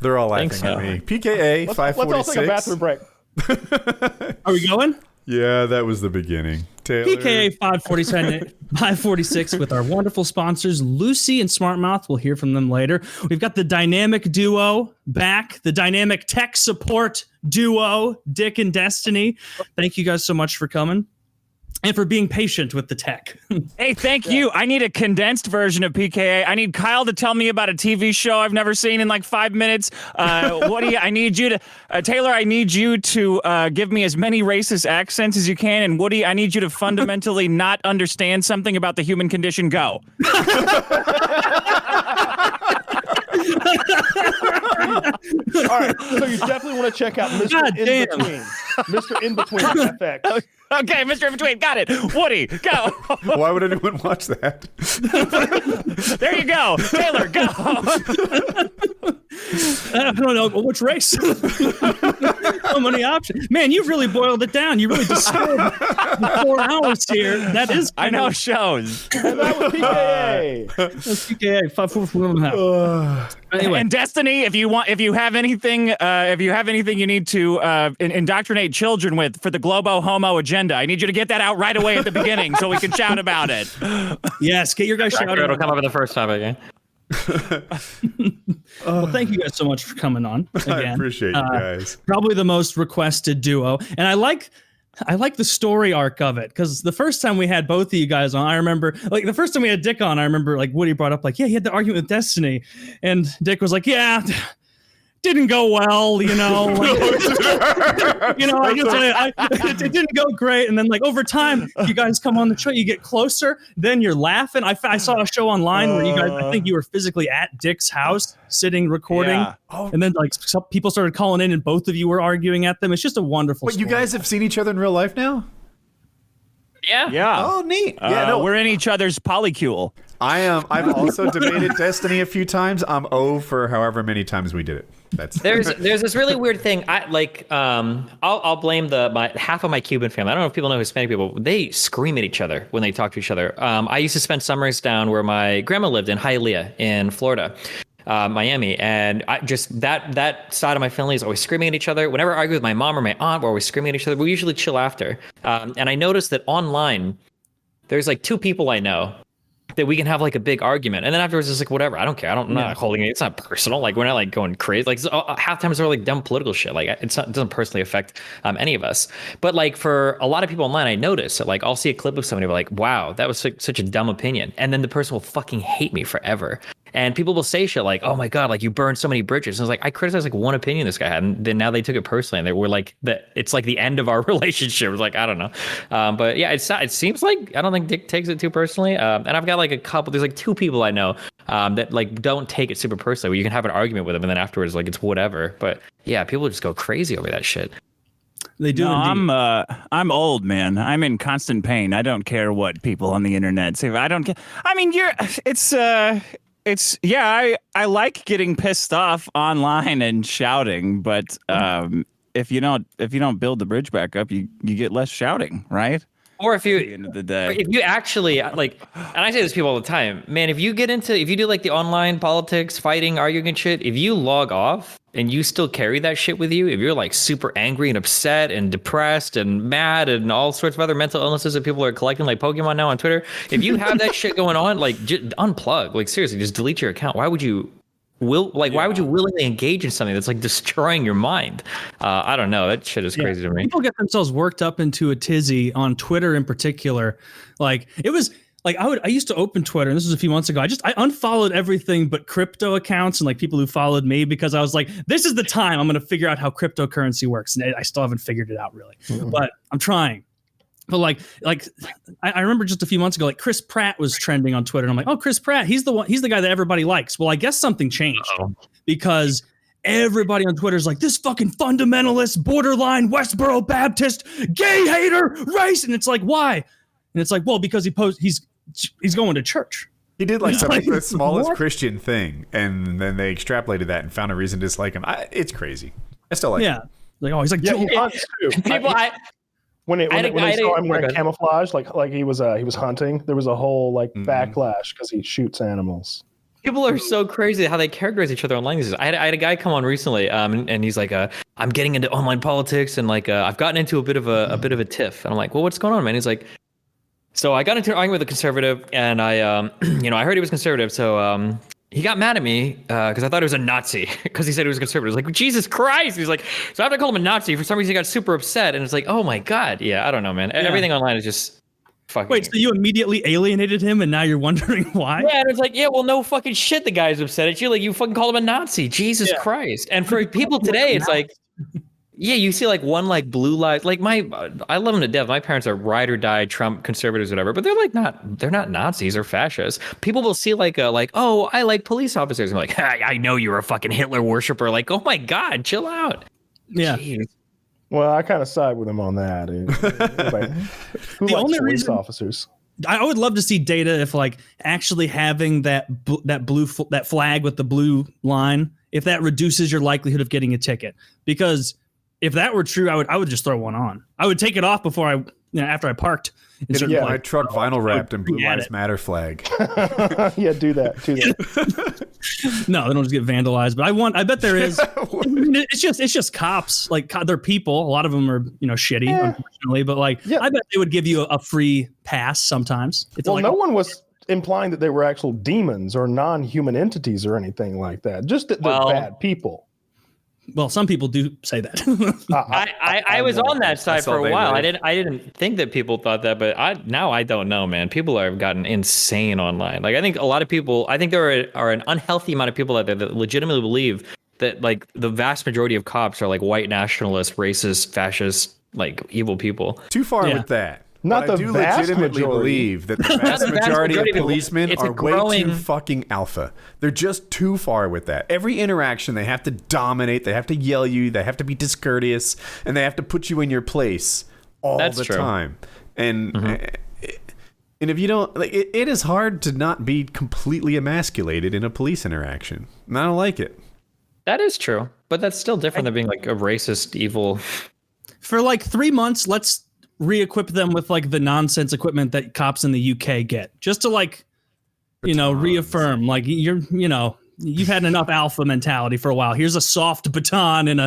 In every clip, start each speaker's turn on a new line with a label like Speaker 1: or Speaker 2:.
Speaker 1: They're all laughing at me. PKA 546.
Speaker 2: Let's all take a bathroom break.
Speaker 3: Are we going?
Speaker 1: Yeah, that was the beginning. Taylor.
Speaker 3: PKA 546 with our wonderful sponsors, Lucy and Smartmouth. We'll hear from them later. We've got the dynamic duo back, the dynamic tech support duo, Dick and Destiny. Thank you guys so much for coming and for being patient with the tech.
Speaker 4: Hey, thank you. I need a condensed version of PKA. I need Kyle to tell me about a TV show I've never seen in like 5 minutes. Woody, I need you to, Taylor, I need you to give me as many racist accents as you can. And Woody, I need you to fundamentally not understand something about the human condition. Go.
Speaker 2: All right, so you definitely want to check out Mr. Inbetween. Mr. Inbetween FX.
Speaker 4: Okay, Mr. Inbetween, got it. Woody, go.
Speaker 1: Why would anyone watch that?
Speaker 4: There you go. Taylor, go.
Speaker 3: I don't know which race. So many options. Man, you've really boiled it down. You really distilled the 4 hours here. That is,
Speaker 4: I know shows.
Speaker 2: And that was PKA.
Speaker 3: That's PKA 544. Anyway,
Speaker 4: And Destiny, if you have anything you need to indoctrinate children with for the Globo Homo agenda, I need you to get that out right away at the beginning so we can shout about it.
Speaker 3: yes, get your guys shouting.
Speaker 5: It'll come up for the first time again.
Speaker 3: Well, thank you guys so much for coming on again.
Speaker 1: I appreciate you guys.
Speaker 3: Probably the most requested duo, and I like the story arc of it, because the first time we had both of you guys on, I remember, like, the first time we had Dick on, I remember, like, Woody brought up, like, yeah, he had the argument with Destiny, and Dick was like, yeah, didn't go well, you know, like, it didn't go great, and then, like, over time, you guys come on the show, you get closer, then you're laughing. I saw a show online where you guys, I think you were physically at Dick's house, sitting, recording, and then, like, some people started calling in, and both of you were arguing at them. It's just a wonderful
Speaker 1: But you
Speaker 3: story.
Speaker 1: guys have seen each other in real life now?
Speaker 4: Yeah.
Speaker 1: Oh, neat. Yeah, no,
Speaker 4: We're in each other's polycule.
Speaker 1: I've also debated Destiny a few times. I'm O for however many times we did it.
Speaker 5: There's this really weird thing. I'll blame half of my Cuban family. I don't know if people know Hispanic people. They scream at each other when they talk to each other. I used to spend summers down where my grandma lived in Hialeah in Florida, Miami, and I just that side of my family is always screaming at each other. Whenever I argue with my mom or my aunt, we're always screaming at each other. We usually chill after. And I noticed that online, there's like 2 people I know that we can have like a big argument, and then afterwards it's like, whatever, I don't care, I'm not holding it, it's not personal, like we're not like going crazy, like half times they're like dumb political shit, like it doesn't personally affect any of us. But like for a lot of people online, I notice that like I'll see a clip of somebody like, wow, that was such a dumb opinion, and then the person will fucking hate me forever. And people will say shit like, oh my God, like you burned so many bridges. And it's like, I criticized like one opinion this guy had, and then now they took it personally, and they were like, it's like the end of our relationship. It was like, I don't know. But yeah, it seems like, I don't think Dick takes it too personally. And I've got like there's like 2 people I know that like don't take it super personally, where you can have an argument with them and then afterwards, like, it's whatever. But yeah, people just go crazy over that shit.
Speaker 3: They do.
Speaker 4: No, I'm old, man. I'm in constant pain. I don't care what people on the internet say. I don't care. I mean, I like getting pissed off online and shouting, but if you don't build the bridge back up, you get less shouting, right?
Speaker 5: Or if you,
Speaker 4: at the end of the day,
Speaker 5: if you actually like, and I say this to people all the time, man, if you do like the online politics, fighting, arguing and shit, if you log off and you still carry that shit with you, if you're like super angry and upset and depressed and mad and all sorts of other mental illnesses that people are collecting like Pokemon now on Twitter, if you have that shit going on, like just unplug, like seriously, just delete your account. Why would you willingly engage in something that's like destroying your mind? I don't know. That shit is crazy to me.
Speaker 3: People get themselves worked up into a tizzy on Twitter in particular. Like it was like I used to open Twitter, and this was a few months ago. I unfollowed everything but crypto accounts and like people who followed me, because I was like, this is the time I'm going to figure out how cryptocurrency works. And I still haven't figured it out really, but I'm trying. But like I remember just a few months ago, like Chris Pratt was trending on Twitter, and I'm like, oh, Chris Pratt, he's the guy that everybody likes. Well, I guess something changed because everybody on Twitter is like, this fucking fundamentalist, borderline Westboro Baptist, gay hater, race, and it's like, why? And it's like, well, because he's going to church.
Speaker 1: He did like the smallest Christian thing, and then they extrapolated that and found a reason to dislike him. It's crazy. I still like him.
Speaker 3: Like, oh, he's like,
Speaker 2: he hunts too. When they saw him wearing camouflage, like he was hunting, there was a whole like backlash because he shoots animals.
Speaker 5: People are so crazy how they characterize each other online. I had a guy come on recently, and he's like, "I'm getting into online politics, and like, I've gotten into a bit of a tiff." And I'm like, "Well, what's going on, man?" He's like, "So I got into an argument with a conservative, and I I heard he was conservative, so he got mad at me because I thought he was a Nazi because he said he was conservative. I was like, Jesus Christ!" He's like, "So after I called him a Nazi, for some reason he got super upset." And it's like, "Oh my God, yeah, I don't know, man. Everything online is just."
Speaker 3: Wait, so you immediately alienated him and now you're wondering why?
Speaker 5: Yeah, and it's like, yeah, well, no fucking shit, the guy's upset at you. Like, you fucking called him a Nazi. Jesus Christ. And for people today, it's like, yeah, you see like one like blue lives, like I love them to death. My parents are ride or die Trump conservatives, whatever, but they're not Nazis or fascists. People will see like, oh, I like police officers. I'm like, I know you're a fucking Hitler worshiper. Like, oh my God, chill out.
Speaker 3: Yeah.
Speaker 5: Jeez.
Speaker 2: Well, I kind of side with him on that. Like, who
Speaker 3: The
Speaker 2: likes
Speaker 3: only
Speaker 2: police
Speaker 3: reason-
Speaker 2: officers?
Speaker 3: I would love to see data if like actually having that flag with the blue line, if that reduces your likelihood of getting a ticket. Because if that were true, I would just throw one on. I would take it off before after I parked.
Speaker 1: Yeah, my truck vinyl wrapped in Blue Lives Matter flag.
Speaker 2: Yeah, do that.
Speaker 3: No, they don't just get vandalized. But I bet there is. It's just cops. Like they're people. A lot of them are shitty, unfortunately. But like, I bet they would give you a free pass sometimes.
Speaker 2: Well, no one was implying that they were actual demons or non-human entities or anything like that. Just that they're bad people.
Speaker 3: Well, some people do say that.
Speaker 5: I was on that side for a while. I didn't think that people thought that, but now I don't know, man. People have gotten insane online. Like I think a lot of people. I think there are an unhealthy amount of people out there that legitimately believe that like the vast majority of cops are like white nationalists, racist, fascist, like evil people.
Speaker 1: Too far with that.
Speaker 2: Not
Speaker 1: but
Speaker 2: the
Speaker 1: I do
Speaker 2: vast
Speaker 1: legitimately
Speaker 2: majority.
Speaker 1: believe that the vast majority of policemen
Speaker 5: it's
Speaker 1: are way too
Speaker 5: growing-
Speaker 1: fucking alpha. They're just too far with that. Every interaction, they have to dominate, they have to yell you, they have to be discourteous, and they have to put you in your place all the time. And and if you don't, like, it is hard to not be completely emasculated in a police interaction. And I don't like it.
Speaker 5: That is true, but that's still different than being like a racist, evil.
Speaker 3: For like 3 months, let's re-equip them with like the nonsense equipment that cops in the UK get, just to like reaffirm like you've had enough alpha mentality for a while. Here's a soft baton and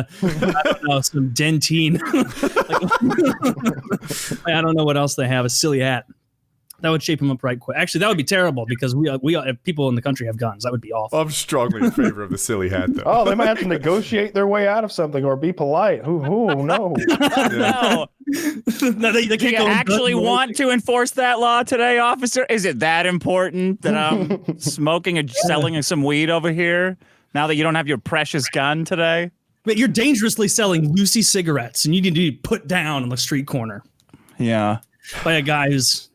Speaker 3: some dentine. I don't know what else they have. A silly hat. That would shape them up right quick. Actually, that would be terrible because we if people in the country have guns. That would be awful.
Speaker 1: I'm strongly in favor of the silly hat, though.
Speaker 2: Oh, they might have to negotiate their way out of something or be polite. Who no.
Speaker 4: No.
Speaker 3: They
Speaker 4: Do you actually want to enforce that law today, officer? Is it that important that I'm smoking and selling some weed over here now that you don't have your precious gun today?
Speaker 3: But you're dangerously selling Lucy cigarettes, and you need to be put down on the street corner.
Speaker 4: Yeah.
Speaker 3: By a guy who's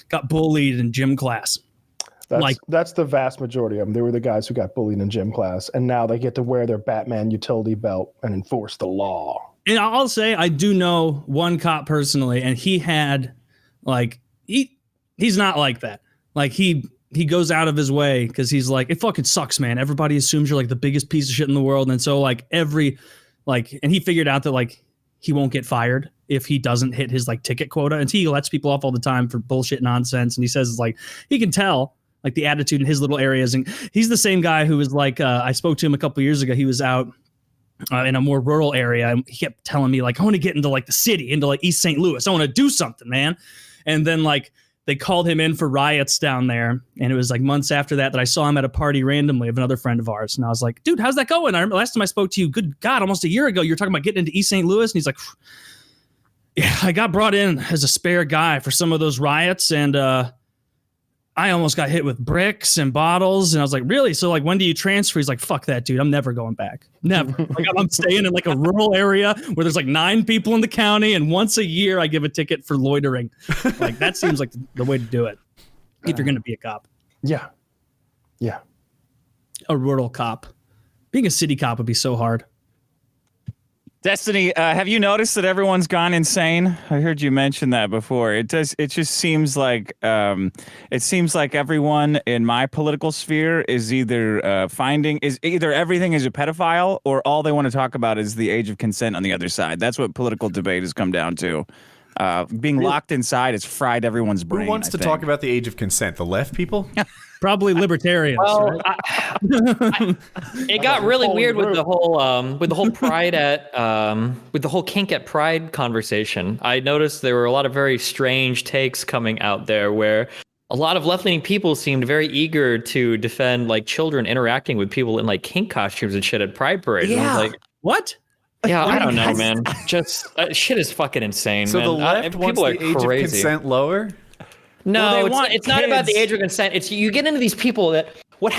Speaker 3: got bullied in gym class.
Speaker 2: That's the vast majority of them. They were the guys who got bullied in gym class, and now they get to wear their Batman utility belt and enforce the law.
Speaker 3: And I'll say I do know one cop personally, and he had he's not like that. Like he goes out of his way because he's like, it fucking sucks, man. Everybody assumes you're like the biggest piece of shit in the world, and so like and he figured out that like he won't get fired if he doesn't hit his like ticket quota, and he lets people off all the time for bullshit nonsense. And he says like he can tell like the attitude in his little areas, and he's the same guy who was like I spoke to him a couple years ago. He was out in a more rural area, and he kept telling me like I want to get into like the city, into like East St. Louis. I want to do something, man. And then like they called him in for riots down there, and it was like months after that I saw him at a party randomly of another friend of ours, and I was like, dude, how's that going? I remember last time I spoke to you, good God, almost a year ago, you were talking about getting into East St. Louis, and he's like, yeah, I got brought in as a spare guy for some of those riots, and I almost got hit with bricks and bottles. And I was like, really? So like, when do you transfer? He's like, fuck that, dude. I'm never going back. Never. Like, I'm staying in like a rural area where there's like 9 people in the county, and once a year I give a ticket for loitering. Like that seems like the way to do it if you're going to be a cop.
Speaker 2: Yeah.
Speaker 3: A rural cop. Being a city cop would be so hard.
Speaker 4: Destiny, have you noticed that everyone's gone insane? I heard you mention that before. It just seems like everyone in my political sphere is either either everything is a pedophile, or all they want to talk about is the age of consent on the other side. That's what political debate has come down to. Being locked inside has fried everyone's brain.
Speaker 1: Who wants to talk about the age of consent? The left people?
Speaker 3: Probably libertarians.
Speaker 5: Well,
Speaker 3: right?
Speaker 5: it got really weird with the whole pride with the whole kink at pride conversation. I noticed there were a lot of very strange takes coming out there where a lot of left-leaning people seemed very eager to defend like children interacting with people in like kink costumes and shit at pride parades.
Speaker 3: Yeah.
Speaker 5: And I was like,
Speaker 3: what?
Speaker 5: Yeah, I don't know, man. Just shit is fucking insane.
Speaker 1: So
Speaker 5: man.
Speaker 1: the left wants the age of consent lower?
Speaker 5: No, it's not about the age of consent. It's you get into these people that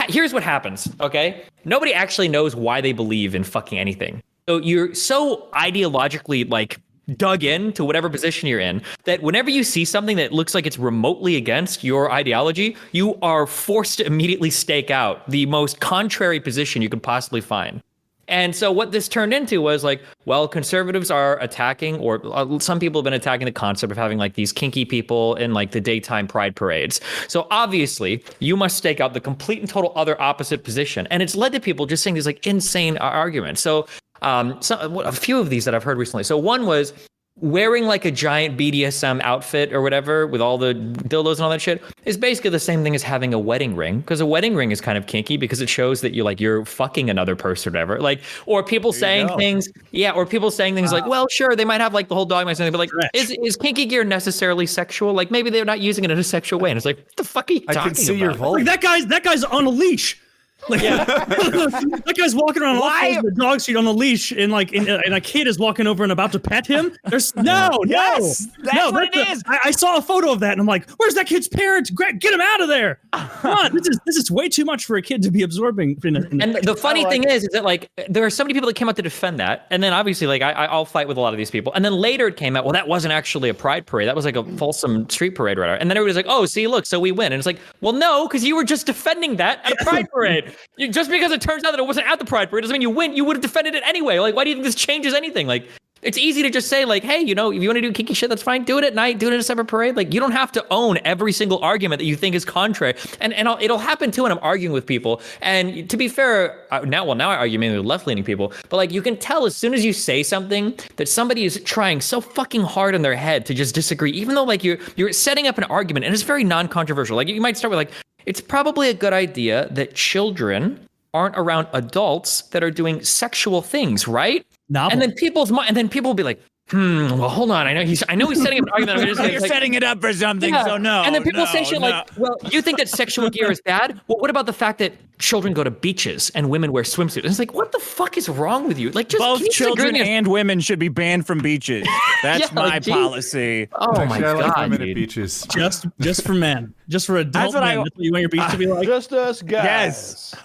Speaker 5: here's what happens, okay? Nobody actually knows why they believe in fucking anything. So you're so ideologically like dug in to whatever position you're in that whenever you see something that looks like it's remotely against your ideology, you are forced to immediately stake out the most contrary position you could possibly find. And so what this turned into was like, well, conservatives are attacking, or some people have been attacking the concept of having like these kinky people in like the daytime pride parades. So obviously you must stake out the complete and total other opposite position. And it's led to people just saying these like insane arguments. So a few of these that I've heard recently. So one was wearing like a giant BDSM outfit or whatever with all the dildos and all that shit is basically the same thing as having a wedding ring, because a wedding ring is kind of kinky because it shows that you're fucking another person or whatever. Like, or people saying things, like, well, sure, they might have like the whole dogma thing, but like, is kinky gear necessarily sexual? Like maybe they're not using it in a sexual way. And it's like, what the fuck are you talking about? I can see your
Speaker 3: vulva. Like that guy's on a leash. Like, that guy's walking around with the dog seat on a leash, and like, and a kid is walking over and about to pet him. There's that's what it is. I saw a photo of that, and I'm like, "Where's that kid's parents? Get him out of there! Come on, this is way too much for a kid to be absorbing."
Speaker 5: And the funny thing is that like there are so many people that came out to defend that, and then obviously like I'll fight with a lot of these people, and then later it came out, well, that wasn't actually a pride parade, that was like a Folsom street parade, right? And then everybody's like, oh, see, look, so we win, and it's like, well, no, because you were just defending that at a pride parade. Just because it turns out that it wasn't at the pride parade doesn't mean you win. You would have defended it anyway. Like, why do you think this changes anything? Like, it's easy to just say like, hey, you know, if you want to do kinky shit, that's fine. Do it at night. Do it in a separate parade. Like, you don't have to own every single argument that you think is contrary. And it'll happen too when I'm arguing with people. And to be fair, now I argue mainly with left-leaning people. But like, you can tell as soon as you say something that somebody is trying so fucking hard in their head to just disagree, even though like you're setting up an argument and it's very non-controversial. Like, you might start with like, it's probably a good idea that children aren't around adults that are doing sexual things, right? Novel. And then people will be like, well, hold on. I know he's setting up an argument.
Speaker 4: You're setting it up for something, so no.
Speaker 5: And then people say shit like, well, you think that sexual gear is bad? Well, what about the fact that children go to beaches and women wear swimsuits? And it's like, what the fuck is wrong with you? Like, just
Speaker 4: both children and women should be banned from beaches. That's my policy.
Speaker 5: Oh my god,
Speaker 1: like women at beaches.
Speaker 3: Just for men, just for adult men. That's what you want your beach to be like.
Speaker 2: Just us guys.
Speaker 4: Yes.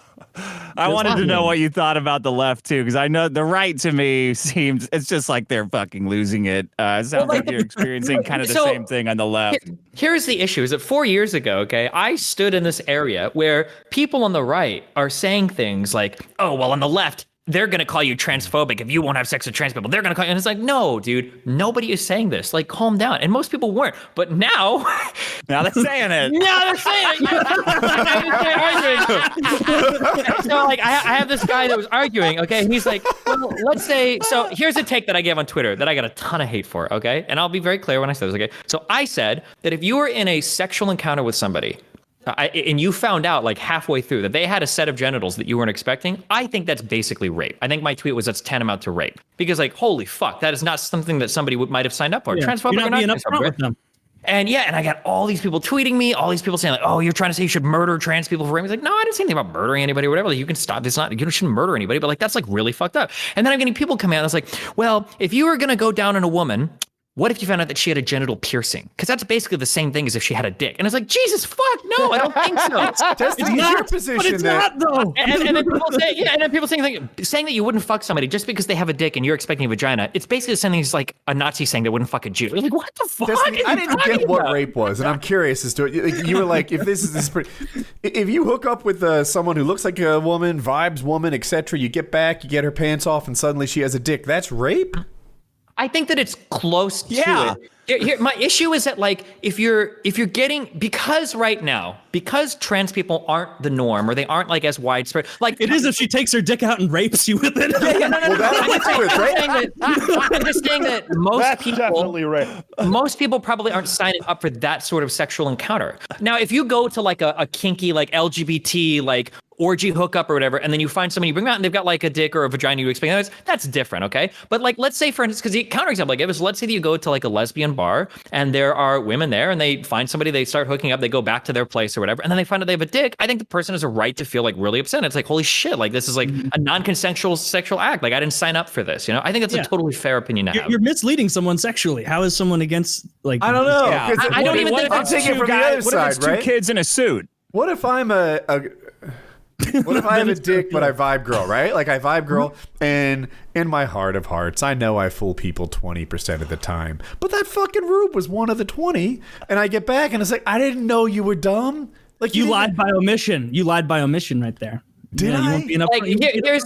Speaker 4: I wanted to know what you thought about the left too, because I know the right to me seems it's just like they're fucking losing it. It sounds like you're experiencing kind of the same thing on the left.
Speaker 5: Here's the issue: is that 4 years ago, okay, I stood in this area where people on the right are saying things like, "Oh, well, on the left, they're going to call you transphobic if you won't have sex with trans people. They're going to call you." And it's like, no, dude, nobody is saying this. Like, calm down. And most people weren't. But now
Speaker 4: they're saying it.
Speaker 5: Now they're saying it. So, like, I have this guy that was arguing, okay? And he's like, well, let's say, so here's a take that I gave on Twitter that I got a ton of hate for, okay? And I'll be very clear when I say this, okay? So I said that if you were in a sexual encounter with somebody, and you found out like halfway through that they had a set of genitals that you weren't expecting, I think that's basically rape. I think my tweet was that's tantamount to rape, because like, holy fuck, that is not something that somebody might have signed up for.
Speaker 3: Yeah.
Speaker 5: Transphobic or not,
Speaker 3: upfront with them.
Speaker 5: And yeah, and I got all these people tweeting me, all these people saying like, oh, you're trying to say you should murder trans people for rape. It's like, no, I didn't say anything about murdering anybody or whatever. Like, you can stop this. You shouldn't murder anybody, but like, that's like really fucked up. And then I'm getting people coming out and it's like, well, if you were going to go down on a woman, what if you found out that she had a genital piercing? Because that's basically the same thing as if she had a dick. And it's like, Jesus fuck, no, I don't think so.
Speaker 1: It's not your position.
Speaker 3: But it's not though.
Speaker 5: And then people say, and then people saying that you wouldn't fuck somebody just because they have a dick and you're expecting a vagina. It's basically the same thing as like a Nazi saying they wouldn't fuck a Jew. You're like, what the fuck?
Speaker 1: I didn't get what rape was, and I'm curious as to it. You were like, if you hook up with someone who looks like a woman, vibes woman, etc., you get back, you get her pants off, and suddenly she has a dick. That's rape.
Speaker 5: I think that it's close to it. Here, my issue is that like if you're getting because trans people aren't the norm or they aren't like as widespread. Like
Speaker 3: it is if she takes her dick out and rapes you with it.
Speaker 5: I'm just saying that
Speaker 2: That's definitely right.
Speaker 5: Most people probably aren't signing up for that sort of sexual encounter. Now, if you go to like a kinky like LGBT like orgy hookup or whatever, and then you find somebody you bring out and they've got like a dick or a vagina you expect, that's different, okay? But like, let's say for instance, because the counterexample I give is, let's say that you go to like a lesbian bar and there are women there and they find somebody, they start hooking up, they go back to their place or whatever, and then they find out they have a dick. I think the person has a right to feel like really upset. It's like, holy shit, like this is like a non-consensual sexual act. Like I didn't sign up for this, you know? I think that's a totally fair opinion to have.
Speaker 3: You're misleading someone sexually. How is someone against like?
Speaker 1: I don't know.
Speaker 5: Yeah. I don't even think
Speaker 1: I'm taking it from the other side,
Speaker 4: two
Speaker 1: right?
Speaker 4: kids in a suit?
Speaker 1: What if I'm what if I have a dick, but I vibe girl, right? Like I vibe girl, and in my heart of hearts, I know I fool people 20% of the time. But that fucking rube was one of the 20, and I get back and it's like, I didn't know you were dumb. Like
Speaker 3: you lied by omission. You lied by omission right there.
Speaker 1: Did I?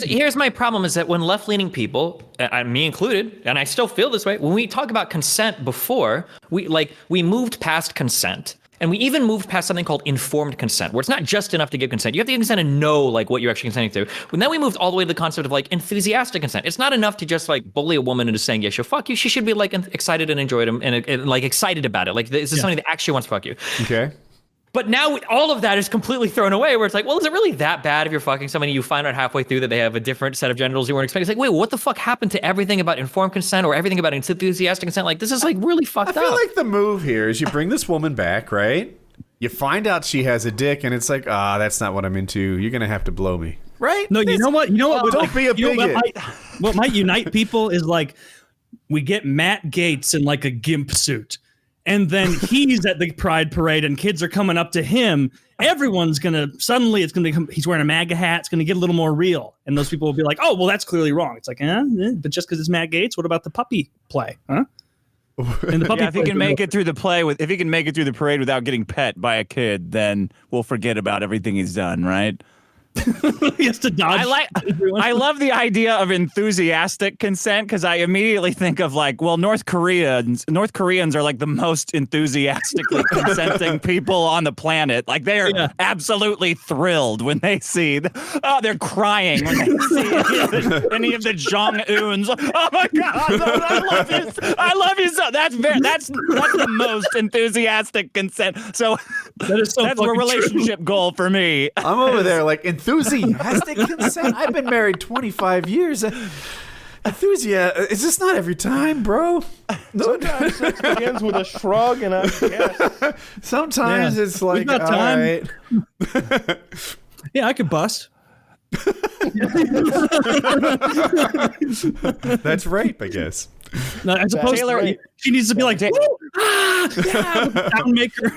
Speaker 5: Here's my problem is that when left-leaning people, me included, and I still feel this way, when we talk about consent before, we moved past consent. And we even moved past something called informed consent, where it's not just enough to give consent. You have to give consent and know like what you're actually consenting to. And then we moved all the way to the concept of like enthusiastic consent. It's not enough to just like bully a woman into saying, yeah, she'll fuck you. She should be like excited and enjoyed him and like excited about it. Like this is something that actually wants to fuck you.
Speaker 1: Okay.
Speaker 5: But now all of that is completely thrown away where it's like, well, is it really that bad if you're fucking somebody you find out halfway through that they have a different set of genitals you weren't expecting? It's like, wait, what the fuck happened to everything about informed consent or everything about enthusiastic consent? Like this is like really fucked up.
Speaker 1: I feel like the move here is you bring this woman back, right? You find out she has a dick, and it's like, that's not what I'm into. You're gonna have to blow me, right?
Speaker 3: No, you know what?
Speaker 1: Don't be a bigot.
Speaker 3: What might unite people is like we get Matt Gaetz in like a gimp suit, and then he's at the Pride Parade, and kids are coming up to him. Everyone's gonna suddenly it's gonna become he's wearing a MAGA hat. It's gonna get a little more real, and those people will be like, oh, well, that's clearly wrong. It's like, but just because it's Matt Gaetz, what about the puppy play, huh?
Speaker 4: If he can make it through the parade without getting pet by a kid, then we'll forget about everything he's done, right?
Speaker 3: He has to dodge.
Speaker 4: I love the idea of enthusiastic consent because I immediately think of like, well, North Koreans are like the most enthusiastically consenting people on the planet. Like they are absolutely thrilled when they see. They're crying when they see any of the Jong-uns. Oh my God, I love you so. That's the most enthusiastic consent. So that's a relationship goal for me.
Speaker 1: I'm over there like enthusiastic consent. I've been married 25 years. Enthusiasm. Is this not every time, bro?
Speaker 2: Sometimes sex begins with a shrug and a yes.
Speaker 1: Sometimes it's like, all right.
Speaker 3: Yeah, I could bust.
Speaker 1: That's rape, I guess.
Speaker 3: No, as opposed
Speaker 4: Taylor,
Speaker 3: to she needs to be like, sound maker.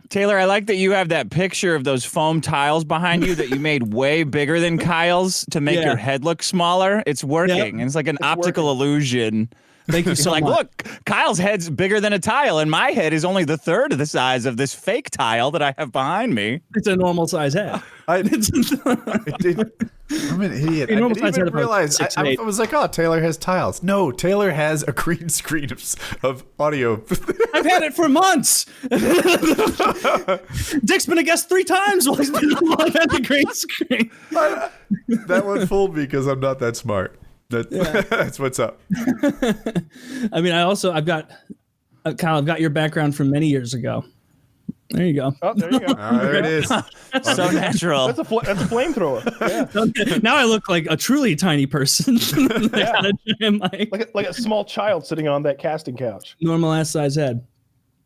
Speaker 4: Taylor, I like that you have that picture of those foam tiles behind you that you made way bigger than Kyle's to make your head look smaller. It's working. Yep. And it's like an optical illusion.
Speaker 3: Thank you so much.
Speaker 4: Look, Kyle's head's bigger than a tile, and my head is only the third of the size of this fake tile that I have behind me.
Speaker 3: It's a normal size head.
Speaker 1: I'm an idiot. I didn't even realize. I was like, oh, Taylor has tiles. No, Taylor has a green screen of audio.
Speaker 3: I've had it for months. Dick's been a guest 3 times while he's been live at the green screen.
Speaker 1: That one fooled me because I'm not that smart. That's what's up.
Speaker 3: I mean, I've got Kyle, I've got your background from many years ago. There you go.
Speaker 2: Oh, there you go.
Speaker 1: There it is.
Speaker 4: So natural.
Speaker 2: That's a flamethrower. Yeah.
Speaker 3: Now I look like a truly tiny person.
Speaker 2: Like a small child sitting on that casting couch.
Speaker 3: Normal ass size head.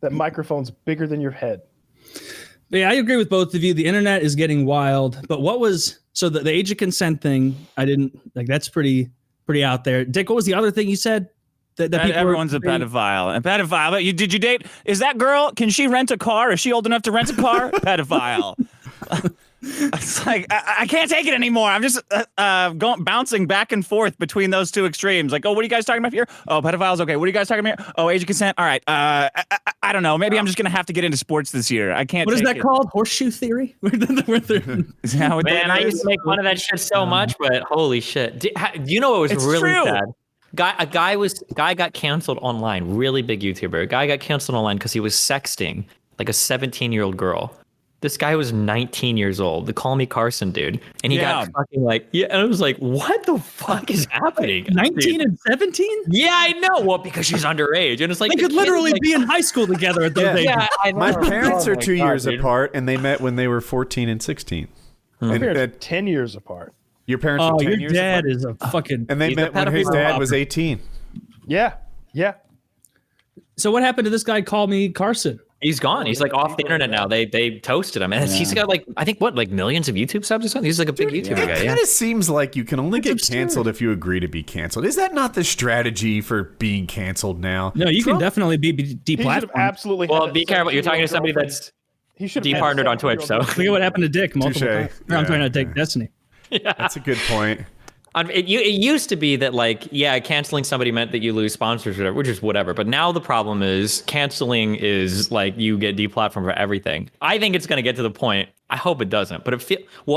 Speaker 2: That microphone's bigger than your head.
Speaker 3: But yeah, I agree with both of you. The internet is getting wild. But the age of consent thing, I didn't like. That's pretty out there. Dick, what was the other thing you said? That
Speaker 4: everyone's a pedophile. Did you date? Is that girl? Can she rent a car? Is she old enough to rent a car? Pedophile. It's like I can't take it anymore. I'm just bouncing back and forth between those two extremes. Like, oh, what are you guys talking about here? Oh, pedophiles. Okay, what are you guys talking about here? Oh, age of consent. All right. I don't know. Maybe I'm just gonna have to get into sports this year. I can't.
Speaker 3: What is that called? Horseshoe theory?
Speaker 5: Man, I used to make fun of that shit so much, but holy shit. Do you know what was really sad? A guy got canceled online. Really big YouTuber. A guy got canceled online because he was sexting like a 17-year-old girl. This guy was 19 years old. The Call Me Carson dude, and he got fucking like and I was like, what the fuck is happening?
Speaker 3: 19 and 17?
Speaker 5: Yeah, I know. Well, because she's underage, and it's like
Speaker 3: they could literally be in high school together at those ages.
Speaker 5: Yeah, I know.
Speaker 1: My parents are 2 years apart, and they met when they were 14 and 16.
Speaker 2: My parents are 10 years apart.
Speaker 1: Your parents are 10 years apart?
Speaker 3: Your dad is a fucking...
Speaker 1: And they met when his dad was 18.
Speaker 2: Yeah.
Speaker 3: So what happened to this guy, Call Me Carson?
Speaker 5: He's gone. He's like off the internet now. They toasted him, and he's got like I think like millions of YouTube subs or something. He's like a big YouTuber guy.
Speaker 1: It kind of seems like you can only get canceled if you agree to be canceled. Is that not the strategy for being canceled now?
Speaker 3: No, you can definitely be deplatformed.
Speaker 2: Absolutely.
Speaker 5: Well, be careful. You're talking to somebody that's departnered on Twitch. So
Speaker 3: look at what happened to Dick multiple times. I'm trying to take Destiny.
Speaker 1: Yeah. That's a good point.
Speaker 5: It used to be that like, canceling somebody meant that you lose sponsors or whatever, which is whatever. But now the problem is canceling is like you get deplatformed for everything. I think it's going to get to the point. I hope it doesn't, but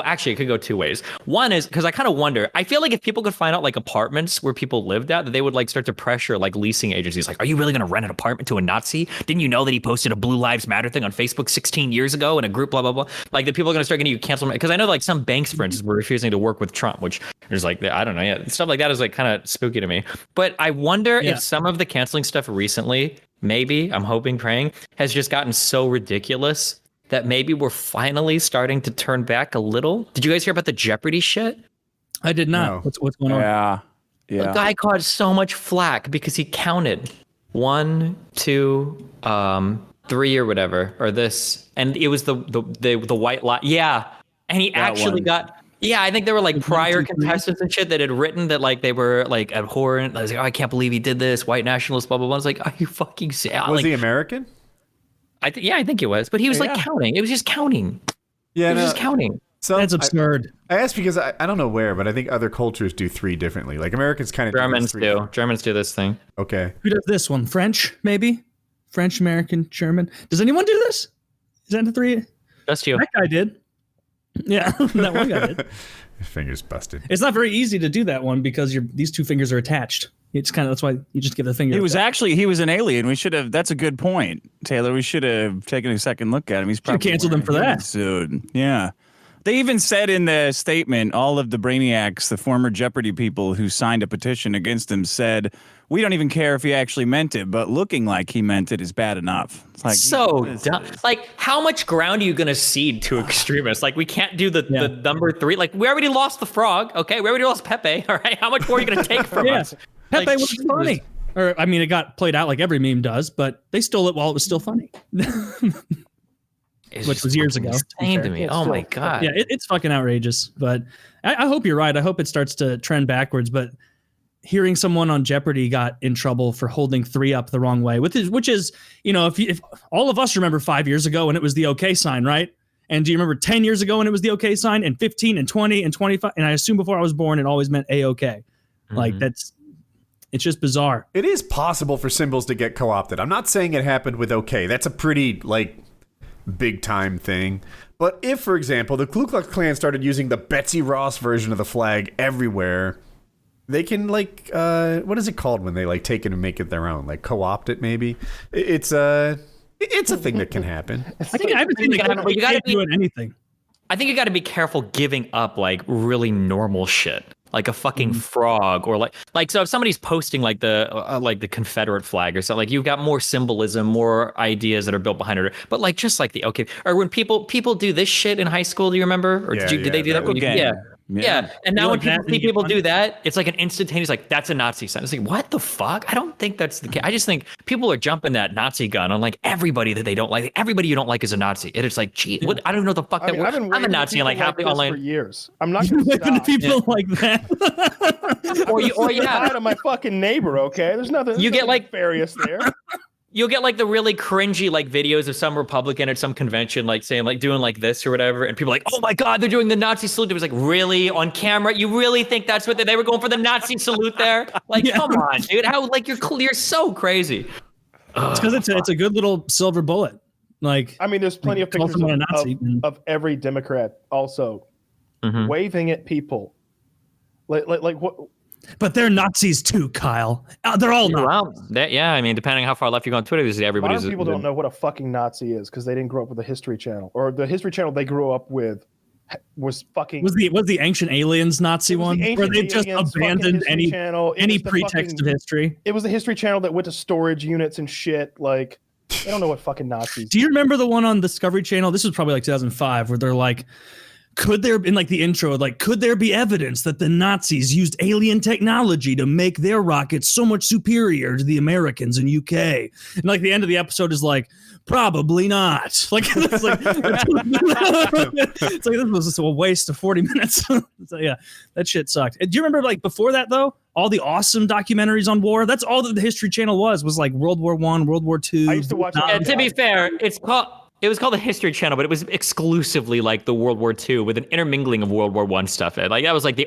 Speaker 5: actually it could go two ways. One is because I kind of wonder, I feel like if people could find out like apartments where people lived at, that they would like start to pressure like leasing agencies. Like, are you really going to rent an apartment to a Nazi? Didn't you know that he posted a Blue Lives Matter thing on Facebook 16 years ago in a group, blah, blah, blah. Like the people are going to start getting you canceled. Because I know like some banks, for instance, were refusing to work with Trump, which is like, I don't know. Yeah, stuff like that is like kind of spooky to me. But I wonder if some of the canceling stuff recently, maybe, I'm hoping, praying, has just gotten so ridiculous that maybe we're finally starting to turn back a little. Did you guys hear about the Jeopardy shit?
Speaker 3: I did not. No. What's going on?
Speaker 6: Yeah.
Speaker 5: The guy caught so much flack because he counted 1, 2, 3 or whatever, or this, and it was the white lie. Yeah, and he actually got. Yeah, I think there were like prior contestants and shit that had written that like they were like abhorrent. I was like, oh, I can't believe he did this. White nationalist, blah blah blah. I was like, are you fucking sad?
Speaker 1: Was he American?
Speaker 5: I think it was, but he was like counting. It was just counting.
Speaker 1: Yeah,
Speaker 5: it was just counting.
Speaker 3: So that's absurd.
Speaker 1: I asked because I don't know where, but I think other cultures do 3 differently. Like Americans kind of
Speaker 5: Germans do. Germans do this thing.
Speaker 1: Okay.
Speaker 3: Who does this one? French, maybe? French, American, German. Does anyone do this? Is that the 3?
Speaker 5: Just you.
Speaker 3: That guy did. Yeah, that one guy did.
Speaker 1: Fingers busted.
Speaker 3: It's not very easy to do that one because these 2 fingers are attached. It's kind of, that's why you just give the finger.
Speaker 6: He was an alien. We should have. That's a good point, Taylor. We should have taken a second look at him. He's probably
Speaker 3: canceled him for that.
Speaker 6: Soon. Yeah. They even said in the statement, all of the brainiacs, the former Jeopardy people who signed a petition against him, said, we don't even care if he actually meant it, but looking like he meant it is bad enough. It's like,
Speaker 5: so dumb. Like, how much ground are you going to cede to extremists? Like, we can't do the number 3. Like, we already lost the frog. Okay, we already lost Pepe. All right, how much more are you going to take from us?
Speaker 3: Pepe was funny. Or, I mean, it got played out like every meme does, but they stole it while it was still funny. Which was years ago.
Speaker 5: Insane to me. Oh my God.
Speaker 3: Yeah, it's fucking outrageous. But I hope you're right. I hope it starts to trend backwards. But hearing someone on Jeopardy got in trouble for holding 3 up the wrong way, which is, you know, if all of us remember 5 years ago when it was the OK sign, right? And do you remember 10 years ago when it was the OK sign, and 15 and 20 and 25? And I assume before I was born, it always meant A-OK. Like it's just bizarre.
Speaker 1: It is possible for symbols to get co-opted. I'm not saying it happened with OK. That's a pretty like big time thing. But if, for example, the Ku Klux Klan started using the Betsy Ross version of the flag everywhere, they can like what is it called when they like take it and make it their own? Like co-opt it maybe? It's a thing that can happen.
Speaker 3: I think I haven't seen you gotta be doing anything.
Speaker 5: I think you got to be careful giving up like really normal shit. Like a fucking frog, or like so if somebody's posting like the Confederate flag or something, like you've got more symbolism, more ideas that are built behind it. But like just like the okay, or when people do this shit in high school, do you remember? Or did they do that? When yeah. And now when people see people do that, it's like an instantaneous, like that's a Nazi sign. It's like, what the fuck? I don't think that's the case. I just think people are jumping that Nazi gun on like everybody that they don't like. Everybody you don't like is a Nazi. And it's like, gee, what? I don't know the fuck that word. I'm a Nazi and like half the online
Speaker 2: for years. I'm not going to stop.
Speaker 3: People like that.
Speaker 5: or you
Speaker 2: out of my fucking neighbor. Okay, there's nothing.
Speaker 5: You get like
Speaker 2: nefarious there.
Speaker 5: You'll get like the really cringy like videos of some Republican at some convention like saying like doing like this or whatever, and people are like, oh my God, they're doing the Nazi salute. It was like, really, on camera? You really think that's what they were going for, the Nazi salute there? Like, come on, dude. How like you're so crazy.
Speaker 3: It's because it's a good little silver bullet. Like,
Speaker 2: I mean, there's plenty of pictures of every Democrat also waving at people. Like what?
Speaker 3: But they're Nazis too, Kyle. They're all Nazis.
Speaker 5: Well, yeah, I mean, depending how far left you go on Twitter, everybody's.
Speaker 2: A lot of people don't know what a fucking Nazi is because they didn't grow up with the History Channel, or the History Channel they grew up with was fucking.
Speaker 3: Was the Ancient Aliens Nazi one, where they just abandoned any pretext of history?
Speaker 2: It was the History Channel that went to storage units and shit. Like, they don't know what fucking Nazis.
Speaker 3: Do you remember the one on Discovery Channel? This was probably like 2005, where they're like, could there, in like the intro, like, could there be evidence that the Nazis used alien technology to make their rockets so much superior to the Americans in UK? And like the end of the episode is like, probably not. Like, it's like, this was just a waste of 40 minutes. So yeah, that shit sucked. Do you remember like before that though? All the awesome documentaries on war. That's all that the History Channel was like World War I, World War II.
Speaker 2: I used to watch.
Speaker 5: Yeah, to be fair, it was called the History Channel, but it was exclusively like the World War II with an intermingling of World War I stuff. Like that was like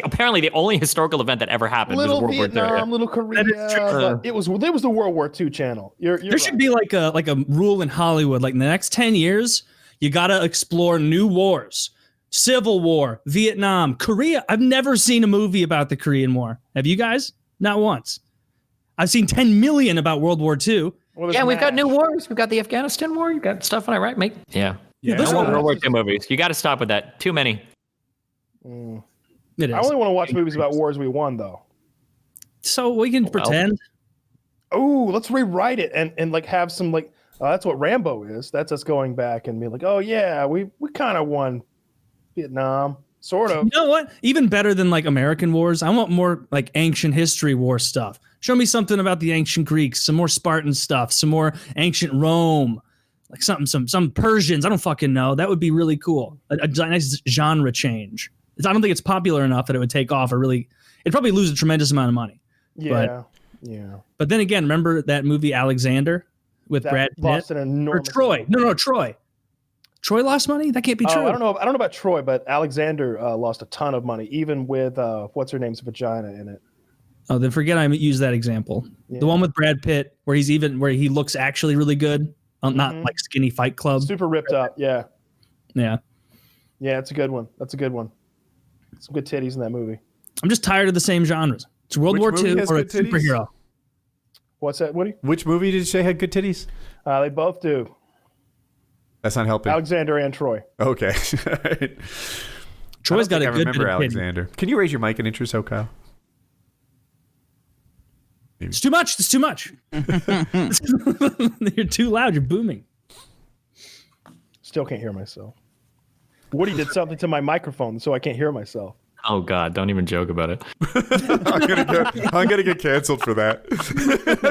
Speaker 5: apparently the only historical event that ever happened.
Speaker 2: Little
Speaker 5: was World
Speaker 2: Vietnam,
Speaker 5: War II.
Speaker 2: little Korea. It was the World War II channel. There
Speaker 3: should be like a rule in Hollywood. Like in the next 10 years, you got to explore new wars. Civil War, Vietnam, Korea. I've never seen a movie about the Korean War. Have you guys? Not once. I've seen 10 million about World War II.
Speaker 5: Well, yeah, we've got new wars. We've got the Afghanistan war. You've got stuff on Iraq, mate. Yeah.
Speaker 3: Those
Speaker 5: World War II movies. You got to stop with that. Too many.
Speaker 3: It is.
Speaker 2: I only want to watch movies about wars we won, though.
Speaker 3: So we can pretend.
Speaker 2: Oh, let's rewrite it and like have some like that's what Rambo is. That's us going back and be like, oh yeah, we kind of won Vietnam, sort of.
Speaker 3: You know what? Even better than like American wars. I want more like ancient history war stuff. Show me something about the ancient Greeks, some more Spartan stuff, some more ancient Rome, like some Persians. I don't fucking know. That would be really cool. A nice genre change. I don't think it's popular enough that it would take off or really. It'd probably lose a tremendous amount of money.
Speaker 2: Yeah.
Speaker 3: But then again, remember that movie Alexander with Brad Pitt?
Speaker 2: Lost an enormous
Speaker 3: or Troy? No, Troy. Troy lost money? That can't be true.
Speaker 2: I don't know about Troy, but Alexander lost a ton of money, even with what's her name's vagina in it.
Speaker 3: Oh, then forget I used that example. Yeah. The one with Brad Pitt, where he looks actually really good, not like Skinny Fight Club.
Speaker 2: Super ripped up, yeah.
Speaker 3: Yeah.
Speaker 2: Yeah, it's a good one. That's a good one. Some good titties in that movie.
Speaker 3: I'm just tired of the same genres. It's World War II or a superhero.
Speaker 2: What's that, Woody?
Speaker 1: Which movie did you say had good titties?
Speaker 2: They both do.
Speaker 1: That's not helping.
Speaker 2: Alexander and Troy.
Speaker 1: Okay.
Speaker 3: Troy's got a good
Speaker 1: remember Alexander. Can you raise your mic an inch or so, Kyle? Maybe.
Speaker 3: It's too much. It's too much. You're too loud. You're booming.
Speaker 2: Still can't hear myself. Woody did something to my microphone, so I can't hear myself.
Speaker 5: Oh God! Don't even joke about it.
Speaker 1: I'm gonna get canceled for that.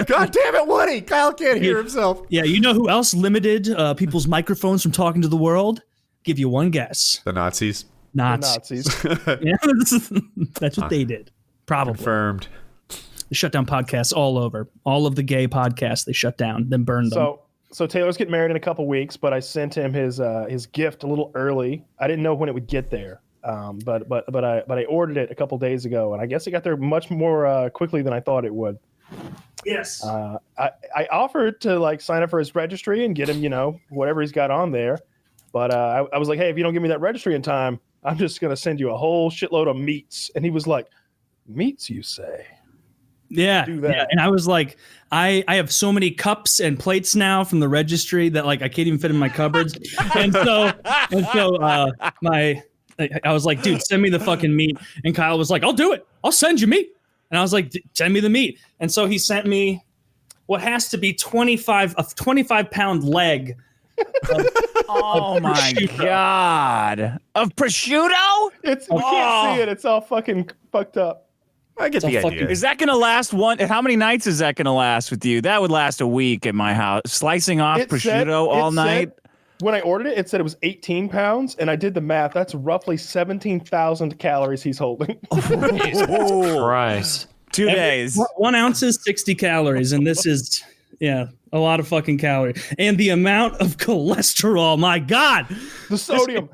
Speaker 1: God damn it, Woody! Kyle can't hear himself.
Speaker 3: Yeah, you know who else limited people's microphones from talking to the world? Give you one guess.
Speaker 1: The Nazis.
Speaker 2: Nazis.
Speaker 3: Yeah, that's what they did. Probably.
Speaker 1: Confirmed.
Speaker 3: They shut down podcasts all over. All of the gay podcasts they shut down, then burned them.
Speaker 2: So Taylor's getting married in a couple weeks, but I sent him his gift a little early. I didn't know when it would get there, but I ordered it a couple days ago, and I guess it got there much more quickly than I thought it would.
Speaker 3: Yes.
Speaker 2: I offered to like sign up for his registry and get him, whatever he's got on there, but I was like, hey, if you don't give me that registry in time, I'm just gonna send you a whole shitload of meats. And he was like, meats, you say?
Speaker 3: Yeah, and I was like, I have so many cups and plates now from the registry that like I can't even fit in my cupboards, and so I was like, dude, send me the fucking meat, and Kyle was like, I'll do it, I'll send you meat, and I was like, send me the meat, and so he sent me what has to be 25-pound leg.
Speaker 6: Oh my God! Of prosciutto?
Speaker 2: You can't see it. It's all fucking fucked up.
Speaker 1: I get the idea.
Speaker 6: Is that going to last how many nights is that going to last with you? That would last a week at my house. Slicing off prosciutto all night.
Speaker 2: When I ordered it, it said it was 18 pounds, and I did the math. That's roughly 17,000 calories he's holding.
Speaker 5: Jesus Christ.
Speaker 6: 2 days.
Speaker 3: 1 ounce is 60 calories, and this is, a lot of fucking calories. And the amount of cholesterol, my God.
Speaker 2: The sodium.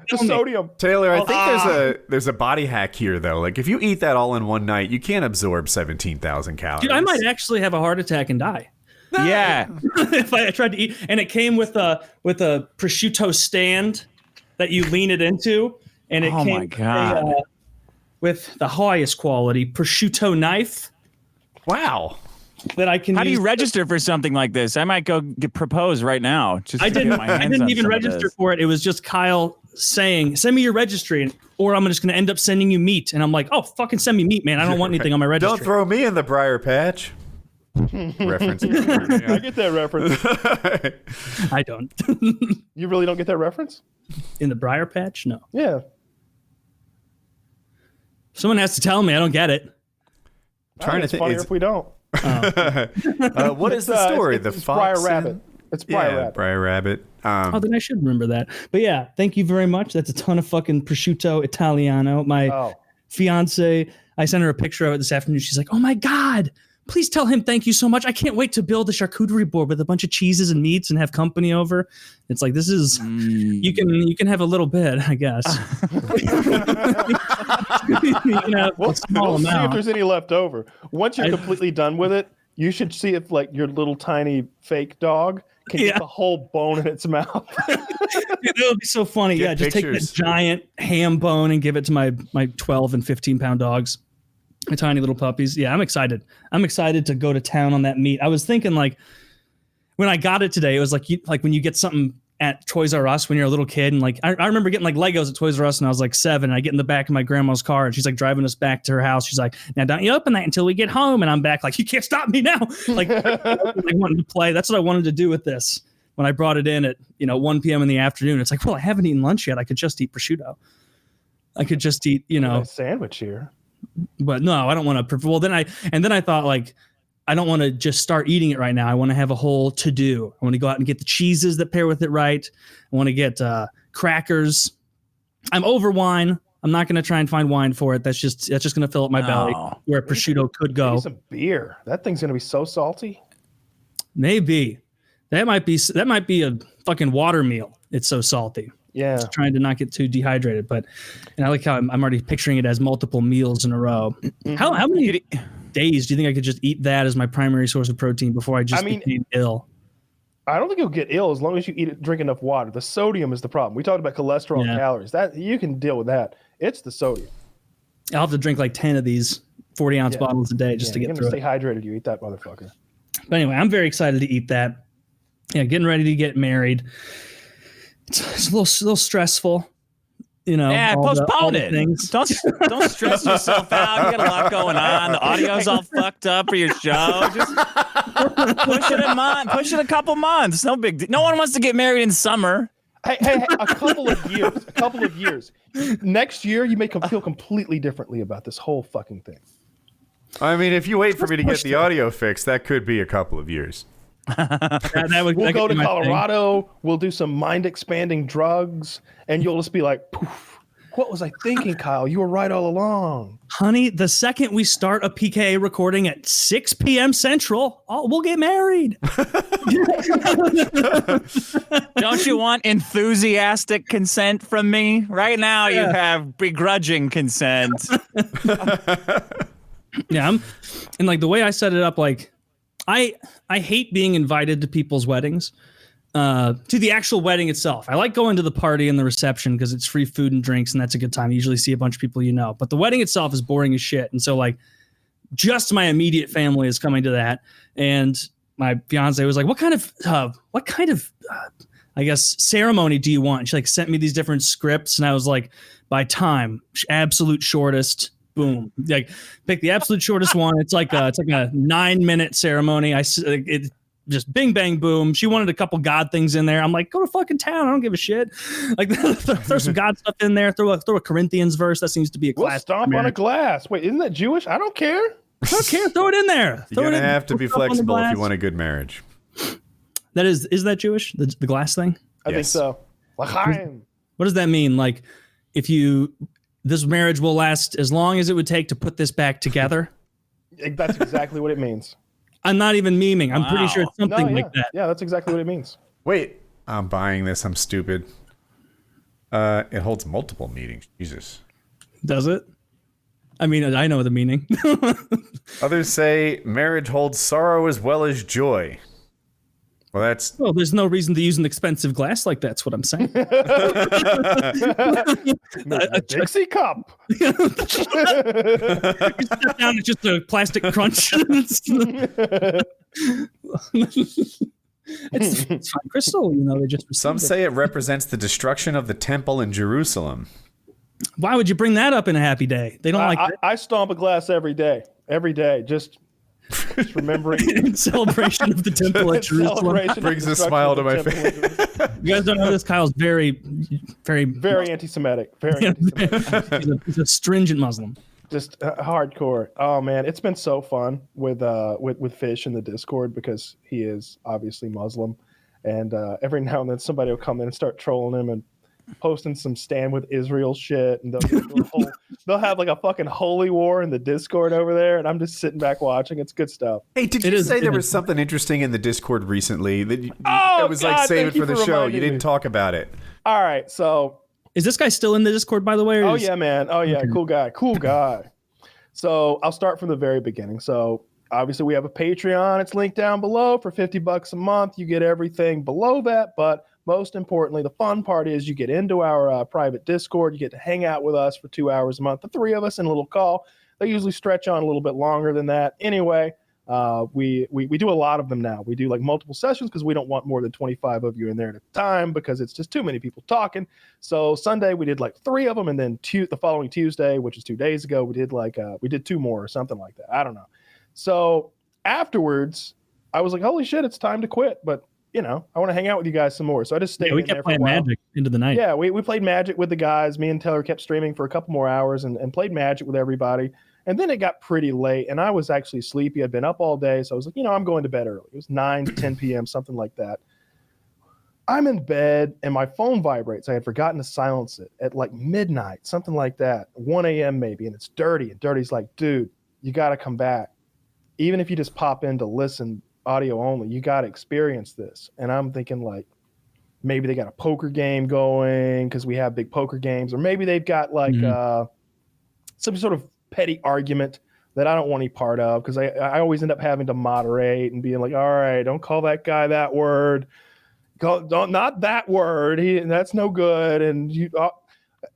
Speaker 1: Taylor, I think there's a body hack here, though. Like, if you eat that all in one night, you can't absorb 17,000 calories.
Speaker 3: Dude, I might actually have a heart attack and die.
Speaker 6: Yeah.
Speaker 3: If I tried to eat, and it came with a prosciutto stand that you lean it into, and it came
Speaker 6: my God.
Speaker 3: with the highest quality prosciutto knife.
Speaker 1: Wow.
Speaker 3: That I can.
Speaker 6: How do you register for something like this? I might go propose right now.
Speaker 3: I didn't even register for it. It was just Kyle saying, "Send me your registry, or I'm just going to end up sending you meat." And I'm like, "Oh, fucking send me meat, man! I don't want anything on my registry."
Speaker 1: Don't throw me in the briar patch. Reference.
Speaker 2: I get that reference.
Speaker 3: I don't.
Speaker 2: You really don't get that reference?
Speaker 3: In the briar patch? No.
Speaker 2: Yeah.
Speaker 3: Someone has to tell me. I don't get it.
Speaker 1: Trying to
Speaker 2: it's
Speaker 1: think.
Speaker 2: funnier if we don't.
Speaker 1: What is the story?
Speaker 2: It's
Speaker 1: the fox.
Speaker 2: Briar Rabbit. It's Briar Rabbit.
Speaker 1: Briar Rabbit.
Speaker 3: Then I should remember that. But yeah, thank you very much. That's a ton of fucking prosciutto Italiano. My fiance, I sent her a picture of it this afternoon. She's like, "Oh my God, please tell him thank you so much. I can't wait to build a charcuterie board with a bunch of cheeses and meats and have company over." It's like, this is, you can have a little bit, I guess.
Speaker 2: We'll see if there's any left over. Once you're completely done with it, you should see if like your little tiny fake dog can get the whole bone in its mouth.
Speaker 3: It would be so funny.
Speaker 1: Get
Speaker 3: just
Speaker 1: pictures.
Speaker 3: take that giant ham bone and give it to my 12 and 15 pound dogs. My tiny little puppies. Yeah, I'm excited. I'm excited to go to town on that meat. I was thinking, like, when I got it today, it was like when you get something at Toys R Us when you're a little kid, and like I remember getting like Legos at Toys R Us when I was like 7, and I get in the back of my grandma's car, and she's like driving us back to her house. She's like, "Now don't you open that until we get home." And I'm back like, "You can't stop me now!" Like, wanting to play. That's what I wanted to do with this. When I brought it in at 1 p.m. in the afternoon, it's like, well, I haven't eaten lunch yet. I could just eat prosciutto. I could just eat
Speaker 2: a sandwich here.
Speaker 3: But no, I don't want to. Well, then I thought, like, I don't want to just start eating it right now. I want to have a whole to-do. I want to go out and get the cheeses that pair with it right. I want to get crackers. I'm over wine. I'm not going to try and find wine for it. That's just going to fill up my belly where prosciutto could go.
Speaker 2: Maybe some beer. That thing's going to be so salty.
Speaker 3: Maybe. That might be a fucking water meal. It's so salty.
Speaker 2: Yeah.
Speaker 3: Just trying to not get too dehydrated. But and I like how I'm already picturing it as multiple meals in a row. How many days do you think I could just eat that as my primary source of protein before I became ill?
Speaker 2: I don't think you'll get ill as long as you drink enough water. The sodium is the problem. We talked about cholesterol and calories. That you can deal with that. It's the sodium.
Speaker 3: I'll have to drink like 10 of these 40-ounce bottles a day just to get through it.
Speaker 2: Stay hydrated. You eat that motherfucker.
Speaker 3: But anyway, I'm very excited to eat that. Yeah, getting ready to get married. It's a little stressful.
Speaker 6: Yeah, postpone it. Don't stress yourself out. You got a lot going on. The audio's all fucked up for your show. Just push it a month. Push it a couple months. No big deal. No one wants to get married in summer.
Speaker 2: Hey, a couple of years. Next year, you may feel completely differently about this whole fucking thing.
Speaker 1: I mean, if you wait for me to get the audio fixed, that could be a couple of years.
Speaker 2: We'll go to Colorado. We'll do some mind-expanding drugs, and you'll just be like, "Poof! What was I thinking, Kyle? You were right all along."
Speaker 3: Honey, the second we start a PKA recording at 6 p.m. Central, we'll get married.
Speaker 6: Don't you want enthusiastic consent from me? Right now, you have begrudging consent.
Speaker 3: Yeah, and like the way I set it up, like I hate being invited to people's weddings, to the actual wedding itself. I like going to the party and the reception because it's free food and drinks, and that's a good time. You usually see a bunch of people But the wedding itself is boring as shit. And so, like, just my immediate family is coming to that. And my fiance was like, what kind of I guess, ceremony do you want? And she, like, sent me these different scripts, and I was like, by time, absolute shortest. Boom! Like, pick the absolute shortest one. It's like a 9-minute ceremony. It just bing bang boom. She wanted a couple God things in there. I'm like, go to fucking town. I don't give a shit. Like, throw some God stuff in there. Throw a Corinthians verse. That seems to be a class.
Speaker 2: We'll stomp on a glass. Wait, isn't that Jewish? I don't care.
Speaker 3: I don't care. Throw it in there.
Speaker 1: You're gonna have to be flexible if you want a good marriage.
Speaker 3: That is that Jewish? The glass thing?
Speaker 2: I think so. L'chaim.
Speaker 3: What does that mean? Like, this marriage will last as long as it would take to put this back together?
Speaker 2: That's exactly what it means.
Speaker 3: I'm not even memeing. I'm pretty sure it's something like that.
Speaker 2: Yeah, that's exactly what it means.
Speaker 1: Wait, I'm buying this. I'm stupid. It holds multiple meanings. Jesus.
Speaker 3: Does it? I mean, I know the meaning.
Speaker 1: Others say marriage holds sorrow as well as joy.
Speaker 3: Well, there's no reason to use an expensive glass like that's what I'm saying.
Speaker 2: A Dixie cup.
Speaker 3: You step down, it's just a plastic crunch. It's fine crystal, they just
Speaker 1: Some say it represents the destruction of the temple in Jerusalem.
Speaker 3: Why would you bring that up in a happy day? They don't
Speaker 2: I stomp a glass every day, just remembering
Speaker 3: in celebration of the temple at Jerusalem.
Speaker 1: Brings a smile to my face.
Speaker 3: You guys don't know this. Kyle's very, very,
Speaker 2: very anti-Semitic. Very anti-Semitic.
Speaker 3: He's a stringent Muslim.
Speaker 2: Just hardcore. Oh man, it's been so fun with Fish in the Discord because he is obviously Muslim, and every now and then somebody will come in and start trolling him and posting some Stand with Israel shit, and they'll have like a fucking holy war in the Discord over there, and I'm just sitting back watching. It's good stuff.
Speaker 1: Hey, did you say there was something interesting in the Discord recently that it was like save it for the show? You didn't talk about it.
Speaker 2: All right, so
Speaker 3: is this guy still in the Discord, by the way?
Speaker 2: Oh yeah, man. Oh yeah, okay. Cool guy. So I'll start from the very beginning. So obviously we have a Patreon. It's linked down below for $50 a month. You get everything below that, but most importantly, the fun part is you get into our private Discord. You get to hang out with us for 2 hours a month, the three of us in a little call. They usually stretch on a little bit longer than that. Anyway, we do a lot of them now. We do like multiple sessions because we don't want more than 25 of you in there at a time because it's just too many people talking. So Sunday we did like 3 of them, and then the following Tuesday, which is 2 days ago, we did 2 more or something like that. I don't know. So afterwards, I was like, holy shit, it's time to quit. But I want to hang out with you guys some more. So I just stayed in there for a while.
Speaker 3: We kept playing Magic into the night.
Speaker 2: Yeah, we played Magic with the guys. Me and Taylor kept streaming for a couple more hours and played Magic with everybody. And then it got pretty late, and I was actually sleepy. I'd been up all day, so I was like, I'm going to bed early. It was 9 to 10 p.m., something like that. I'm in bed, and my phone vibrates. I had forgotten to silence it at like midnight, something like that, 1 a.m. maybe, and it's Dirty. And Dirty's like, dude, you got to come back. Even if you just pop in to listen audio only, you got to experience this. And I'm thinking like, maybe they got a poker game going because we have big poker games, or maybe they've got like some sort of petty argument that I don't want any part of because I always end up having to moderate and being like, all right, don't call that guy that word. Not that word. That's no good. And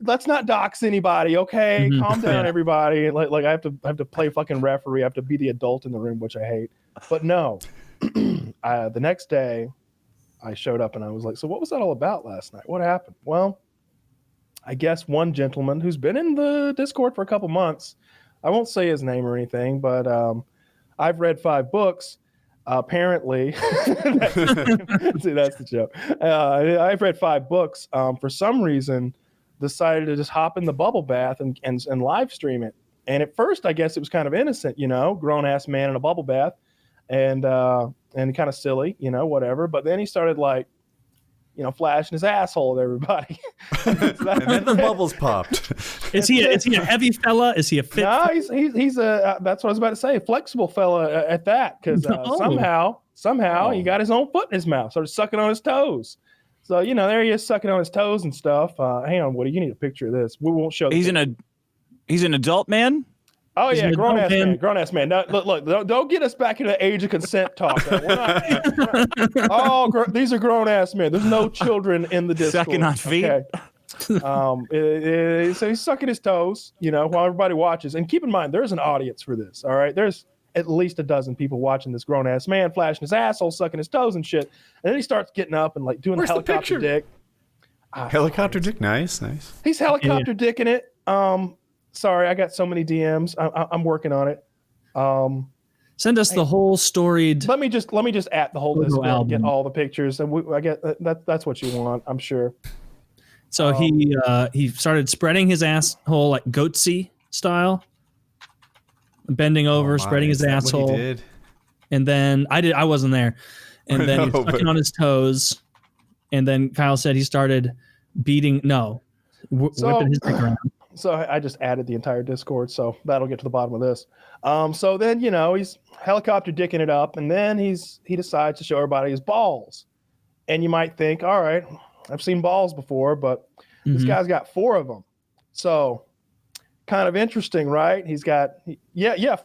Speaker 2: let's not dox anybody. Okay. Calm down, everybody. Like I have to play fucking referee. I have to be the adult in the room, which I hate. But no, the next day I showed up and I was like, so what was that all about last night? What happened? Well, I guess one gentleman who's been in the Discord for a couple months, I won't say his name or anything, but I've read 5 books. Apparently, see, that's the joke. I've read 5 books. For some reason, decided to just hop in the bubble bath and live stream it. And at first, I guess it was kind of innocent, grown ass man in a bubble bath, and kind of silly, whatever. But then he started like, flashing his asshole at everybody.
Speaker 1: And then the bubbles popped.
Speaker 3: Is he a heavy fella? Is he a fit?
Speaker 2: No, he's a that's what I was about to say, a flexible fella at that, because somehow he got his own foot in his mouth, started sucking on his toes. So there he is sucking on his toes and stuff. Hang on, Woody, you need a picture of this. We won't show.
Speaker 6: He's an adult man.
Speaker 2: Oh yeah, grown ass man. Now, look, don't get us back into the age of consent talk. These are grown ass men. There's no children in the Discord.
Speaker 6: Sucking on feet.
Speaker 2: Okay. So he's sucking his toes, while everybody watches. And keep in mind, there's an audience for this. All right, there's at least a dozen people watching this grown ass man flashing his asshole, sucking his toes and shit. And then he starts getting up and like doing the helicopter dick.
Speaker 1: Helicopter dick, nice.
Speaker 2: He's helicopter dicking it. Sorry, I got so many DMs. I'm working on it.
Speaker 3: Send us the whole storied.
Speaker 2: Let me just at the whole Discord and get all the pictures, and I get that's what you want, I'm sure.
Speaker 3: So he started spreading his asshole like goatsy style, bending over, spreading his asshole.
Speaker 1: What he did?
Speaker 3: And then I wasn't there. And then he was sucking on his toes. And then Kyle said he started whipping his dick around.
Speaker 2: So I just added the entire Discord, so that'll get to the bottom of this. So then, he's helicopter dicking it up, and then he decides to show everybody his balls. And you might think, all right, I've seen balls before, but this guy's got 4 of them. So kind of interesting, right? He's got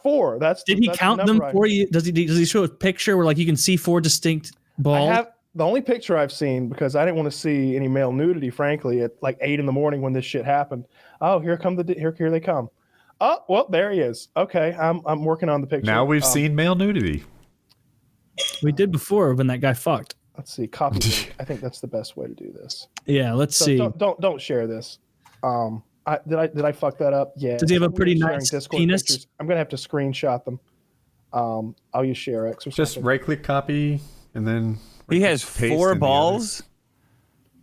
Speaker 2: 4. Did
Speaker 3: he count them for you? Does he show a picture where like you can see 4 distinct Bald.
Speaker 2: The only picture I've seen, because I didn't want to see any male nudity, frankly, at like 8 a.m. when this shit happened. Oh, here they come. Oh, well, there he is. Okay, I'm working on the picture.
Speaker 1: Now we've seen male nudity.
Speaker 3: We did before when that guy fucked.
Speaker 2: Let's see, copy link. I think that's the best way to do this.
Speaker 3: Yeah, let's see.
Speaker 2: Don't share this. Did I fuck that up? Yeah.
Speaker 3: Does he have a pretty nice penis?
Speaker 2: Pictures. I'm gonna have to screenshot them. I'll use ShareX or something.
Speaker 1: Just right-click copy, and then
Speaker 6: he has 4 balls.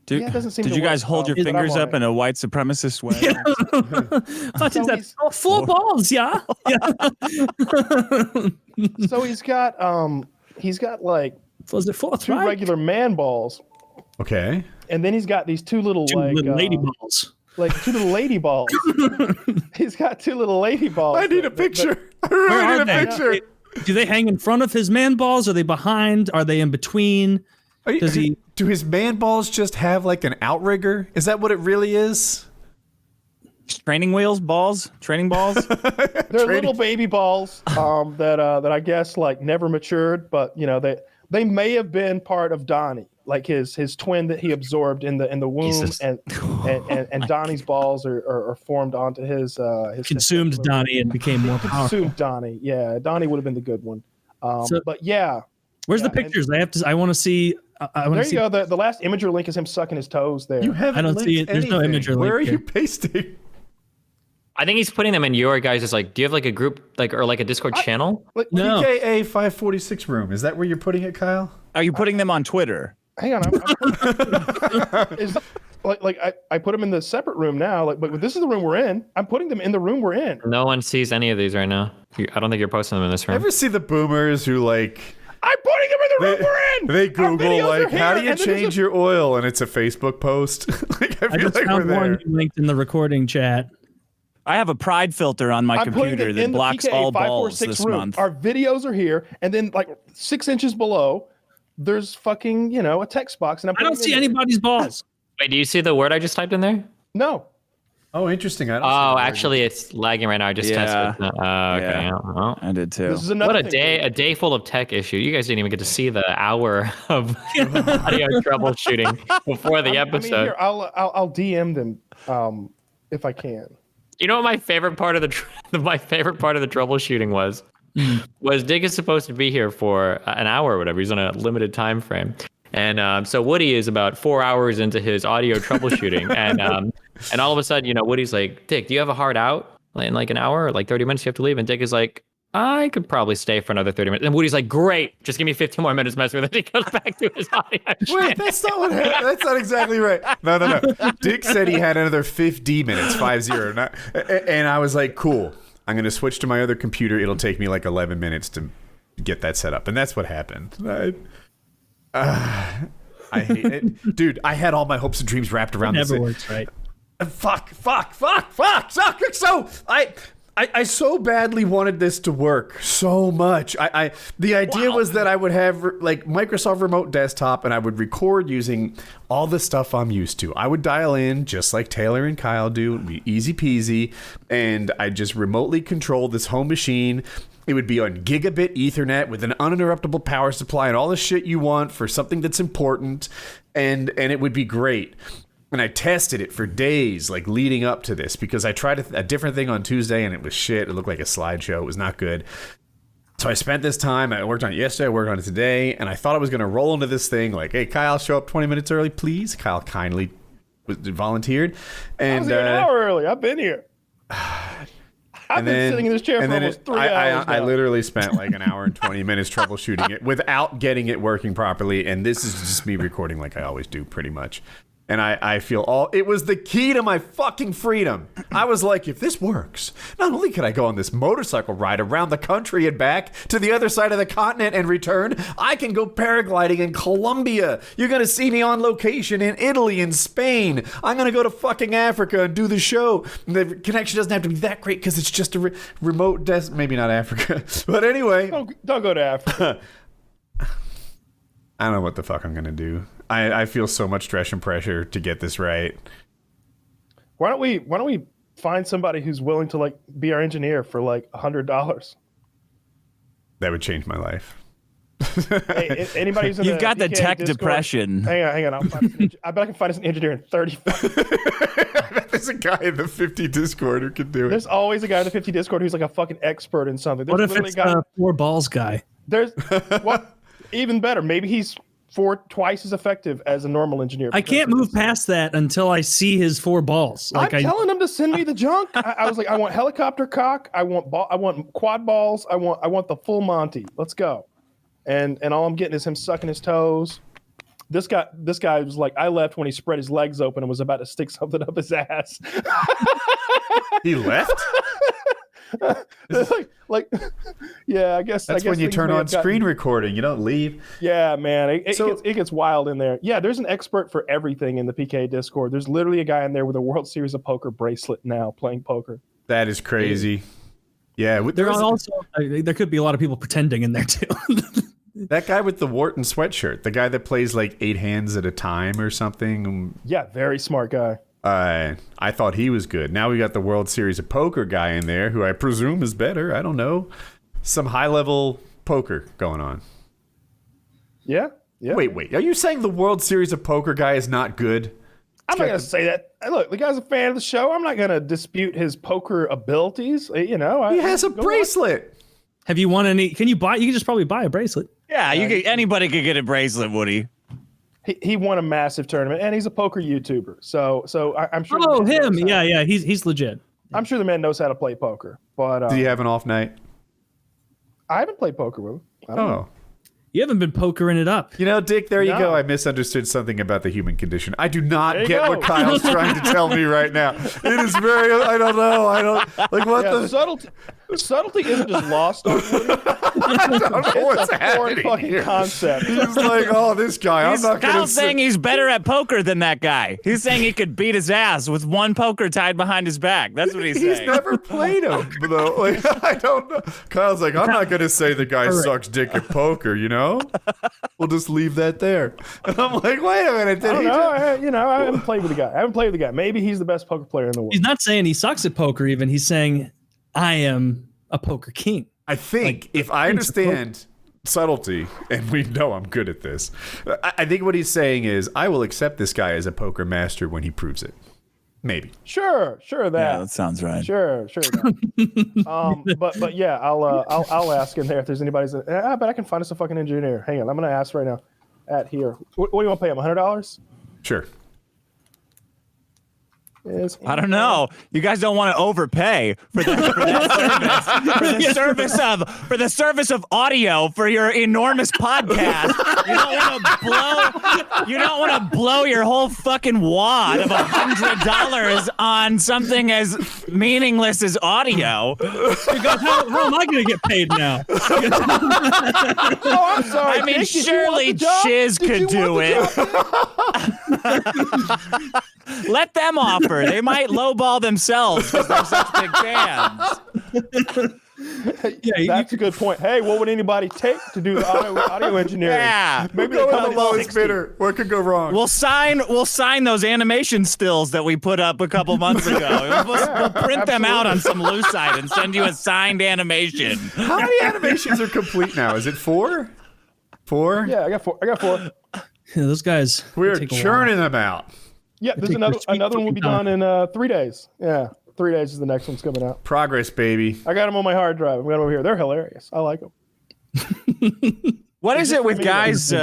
Speaker 6: Did you guys hold your fingers up in a white supremacist way?
Speaker 3: Yeah. 4 balls, yeah.
Speaker 2: So he's got like
Speaker 3: was it 4
Speaker 2: 2 regular man balls.
Speaker 1: Okay.
Speaker 2: And then he's got these 2 little
Speaker 3: little lady balls.
Speaker 2: Like 2 little lady balls. He's got 2 little lady balls.
Speaker 1: I need a picture. I really need a picture.
Speaker 3: Do they hang in front of his man balls? Are they behind? Are they in between?
Speaker 1: Do his man balls just have like an outrigger? Is that what it really is?
Speaker 6: Training balls.
Speaker 2: They're little baby balls that I guess like never matured, but you know they may have been part of Donnie, like his twin that he absorbed in the womb, and Donnie's balls are formed onto his
Speaker 3: consumed Donnie and became more powerful.
Speaker 2: Consumed Donnie, yeah. Donnie would have been the good one, but yeah.
Speaker 3: Where's the pictures? I want to see.
Speaker 2: There you go. The last Imager link is him sucking his toes there.
Speaker 1: You haven't.
Speaker 3: I don't see it. There's no Imager link.
Speaker 1: Where are
Speaker 3: here.
Speaker 1: you pasting?
Speaker 5: I think he's putting them in your guys' like. Do you have like a group or like a Discord channel?
Speaker 3: No.
Speaker 1: PKA 546 room. Is that where you're putting it, Kyle?
Speaker 6: Are you putting them on Twitter?
Speaker 2: Hang on. I put them in the separate room now. But this is the room we're in. I'm putting them in the room we're in.
Speaker 5: No one sees any of these right now. I don't think you're posting them in this room.
Speaker 1: Ever see the boomers who like?
Speaker 2: I'm putting them in the room we're in.
Speaker 1: They Google like, how do you change your oil, and it's a Facebook post. Like I feel
Speaker 3: just found one linked in the recording chat.
Speaker 6: I have a pride filter on my computer that blocks all balls this month.
Speaker 2: Our videos are here, and then like 6 inches below, there's fucking a text box, and
Speaker 3: I don't see anybody's balls.
Speaker 5: Wait, do you see the word I just typed in there?
Speaker 2: No.
Speaker 1: Oh, interesting.
Speaker 5: Actually, it's lagging right now. I just tested. Okay.
Speaker 6: Yeah.
Speaker 5: Well,
Speaker 6: I did too.
Speaker 2: This is another
Speaker 5: what a day full of tech issue. You guys didn't even get to see the hour of audio troubleshooting before the episode.
Speaker 2: Here, I'll DM them if I can.
Speaker 5: You know what my favorite part of the troubleshooting was? Was Dick is supposed to be here for an hour or whatever. He's on a limited time frame. And so Woody is about 4 hours into his audio troubleshooting, and all of a sudden, Woody's like, "Dick, do you have a hard out in like an hour or like 30 minutes? You have to leave." And Dick is like, "I could probably stay for another 30 minutes." And Woody's like, "Great, just give me 15 more minutes messing with it." He goes back to his audio.
Speaker 1: Wait, that's not what happened. That's not exactly right. No. Dick said he had another 50 minutes, 50. And I was like, cool. I'm going to switch to my other computer. It'll take me like 11 minutes to get that set up. And that's what happened. I hate it. Dude, I had all my hopes and dreams wrapped around this.
Speaker 3: It never works, right?
Speaker 1: Fuck. So I so badly wanted this to work so much. The idea was that I would have like Microsoft Remote Desktop, and I would record using all the stuff I'm used to. I would dial in just like Taylor and Kyle do. It would be easy peasy, and I just remotely control this home machine. It would be on gigabit Ethernet with an uninterruptible power supply and all the shit you want for something that's important, and it would be great. And I tested it for days, like leading up to this, because I tried a different thing on Tuesday and it was shit. It looked like a slideshow. It was not good. So I spent this time. I worked on it yesterday. I worked on it today. And I thought I was going to roll into this thing like, hey, Kyle, show up 20 minutes early, please. Kyle kindly volunteered. And
Speaker 2: I was here an hour early. I've been here. I've been sitting in this chair for almost 3 hours now.
Speaker 1: I literally spent like an hour and 20 minutes troubleshooting it without getting it working properly. And this is just me recording like I always do, pretty much. And I feel it was the key to my fucking freedom. I was like, if this works, not only could I go on this motorcycle ride around the country and back to the other side of the continent and return, I can go paragliding in Colombia. You're going to see me on location in Italy and Spain. I'm going to go to fucking Africa and do the show. The connection doesn't have to be that great because it's just a remote desk. Maybe not Africa. But anyway.
Speaker 2: Don't go to Africa.
Speaker 1: I don't know what the fuck I'm going to do. I feel so much stress and pressure to get this right.
Speaker 2: Why don't we find somebody who's willing to like be our engineer for like $100?
Speaker 1: That would change my life.
Speaker 2: Hey, anybody who's in
Speaker 6: You've got the
Speaker 2: PKA
Speaker 6: tech
Speaker 2: Discord,
Speaker 6: depression.
Speaker 2: Hang on. I bet I can find an engineer in 30.
Speaker 1: There's a guy in the 50 Discord who can do it.
Speaker 2: There's always a guy in the 50 Discord who's like a fucking expert in something. There's
Speaker 3: What if
Speaker 2: literally
Speaker 3: it's
Speaker 2: a guy,
Speaker 3: the four balls guy?
Speaker 2: There's what even better. Maybe he's twice as effective as a normal engineer.
Speaker 3: I can't move past that until I see his four balls.
Speaker 2: I'm telling him to send me the junk. I was like, I want helicopter cock. I want quad balls. I want the full Monty. Let's go. And all I'm getting is him sucking his toes. This guy was like, I left when he spread his legs open and was about to stick something up his ass.
Speaker 1: He left?
Speaker 2: Yeah, I guess
Speaker 1: that's when you turn on screen recording. You don't leave.
Speaker 2: Yeah, man, it gets wild in there. Yeah, there's an expert for everything in the PKA Discord. There's literally a guy in there with a World Series of Poker bracelet now playing poker.
Speaker 1: That is crazy. Yeah,
Speaker 3: there could be a lot of people pretending in there too.
Speaker 1: That guy with the Wharton sweatshirt, the guy that plays like 8 hands at a time or something.
Speaker 2: Yeah, very smart guy.
Speaker 1: I thought he was good. Now we got the World Series of Poker guy in there, who I presume is better. I don't know. Some high-level poker going on.
Speaker 2: Yeah.
Speaker 1: Wait. Are you saying the World Series of Poker guy is not good?
Speaker 2: I'm not going to say that. Look, the guy's a fan of the show. I'm not going to dispute his poker abilities. You know,
Speaker 1: he has a bracelet.
Speaker 3: Have you won any? Can you buy? You can just probably buy a bracelet.
Speaker 6: Yeah, anybody could get a bracelet, Woody.
Speaker 2: He won a massive tournament, and he's a poker YouTuber. So I'm sure.
Speaker 3: Oh, him. Yeah. He's legit.
Speaker 2: I'm sure the man knows how to play poker. But
Speaker 1: do you have an off night?
Speaker 2: I haven't played poker with him. I don't know.
Speaker 3: You haven't been pokering it up.
Speaker 1: You know, Dick, there you go. I misunderstood something about the human condition. I do not get what Kyle's trying to tell me right now. It is very, I don't know. Like, what the?
Speaker 2: Subtlety isn't just lost on Woody.
Speaker 1: I don't know what's happening
Speaker 2: fucking
Speaker 1: here.
Speaker 2: concept.
Speaker 1: He's like, oh, this guy. I'm not going to
Speaker 6: Kyle's saying he's better at poker than that guy. He's saying he could beat his ass with one poker tied behind his back. That's what he's saying.
Speaker 1: He's never played him, though. Like, I don't know. Kyle's like, I'm not going to say the guy sucks dick at poker, you know? We'll just leave that there. And I'm like, wait a minute.
Speaker 2: I don't know. I haven't played with the guy. Maybe he's the best poker player in the world.
Speaker 3: He's not saying he sucks at poker even. He's saying, I am a poker king.
Speaker 1: I think if I understand subtlety, and we know I'm good at this, I think what he's saying is I will accept this guy as a poker master when he proves it. Maybe.
Speaker 2: Sure that.
Speaker 6: Yeah, that sounds right.
Speaker 2: Sure. But yeah, I'll ask in there if there's anybody's. I bet I can find us a fucking engineer. Hang on, I'm gonna ask right now. At here, what do you want to pay him? $100?
Speaker 1: Sure.
Speaker 6: I don't know. You guys don't want to overpay for that service. For the service of audio for your enormous podcast. You don't want to blow your whole fucking wad of $100 on something as meaningless as audio.
Speaker 3: How am I going to get paid now?
Speaker 2: I'm sorry.
Speaker 6: I mean, surely Chiz could do it. Let them offer. They might lowball themselves because they're such big fans.
Speaker 2: That's a good point. Hey, what would anybody take to do the audio engineering?
Speaker 6: Yeah,
Speaker 1: maybe go with the lowest bidder. What could go wrong?
Speaker 6: We'll sign those animation stills that we put up a couple months ago. We'll print them out on some lucite and send you a signed animation.
Speaker 1: How many animations are complete now? Is it 4? 4?
Speaker 2: Yeah, I got 4.
Speaker 3: Yeah, those guys.
Speaker 1: We're churning them out.
Speaker 2: Yeah, there's another one will be done in 3 days. Yeah, 3 days is the next one's coming out.
Speaker 1: Progress, baby.
Speaker 2: I got them on my hard drive. I got them over here. They're hilarious. I like them.
Speaker 6: What is it with guys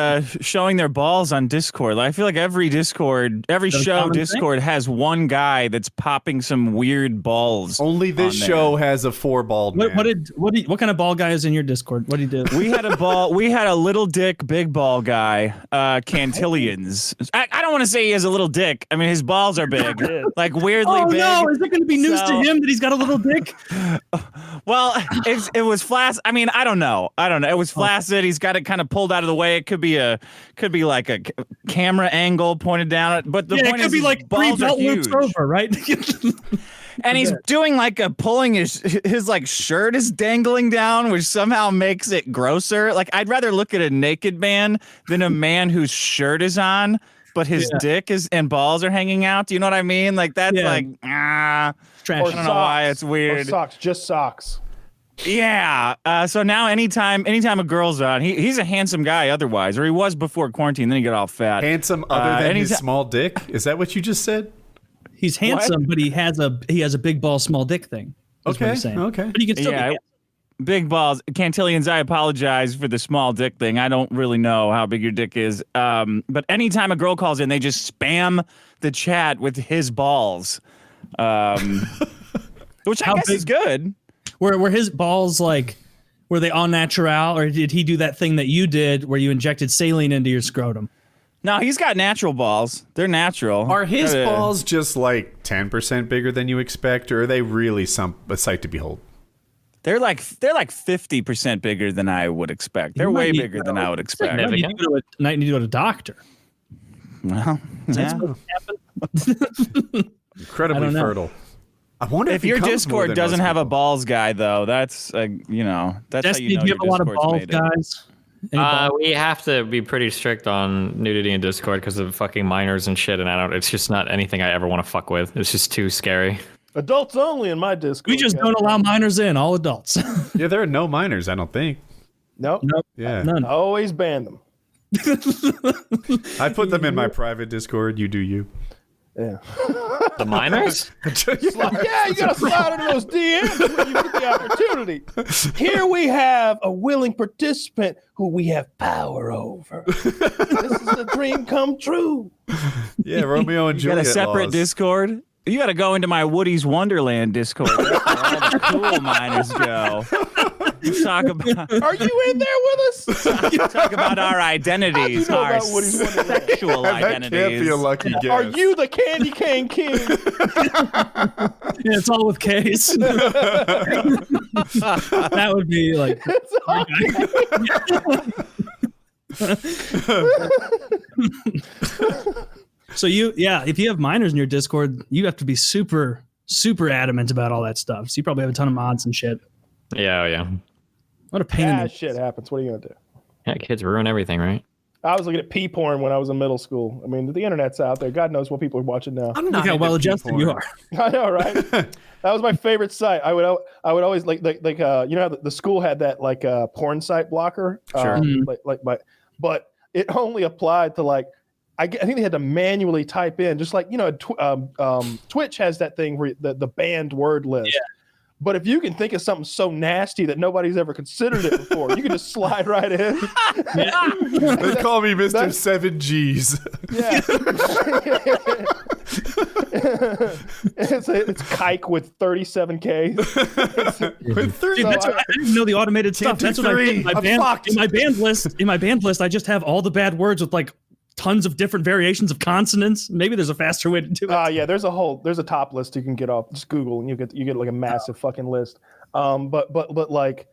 Speaker 6: showing their balls on Discord? Like, I feel like every show Discord has one guy that's popping some weird balls.
Speaker 1: Only this show has a 4-balled man.
Speaker 3: What kind of ball guy is in your Discord? What did he do?
Speaker 6: We had a little dick, big ball guy, Cantillions. I don't want to say he has a little dick. I mean, his balls are big, like weirdly big.
Speaker 3: Oh no, is it going to be news to him that he's got a little dick?
Speaker 6: Well, it was flaccid. I mean, I don't know. It was flaccid. He's got it kind of pulled out of the way. It could be like a camera angle pointed down it. But the point
Speaker 3: it could be like
Speaker 6: balls are huge.
Speaker 3: Over, right?
Speaker 6: And he's doing like pulling his like shirt is dangling down, which somehow makes it grosser. Like, I'd rather look at a naked man than a man whose shirt is on, but his dick and balls are hanging out. Do you know what I mean? Like, that's like,
Speaker 3: trash.
Speaker 6: I don't know why it's weird.
Speaker 2: Or socks, just socks.
Speaker 6: Yeah. So now anytime a girl's on, he's a handsome guy otherwise, or he was before quarantine. Then he got all fat.
Speaker 1: Handsome other than his small dick? Is that what you just said?
Speaker 3: He's handsome, but he has a big ball, small dick thing.
Speaker 1: Okay.
Speaker 3: Okay. But he can still be
Speaker 6: big balls. Cantillians, I apologize for the small dick thing. I don't really know how big your dick is. But anytime a girl calls in, they just spam the chat with his balls. Which I guess is good.
Speaker 3: Were his balls like, were they all natural, or did he do that thing that you did where you injected saline into your scrotum?
Speaker 6: No, he's got natural balls. They're natural.
Speaker 1: Are his balls just like 10% bigger than you expect, or are they really a sight to behold?
Speaker 6: They're like 50% bigger than I would expect. They're way bigger than I would expect.
Speaker 3: You need to go to a doctor.
Speaker 6: Well, yeah.
Speaker 1: Incredibly fertile. I wonder
Speaker 6: if your Discord doesn't have a balls guy, though. That's that's
Speaker 3: Destiny,
Speaker 6: how you know
Speaker 3: do you have a lot of balls guys?
Speaker 5: We have to be pretty strict on nudity in Discord because of fucking minors and shit, and it's just not anything I ever want to fuck with. It's just too scary.
Speaker 2: Adults only in my Discord.
Speaker 3: We just don't allow minors in, all adults.
Speaker 1: Yeah, there are no minors, I don't think.
Speaker 2: Nope.
Speaker 1: Yeah.
Speaker 3: None.
Speaker 2: I always ban them.
Speaker 1: I put them in my private Discord. You do you.
Speaker 2: Yeah.
Speaker 5: The minors?
Speaker 2: You gotta slide into those DMs when you get the opportunity. Here we have a willing participant who we have power over. This is a dream come true.
Speaker 1: Yeah, Romeo and Juliet.
Speaker 6: You got a separate Discord? You got to go into my Woody's Wonderland Discord. That's where all the cool minors go. Talk about.
Speaker 2: Are you in there with us?
Speaker 6: Talk about our identities, our sexual identities.
Speaker 1: That can't be a lucky guess.
Speaker 2: Are you the candy cane king?
Speaker 3: Yeah, it's all with K's. That would be like. So if you have minors in your Discord, you have to be super, super adamant about all that stuff. So you probably have a ton of mods and shit.
Speaker 5: Yeah.
Speaker 3: What a pain in the
Speaker 2: shit happens. What are you gonna do?
Speaker 5: Yeah, kids ruin everything, right?
Speaker 2: I was looking at pee porn when I was in middle school. I mean, the internet's out there. God knows what people are watching now.
Speaker 1: I'm not
Speaker 3: Look how well adjusted you are.
Speaker 2: I know, right? That was my favorite site. I would always like you know how the school had that like porn site blocker.
Speaker 6: Sure.
Speaker 2: But it only applied to like I think they had to manually type in, just like Twitch has that thing where the banned word list. Yeah. But if you can think of something so nasty that nobody's ever considered it before, you can just slide right in.
Speaker 1: They call me Mr. 7Gs.
Speaker 2: Yeah. It's kike with 37K.
Speaker 3: With 30. I didn't know the automated stuff. That's what I did in my band list. In my band list, I just have all the bad words with like tons of different variations of consonants. Maybe there's a faster way to do it.
Speaker 2: Yeah, there's a top list you can get off. Just Google and you get like a massive fucking list. But like,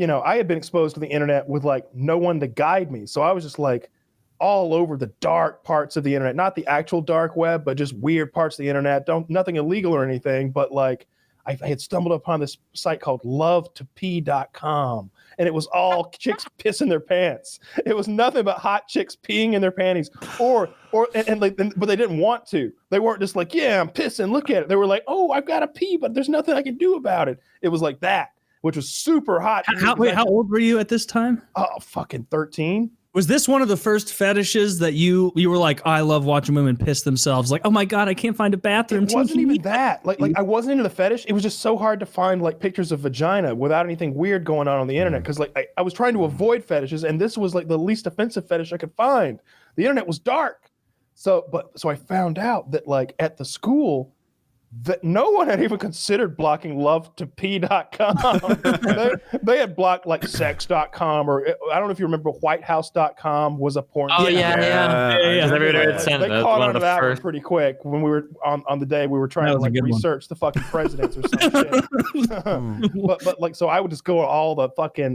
Speaker 2: I had been exposed to the internet with like no one to guide me. So I was just like all over the dark parts of the internet, not the actual dark web, but just weird parts of the internet. Nothing illegal or anything, but like I had stumbled upon this site called lovetopee.com. And it was all chicks pissing their pants. It was nothing but hot chicks peeing in their panties, but they didn't want to. They weren't just like, yeah, I'm pissing. Look at it. They were like, oh, I've got to pee, but there's nothing I can do about it. It was like that, which was super hot.
Speaker 3: How old were you at this time?
Speaker 2: Oh, fucking 13.
Speaker 3: Was this one of the first fetishes that you were like, I love watching women piss themselves? Like, oh my God, I can't find a bathroom.
Speaker 2: It wasn't even that. Like I wasn't into the fetish. It was just so hard to find like pictures of vagina without anything weird going on the internet. Because like I was trying to avoid fetishes, and this was like the least offensive fetish I could find. The internet was dark. So I found out that like at the school, that no one had even considered blocking lovetopee.com. they had blocked like sex.com, or I don't know if you remember whitehouse.com was a porn.
Speaker 5: Oh, yeah.
Speaker 2: They caught on to that one pretty quick when we were on the day we were trying to like research the fucking presidents or some shit. but like, so I would just go to all the fucking,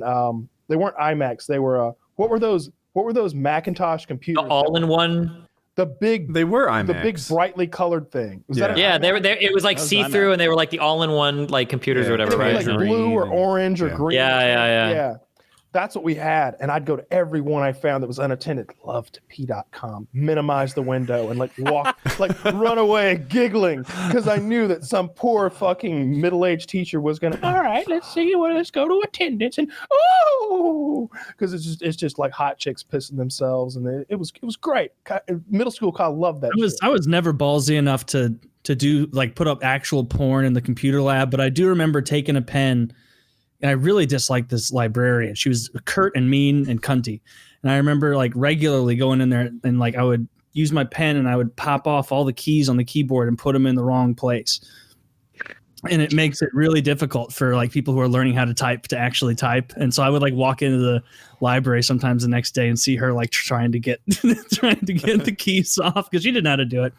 Speaker 2: they weren't iMacs. They were, what were those Macintosh computers?
Speaker 5: The all-in-one.
Speaker 2: They were IMAX. The big brightly colored thing.
Speaker 5: They were there. It was like see-through, and they were like the all-in-one like computers or whatever, right?
Speaker 2: Like blue or orange or green.
Speaker 5: Yeah.
Speaker 2: that's what we had. And I'd go to every one I found that was unattended. Lovetop.com. Minimize the window and like walk, like run away giggling because I knew that some poor fucking middle-aged teacher was gonna. All right, let's go to attendance and because it's just like hot chicks pissing themselves and it was great. Middle school, I loved that.
Speaker 3: I was never ballsy enough to do like put up actual porn in the computer lab, but I do remember taking a pen. And I really disliked this librarian. She was curt and mean and cunty. And I remember like regularly going in there and like I would use my pen and I would pop off all the keys on the keyboard and put them in the wrong place. And it makes it really difficult for like people who are learning how to type to actually type. And so I would like walk into the library sometimes the next day and see her like trying to get the keys off because she didn't know how to do it.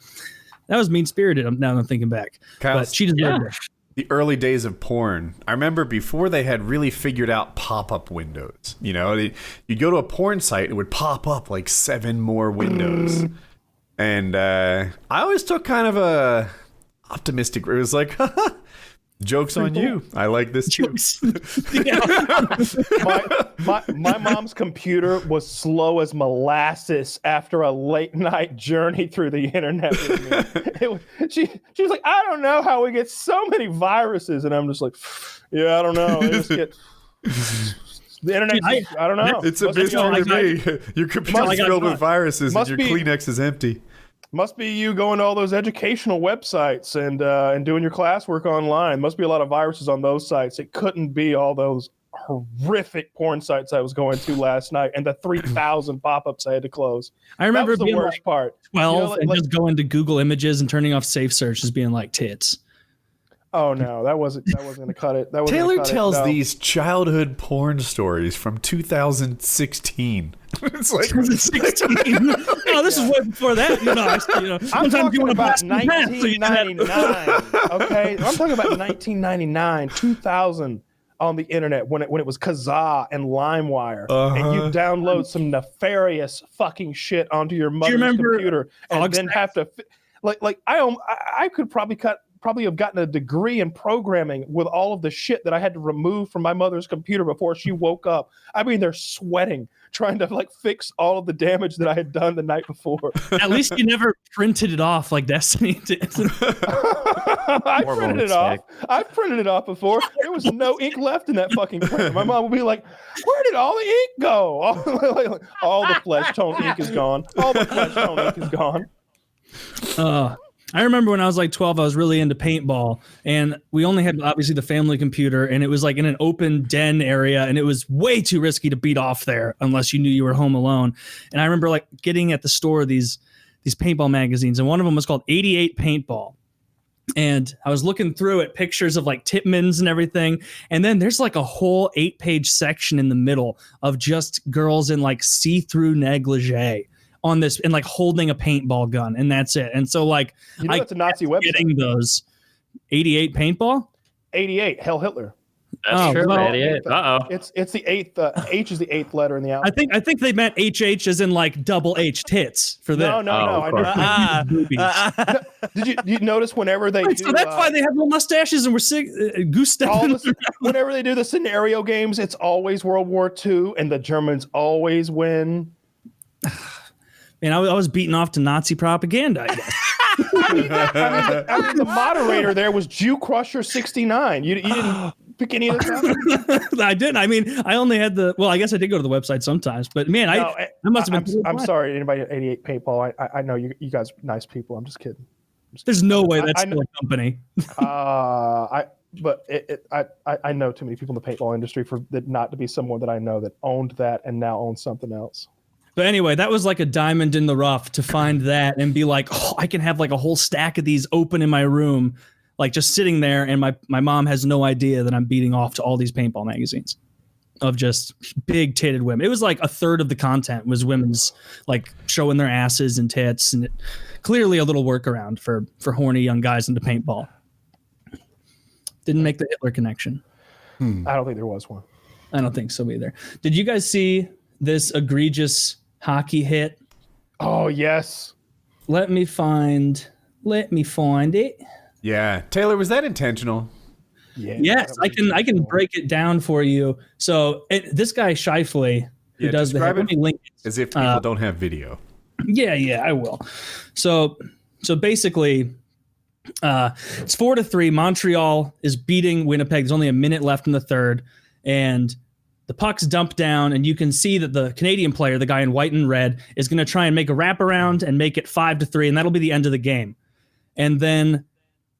Speaker 3: That was mean-spirited. Now I'm thinking back.
Speaker 1: Kyle,
Speaker 3: but she deserved it.
Speaker 1: The early days of porn, I remember before they had really figured out pop-up windows. You know, you'd go to a porn site, it would pop up like 7 more windows. And I always took kind of a optimistic, it was like, joke's on you. I like this too.
Speaker 2: my mom's computer was slow as molasses after a late night journey through the internet with me. She was like, I don't know how we get so many viruses. And I'm just like, yeah, I don't know. They just get the internet. I don't know.
Speaker 1: It's a mystery to me. Your computer's filled with viruses and your Kleenex is empty.
Speaker 2: Must be you going to all those educational websites and doing your classwork online. Must be a lot of viruses on those sites. It couldn't be all those horrific porn sites I was going to last night and the 3,000 pop-ups I had to close.
Speaker 3: I remember
Speaker 2: that was the worst part.
Speaker 3: 12 and just going to Google Images and turning off safe search as being like tits.
Speaker 2: Oh no, that wasn't going to cut it.
Speaker 1: Taylor tells these childhood porn stories from 2016. It's like
Speaker 3: 2016. No, this is way before that.
Speaker 2: I'm talking about 1999. Okay, I'm talking about 1999, 2000 on the internet when it was Kazaa and LimeWire, and you download some nefarious fucking shit onto your mother's computer, and then have to I could probably have gotten a degree in programming with all of the shit that I had to remove from my mother's computer before she woke up. I mean, they're sweating trying to like fix all of the damage that I had done the night before.
Speaker 3: At least you never printed it off like Destiny did.
Speaker 2: I printed it off. I've printed it off before. There was no ink left in that fucking printer. My mom would be like, where did all the ink go? All the flesh tone ink is gone. All the flesh tone ink is gone.
Speaker 3: I remember when I was like 12, I was really into paintball, and we only had obviously the family computer, and it was like in an open den area, and it was way too risky to beat off there unless you knew you were home alone. And I remember like getting at the store these paintball magazines, and one of them was called 88 Paintball. And I was looking through at pictures of like Tipmans and everything. And then there's like a whole 8-page section in the middle of just girls in like see-through negligee on this and like holding a paintball gun, and that's it. And so like
Speaker 2: it's a Nazi website.
Speaker 3: Getting those 88 Paintball,
Speaker 2: 88 Hell Hitler.
Speaker 5: That's true.
Speaker 3: Well,
Speaker 5: 88.
Speaker 2: It's the 8th. H is the 8th letter in the alphabet.
Speaker 3: I think they meant HH as in like double H tits for them.
Speaker 2: No. Did you notice whenever they do?
Speaker 3: So that's why they have little mustaches and we're goose stepping.
Speaker 2: Whenever they do the scenario games, it's always World War II, and the Germans always win.
Speaker 3: Man, I was beaten off to Nazi propaganda, I guess.
Speaker 2: I mean, the moderator there was Jew Crusher 69. You didn't pick any of that?
Speaker 3: I didn't. I mean, I only had I guess I did go to the website sometimes, but man, I must have been.
Speaker 2: I'm sorry, anybody at 88 Paintball. I know you guys are nice people. I'm just kidding.
Speaker 3: There's no way that's still a company.
Speaker 2: I know too many people in the paintball industry for that not to be someone that I know that owned that and now owns something else.
Speaker 3: But anyway, that was like a diamond in the rough to find that and be like, oh, I can have like a whole stack of these open in my room, like just sitting there, and my mom has no idea that I'm beating off to all these paintball magazines of just big titted women. It was like a third of the content was women's like showing their asses and tits, and clearly a little workaround for horny young guys into paintball. Didn't make the Hitler connection.
Speaker 2: I don't think there was one.
Speaker 3: I don't think so either. Did you guys see this egregious hockey hit?
Speaker 2: Oh, yes.
Speaker 3: Let me find it.
Speaker 1: Yeah. Taylor, was that intentional?
Speaker 2: Yeah.
Speaker 3: Yes, I can break it down for you. So this guy Shifley, who does the head, let me link it.
Speaker 1: As if people don't have video.
Speaker 3: Yeah, I will. So basically, it's 4-3. Montreal is beating Winnipeg. There's only a minute left in the third, and the puck's dumped down, and you can see that the Canadian player, the guy in white and red, is going to try and make a wraparound and make it 5-3, and that'll be the end of the game. And then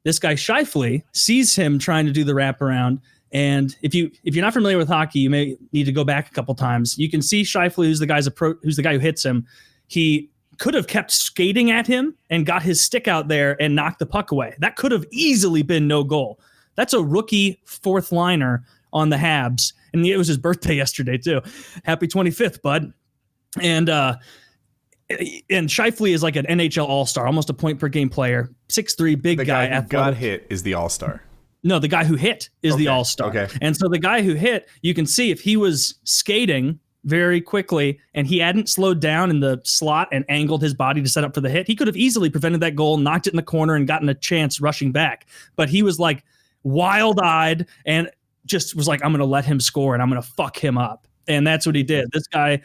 Speaker 3: this guy Shifley sees him trying to do the wraparound, and if you're not familiar with hockey, you may need to go back a couple times. You can see Shifley, who's the guy who hits him. He could have kept skating at him and got his stick out there and knocked the puck away. That could have easily been no goal. That's a rookie fourth liner on the Habs. And it was his birthday yesterday too. Happy 25th, bud. And Shifley is like an NHL all-star, almost a point per game player. 6'3", big guy.
Speaker 1: The guy who got hit is the all-star.
Speaker 3: No, the guy who hit is the all-star.
Speaker 1: Okay.
Speaker 3: And so the guy who hit, you can see if he was skating very quickly and he hadn't slowed down in the slot and angled his body to set up for the hit, he could have easily prevented that goal, knocked it in the corner, and gotten a chance rushing back. But he was like wild-eyed and just was like, I'm going to let him score and I'm going to fuck him up. And that's what he did. This guy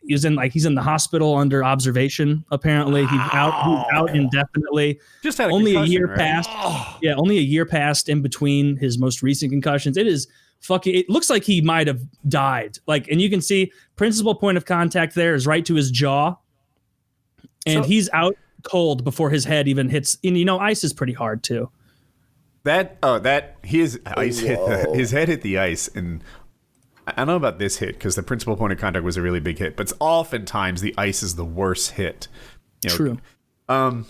Speaker 3: he's in the hospital under observation. Apparently he's out indefinitely.
Speaker 1: Just had
Speaker 3: only a year
Speaker 1: right?
Speaker 3: passed. Yeah, only a year passed in between his most recent concussions. It looks like he might have died. And you can see principal point of contact there is right to his jaw. And he's out cold before his head even hits. And ice is pretty hard too.
Speaker 1: His head hit the ice, and I don't know about this hit because the principal point of contact was a really big hit, but oftentimes the ice is the worst hit.
Speaker 3: True.
Speaker 1: But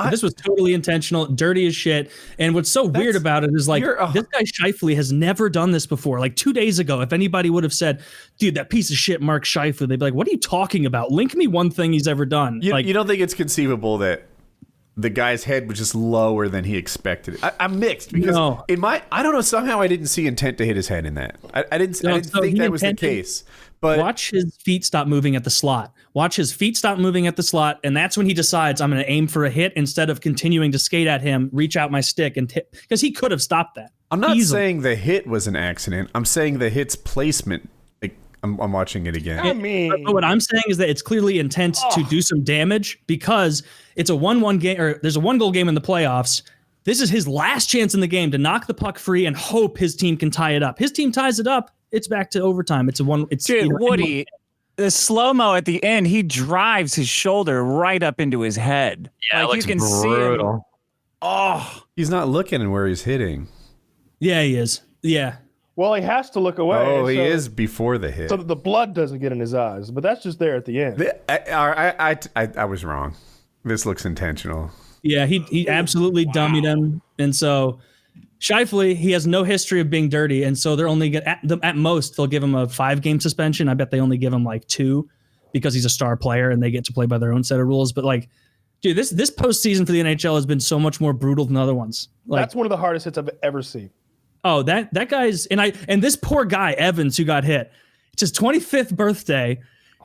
Speaker 3: this was totally intentional, dirty as shit. And what's so weird about it is this guy Shifley has never done this before. 2 days ago, if anybody would have said, dude, that piece of shit Mark Shifley, they'd be like, what are you talking about? Link me one thing he's ever done.
Speaker 1: You don't think it's conceivable that the guy's head was just lower than he expected? I'm mixed because I don't know, somehow I didn't see intent to hit his head in that. I didn't think that was the case. But
Speaker 3: watch his feet stop moving at the slot. And that's when he decides I'm going to aim for a hit instead of continuing to skate at him, reach out my stick and hit, because he could have stopped that.
Speaker 1: I'm not saying the hit was an accident. I'm saying the hit's placement. I'm watching it again.
Speaker 3: But what I'm saying is that it's clearly intent to do some damage because it's a 1-1 game, or there's a 1-goal game in the playoffs. This is his last chance in the game to knock the puck free and hope his team can tie it up. His team ties it up. It's back to overtime.
Speaker 6: Woody, the slow-mo at the end, he drives his shoulder right up into his head.
Speaker 5: Yeah, you can brutal.
Speaker 6: See him.
Speaker 1: He's not looking where he's hitting.
Speaker 3: Yeah, he is. Yeah.
Speaker 2: Well, he has to look away.
Speaker 1: Oh, he is before the hit.
Speaker 2: So that the blood doesn't get in his eyes. But that's just there at the end.
Speaker 1: I was wrong. This looks intentional.
Speaker 3: Yeah, he absolutely dummied him. And so Shifley, he has no history of being dirty. And so they're only at most, they'll give him a 5-game suspension. I bet they only give him 2 because he's a star player and they get to play by their own set of rules. But dude, this postseason for the NHL has been so much more brutal than other ones.
Speaker 2: That's one of the hardest hits I've ever seen.
Speaker 3: Oh, that guy's and this poor guy Evans who got hit. It's his 25th birthday.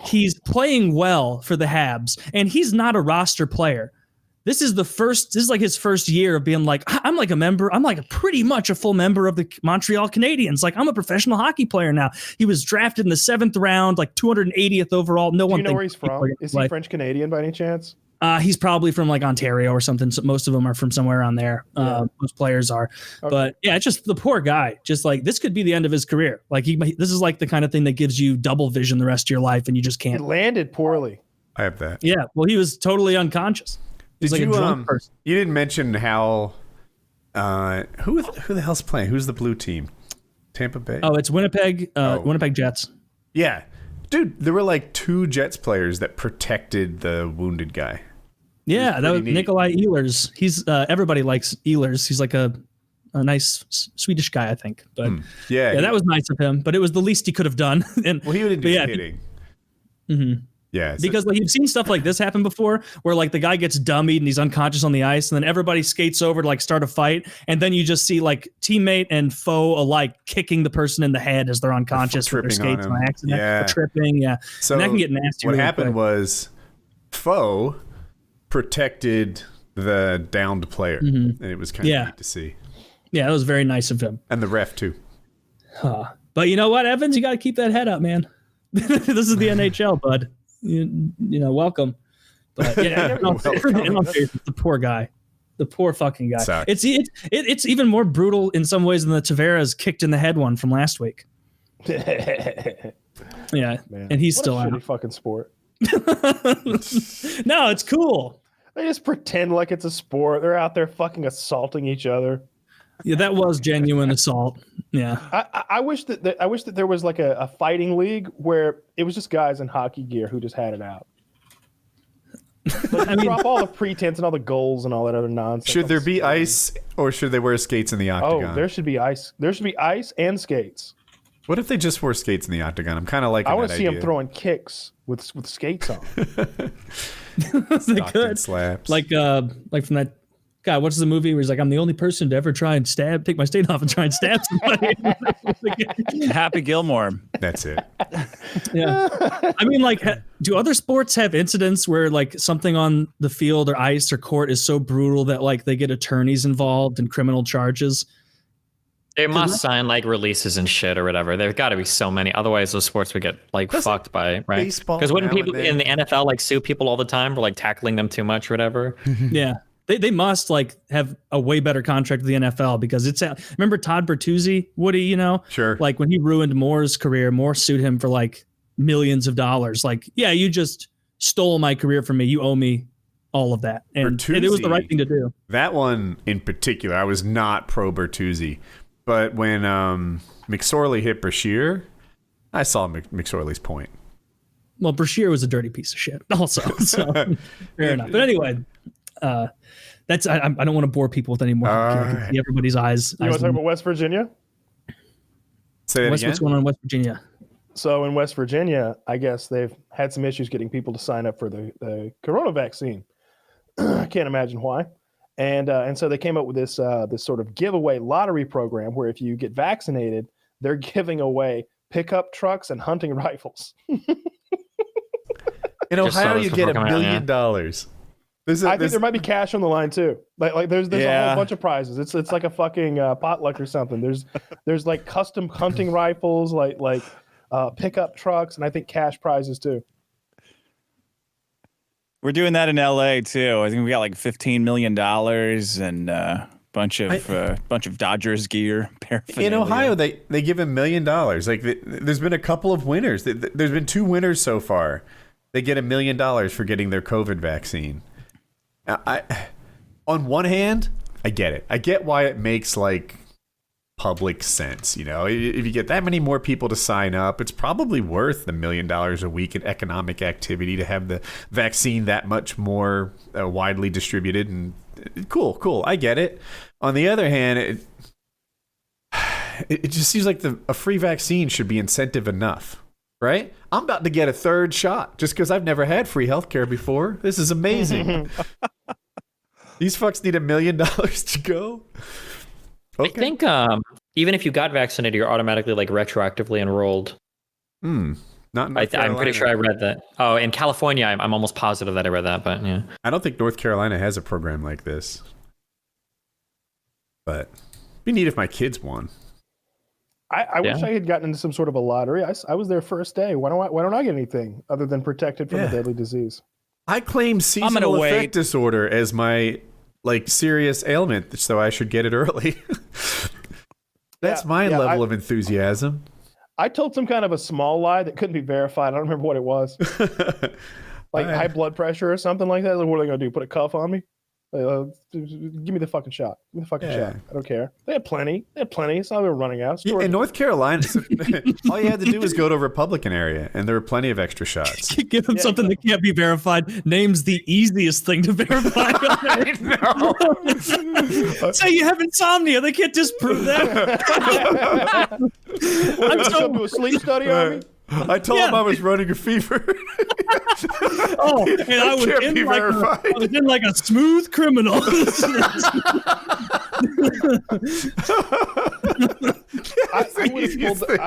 Speaker 3: He's playing well for the Habs, and he's not a roster player. This is his first year of being I'm a member. I'm pretty much a full member of the Montreal Canadiens. I'm a professional hockey player now. He was drafted in the 7th round, 280th overall.
Speaker 2: Do you know where he's from? Is he French Canadian by any chance?
Speaker 3: He's probably from Ontario or something. So most of them are from somewhere around there. Most players are, but yeah, it's just the poor guy. Just this could be the end of his career. This is the kind of thing that gives you double vision the rest of your life, and you just can't.
Speaker 2: He landed poorly.
Speaker 1: I have that.
Speaker 3: Yeah, well, he was totally unconscious. He's a drunk person.
Speaker 1: You didn't mention how. Who the hell's playing? Who's the blue team? Tampa Bay.
Speaker 3: Oh, it's Winnipeg. Winnipeg Jets.
Speaker 1: Yeah, dude, there were 2 Jets players that protected the wounded guy.
Speaker 3: Yeah, that was neat. Nikolai Ehlers. He's everybody likes Ehlers. He's a nice Swedish guy, I think. But
Speaker 1: yeah,
Speaker 3: that was nice of him. But it was the least he could have done.
Speaker 1: He didn't do hitting.
Speaker 3: Mm-hmm.
Speaker 1: Yeah,
Speaker 3: because you've seen stuff like this happen before, where the guy gets dummied and he's unconscious on the ice, and then everybody skates over to start a fight, and then you just see teammate and foe alike kicking the person in the head as they're unconscious for their skates on accident, or tripping. Yeah,
Speaker 1: so
Speaker 3: and that can get nasty.
Speaker 1: What happened was foe protected the downed player, and it was kind of neat to see.
Speaker 3: Yeah, that was very nice of him.
Speaker 1: And the ref too.
Speaker 3: But you know what, Evans, you got to keep that head up, man. This is the NHL, bud. You know, welcome. But the poor guy, the poor fucking guy.
Speaker 1: Sorry.
Speaker 3: It's even more brutal in some ways than the Tavares kicked in the head one from last week. Yeah,
Speaker 2: Man.
Speaker 3: and he's
Speaker 2: What
Speaker 3: still
Speaker 2: a
Speaker 3: out.
Speaker 2: shitty fucking sport.
Speaker 3: No, it's cool.
Speaker 2: They just pretend like it's a sport. They're out there fucking assaulting each other.
Speaker 3: Yeah, that was genuine assault. Yeah,
Speaker 2: I wish that there was like a fighting league where it was just guys in hockey gear who just had it out. Like, drop all the pretense and all the goals and all that other nonsense.
Speaker 1: Should there be ice, or should they wear skates in the octagon?
Speaker 2: Oh, there should be ice. There should be ice and skates.
Speaker 1: What if they just wore skates in the octagon? I'm kind of liking
Speaker 2: I want
Speaker 1: that
Speaker 2: to see
Speaker 1: idea.
Speaker 2: them throwing kicks with skates on.
Speaker 3: they could.
Speaker 1: Slaps.
Speaker 3: Like from that. God, what's the movie where he's like, I'm the only person to ever try and take my state off and try and stab somebody.
Speaker 6: Happy Gilmore.
Speaker 1: That's it.
Speaker 3: Yeah. I mean, like, do other sports have incidents where like something on the field or ice or court is so brutal that like they get attorneys involved in criminal charges?
Speaker 5: They must sign like releases and shit or whatever. There's got to be so many. Otherwise, those sports would get like fucked by, right?
Speaker 1: Baseball
Speaker 5: Because wouldn't
Speaker 1: now
Speaker 5: people
Speaker 1: and then.
Speaker 5: in the NFL like sue people all the time for like tackling them too much or whatever?
Speaker 3: Yeah. They must like have a way better contract with the NFL because it's remember Todd Bertuzzi, Woody, you know?
Speaker 1: Sure.
Speaker 3: Like when he ruined Moore's career, Moore sued him for like millions of dollars. Like, yeah, you just stole my career from me. You owe me all of that. And it was the right thing to do.
Speaker 1: That one in particular, I was not pro Bertuzzi. But when McSorley hit Brashear, I saw McSorley's point.
Speaker 3: Well, Brashear was a dirty piece of shit also. So fair enough. But anyway, that's I don't want to bore people with any more. I can see everybody's eyes.
Speaker 2: You want to talk about West Virginia?
Speaker 1: Say that again?
Speaker 3: What's going on in West Virginia?
Speaker 2: So in West Virginia, I guess they've had some issues getting people to sign up for the corona vaccine. I can't imagine why. And so they came up with this sort of giveaway lottery program where if you get vaccinated, they're giving away pickup trucks and hunting rifles.
Speaker 1: In Ohio, you get $1 million.
Speaker 2: I think there might be cash on the line too. Like there's a whole bunch of prizes. It's like a fucking potluck or something. There's like custom hunting rifles, like pickup trucks, and I think cash prizes too.
Speaker 6: We're doing that in LA too. I think we got like $15 million and bunch of Dodgers gear.
Speaker 1: In Ohio, they give $1 million. Like there's been a couple of winners. There's been 2 winners so far. They get $1 million for getting their COVID vaccine. On one hand, I get it. I get why it makes like public sense. You know, if you get that many more people to sign up, it's probably worth $1 million a week in economic activity to have the vaccine that much more widely distributed. And cool. I get it. On the other hand, it just seems like a free vaccine should be incentive enough. Right? I'm about to get a 3rd shot just because I've never had free healthcare before. This is amazing. These fucks need $1 million to go. Okay.
Speaker 5: I think even if you got vaccinated, you're automatically like retroactively enrolled.
Speaker 1: Not in
Speaker 5: I'm pretty sure I read that. Oh, in California, I'm almost positive that I read that, but yeah.
Speaker 1: I don't think North Carolina has a program like this. But it'd be neat if my kids won.
Speaker 2: I wish I had gotten into some sort of a lottery. I was there first day. Why don't I get anything other than protected from a deadly disease?
Speaker 1: I claim seasonal affect disorder as my like serious ailment, so I should get it early. That's my level of enthusiasm.
Speaker 2: I told some kind of a small lie that couldn't be verified. I don't remember what it was. Like high blood pressure or something like that. Like, what are they gonna do? Put a cuff on me? Give me the fucking shot. Give me the fucking shot. I don't care. They had plenty. So they were running out.
Speaker 1: In North Carolina, all you had to do was go to a Republican area, and there were plenty of extra shots.
Speaker 3: Give them something that can't be verified. Name's the easiest thing to verify.
Speaker 1: I know.
Speaker 3: Say you have insomnia. They can't disprove that.
Speaker 2: I'm so do a sleep study on me.
Speaker 1: I told him I was running a fever.
Speaker 3: And I was in like a smooth criminal. I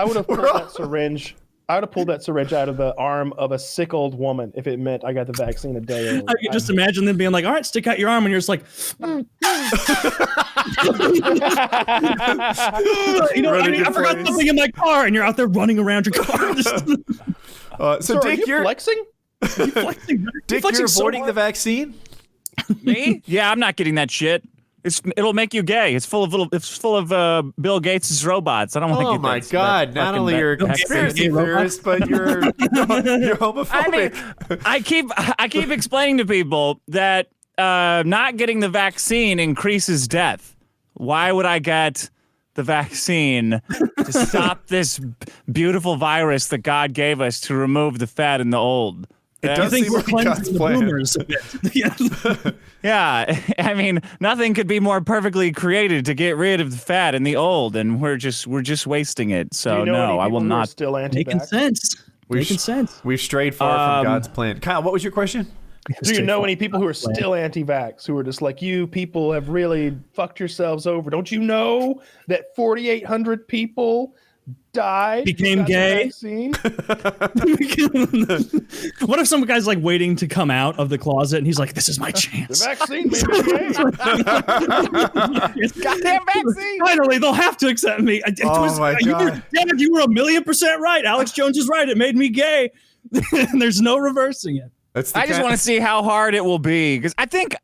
Speaker 3: would have pulled that syringe
Speaker 2: I would have pulled that syringe out of the arm of a sick old woman if it meant I got the vaccine a day early.
Speaker 3: I could just imagine them being like, all right, stick out your arm. And you're just like, I forgot something in my car. And you're out there running around your car.
Speaker 1: So Dick,
Speaker 2: you're flexing?
Speaker 3: Are you flexing?
Speaker 1: Dick, you're avoiding the vaccine?
Speaker 6: Me? Yeah, I'm not getting that shit. It'll make you gay. It's full of Bill Gates' robots. I don't want to get that.
Speaker 1: Oh my God! Not only you're a conspiracy theorist, but you're homophobic.
Speaker 6: I mean, I keep explaining to people that not getting the vaccine increases death. Why would I get the vaccine to stop this beautiful virus that God gave us to remove the fat and the old?
Speaker 1: It does seem like God's plan.
Speaker 6: Yeah, I mean, nothing could be more perfectly created to get rid of the fat and the old, and we're just wasting it. So no, I will not.
Speaker 2: Still
Speaker 3: making sense. Making sense.
Speaker 1: We've strayed far from God's plan. Kyle, what was your question?
Speaker 2: Do you know any people who are still anti-vax, who are just like, you people have really fucked yourselves over? Don't you know that 4,800 people died?
Speaker 3: Became gay? What if some guy's like waiting to come out of the closet and he's like, this is my chance.
Speaker 2: The vaccine made me gay.
Speaker 6: Goddamn vaccine!
Speaker 3: Finally, they'll have to accept me.
Speaker 1: My God.
Speaker 3: You were 1,000,000% right. Alex Jones is right. It made me gay. There's no reversing it.
Speaker 6: I just want to see how hard it will be, because I think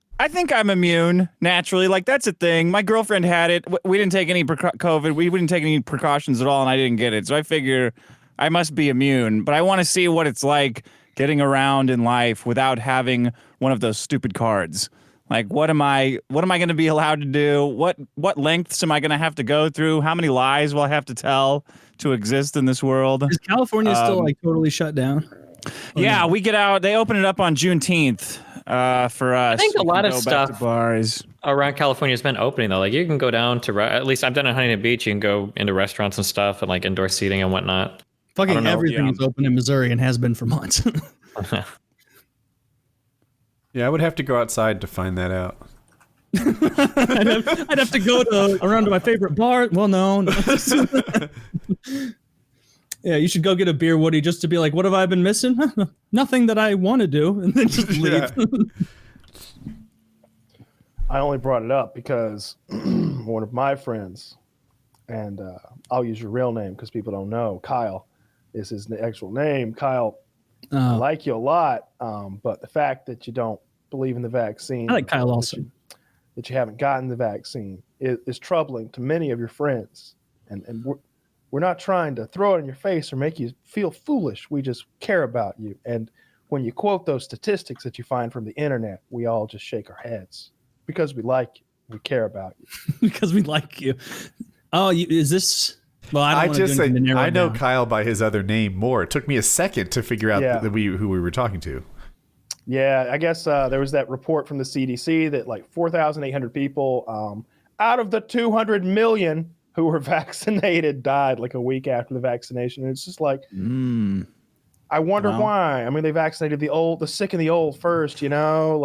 Speaker 6: I'm immune naturally. Like, that's a thing. My girlfriend had it. We didn't take any COVID. We didn't take any precautions at all, and I didn't get it. So I figure I must be immune. But I want to see what it's like getting around in life without having one of those stupid cards. Like, what am I going to be allowed to do? What lengths am I going to have to go through? How many lies will I have to tell to exist in this world?
Speaker 3: Is California still like totally shut down?
Speaker 6: Yeah, we get out. They open it up on Juneteenth for us.
Speaker 5: I think a lot of stuff
Speaker 6: bars
Speaker 5: around California has been opening though. Like, you can go down to, at least I've done it in Huntington Beach. You can go into restaurants and stuff and like indoor seating and whatnot.
Speaker 3: Fucking everything is open in Missouri and has been for months.
Speaker 1: Yeah, I would have to go outside to find that out.
Speaker 3: I'd have to go around to my favorite bar. Well, no. Yeah, you should go get a beer, Woody, just to be like, what have I been missing? Nothing that I want to do, and then just leave.
Speaker 2: I only brought it up because one of my friends, and I'll use your real name because people don't know, Kyle is his actual name. Kyle, I like you a lot, but the fact that you don't believe in the vaccine,
Speaker 3: I like Kyle also,
Speaker 2: that you haven't gotten the vaccine is troubling to many of your friends, and we're not trying to throw it in your face or make you feel foolish. We just care about you. And when you quote those statistics that you find from the internet, we all just shake our heads because we like you. We care about you.
Speaker 3: Because we like you. Oh, is this? Well,
Speaker 1: I know Kyle by his other name more. It took me a second to figure out who we were talking to.
Speaker 2: Yeah, I guess there was that report from the CDC that like 4,800 people out of the 200 million who were vaccinated died like a week after the vaccination. And it's just like, I wonder why. I mean, they vaccinated the sick and the old first, you know,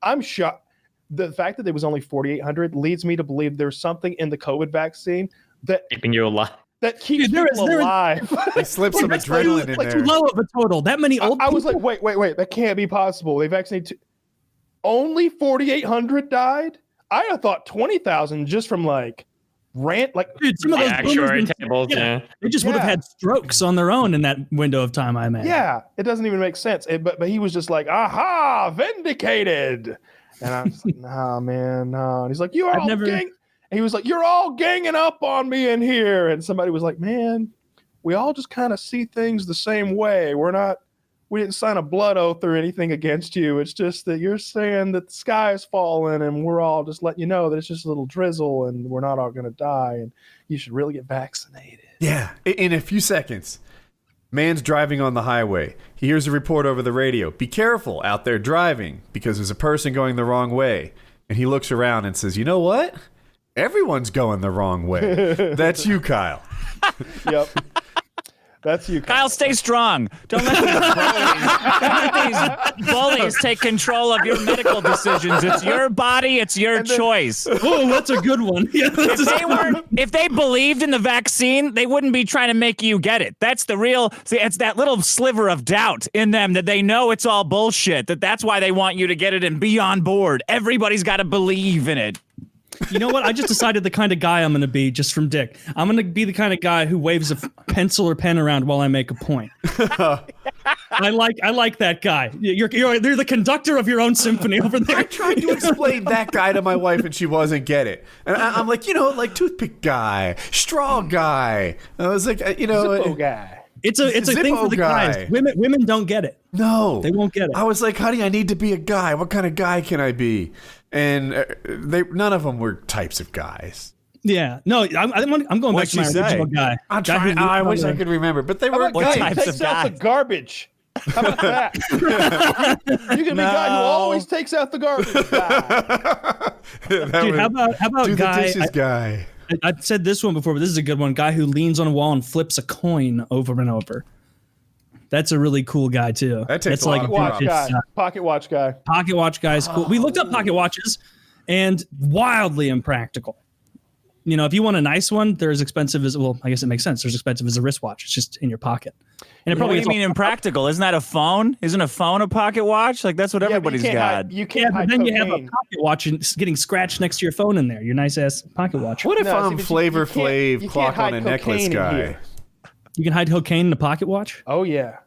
Speaker 2: I'm shocked. The fact that there was only 4,800 leads me to believe there's something in the COVID vaccine that
Speaker 5: keeping you alive.
Speaker 2: That keeps people alive.
Speaker 1: They slip some adrenaline in there.
Speaker 3: Too low of a total. That many old people?
Speaker 2: I was like, wait. That can't be possible. They vaccinated only 4,800 died? I had thought 20,000 just from like
Speaker 3: dude, some of those
Speaker 5: actuary tables, yeah.
Speaker 3: They just would have had strokes on their own in that window of time, I imagine.
Speaker 2: Yeah, it doesn't even make sense. But he was just like, aha, vindicated. And I was like, nah, man, no. And he's like, he was like, you're all ganging up on me in here. And somebody was like, man, we all just kind of see things the same way. We didn't sign a blood oath or anything against you. It's just that you're saying that the sky is falling and we're all just letting you know that it's just a little drizzle and we're not all going to die and you should really get vaccinated.
Speaker 1: Yeah. In a few seconds, man's driving on the highway. He hears a report over the radio. Be careful out there driving because there's a person going the wrong way. And he looks around and says, you know what? Everyone's going the wrong way. That's you, Kyle.
Speaker 2: Yep. That's you,
Speaker 4: Kyle. Stay strong. Don't let these bullies take control of your medical decisions. It's your body. It's your choice.
Speaker 3: Oh, that's a good one. Yeah,
Speaker 4: If they believed in the vaccine, they wouldn't be trying to make you get it. That's the real. See, it's that little sliver of doubt in them that they know it's all bullshit. That's why they want you to get it and be on board. Everybody's got to believe in it.
Speaker 3: You know what? I just decided the kind of guy I'm going to be just from Dick. I'm going to be the kind of guy who waves a pencil or pen around while I make a point. I like that guy. You're the conductor of your own symphony over there.
Speaker 1: I tried to explain that guy to my wife and she wasn't get it. And I'm like, like toothpick guy, straw guy. I was like,
Speaker 2: Zippo guy.
Speaker 3: It's a thing for the guys. Women don't get it.
Speaker 1: No,
Speaker 3: they won't get it.
Speaker 1: I was like, honey, I need to be a guy. What kind of guy can I be? And none of them were types of guys.
Speaker 3: Yeah, no, I'm going back to my original guy.
Speaker 1: I'm trying. I wish I could remember, but they were
Speaker 2: guys.
Speaker 1: guys.
Speaker 2: Takes out the garbage. How about that? You can be a guy who always takes out the garbage.
Speaker 3: Dude, how about
Speaker 1: do
Speaker 3: guy?
Speaker 1: The dishes guy.
Speaker 3: I said this one before, but this is a good one. Guy who leans on a wall and flips a coin over and over. That's a really cool guy too.
Speaker 1: That takes
Speaker 3: That's
Speaker 1: a
Speaker 3: like
Speaker 1: lot of
Speaker 2: guy. Pocket watch guy.
Speaker 3: Pocket watch guy's cool. We looked up pocket watches, and wildly impractical. If you want a nice one, they're as expensive as I guess it makes sense. They're as expensive as a wristwatch. It's just in your pocket. And it probably
Speaker 4: what do you mean impractical? Isn't that a phone? Isn't a phone a pocket watch? Like that's what everybody's got.
Speaker 2: You can't.
Speaker 3: But then you have a pocket watch and it's getting scratched next to your phone in there. Your nice ass pocket watch.
Speaker 1: What if I'm Flavor Flav clock on a necklace guy?
Speaker 3: You can hide cocaine in a pocket watch?
Speaker 2: Oh yeah.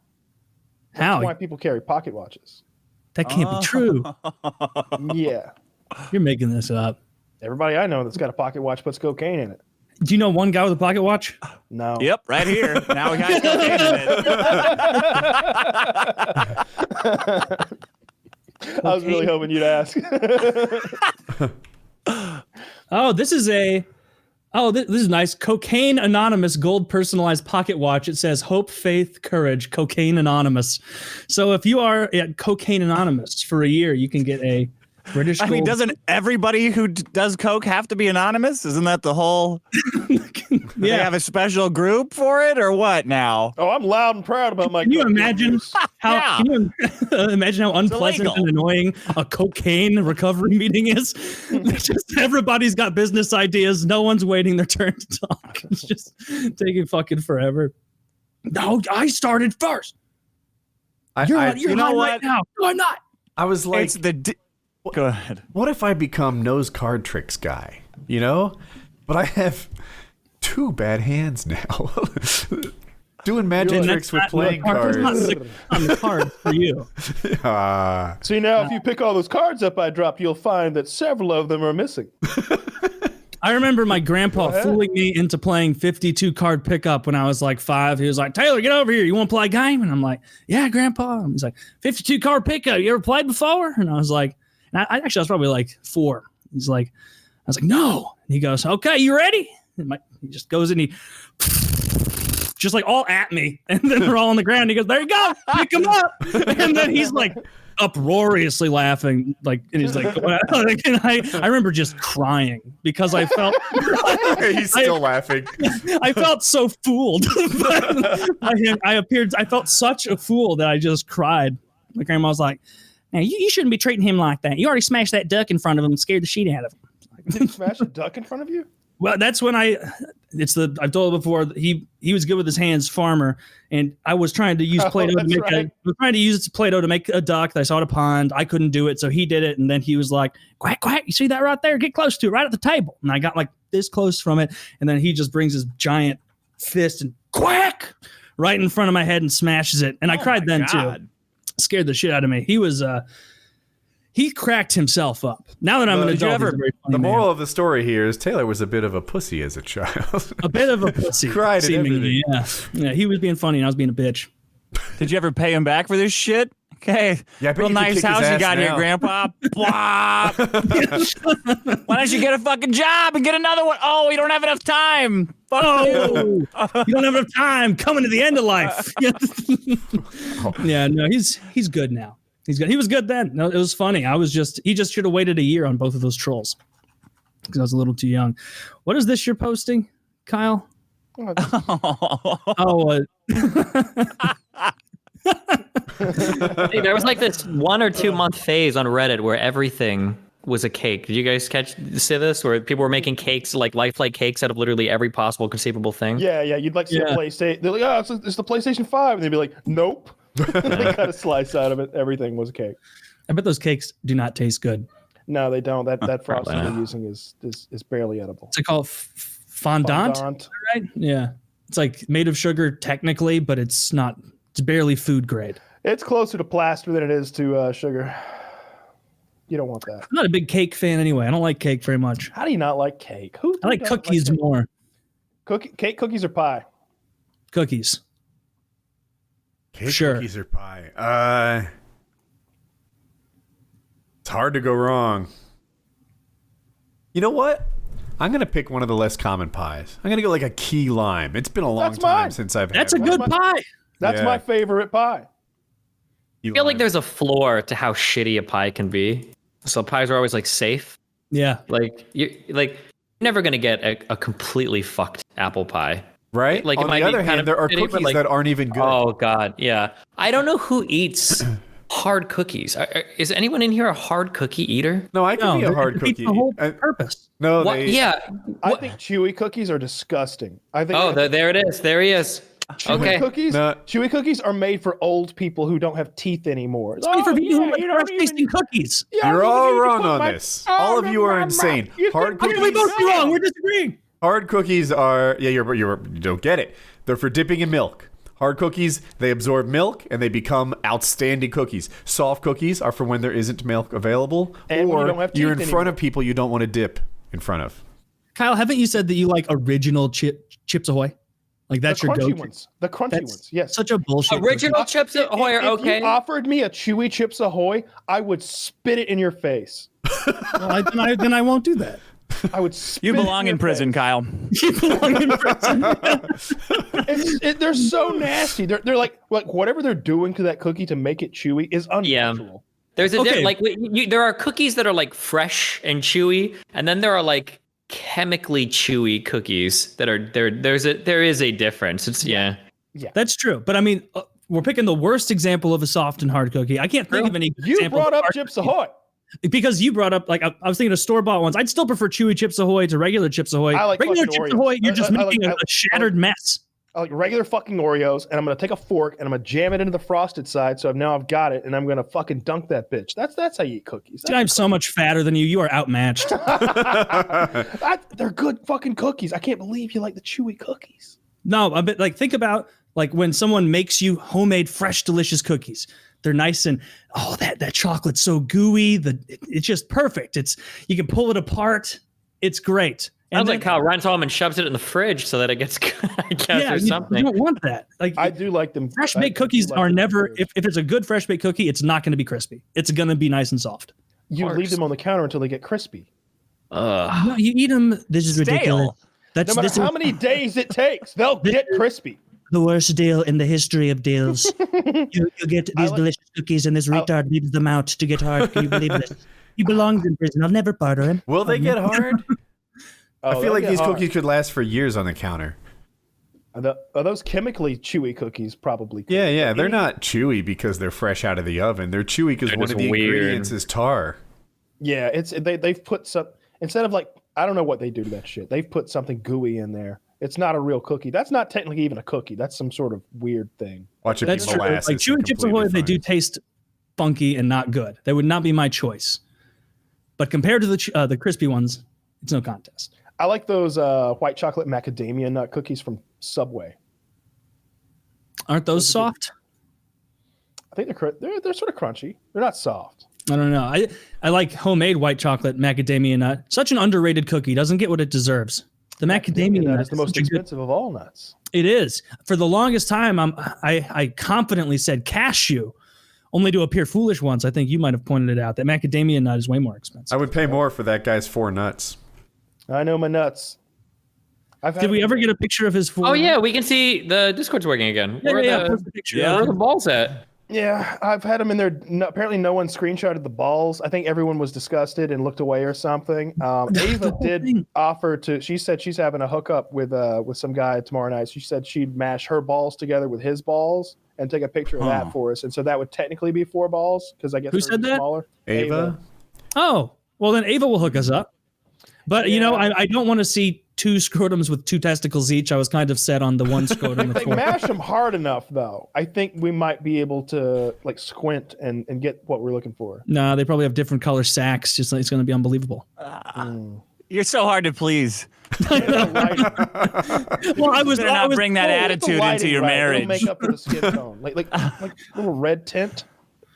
Speaker 3: How?
Speaker 2: That's why people carry pocket watches.
Speaker 3: That can't be true.
Speaker 2: Yeah.
Speaker 3: You're making this up.
Speaker 2: Everybody I know that's got a pocket watch puts cocaine in it.
Speaker 3: Do you know one guy with a pocket watch?
Speaker 2: No.
Speaker 4: Yep, right here. Now we got cocaine in it.
Speaker 2: I was really hoping you'd ask.
Speaker 3: This is nice. Cocaine Anonymous gold personalized pocket watch. It says hope, faith, courage, Cocaine Anonymous. So if you are at Cocaine Anonymous for a year, you can get a British gold.
Speaker 4: I mean, doesn't everybody who does coke have to be anonymous? Isn't that the whole? They have a special group for it, or what? Now?
Speaker 2: Oh, I'm loud and proud about my.
Speaker 3: Can you imagine how? Can you imagine how unpleasant and annoying a cocaine recovery meeting is? Just everybody's got business ideas. No one's waiting their turn to talk. It's just taking fucking forever. No, I started first. You're not right now. No, I'm not.
Speaker 1: I was like,
Speaker 4: it's go ahead.
Speaker 1: What if I become nose card tricks guy? But I have 2 bad hands now. Doing magic tricks with playing cards.
Speaker 3: On the card for you.
Speaker 2: See, now if you pick all those cards up I dropped, you'll find that several of them are missing.
Speaker 3: I remember my grandpa fooling me into playing 52 card pickup when I was like 5. He was like, Taylor, get over here. You want to play a game? And I'm like, yeah, Grandpa. And he's like, 52 card pickup. You ever played before? And I was like, I was probably like 4. He's like, I was like, no. And he goes, okay, you ready? And he just goes in, he just like all at me. And then we're all on the ground. He goes, there you go, pick him up. And then he's like uproariously laughing. And he's like, and I remember just crying because I felt.
Speaker 1: He's still laughing.
Speaker 3: I felt so fooled. I felt such a fool that I just cried. My grandma was like, now, you shouldn't be treating him like that. You already smashed that duck in front of him and scared the shit out of him.
Speaker 2: Did you smash a duck in front of you?
Speaker 3: Well, that's when I've told before, he was good with his hands, farmer, and I was trying to use Play-Doh to make a duck that I saw at a pond. I couldn't do it, so he did it, and then he was like, quack, quack, you see that right there? Get close to it, right at the table. And I got like this close from it, and then he just brings his giant fist and quack right in front of my head and smashes it. And I cried then too. Scared the shit out of me. He was he cracked himself up. Now that I'm an adult,
Speaker 1: the moral of the story here is Taylor was a bit of a pussy as a child.
Speaker 3: A bit of a pussy.
Speaker 1: Cried at everything.
Speaker 3: Yeah, he was being funny and I was being a bitch.
Speaker 4: Did you ever pay him back for this shit? Okay. Yeah, real nice house you got here, Grandpa. Why don't you get a fucking job and get another one? Oh, we don't have enough time. Fuck
Speaker 3: you. You don't have enough time. Coming to the end of life. Yeah, no, he's good now. He's good. He was good then. No, it was funny. He just should have waited a year on both of those trolls because I was a little too young. What is this you're posting, Kyle?
Speaker 5: Hey, there was like this 1 or 2 month phase on Reddit where everything was a cake. Did you guys see this? Where people were making cakes, like lifelike cakes, out of literally every possible conceivable thing?
Speaker 2: Yeah. You'd like see a PlayStation. They're like, oh, it's the PlayStation 5. And they'd be like, nope. They cut a slice out of it. Everything was a cake.
Speaker 3: I bet those cakes do not taste good.
Speaker 2: No, they don't. That frosting they're using is barely edible.
Speaker 3: What's it called? Fondant? Right? Yeah. It's like made of sugar technically, but it's not. It's barely food grade.
Speaker 2: It's closer to plaster than it is to sugar. You don't want that.
Speaker 3: I'm not a big cake fan anyway. I don't like cake very much.
Speaker 2: How do you not like cake?
Speaker 3: I like cookies more.
Speaker 2: Cake, cookies, or pie?
Speaker 3: Cookies.
Speaker 1: Cake, cookies, or pie? It's hard to go wrong. You know what? I'm going to pick one of the less common pies. I'm going to go like a key lime. It's been a long time since I've had
Speaker 3: That's a good pie.
Speaker 2: That's my favorite pie.
Speaker 5: I feel like there's a floor to how shitty a pie can be. So pies are always like safe.
Speaker 3: Yeah.
Speaker 5: Like you're never going to get a completely fucked apple pie.
Speaker 1: Right?
Speaker 5: Like,
Speaker 1: on the other hand, there are
Speaker 5: shitty,
Speaker 1: cookies that aren't even good.
Speaker 5: Oh, God. Yeah. I don't know who eats hard cookies. Is anyone in here a hard cookie eater?
Speaker 1: No, I can be a hard cookie.
Speaker 3: The whole purpose.
Speaker 1: No,
Speaker 5: Yeah.
Speaker 2: I think chewy cookies are disgusting. I think.
Speaker 5: Oh, there it is. There he is.
Speaker 2: Chewy cookies. Chewy cookies are made for old people who don't have teeth anymore.
Speaker 3: It's made for people who like fresh tasting cookies.
Speaker 1: You're all wrong on this. All of you are insane. Hard cookies.
Speaker 3: We both be wrong. We're disagreeing.
Speaker 1: Hard cookies are you don't get it. They're for dipping in milk. Hard cookies, they absorb milk and they become outstanding cookies. Soft cookies are for when there isn't milk available,
Speaker 2: and
Speaker 1: or you're in front of people you don't want to dip in front of.
Speaker 3: Kyle, haven't you said that you like original Chips Ahoy? Like that's your go-to
Speaker 2: ones. The crunchy ones. Yes.
Speaker 3: Such a bullshit.
Speaker 5: Original Chips Ahoy are okay.
Speaker 2: If you offered me a chewy Chips Ahoy, I would spit it in your face.
Speaker 3: Well, then I won't do that.
Speaker 2: I would spit
Speaker 6: You belong
Speaker 2: it
Speaker 6: in prison,
Speaker 2: face.
Speaker 6: Kyle.
Speaker 3: You belong in prison.
Speaker 2: They're so nasty. They're like whatever they're doing to that cookie to make it chewy is unnatural.
Speaker 5: There's there are cookies that are like fresh and chewy, and then there are like chemically chewy cookies that are there. There is a difference. It's yeah.
Speaker 3: That's true. But I mean, we're picking the worst example of a soft and hard cookie. I can't think of any.
Speaker 2: You brought up Chips Ahoy.
Speaker 3: Because you brought up, like, I was thinking of store-bought ones. I'd still prefer chewy Chips Ahoy to regular Chips Ahoy.
Speaker 2: I like
Speaker 3: regular Chips
Speaker 2: Oreos.
Speaker 3: Ahoy, you're just making a shattered mess.
Speaker 2: I like regular fucking Oreos, and I'm gonna take a fork and I'm gonna jam it into the frosted side. So now I've got it, and I'm gonna fucking dunk that bitch. That's how you eat cookies.
Speaker 3: Dude, I'm so much fatter than you. You are outmatched.
Speaker 2: They're good fucking cookies. I can't believe you like the chewy cookies.
Speaker 3: No, but like think about like when someone makes you homemade, fresh, delicious cookies. They're nice and that chocolate's so gooey. It's just perfect. You can pull it apart. It's great.
Speaker 5: Sounds like Kyle runs home and shoves it in the fridge so that it gets or something.
Speaker 3: You don't want that. Like
Speaker 2: I do like them.
Speaker 3: Fresh baked cookies are never. If it's a good fresh baked cookie, it's not going to be crispy. It's going to be nice and soft.
Speaker 2: You leave them on the counter until they get crispy.
Speaker 3: No, you eat them. This is ridiculous.
Speaker 2: No matter how many days it takes, they'll get crispy.
Speaker 3: The worst deal in the history of deals. you get these delicious cookies and this retard leaves them out to get hard. Can you believe this? He belongs in prison. I'll never pardon him.
Speaker 1: Will they get hard? I feel like these cookies could last for years on the counter.
Speaker 2: Are those chemically chewy cookies? Probably.
Speaker 1: Yeah. They're not chewy because they're fresh out of the oven. They're chewy because one of the ingredients is tar.
Speaker 2: Yeah, they've put some instead of like I don't know what they do to that shit. They've put something gooey in there. It's not a real cookie. That's not technically even a cookie. That's some sort of weird thing.
Speaker 1: Watch it be molasses.
Speaker 3: Like chewy Chips Ahoy, they do taste funky and not good. They would not be my choice. But compared to the crispy ones, it's no contest.
Speaker 2: I like those white chocolate macadamia nut cookies from Subway.
Speaker 3: Aren't those soft?
Speaker 2: I think they're sort of crunchy. They're not soft.
Speaker 3: I don't know. I like homemade white chocolate macadamia nut. Such an underrated cookie. Doesn't get what it deserves. The macadamia nut
Speaker 2: is the most expensive of all nuts.
Speaker 3: It is. For the longest time, I confidently said cashew, only to appear foolish once. I think you might have pointed it out. That macadamia nut is way more expensive.
Speaker 1: I would pay more for that guy's 4 nuts.
Speaker 2: I know my nuts.
Speaker 3: Did we ever get a picture of his 4?
Speaker 5: Oh, yeah. We can see the Discord's working again.
Speaker 3: Yeah,
Speaker 5: Where are the balls at?
Speaker 2: Yeah, I've had them in there. No, apparently, no one screenshotted the balls. I think everyone was disgusted and looked away or something. Ava did offer to. She said she's having a hookup with some guy tomorrow night. She said she'd mash her balls together with his balls and take a picture of that for us. And so that would technically be 4 balls because I guess
Speaker 3: who said that?
Speaker 2: Smaller.
Speaker 1: Ava.
Speaker 3: Oh, well then Ava will hook us up. But you know, I don't want to see 2 scrotums with 2 testicles each. I was kind of set on the one scrotum.
Speaker 2: If they mash them hard enough, though, I think we might be able to like squint and get what we're looking for.
Speaker 3: No, they probably have different color sacks. Just like, it's going to be unbelievable.
Speaker 6: You're so hard to please.
Speaker 3: Well, I was
Speaker 6: not bring that attitude into your marriage.
Speaker 2: It'll make up for the skin tone, like little red tint.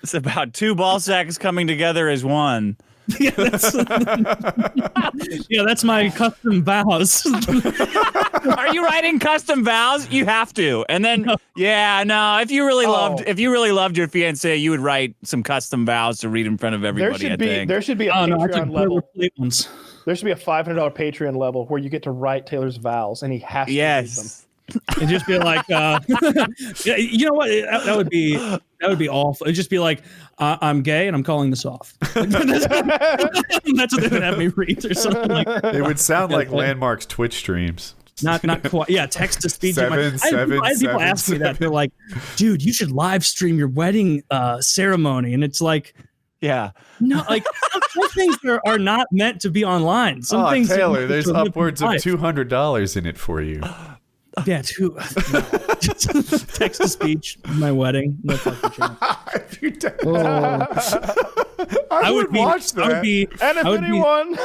Speaker 6: It's about 2 ball sacks coming together as one.
Speaker 3: Yeah, that's my custom vows.
Speaker 6: Are you writing custom vows? You have to. And then if you really loved your fiance, you would write some custom vows to read in front of everybody.
Speaker 2: There should be a Patreon level. There should be a $500 Patreon level where you get to write Taylor's vows and he has to read them.
Speaker 3: And just be like, you know what? That would be awful. It'd just be like, I'm gay and I'm calling this off. That's what they would have me read or something like that.
Speaker 1: It would sound like Landmark's Twitch streams.
Speaker 3: Not quite. Yeah, text to speech.
Speaker 1: I had
Speaker 3: people ask me that. They're like, dude, you should live stream your wedding ceremony. And it's like,
Speaker 6: yeah.
Speaker 3: No, like some things are not meant to be online. Some things
Speaker 1: Taylor, there's upwards of $200 in it for you.
Speaker 3: Yeah, text to speech, my wedding. No fucking chance.
Speaker 1: I would watch that.
Speaker 2: And if anyone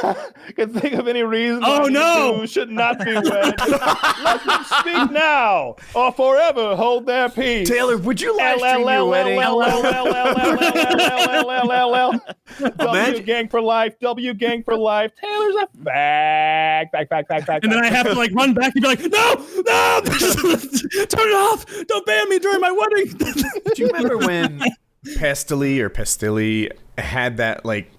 Speaker 2: can think of any reason who should not be wed, let them speak now or forever hold their peace.
Speaker 1: Taylor, would you live stream your wedding?
Speaker 2: W gang for life. W gang for life. Taylor's a back.
Speaker 3: And then I have to like run back and be like, no, turn it off. Don't ban me during my wedding.
Speaker 1: Do you remember when Pestilly had that like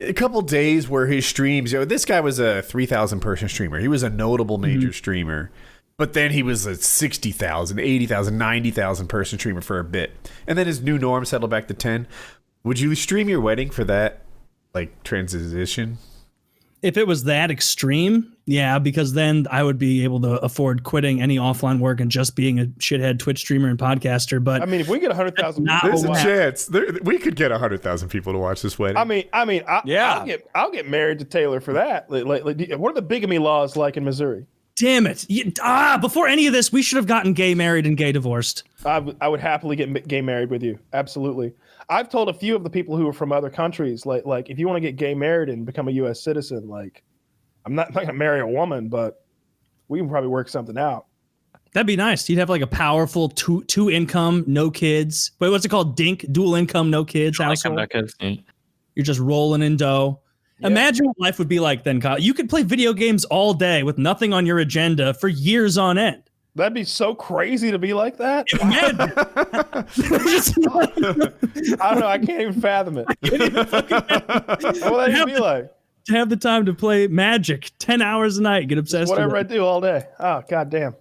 Speaker 1: a couple days where his streams, this guy was a 3,000 person streamer. He was a notable major streamer, but then he was a 60,000, 80,000, 90,000 person streamer for a bit. And then his new norm settled back to 10. Would you stream your wedding for that like transition?
Speaker 3: If it was that extreme, yeah, because then I would be able to afford quitting any offline work and just being a shithead Twitch streamer and podcaster. But
Speaker 2: I mean, if we get 100,000,
Speaker 1: there's a chance we could get 100,000 people to watch this wedding.
Speaker 2: I'll get married to Taylor for that. Like, what are the bigamy laws like in Missouri?
Speaker 3: Damn it! Before any of this, we should have gotten gay married and gay divorced.
Speaker 2: I would happily get gay married with you. Absolutely. I've told a few of the people who are from other countries, like if you want to get gay married and become a U.S. citizen, like I'm not going to marry a woman, but we can probably work something out.
Speaker 3: That'd be nice. You'd have like a powerful two income, no kids. Wait, what's it called? DINK, dual income, no kids household. No kids. You're just rolling in dough. Yeah. Imagine what life would be like then, Kyle. You could play video games all day with nothing on your agenda for years on end.
Speaker 2: That'd be so crazy to be like that. I don't know. I can't even fathom it. What would that be like?
Speaker 3: To have the time to play Magic 10 hours a night, get obsessed with
Speaker 2: whatever I do all day. Oh, goddamn.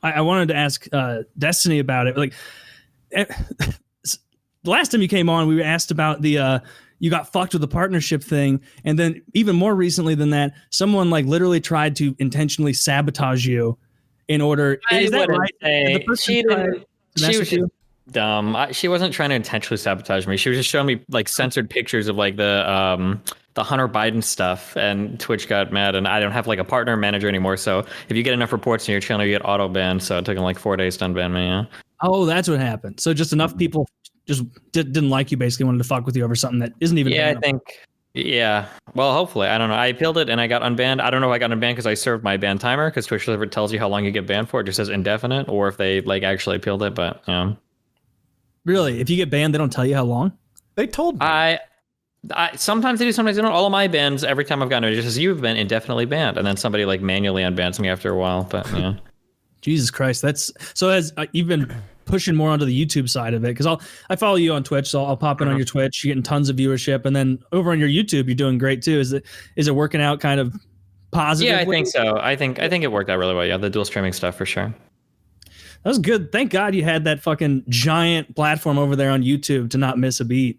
Speaker 3: I wanted to ask Destiny about it. Like, the last time you came on, we were asked about the you got fucked with the partnership thing, and then even more recently than that, someone like literally tried to intentionally sabotage you. In order, is that right?
Speaker 5: She was just dumb. She wasn't trying to intentionally sabotage me. She was just showing me like censored pictures of like the Hunter Biden stuff, and Twitch got mad. And I don't have like a partner manager anymore. So if you get enough reports in your channel, you get auto banned. So it took them like 4 days to unban me. Yeah.
Speaker 3: Oh, that's what happened. So just enough people just didn't like you, basically wanted to fuck with you over something that isn't even.
Speaker 5: Yeah, I think. Yeah. Well, hopefully. I don't know. I appealed it and I got unbanned. I don't know if I got unbanned because I served my ban timer, because Twitch never tells you how long you get banned for. It just says indefinite, or if they like actually appealed it. But yeah.
Speaker 3: Really? If you get banned, they don't tell you how long?
Speaker 1: They told me.
Speaker 5: I sometimes they do, sometimes they don't. All of my bans, every time I've gotten it just says you've been indefinitely banned, and then somebody like manually unbans me after a while. But yeah.
Speaker 3: Jesus Christ, that's so. As you've been pushing more onto the YouTube side of it, because I follow you on Twitch, so I'll pop in on your Twitch. You're getting tons of viewership, and then over on your YouTube, you're doing great too. Is it working out kind of positive?
Speaker 5: Yeah, I think so. I think it worked out really well. Yeah, the dual streaming stuff for sure.
Speaker 3: That was good. Thank God you had that fucking giant platform over there on YouTube to not miss a beat.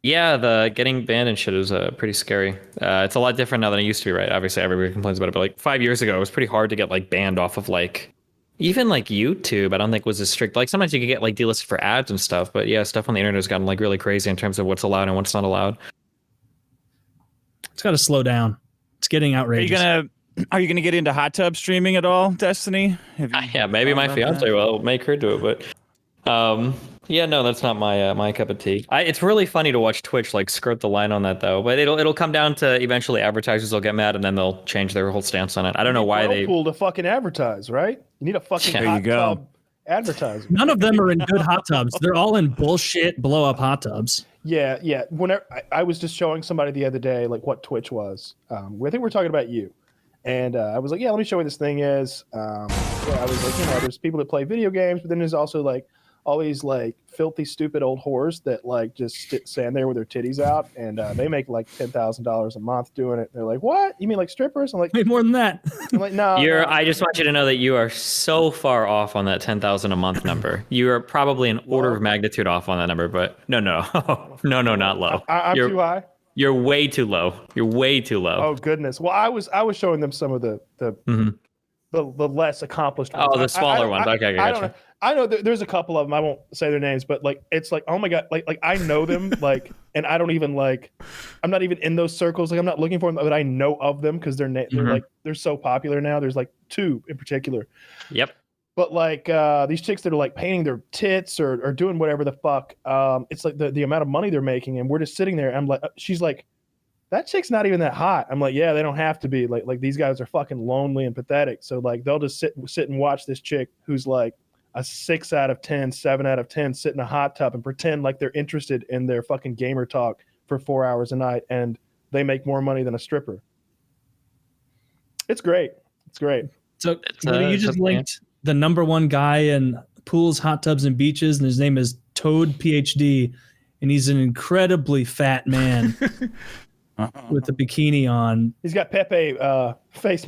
Speaker 5: Yeah, the getting banned and shit is pretty scary. It's a lot different now than it used to be, right? Obviously, everybody complains about it, but like 5 years ago, it was pretty hard to get like banned off of like even like YouTube. I don't think was as strict. Like sometimes you could get like delisted for ads and stuff, but yeah, stuff on the internet has gotten like really crazy in terms of what's allowed and what's not allowed.
Speaker 3: It's got to slow down. It's getting outrageous.
Speaker 6: Are you gonna get into hot tub streaming at all, Destiny?
Speaker 5: Yeah, maybe my fiance will make her do it, but yeah, no, that's not my cup of tea. It's really funny to watch Twitch like skirt the line on that though, but it'll come down to eventually advertisers will get mad and then they'll change their whole stance on it. I don't know why they
Speaker 2: Whirlpool to fucking advertise, right? You need a fucking
Speaker 5: There
Speaker 2: hot
Speaker 6: you go.
Speaker 2: tub advertiser.
Speaker 3: None of them are in good hot tubs. They're all in bullshit blow up hot tubs.
Speaker 2: Yeah. Whenever I was just showing somebody the other day like what Twitch was. I think we're talking about you. And I was like, yeah, let me show you what this thing is. I was like, there's people that play video games, but then there's also like all these like filthy, stupid old whores that like just stand there with their titties out, and they make like $10,000 a month doing it. They're like, what? You mean like strippers? I'm like,
Speaker 3: Wait, more than that.
Speaker 2: I'm like, no.
Speaker 5: I just want you to know that you are so far off on that 10,000 a month number. You are probably an order of magnitude off on that number, but no, not low.
Speaker 2: I'm too high.
Speaker 5: You're way too low. You're way too low.
Speaker 2: Oh goodness. Well, I was showing them some of the less accomplished ones.
Speaker 5: Oh, the smaller ones. Okay, I gotcha.
Speaker 2: I know there's a couple of them. I won't say their names, but like it's like, oh my god, like I know them, like, and I don't even like, I'm not even in those circles. Like I'm not looking for them, but I know of them because they're like they're so popular now. There's like two in particular.
Speaker 5: Yep.
Speaker 2: But like these chicks that are like painting their tits or doing whatever the fuck, it's like the amount of money they're making, and we're just sitting there. And I'm like, she's like, that chick's not even that hot. I'm like, yeah, they don't have to be. Like these guys are fucking lonely and pathetic. So like they'll just sit and watch this chick who's like a 6 out of 10, 7 out of 10, sit in a hot tub and pretend like they're interested in their fucking gamer talk for 4 hours a night, and they make more money than a stripper. It's great. It's great.
Speaker 3: So you just linked the number one guy in pools, hot tubs, and beaches, and his name is Toad PhD, and he's an incredibly fat man with a bikini on.
Speaker 2: He's got Pepe face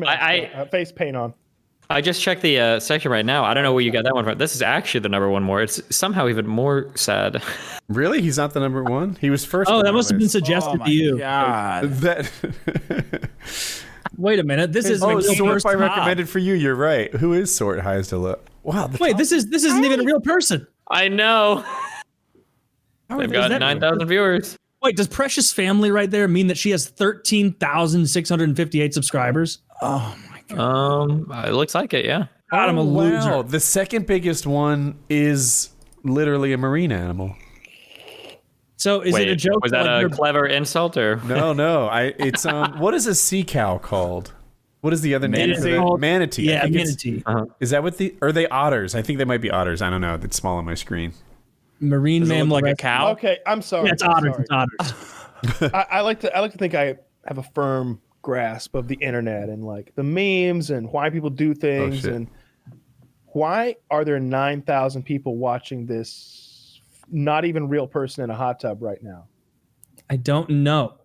Speaker 2: paint on.
Speaker 5: I just checked the section right now. I don't know where you got that one from. This is actually the number one more. It's somehow even more sad.
Speaker 1: Really? He's not the number one? He was first.
Speaker 3: Oh, that must have been suggested to you.
Speaker 6: God.
Speaker 1: That.
Speaker 3: Wait a minute. This is
Speaker 1: Sort I recommended for you. You're right. Who is Sort highest to look? Wow.
Speaker 3: Wait, this isn't even a real person.
Speaker 5: I know. They've got 9,000 viewers.
Speaker 3: Wait, does Precious Family right there mean that she has 13,658 subscribers?
Speaker 6: Oh my God.
Speaker 5: It looks like it, yeah.
Speaker 3: God, I'm a loser.
Speaker 1: Wow. The second biggest one is literally a marine animal.
Speaker 3: So is it a joke?
Speaker 5: Was that like a clever insult or?
Speaker 1: No. It's what is a sea cow called? What is the other name for that? Manatee.
Speaker 3: Yeah, manatee.
Speaker 1: Is that what are they otters? I think they might be otters. I don't know. It's small on my screen.
Speaker 3: Marine mammal,
Speaker 6: like a cow.
Speaker 2: Okay, I'm sorry.
Speaker 3: Yeah, it's otters. It's otters.
Speaker 2: I like to think I have a firm grasp of the internet and like the memes and why people do things and why are there 9,000 people watching this not even real person in a hot tub right now?
Speaker 3: I don't know.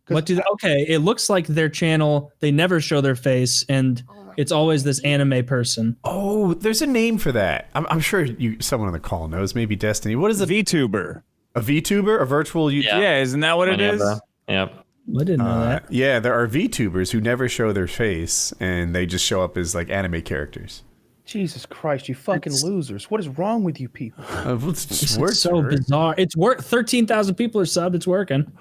Speaker 3: What do they, okay, it looks like their channel, they never show their face, and it's always this anime person.
Speaker 1: Oh, there's a name for that. I'm sure someone on the call knows. Maybe Destiny. What is a
Speaker 6: VTuber?
Speaker 1: A VTuber? A virtual YouTuber?
Speaker 6: Yeah, isn't that what it is?
Speaker 5: Yep.
Speaker 3: I didn't know that.
Speaker 1: Yeah, there are VTubers who never show their face, and they just show up as like anime characters.
Speaker 2: Jesus Christ, you fucking losers. What is wrong with you people?
Speaker 1: It's
Speaker 3: so bizarre. It's 13,000 people are subbed. It's working.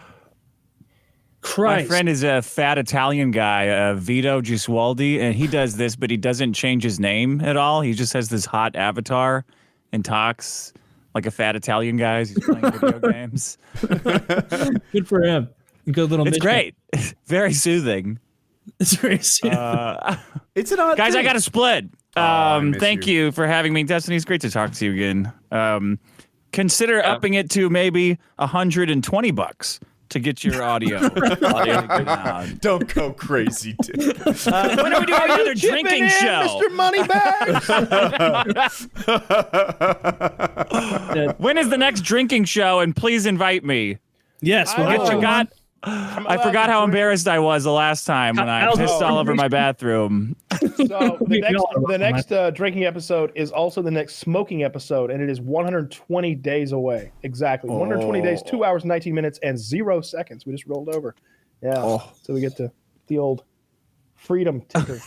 Speaker 3: Christ.
Speaker 6: My friend is a fat Italian guy, Vito Giswaldi, and he does this, but he doesn't change his name at all. He just has this hot avatar and talks like a fat Italian guy. He's playing video games.
Speaker 3: Good for him. Good little.
Speaker 6: It's great. Very soothing.
Speaker 3: It's very soothing.
Speaker 1: It's an odd
Speaker 6: guys,
Speaker 1: thing.
Speaker 6: I got to split. Thank you for having me. Destiny, it's great to talk to you again. Consider upping it to maybe $120 to get your audio.
Speaker 1: Don't go crazy, dude.
Speaker 6: When are we doing another drinking show?
Speaker 2: Mr. Moneybags.
Speaker 6: When is the next drinking show? And please invite me.
Speaker 3: Yes, we'll
Speaker 6: What you got?
Speaker 4: I forgot how embarrassed I was the last time when I pissed all over my bathroom.
Speaker 2: So the next drinking episode is also the next smoking episode, and it is 120 days away. Exactly. 120 days, 2 hours, 19 minutes, and 0 seconds. We just rolled over. Yeah. So we get to the old freedom ticker.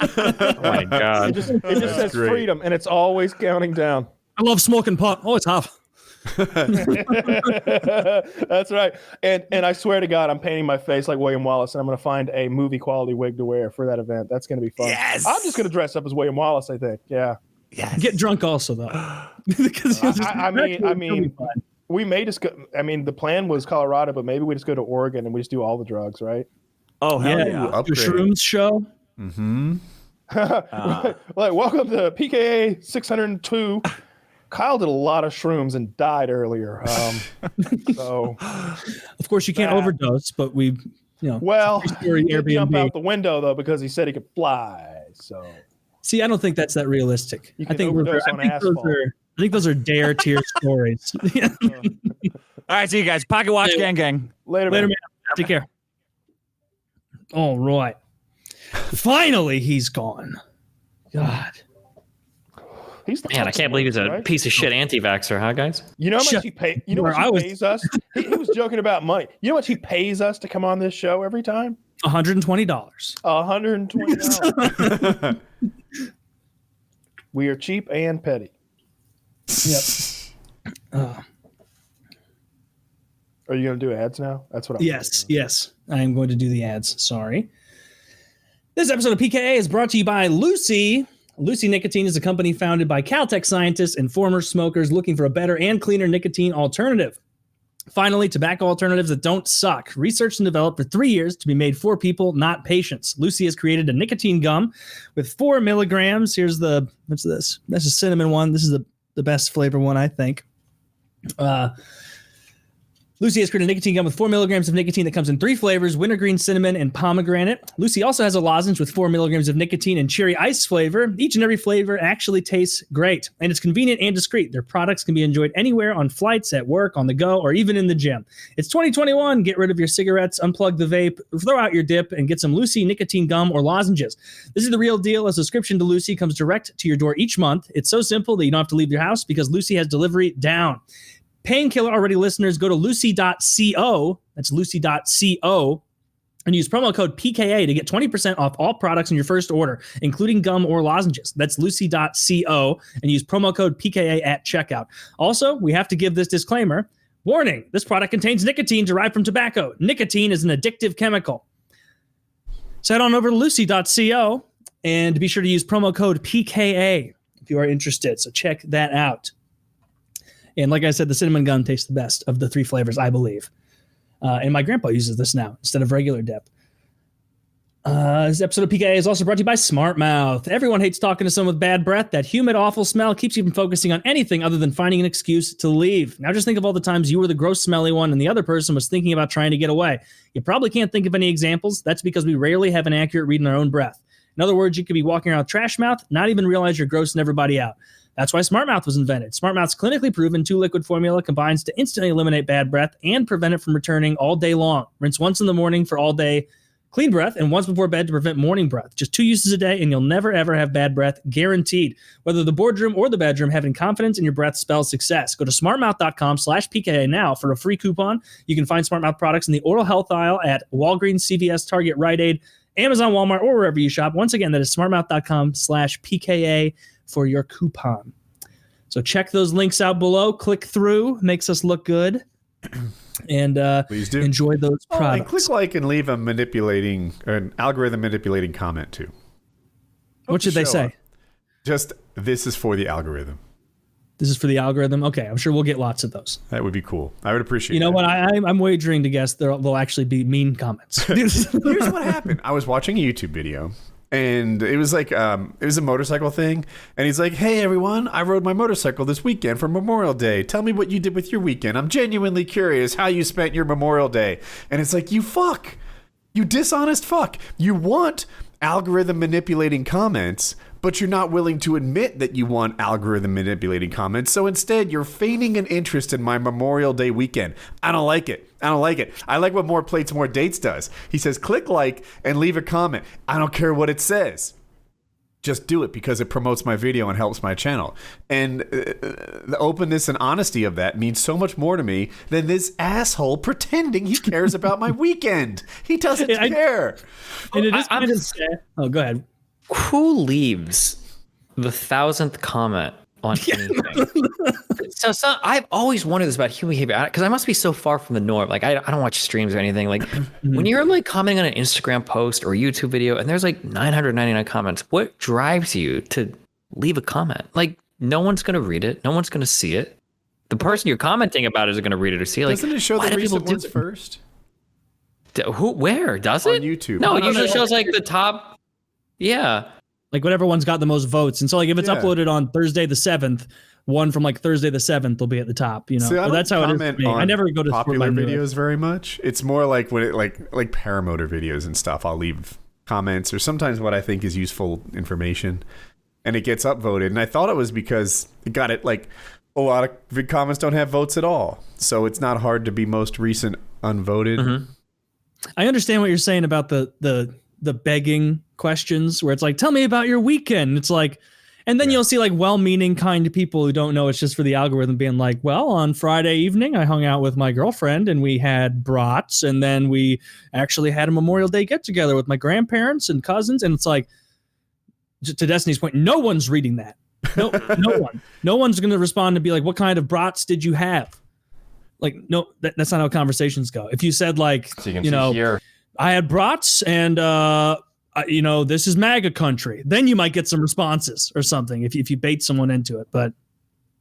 Speaker 4: Oh my God.
Speaker 2: It just says
Speaker 1: great.
Speaker 2: freedom, and it's always counting down.
Speaker 3: I love smoking pot. Oh, it's hot.
Speaker 2: That's right. And I swear to God, I'm painting my face like William Wallace, and I'm going to find a movie quality wig to wear for that event. That's going to be fun.
Speaker 6: Yes.
Speaker 2: I'm just going to dress up as William Wallace, I think. Yeah.
Speaker 6: Yes.
Speaker 3: Get drunk also though.
Speaker 2: I mean, we may just go. I mean, the plan was Colorado, but maybe we just go to Oregon and we just do all the drugs, right?
Speaker 6: Oh, hell yeah.
Speaker 3: Your shrooms show.
Speaker 1: Mm-hmm.
Speaker 2: Like, welcome to PKA 602. Kyle did a lot of shrooms and died earlier. So,
Speaker 3: Of course, you can't overdose, but we,
Speaker 2: well,
Speaker 3: he
Speaker 2: did jump out the window though because he said he could fly. So,
Speaker 3: see, I don't think that's that realistic.
Speaker 2: You
Speaker 3: I
Speaker 2: can overdose on asphalt.
Speaker 3: I think those are dare tier stories.
Speaker 4: All right, see you guys. Pocket watch, gang.
Speaker 2: Later,
Speaker 3: man.
Speaker 2: man.
Speaker 3: Take care. All right. Finally, he's gone. God.
Speaker 2: He's the
Speaker 5: Man, I can't believe he's a piece of shit anti-vaxxer, huh, guys?
Speaker 2: You know how much he pays? You know what he pays us? He was joking about money. You know what he pays us to come on this show every time?
Speaker 3: $120.
Speaker 2: $120. We are cheap and petty.
Speaker 3: Yep.
Speaker 2: Are you going to do ads now? That's what I'm
Speaker 3: Yes. I am going to do the ads. Sorry. This episode of PKA is brought to you by Lucy. Lucy Nicotine is a company founded by Caltech scientists and former smokers looking for a better and cleaner nicotine alternative. Finally, tobacco alternatives that don't suck. Researched and developed for 3 years to be made for people, not patients. Lucy has created a nicotine gum with 4 milligrams. What's this? That's a cinnamon one. This is the best flavor one, I think. Lucy has created a nicotine gum with 4 milligrams of nicotine that comes in 3 flavors: wintergreen, cinnamon, and pomegranate. Lucy also has a lozenge with 4 milligrams of nicotine and cherry ice flavor. Each and every flavor actually tastes great, and it's convenient and discreet. Their products can be enjoyed anywhere, on flights, at work, on the go, or even in the gym. It's 2021. Get rid of your cigarettes, unplug the vape, throw out your dip, and get some Lucy nicotine gum or lozenges. This is the real deal. A subscription to Lucy comes direct to your door each month. It's so simple that you don't have to leave your house because Lucy has delivery down. Painkiller already listeners, go to lucy.co. That's lucy.co. And use promo code PKA to get 20% off all products in your first order, including gum or lozenges. That's lucy.co. And use promo code PKA at checkout. Also, we have to give this disclaimer. Warning, this product contains nicotine derived from tobacco. Nicotine is an addictive chemical. So head on over to lucy.co and be sure to use promo code PKA if you are interested. So check that out. And like I said, the cinnamon gum tastes the best of the 3 flavors, I believe. And my grandpa uses this now instead of regular dip. This episode of PKA is also brought to you by Smartmouth. Everyone hates talking to someone with bad breath. That humid, awful smell keeps you from focusing on anything other than finding an excuse to leave. Now just think of all the times you were the gross, smelly one and the other person was thinking about trying to get away. You probably can't think of any examples. That's because we rarely have an accurate read on our own breath. In other words, you could be walking around with trash mouth, not even realize you're grossing everybody out. That's why Smartmouth was invented. Smartmouth's clinically proven 2-liquid formula combines to instantly eliminate bad breath and prevent it from returning all day long. Rinse once in the morning for all day clean breath and once before bed to prevent morning breath. Just 2 uses a day and you'll never ever have bad breath, guaranteed. Whether the boardroom or the bedroom, having confidence in your breath spells success. Go to smartmouth.com/PKA now for a free coupon. You can find Smartmouth products in the oral health aisle at Walgreens, CVS, Target, Rite Aid, Amazon, Walmart, or wherever you shop. Once again, that is smartmouth.com/PKA for your coupon. So check those links out below. Click through. Makes us look good. And
Speaker 1: please do
Speaker 3: enjoy those products.
Speaker 1: And click like and leave an algorithm manipulating comment too.
Speaker 3: What should they say?
Speaker 1: Just, this is for the algorithm.
Speaker 3: This is for the algorithm. Okay, I'm sure we'll get lots of those.
Speaker 1: That would be cool. I would appreciate.
Speaker 3: You know what? I'm wagering to guess there'll actually be mean comments.
Speaker 1: Here's what happened. I was watching a YouTube video, and it was like it was a motorcycle thing, and he's like, "Hey everyone, I rode my motorcycle this weekend for Memorial Day. Tell me what you did with your weekend. I'm genuinely curious how you spent your Memorial Day." And it's like, you fuck, you dishonest fuck. You want algorithm manipulating comments, but you're not willing to admit that you want algorithm manipulating comments. So instead, you're feigning an interest in my Memorial Day weekend. I don't like it. I like what More Plates, More Dates does. He says, click like and leave a comment. I don't care what it says. Just do it because it promotes my video and helps my channel. And the openness and honesty of that means so much more to me than this asshole pretending he cares about my weekend. He doesn't care.
Speaker 3: And it is kind of sad. Oh, go ahead.
Speaker 5: Who leaves the 1,000th comment on anything? So I've always wondered this about human behavior because I must be so far from the norm. Like I don't watch streams or anything. Like when you're like commenting on an Instagram post or YouTube video and there's like 999 comments, what drives you to leave a comment? Like no one's gonna read it, no one's gonna see it. The person you're commenting about isn't gonna read it or see it. Like,
Speaker 1: doesn't it show the recent ones first?
Speaker 5: Where does it?
Speaker 1: On YouTube.
Speaker 5: No, it usually shows like the top. Yeah.
Speaker 3: Like whatever one's got the most votes. And so like if it's uploaded on Thursday the 7th, one from like Thursday the 7th will be at the top, you know.
Speaker 1: See,
Speaker 3: that's how it is for me. I never go to
Speaker 1: popular videos very much. It's more like when it like paramotor videos and stuff. I'll leave comments or sometimes what I think is useful information and it gets upvoted. And I thought it was because it got it like a lot of vid comments don't have votes at all. So it's not hard to be most recent unvoted.
Speaker 3: Mm-hmm. I understand what you're saying about the begging questions where it's like, tell me about your weekend. It's like, and then you'll see like well-meaning kind people who don't know it's just for the algorithm being like, well, on Friday evening, I hung out with my girlfriend and we had brats. And then we actually had a Memorial Day get together with my grandparents and cousins. And it's like, to Destiny's point, no one's reading that. No one. No one's going to respond to be like, what kind of brats did you have? Like, no, that's not how conversations go. If you said like,
Speaker 7: so you know, here.
Speaker 3: I had brats and, you know, this is MAGA country. Then you might get some responses or something if you bait someone into it. But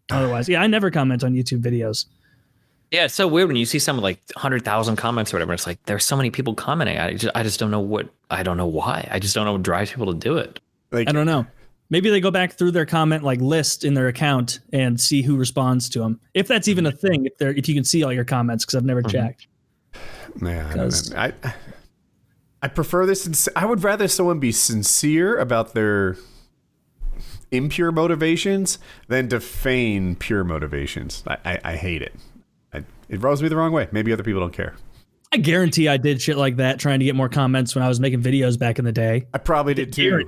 Speaker 3: otherwise, I never comment on YouTube videos.
Speaker 5: Yeah, it's so weird when you see something like 100,000 comments or whatever. It's like there's so many people commenting. I just don't know I don't know why. I just don't know what drives people to do it.
Speaker 3: Like, I don't know. Maybe they go back through their comment like list in their account and see who responds to them. If that's even a thing, if you can see all your comments, because I've never checked.
Speaker 1: Yeah, I don't know. I prefer this. I would rather someone be sincere about their impure motivations than to feign pure motivations. I hate it. It rubs me the wrong way. Maybe other people don't care.
Speaker 3: I guarantee I did shit like that trying to get more comments when I was making videos back in the day.
Speaker 1: I probably did too.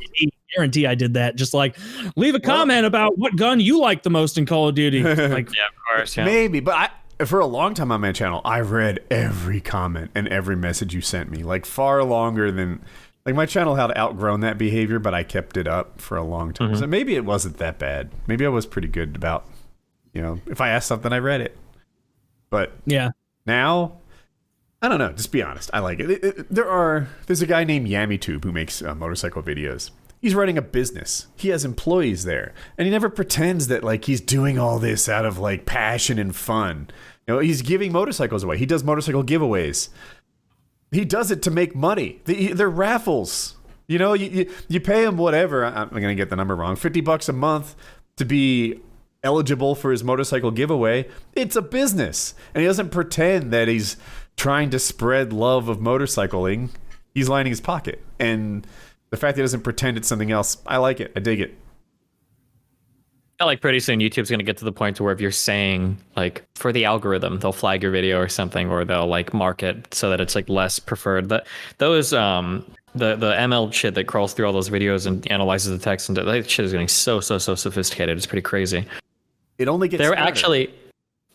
Speaker 3: Guarantee I did that. Just like, leave a comment about what gun you like the most in Call of Duty. Like,
Speaker 5: yeah, of course. Yeah.
Speaker 1: Maybe, but for a long time on my channel, I read every comment and every message you sent me, like far longer than, like my channel had outgrown that behavior, but I kept it up for a long time. So maybe it wasn't that bad. Maybe I was pretty good about, you know, if I asked something, I read it. But
Speaker 3: yeah,
Speaker 1: now, I don't know. Just be honest. I like it. There's a guy named YammyTube who makes motorcycle videos. He's running a business. He has employees there. And he never pretends that like he's doing all this out of like passion and fun. You know, he's giving motorcycles away. He does motorcycle giveaways. He does it to make money. They're raffles. You know, you pay him whatever. I'm going to get the number wrong. $50 a month to be eligible for his motorcycle giveaway. It's a business. And he doesn't pretend that he's trying to spread love of motorcycling. He's lining his pocket. And the fact that he doesn't pretend it's something else, I like it. I dig it.
Speaker 5: I feel like pretty soon YouTube's going to get to the point to where if you're saying like for the algorithm, they'll flag your video or something, or they'll like mark it so that it's like less preferred. The ML shit that crawls through all those videos and analyzes the text, and that shit is getting so sophisticated. It's pretty crazy.
Speaker 1: It only gets
Speaker 5: I was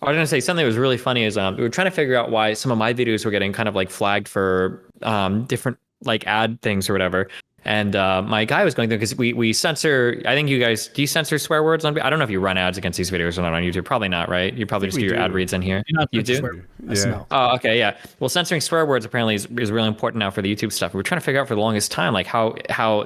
Speaker 5: going to say something that was really funny is we were trying to figure out why some of my videos were getting kind of like flagged for different like ad things or whatever. And my guy was going through because we censor. I think you guys, do you censor swear words on? I don't know if you run ads against these videos or not on YouTube. Probably not, right? You probably just do your ad reads in here. You do?
Speaker 1: Yeah.
Speaker 5: Oh, okay, yeah. Well, censoring swear words apparently is really important now for the YouTube stuff. We were trying to figure out for the longest time like how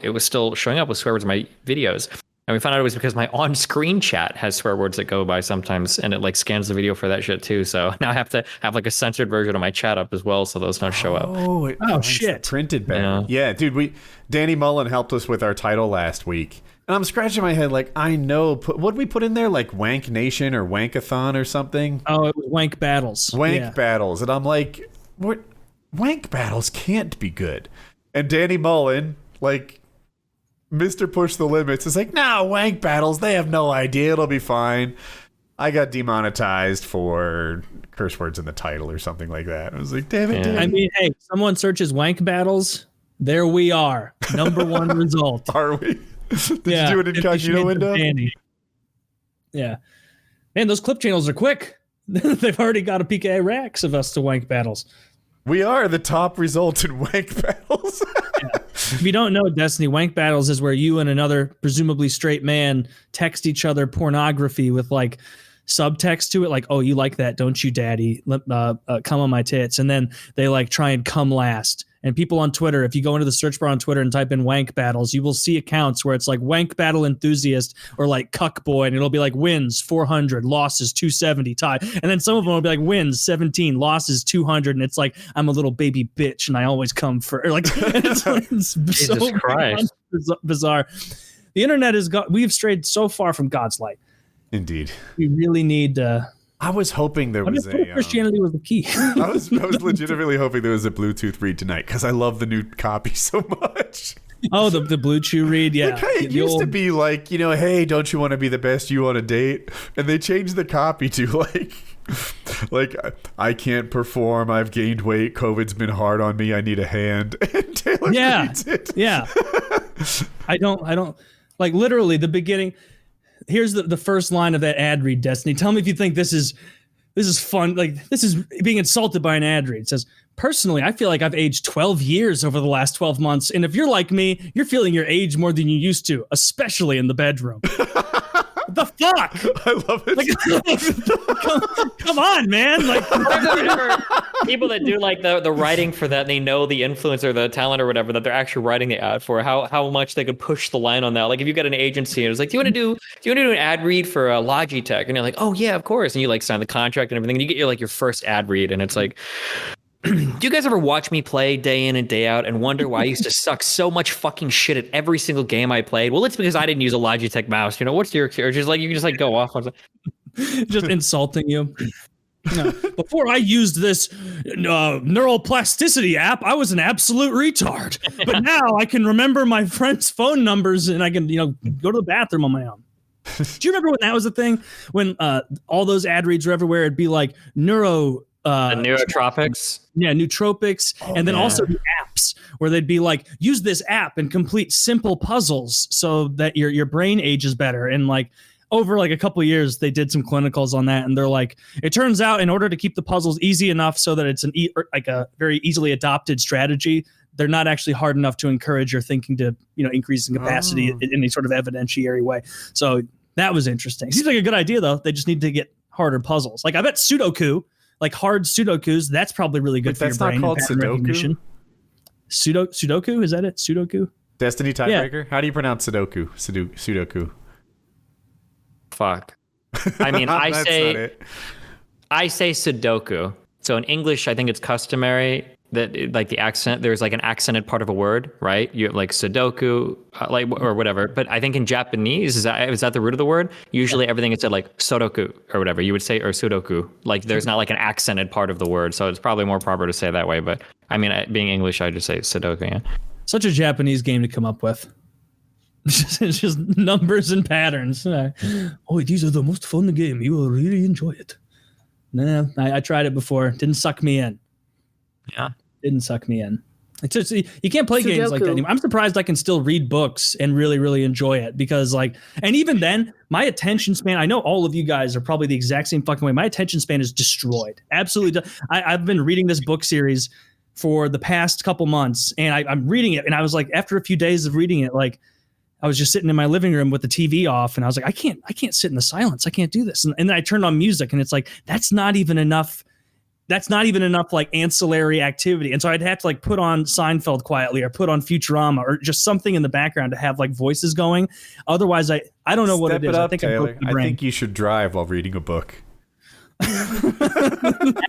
Speaker 5: it was still showing up with swear words in my videos. And we found out it was because my on-screen chat has swear words that go by sometimes, and it like scans the video for that shit too. So now I have to have like a censored version of my chat up as well, so those don't show up.
Speaker 1: Oh shit! Printed better. Yeah, dude. Danny Mullen helped us with our title last week, and I'm scratching my head like I know. What did we put in there? Like Wank Nation or Wankathon or something?
Speaker 3: Oh, it was Wank Battles.
Speaker 1: Wank Battles, and I'm like, what? Wank Battles can't be good. And Danny Mullen like Mr. Push the Limits is like, no, wank battles, they have no idea, it'll be fine. I got demonetized for curse words in the title or something like that. I was like, damn it.
Speaker 3: I mean, hey, someone searches wank battles. There we are. Number one result.
Speaker 1: Are we? Did you do it in incognito window?
Speaker 3: Yeah. Man, those clip channels are quick. They've already got a PKA racks of us to wank battles.
Speaker 1: We are the top result in wank battles.
Speaker 3: If you don't know, Destiny, wank battles is where you and another presumably straight man text each other pornography with like subtext to it, like, oh, you like that, don't you, daddy? Come on my tits. And then they like try and come last. And people on Twitter, if you go into the search bar on Twitter and type in wank battles, you will see accounts where it's like wank battle enthusiast or like cuck boy, and it'll be like wins 400, losses 270, tie. And then some of them will be like wins 17, losses 200, and it's like I'm a little baby bitch and I always come first. Like it's
Speaker 5: Jesus
Speaker 3: so
Speaker 5: Christ,
Speaker 3: bizarre. The internet we've strayed so far from God's light.
Speaker 1: Indeed.
Speaker 3: We really need.
Speaker 1: I was hoping there was
Speaker 3: Christianity was the key.
Speaker 1: I was legitimately hoping there was a Bluetooth read tonight because I love the new copy so much.
Speaker 3: Oh, the Bluetooth read, yeah.
Speaker 1: Like, hey, it used to be like, hey, don't you want to be the best you on a date? And they changed the copy to like I can't perform. I've gained weight. COVID's been hard on me. I need a hand. And Taylor reads it. Yeah.
Speaker 3: I don't like literally the beginning. Here's the first line of that ad read, Destiny. Tell me if you think this is fun. Like, this is being insulted by an ad read. It says, personally, I feel like I've aged 12 years over the last 12 months. And if you're like me, you're feeling your age more than you used to, especially in the bedroom. What the fuck?
Speaker 1: I love it.
Speaker 3: Like, come on, man. Like,
Speaker 5: people that do like the writing for that, and they know the influencer, the talent or whatever that they're actually writing the ad for, how much they could push the line on that. Like if you got an agency and it's like, do you want to do an ad read for Logitech? And you're like, oh yeah, of course. And you like sign the contract and everything, and you get your first ad read, and it's like, do you guys ever watch me play day in and day out and wonder why I used to suck so much fucking shit at every single game I played? Well, it's because I didn't use a Logitech mouse. What's your cure? Just like, you can just like go off on
Speaker 3: just insulting you. No. Before I used this neural plasticity app, I was an absolute retard. But now I can remember my friends' phone numbers and I can, go to the bathroom on my own. Do you remember when that was a thing? When all those ad reads were everywhere, it'd be like the
Speaker 5: neurotropics.
Speaker 3: Yeah, nootropics. And then also the apps where they'd be like, use this app and complete simple puzzles so that your brain ages better. And like over like a couple of years, they did some clinicals on that. And they're like, it turns out in order to keep the puzzles easy enough so that it's like a very easily adopted strategy, they're not actually hard enough to encourage your thinking to, increase in capacity in any sort of evidentiary way. So that was interesting. Seems like a good idea though. They just need to get harder puzzles. Like I bet Sudoku, like hard Sudokus, that's probably really good for your brain. That's not called Sudoku? Sudoku? Is that it? Sudoku?
Speaker 1: Destiny tiebreaker? Yeah. How do you pronounce Sudoku? Sudoku.
Speaker 5: Fuck. I mean, I say Sudoku. So in English, I think it's customary that like the accent, there's like an accented part of a word, right? You have like Sudoku, or whatever. But I think in Japanese, is that the root of the word? Usually everything is said like Sodoku or whatever you would say, or Sudoku. Like there's not like an accented part of the word. So it's probably more proper to say that way. But I mean, being English, I just say Sudoku, yeah.
Speaker 3: Such a Japanese game to come up with. It's just numbers and patterns. Oh, these are the most fun game. You will really enjoy it. Nah, I tried it before. Didn't suck me in.
Speaker 5: Yeah.
Speaker 3: Didn't suck me in. It's just, you can't play games like that anymore. I'm surprised I can still read books and really, really enjoy it because like, and even then, my attention span, I know all of you guys are probably the exact same fucking way. My attention span is destroyed. Absolutely. I've been reading this book series for the past couple months and I'm reading it. And I was like, after a few days of reading it, like I was just sitting in my living room with the TV off and I was like, I can't sit in the silence. I can't do this. And then I turned on music and it's like, that's not even enough like ancillary activity. And so I'd have to like put on Seinfeld quietly or put on Futurama or just something in the background to have like voices going. Otherwise, I don't know what it is.
Speaker 1: I think Taylor. I think you should drive while reading a book.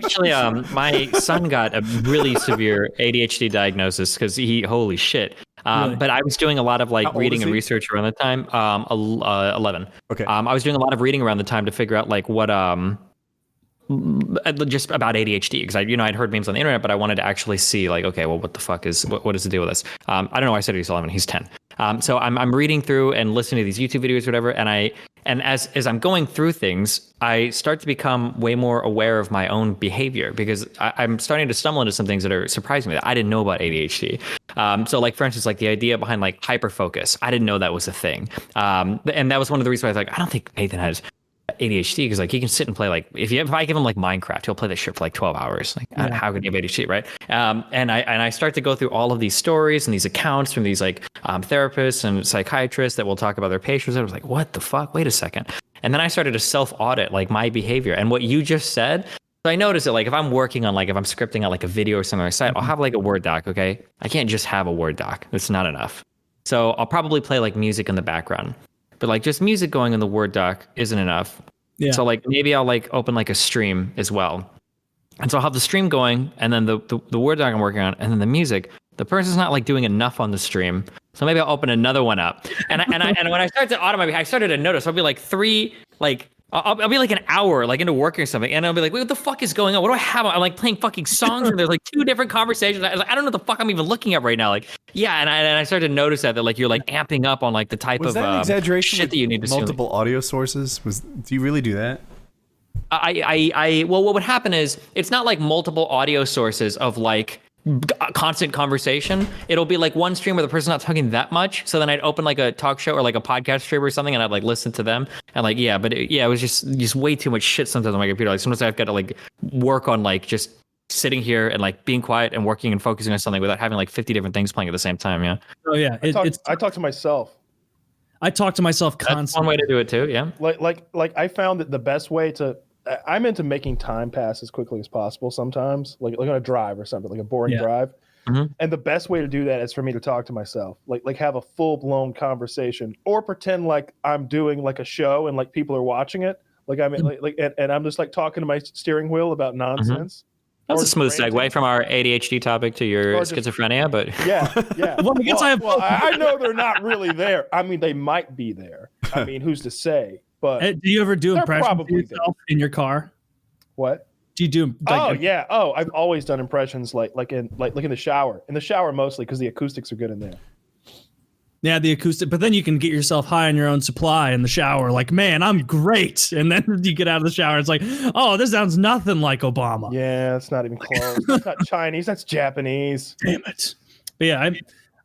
Speaker 5: Actually, my son got a really severe ADHD diagnosis because holy shit. Really? But I was doing a lot of like reading and research around the time. 11.
Speaker 1: Okay.
Speaker 5: I was doing a lot of reading around the time to figure out like what just about ADHD because I'd heard memes on the internet, but I wanted to actually see like, okay, well, what the fuck what is the deal with this? I don't know why I said he's 11. He's 10. So I'm reading through and listening to these YouTube videos, or whatever, and as I'm going through things, I start to become way more aware of my own behavior, because I'm starting to stumble into some things that are surprising me that I didn't know about ADHD. So like, for instance, like the idea behind like hyperfocus, I didn't know that was a thing. And that was one of the reasons why I was like, I don't think Nathan has ADHD, because like he can sit and play, like if I give him like Minecraft, he'll play this shit for like 12 hours. Like how can he have ADHD, right? And I start to go through all of these stories and these accounts from these like therapists and psychiatrists that will talk about their patients. And I was like, what the fuck? Wait a second. And then I started to self-audit like my behavior and what you just said. So I noticed that like if I'm working on like, if I'm scripting out like a video or something on my site, I'll have like a Word doc. Okay, I can't just have a Word doc. It's not enough. So I'll probably play like music in the background. But like just music going in the Word doc isn't enough. Yeah. So like maybe I'll like open like a stream as well. And so I'll have the stream going, and then the Word doc I'm working on, and then the music. The person's not like doing enough on the stream. So maybe I'll open another one up. And when I start to automate, I started to notice I'll be like I'll be like an hour like into working or something, and I'll be like, wait, what the fuck is going on? What do I have? I'm like playing fucking songs, and there's like 2 different conversations. I was like, I don't know what the fuck I'm even looking at right now. Like, yeah, and I started to notice that like you're like amping up on like the type
Speaker 1: was
Speaker 5: of
Speaker 1: that an exaggeration
Speaker 5: shit that you need to
Speaker 1: multiple audio sources. Do you really do that?
Speaker 5: Well, what would happen is it's not like multiple audio sources of like constant conversation. It'll be like one stream where the person's not talking that much. So then I'd open like a talk show or like a podcast stream or something, and I'd like listen to them. And like, yeah, but it was just way too much shit sometimes on my computer. Like sometimes I've got to like work on like just sitting here and like being quiet and working and focusing on something without having like 50 different things playing at the same time. Yeah.
Speaker 3: Oh yeah.
Speaker 2: I talk to myself.
Speaker 3: I talk to myself constantly.
Speaker 5: That's one way to do it too. Yeah.
Speaker 2: Like I found that the best way to, I'm into making time pass as quickly as possible sometimes, like on a drive or something, like a boring drive. Mm-hmm. And the best way to do that is for me to talk to myself, like have a full blown conversation, or pretend like I'm doing like a show and like people are watching it. Like I'm and I'm just like talking to my steering wheel about nonsense. Mm-hmm.
Speaker 5: That's a smooth segue from our ADHD topic to your schizophrenia, but
Speaker 2: yeah. I know they're not really there. I mean, they might be there. I mean, who's to say? But
Speaker 3: do you ever do impressions of yourself in your car?
Speaker 2: What?
Speaker 3: Do you do?
Speaker 2: Yeah. Oh, I've always done impressions like in the shower. In the shower mostly because the acoustics are good in there.
Speaker 3: Yeah, the acoustic. But then you can get yourself high on your own supply in the shower. Like, man, I'm great. And then you get out of the shower, it's like, oh, this sounds nothing like Obama.
Speaker 2: Yeah, it's not even close. That's not Chinese. That's Japanese.
Speaker 3: Damn it. But yeah,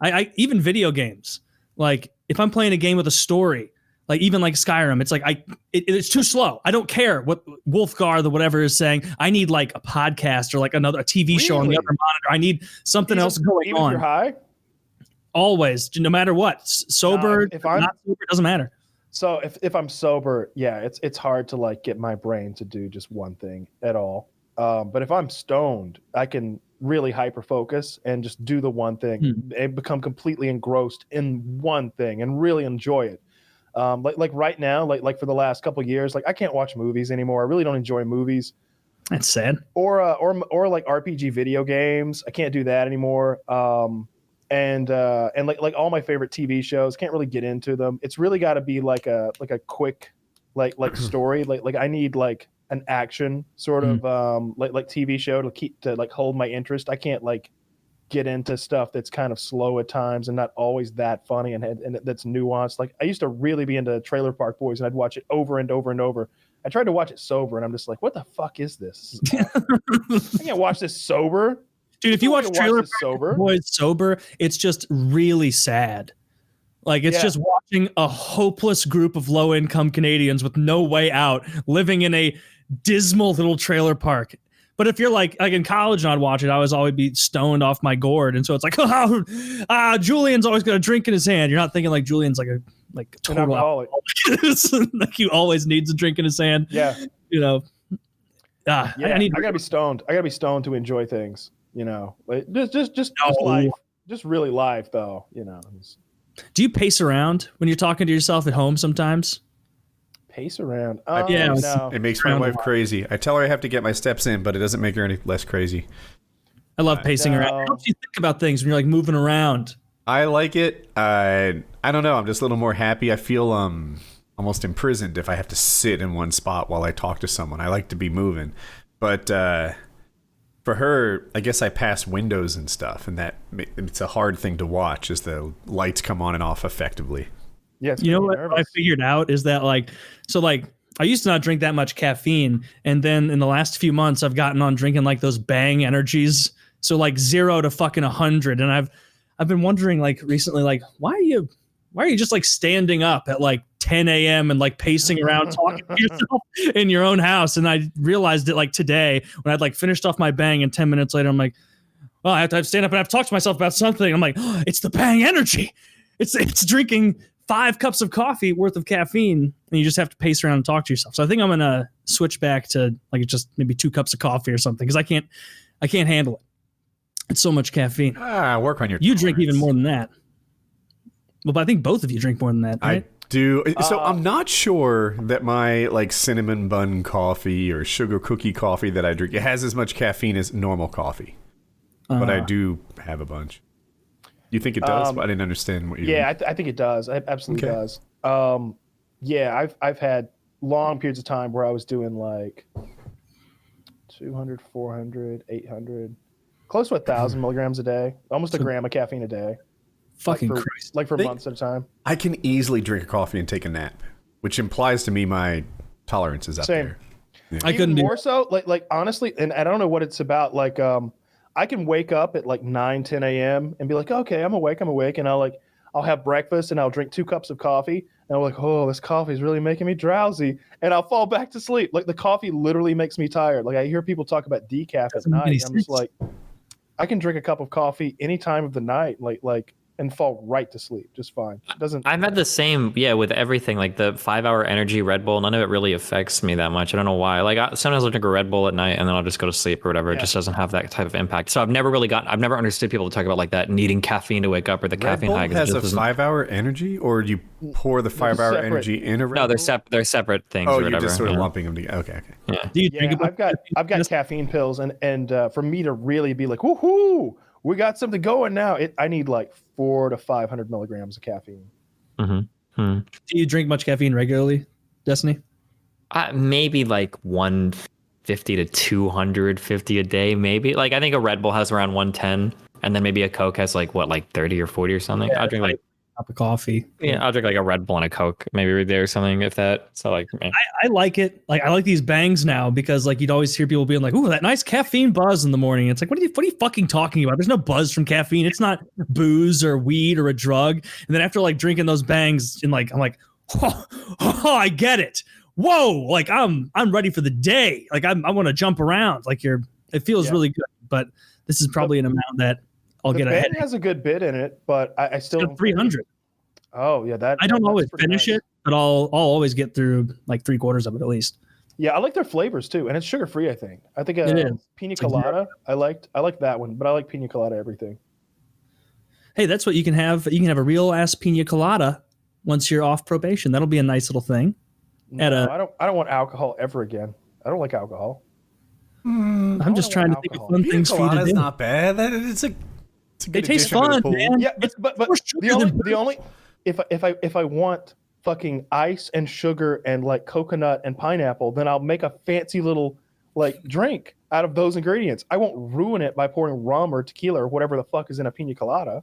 Speaker 3: I even video games. Like, if I'm playing a game with a story, like even like Skyrim, it's like it's too slow. I don't care what Wolfgar, the whatever, is saying. I need like a podcast or like a TV show on the other monitor. I need something else going
Speaker 2: even
Speaker 3: on.
Speaker 2: If you're high?
Speaker 3: Always, no matter what. Sober,
Speaker 2: if I'm
Speaker 3: not sober, it doesn't matter.
Speaker 2: So if I'm sober, yeah, it's hard to like get my brain to do just one thing at all. But if I'm stoned, I can really hyper focus and just do the one thing and become completely engrossed in one thing and really enjoy it. Like right now, like for the last couple of years, like I can't watch movies anymore. I really don't enjoy movies.
Speaker 3: That's sad.
Speaker 2: Or like RPG video games. I can't do that anymore. And like all my favorite TV shows, can't really get into them. It's really got to be like a quick like story. Like I need like an action sort of like TV show to like hold my interest. I can't like get into stuff that's kind of slow at times and not always that funny and that's nuanced. Like I used to really be into Trailer Park Boys and I'd watch it over and over and over. I tried to watch it sober and I'm just like, what the fuck is this? I can't watch this sober.
Speaker 3: Dude, if you watch Trailer Park Boys sober, it's just really sad. Like it's just watching a hopeless group of low-income Canadians with no way out, living in a dismal little trailer park. But if you're like in college and I'd watch it, I was always be stoned off my gourd, and so it's like, Julian's always got a drink in his hand. You're not thinking like Julian's like a total alcoholic. Like he always needs a drink in his hand.
Speaker 2: Yeah,
Speaker 3: you know.
Speaker 2: I gotta be stoned. I gotta be stoned to enjoy things. You know, like just life, just really life, though. You know.
Speaker 3: Do you pace around when you're talking to yourself at home sometimes?
Speaker 2: Pace around?
Speaker 1: No. It makes my wife crazy. I tell her I have to get my steps in, but it doesn't make her any less crazy.
Speaker 3: I love pacing around. How do you think about things when you're like moving around?
Speaker 1: I like it. I don't know. I'm just a little more happy. I feel almost imprisoned if I have to sit in one spot while I talk to someone. I like to be moving, but For her, I guess I pass windows and stuff, and it's a hard thing to watch as the lights come on and off effectively.
Speaker 2: Yeah,
Speaker 3: you know what I figured out is that I used to not drink that much caffeine, and then in the last few months I've gotten on drinking like those Bang energies, so like 0 to fucking 100, and I've been wondering like recently, like why are you just like standing up at like 10 a.m. and like pacing around talking to yourself in your own house? And I realized it like today when I'd like finished off my Bang, and 10 minutes later I'm like, oh, I have to stand up and I have to talk to myself about something. I'm like, oh, it's the Bang energy. It's drinking 5 cups of coffee worth of caffeine, and you just have to pace around and talk to yourself. So I think I'm gonna switch back to like just maybe 2 cups of coffee or something, because I can't handle it. It's so much caffeine.
Speaker 1: Work on your.
Speaker 3: You drink even more than that. Well, but I think both of you drink more than that, right?
Speaker 1: I do. So I'm not sure that my like cinnamon bun coffee or sugar cookie coffee that I drink, it has as much caffeine as normal coffee. But I do have a bunch. You think it does? I didn't understand what you.
Speaker 2: Yeah, I think it does. It absolutely does. Yeah, I've had long periods of time where I was doing like 200, 400, 800, close to 1,000 milligrams a day, almost a gram of caffeine a day.
Speaker 3: Fucking Christ.
Speaker 2: Like for months at a time.
Speaker 1: I can easily drink a coffee and take a nap, which implies to me my tolerance is up there.
Speaker 3: Yeah. I couldn't
Speaker 2: more so like honestly, and I don't know what it's about. Like I can wake up at like 9, 10 a.m. and be like, okay, I'm awake, and I'll have breakfast and I'll drink 2 cups of coffee, and I'm like, oh, this coffee is really making me drowsy, and I'll fall back to sleep. Like the coffee literally makes me tired. Like I hear people talk about decaf at night. I'm just like, I can drink a cup of coffee any time of the night, like and fall right to sleep just fine. It doesn't.
Speaker 5: I've had the same, with everything, like the 5-hour energy Red Bull. None of it really affects me that much. I don't know why. Like sometimes I'll drink a Red Bull at night and then I'll just go to sleep or whatever. Yeah. It just doesn't have that type of impact. So I've never understood people talk about like that needing caffeine to wake up or the caffeine high.
Speaker 1: Red Bull has a 5-hour energy, or do you pour the 5-hour energy in a Red Bull?
Speaker 5: No, they're separate things.
Speaker 1: Oh,
Speaker 5: or whatever.
Speaker 1: You're just sort of lumping them together. Okay.
Speaker 5: Yeah.
Speaker 3: Do you drink
Speaker 2: I've got caffeine pills, and for me to really be like, woohoo, we got something going now. I need like 400 to 500 milligrams of caffeine.
Speaker 3: Do you drink much caffeine regularly, Destiny?
Speaker 5: Maybe like 150 to 250 a day, maybe. Like I think a Red Bull has around 110, and then maybe a Coke has like 30 or 40 or something.
Speaker 3: Yeah,
Speaker 5: I'll drink like
Speaker 3: a cup of coffee.
Speaker 5: Yeah, I'll drink like a Red Bull and a Coke, maybe right there or something, if that. So like,
Speaker 3: I like it. Like I like these bangs now because like you'd always hear people being like, "Ooh, that nice caffeine buzz in the morning." It's like, what are you fucking talking about? There's no buzz from caffeine. It's not booze or weed or a drug. And then after like drinking those bangs, and like I'm like, oh, I get it. Whoa, like I'm ready for the day. Like I want to jump around. Like it feels really good. But this is probably an amount that I'll get ahead.
Speaker 2: It has a good bit in it, but I still
Speaker 3: 300.
Speaker 2: Oh yeah,
Speaker 3: I don't always finish it, but I'll always get through like 3/4 of it at least.
Speaker 2: Yeah, I like their flavors too, and it's sugar free. I think it is. Pina colada. I like that one, but I like pina colada everything.
Speaker 3: Hey, that's what you can have. You can have a real ass pina colada once you're off probation. That'll be a nice little thing.
Speaker 2: No, I don't want alcohol ever again. I don't like alcohol.
Speaker 3: I'm just trying to think of fun things for you to do.
Speaker 1: Not bad. It's a
Speaker 3: They taste fun, man.
Speaker 2: Yeah, but the only if I want fucking ice and sugar and like coconut and pineapple, then I'll make a fancy little like drink out of those ingredients. I won't ruin it by pouring rum or tequila or whatever the fuck is in a pina colada.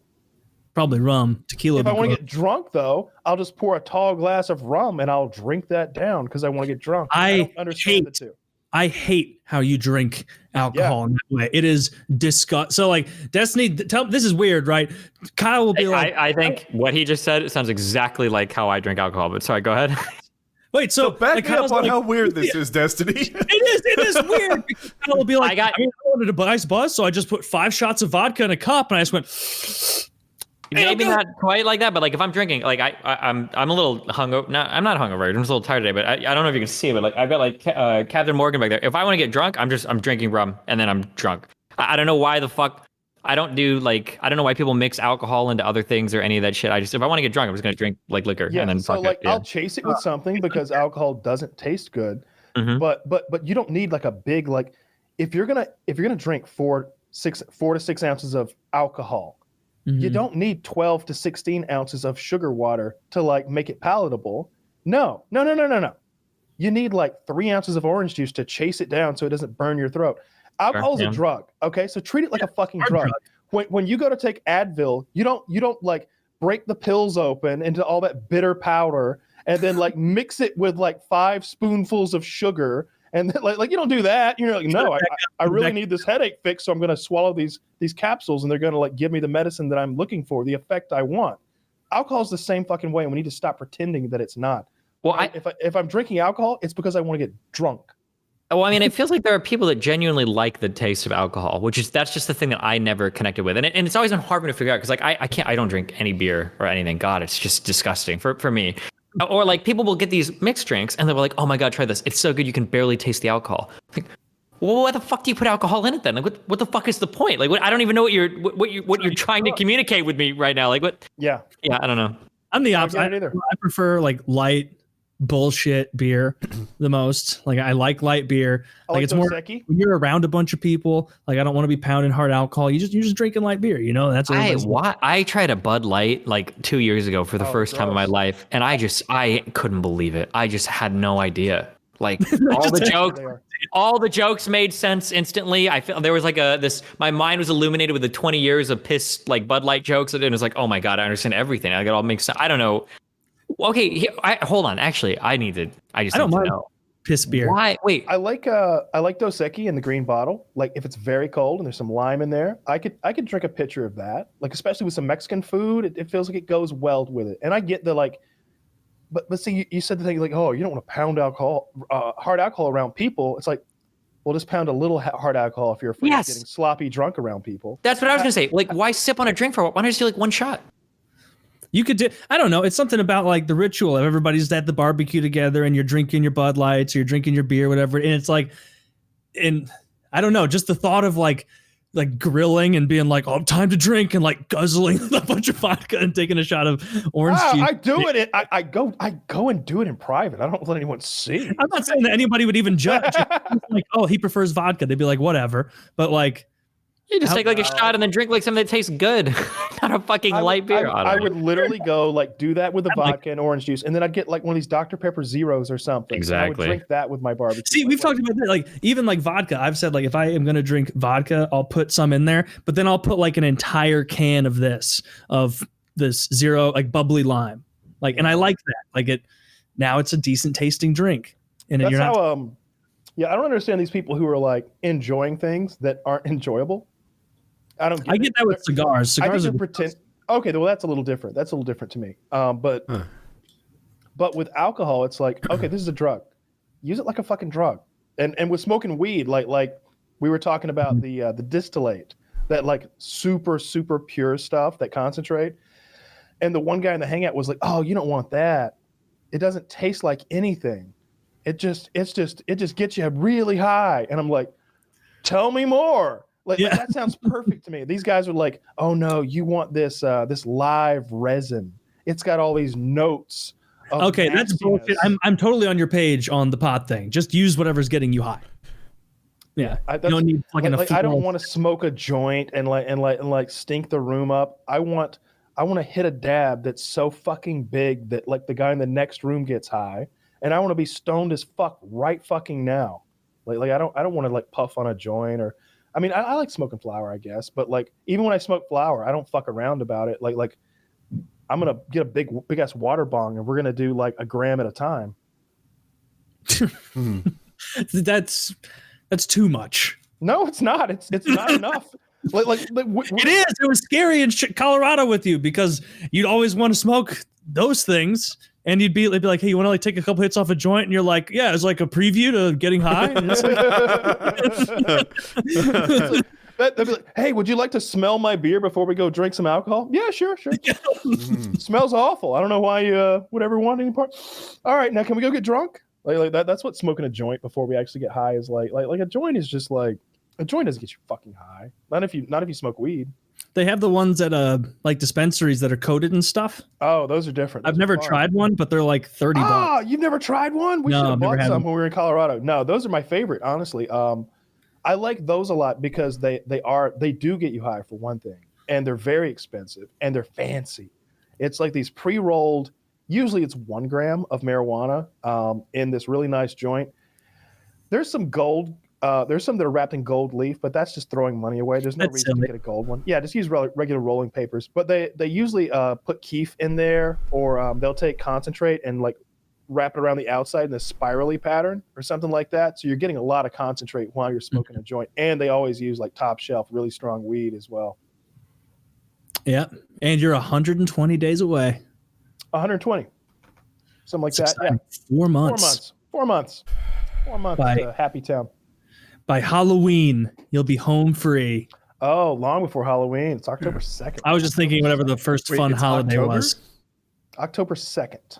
Speaker 3: Probably rum, tequila.
Speaker 2: If I want to get drunk though, I'll just pour a tall glass of rum and I'll drink that down because I want to get drunk. I don't understand the two.
Speaker 3: I hate how you drink alcohol in that way. It is disgusting. So, like, Destiny, this is weird, right? Kyle will be like,
Speaker 5: I think what he just said, it sounds exactly like how I drink alcohol. But sorry, go ahead.
Speaker 3: Wait, so
Speaker 1: back me up on how weird this is, Destiny.
Speaker 3: It is weird. Kyle will be like, I wanted a nice buzz, so I just put 5 shots of vodka in a cup, and I just went.
Speaker 5: Maybe not quite like that, but like if I'm drinking, like I'm a little hungover. I'm not hungover. I'm just a little tired today. But I don't know if you can see it, but like I've got like Captain Morgan back there. If I want to get drunk, I'm drinking rum and then I'm drunk. I don't know why the fuck I don't know why people mix alcohol into other things or any of that shit. If I want to get drunk, I'm just gonna drink like liquor and then
Speaker 2: so like I'll chase it with something because alcohol doesn't taste good.
Speaker 5: Mm-hmm.
Speaker 2: But you don't need like a big like if you're gonna drink 4 to 6 ounces of alcohol. You don't need 12 to 16 ounces of sugar water to like make it palatable. No. You need like 3 ounces of orange juice to chase it down so it doesn't burn your throat. Alcohol's a drug. Okay, so treat it like a fucking drug. When you go to take Advil, you don't like break the pills open into all that bitter powder and then like mix it with like 5 spoonfuls of sugar. And then, like you don't do that. You're like, no, I really need this headache fixed, so I'm going to swallow these capsules, and they're going to like give me the medicine that I'm looking for, the effect I want. Alcohol is the same fucking way, and we need to stop pretending that it's not. Well, if I'm drinking alcohol, it's because I want to get drunk.
Speaker 5: Well, I mean, it feels like there are people that genuinely like the taste of alcohol, that's just the thing that I never connected with, and it's always been hard for me to figure out because like I don't drink any beer or anything. God, it's just disgusting for me. Or like people will get these mixed drinks and they're like, oh my God, try this. It's so good you can barely taste the alcohol. Like, well, why the fuck do you put alcohol in it then? Like, what the fuck is the point? Like, I don't even know what you're trying to communicate with me right now. Like, what?
Speaker 2: Yeah,
Speaker 5: I don't know.
Speaker 3: I'm the opposite. I prefer like light bullshit beer the most. Like I like light beer. Like it's more when you're around a bunch of people. Like I don't want to be pounding hard alcohol. You're just drinking light beer. You know that's.
Speaker 5: I tried a Bud Light like 2 years ago for the first time in my life, and I couldn't believe it. I just had no idea. Like all the jokes made sense instantly. I feel there was like my mind was illuminated with the 20 years of piss like Bud Light jokes, and it was like, oh my God, I understand everything. Like it all makes sense. I don't know. Okay, hold on. Actually, I need to know.
Speaker 3: Piss beer.
Speaker 5: Why? Wait.
Speaker 2: I like Dos Equis in the green bottle. Like if it's very cold and there's some lime in there, I could drink a pitcher of that. Like especially with some Mexican food, it feels like it goes well with it. And I get the like, but see, you said the thing like, oh, you don't want to pound alcohol, hard alcohol around people. It's like, well, just pound a little hard alcohol if you're afraid of getting sloppy drunk around people.
Speaker 5: That's what I was gonna say. Like, why sip on a drink for? Why not just do like one shot?
Speaker 3: You could do, I don't know. It's something about like the ritual of everybody's at the barbecue together and you're drinking your Bud Lights or you're drinking your beer, whatever. And it's like, and I don't know, just the thought of like grilling and being like, oh, time to drink and like guzzling a bunch of vodka and taking a shot of orange juice.
Speaker 2: I do it. I go and do it in private. I don't let anyone see.
Speaker 3: I'm not saying that anybody would even judge. Like, oh, he prefers vodka. They'd be like, whatever. But like,
Speaker 5: you just take like a shot and then drink like something that tastes good, not a fucking light beer.
Speaker 2: I would literally go like do that with the vodka and orange juice, and then I'd get like one of these Dr. Pepper Zeros or something.
Speaker 5: Exactly.
Speaker 2: I would drink that with my barbecue.
Speaker 3: See, we've talked about that. Like even like vodka, I've said like if I am gonna drink vodka, I'll put some in there, but then I'll put like an entire can of this zero like bubbly lime, like, and I like that. Like it now it's a decent tasting drink, and
Speaker 2: that's
Speaker 3: you're not.
Speaker 2: How, yeah, I don't understand these people who are like enjoying things that aren't enjoyable. I get
Speaker 3: that with cigars. Cigars are
Speaker 2: okay, well that's a little different. That's a little different to me. But with alcohol, it's like, okay, this is a drug. Use it like a fucking drug. And with smoking weed, like we were talking about the distillate, that like super super pure stuff, that concentrate. And the one guy in the hangout was like, "Oh, you don't want that. It doesn't taste like anything. It just gets you really high." And I'm like, "Tell me more." Like that sounds perfect to me. These guys are like, "Oh no, you want this live resin? It's got all these notes."
Speaker 3: Okay, that's bullshit. I'm totally on your page on the pot thing. Just use whatever's getting you high. Yeah, you don't need fucking
Speaker 2: I don't want to smoke a joint and like stink the room up. I want to hit a dab that's so fucking big that like the guy in the next room gets high, and I want to be stoned as fuck right fucking now. Like I don't want to like puff on a joint or. I mean, I like smoking flower, I guess, but like even when I smoke flower, I don't fuck around about it. Like I'm gonna get a big ass water bong, and we're gonna do like a gram at a time.
Speaker 3: That's too much.
Speaker 2: No, it's not. It's not enough.
Speaker 3: It is. It was scary in Colorado with you because you'd always want to smoke those things. And they'd be like, "Hey, you want to like take a couple hits off a joint?" And you're like, "Yeah, it's like a preview to getting high." And it's
Speaker 2: like, they'd be like, "Hey, would you like to smell my beer before we go drink some alcohol?" Yeah, sure. Smells awful. I don't know why you would ever want any part. All right, now can we go get drunk? Like that. That's what smoking a joint before we actually get high is like. Like a joint is just like a joint doesn't get you fucking high. Not if you smoke weed.
Speaker 3: They have the ones at like dispensaries that are coated and stuff.
Speaker 2: Oh, those are different.
Speaker 3: I've never tried one, but they're like $30.
Speaker 2: Oh, you've never tried one? We should have bought some when we were in Colorado. No, those are my favorite, honestly. I like those a lot because they do get you high for one thing, and they're very expensive and they're fancy. It's like these pre-rolled. Usually, it's 1 gram of marijuana in this really nice joint. There's some gold There's some that are wrapped in gold leaf, but that's just throwing money away. There's no reason to get a gold one. Yeah, just use regular rolling papers. But they usually put keef in there, or they'll take concentrate and like wrap it around the outside in a spirally pattern or something like that. So you're getting a lot of concentrate while you're smoking a joint. And they always use like top shelf, really strong weed as well.
Speaker 3: Yeah, and you're 120 days away.
Speaker 2: 120, something like that. Yeah,
Speaker 3: 4 months.
Speaker 2: 4 months. 4 months. Happy town.
Speaker 3: By Halloween, you'll be home free.
Speaker 2: Oh, long before Halloween. It's October 2nd.
Speaker 3: I was just thinking whatever the first fun holiday was.
Speaker 2: October 2nd.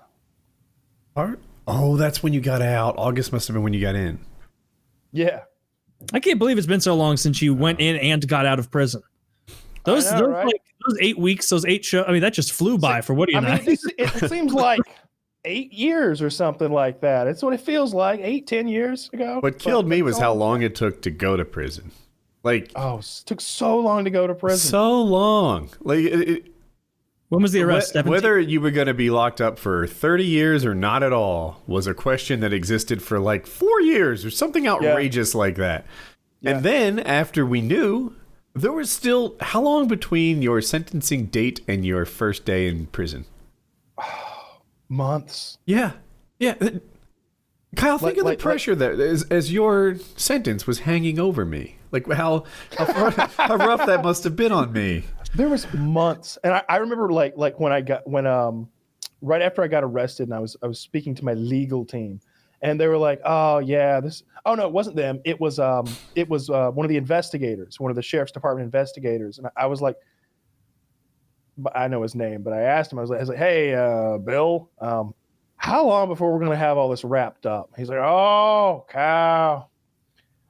Speaker 1: Oh, that's when you got out. August must have been when you got in.
Speaker 2: Yeah.
Speaker 3: I can't believe it's been so long since you went in and got out of prison. Those 8 weeks, those 8 shows. I mean, that just flew by for Woody and I.
Speaker 2: It seems like 8 years or something like that. It's what it feels like. 8-10 years ago.
Speaker 1: What killed me was how long it took to go to prison. Like,
Speaker 2: it took so long to go to prison.
Speaker 1: So long. Like,
Speaker 3: when was the arrest?
Speaker 1: Whether you were going to be locked up for 30 years or not at all was a question that existed for like 4 years or something outrageous like that. Yeah. And then after we knew, there was still how long between your sentencing date and your first day in prison?
Speaker 2: Months.
Speaker 1: Yeah. Kyle, think of the pressure that as your sentence was hanging over me. Like how rough that must have been on me.
Speaker 2: There was months, and I remember like when right after I got arrested, and I was speaking to my legal team, and they were like, "Oh yeah, oh no, it wasn't them. It was one of the investigators, one of the sheriff's department investigators." And I was like, I know his name, but I asked him. I was like, "Hey, Bill, how long before we're going to have all this wrapped up?" He's like, "Oh, Kyle,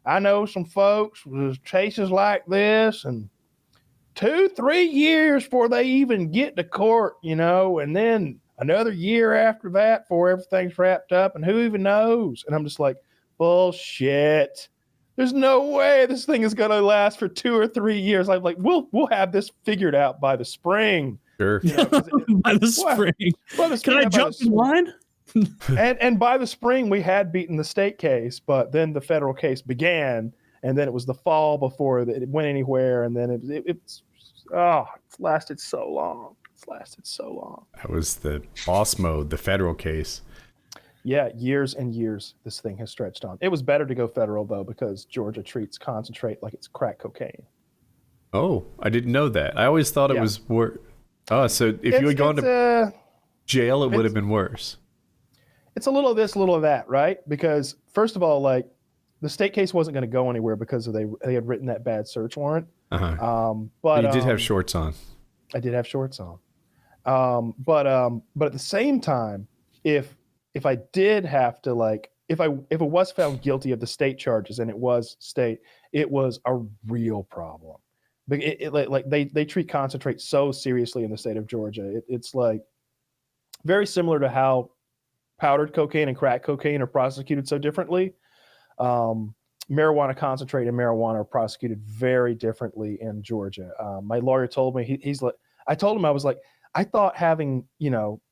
Speaker 2: I know some folks with cases like this, and 2-3 years before they even get to court, and then another year after that before everything's wrapped up, and who even knows?" And I'm just like, bullshit. There's no way this thing is going to last for 2 or 3 years. I'm like, we'll have this figured out by the spring.
Speaker 1: Sure.
Speaker 3: By the spring. Can I jump in line?
Speaker 2: and by the spring, we had beaten the state case, but then the federal case began, and then it was the fall before it went anywhere, and then it's lasted so long. That
Speaker 1: was the boss mode, the federal case.
Speaker 2: Yeah, years and years this thing has stretched on. It was better to go federal, though, because Georgia treats concentrate like it's crack cocaine.
Speaker 1: Oh, I didn't know that. I always thought it was worse. Oh, so if you had gone to jail, it would have been worse.
Speaker 2: It's a little of this, a little of that, right? Because, first of all, like, the state case wasn't going to go anywhere because they had written that bad search warrant.
Speaker 1: Uh-huh. But you did have shorts on.
Speaker 2: I did have shorts on. But at the same time, if I did have to, like, if it was found guilty of the state charges, and it was state, it was a real problem. But they treat concentrate so seriously in the state of Georgia. It's like very similar to how powdered cocaine and crack cocaine are prosecuted so differently. Marijuana concentrate and marijuana are prosecuted very differently in Georgia. My lawyer told me, he's like, I told him, I was like, I thought having,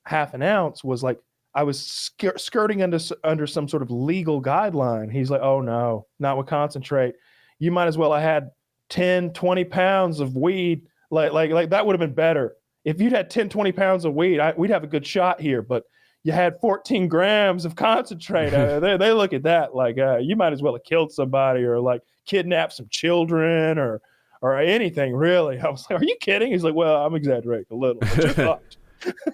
Speaker 2: half an ounce was like, I was skirting under some sort of legal guideline. He's like, oh no, not with concentrate. You might as well have had 10, 20 pounds of weed. Like that would have been better. If you'd had 10, 20 pounds of weed, we'd have a good shot here. But you had 14 grams of concentrate. They look at that like you might as well have killed somebody or like kidnapped some children or anything, really. I was like, are you kidding? He's like, well, I'm exaggerating a little.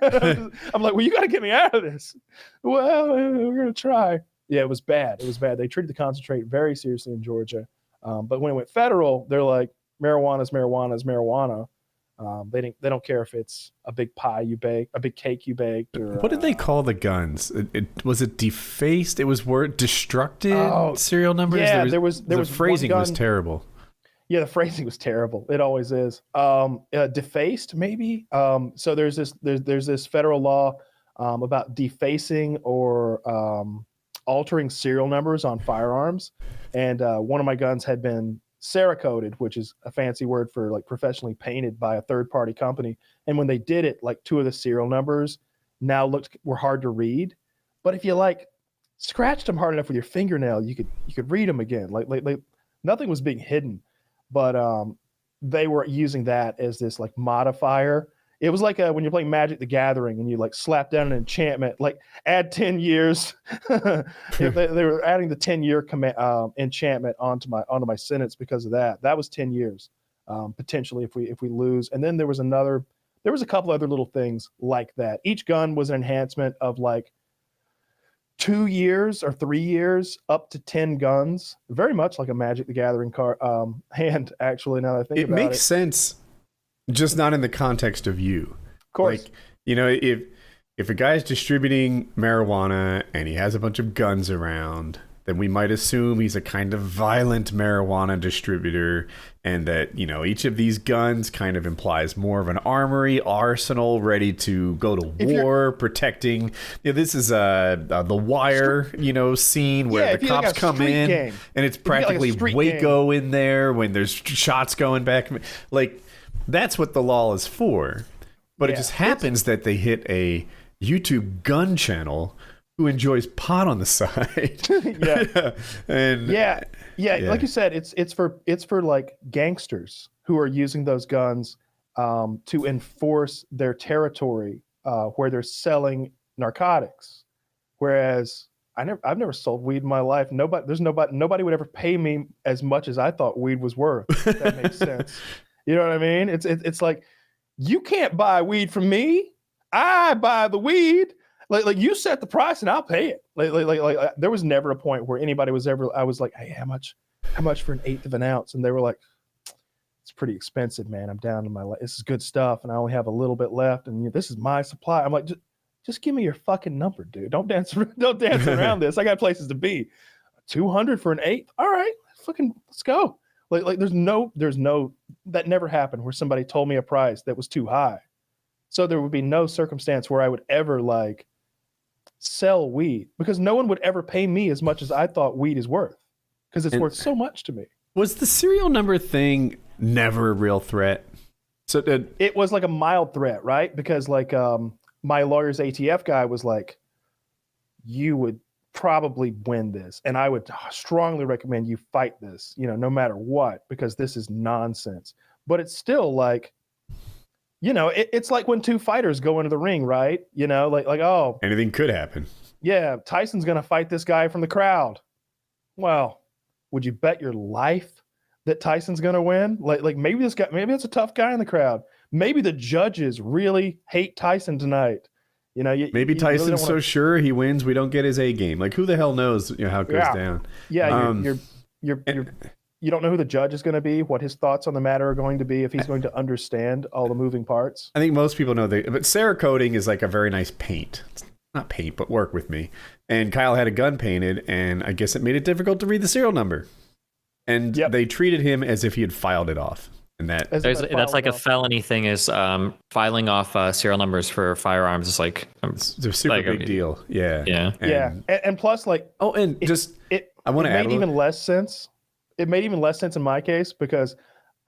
Speaker 2: I'm like, well, you got to get me out of this. Well, we're going to try. Yeah, it was bad. They treated the concentrate very seriously in Georgia. But when it went federal, they're like, marijuana is marijuana. They don't care if it's a big pie you bake, a big cake you baked. Or,
Speaker 1: what did they call the guns? Was it defaced? It was destructed serial numbers?
Speaker 2: Yeah, there was
Speaker 1: the phrasing was terrible.
Speaker 2: Yeah, the phrasing was terrible. It always is. Defaced, maybe. So there's this federal law about defacing or altering serial numbers on firearms, and one of my guns had been Cerakoted, which is a fancy word for like professionally painted by a third-party company. And when they did it, like 2 of the serial numbers were hard to read. But if you like scratched them hard enough with your fingernail, you could read them again. Like nothing was being hidden, but they were using that as this like modifier. It was like when you're playing Magic the Gathering and you like slap down an enchantment, like add 10 years. they were adding the 10-year enchantment onto my sentence because of that. That was 10 years potentially if we lose. And then there was a couple other little things like that. Each gun was an enhancement of like 2 years or 3 years up to 10 guns. Very much like a Magic the Gathering card hand, actually, now that I think about it.
Speaker 1: It makes sense, just not in the context of you.
Speaker 2: Of course.
Speaker 1: Like, you know, if a guy's distributing marijuana and he has a bunch of guns around, then we might assume he's a kind of violent marijuana distributor, and that, you know, each of these guns kind of implies more of an arsenal ready to go to war, protecting. You know, this is The Wire, you know, scene where the cops come in and it's practically Waco in there when there's shots going back. Like, that's what the law is for. But it just happens that they hit a YouTube gun channel who enjoys pot on the side.
Speaker 2: Like you said, it's for like gangsters who are using those guns to enforce their territory where they're selling narcotics. Whereas I've never sold weed in my life. Nobody would ever pay me as much as I thought weed was worth. If that makes sense. You know what I mean? It's like, you can't buy weed from me. I buy the weed. Like you set the price and I'll pay it. Like there was never a point where anybody was ever. I was like, hey, how much for an 1/8 of an ounce? And they were like, it's pretty expensive, man. I'm down to my. This is good stuff, and I only have a little bit left, and this is my supply. I'm like, just give me your fucking number, dude. Don't dance around this. I got places to be. 200 for an 1/8. All right, fucking let's go. Like there's no that never happened where somebody told me a price that was too high. So there would be no circumstance where I would ever like sell weed, because no one would ever pay me as much as I thought weed is worth, because it's worth so much to me.
Speaker 1: Was the serial number thing never a real threat? So
Speaker 2: it was like a mild threat, right? Because like my lawyer's ATF guy was like, you would probably win this, and I would strongly recommend you fight this, no matter what, because this is nonsense. But it's still like, it's like when two fighters go into the ring, right? Oh,
Speaker 1: anything could happen.
Speaker 2: Yeah, Tyson's gonna fight this guy from the crowd. Well, would you bet your life that Tyson's gonna win? Like maybe this guy, maybe it's a tough guy in the crowd. Maybe the judges really hate Tyson tonight.
Speaker 1: Maybe Tyson's really so sure he wins, we don't get his A game. Like, who the hell knows how it goes down?
Speaker 2: Yeah, you don't know who the judge is going to be, what his thoughts on the matter are going to be, if he's going to understand all the moving parts.
Speaker 1: I think most people know but Cerakoting is like a very nice paint. It's not paint, but work with me. And Kyle had a gun painted, and I guess it made it difficult to read the serial number. And they treated him as if he had filed it off. And
Speaker 5: that's like a felony thing, is filing off serial numbers for firearms is like
Speaker 1: it's a super big deal. Yeah.
Speaker 2: And plus, like,
Speaker 1: I want to add
Speaker 2: even less sense. It made even less sense in my case because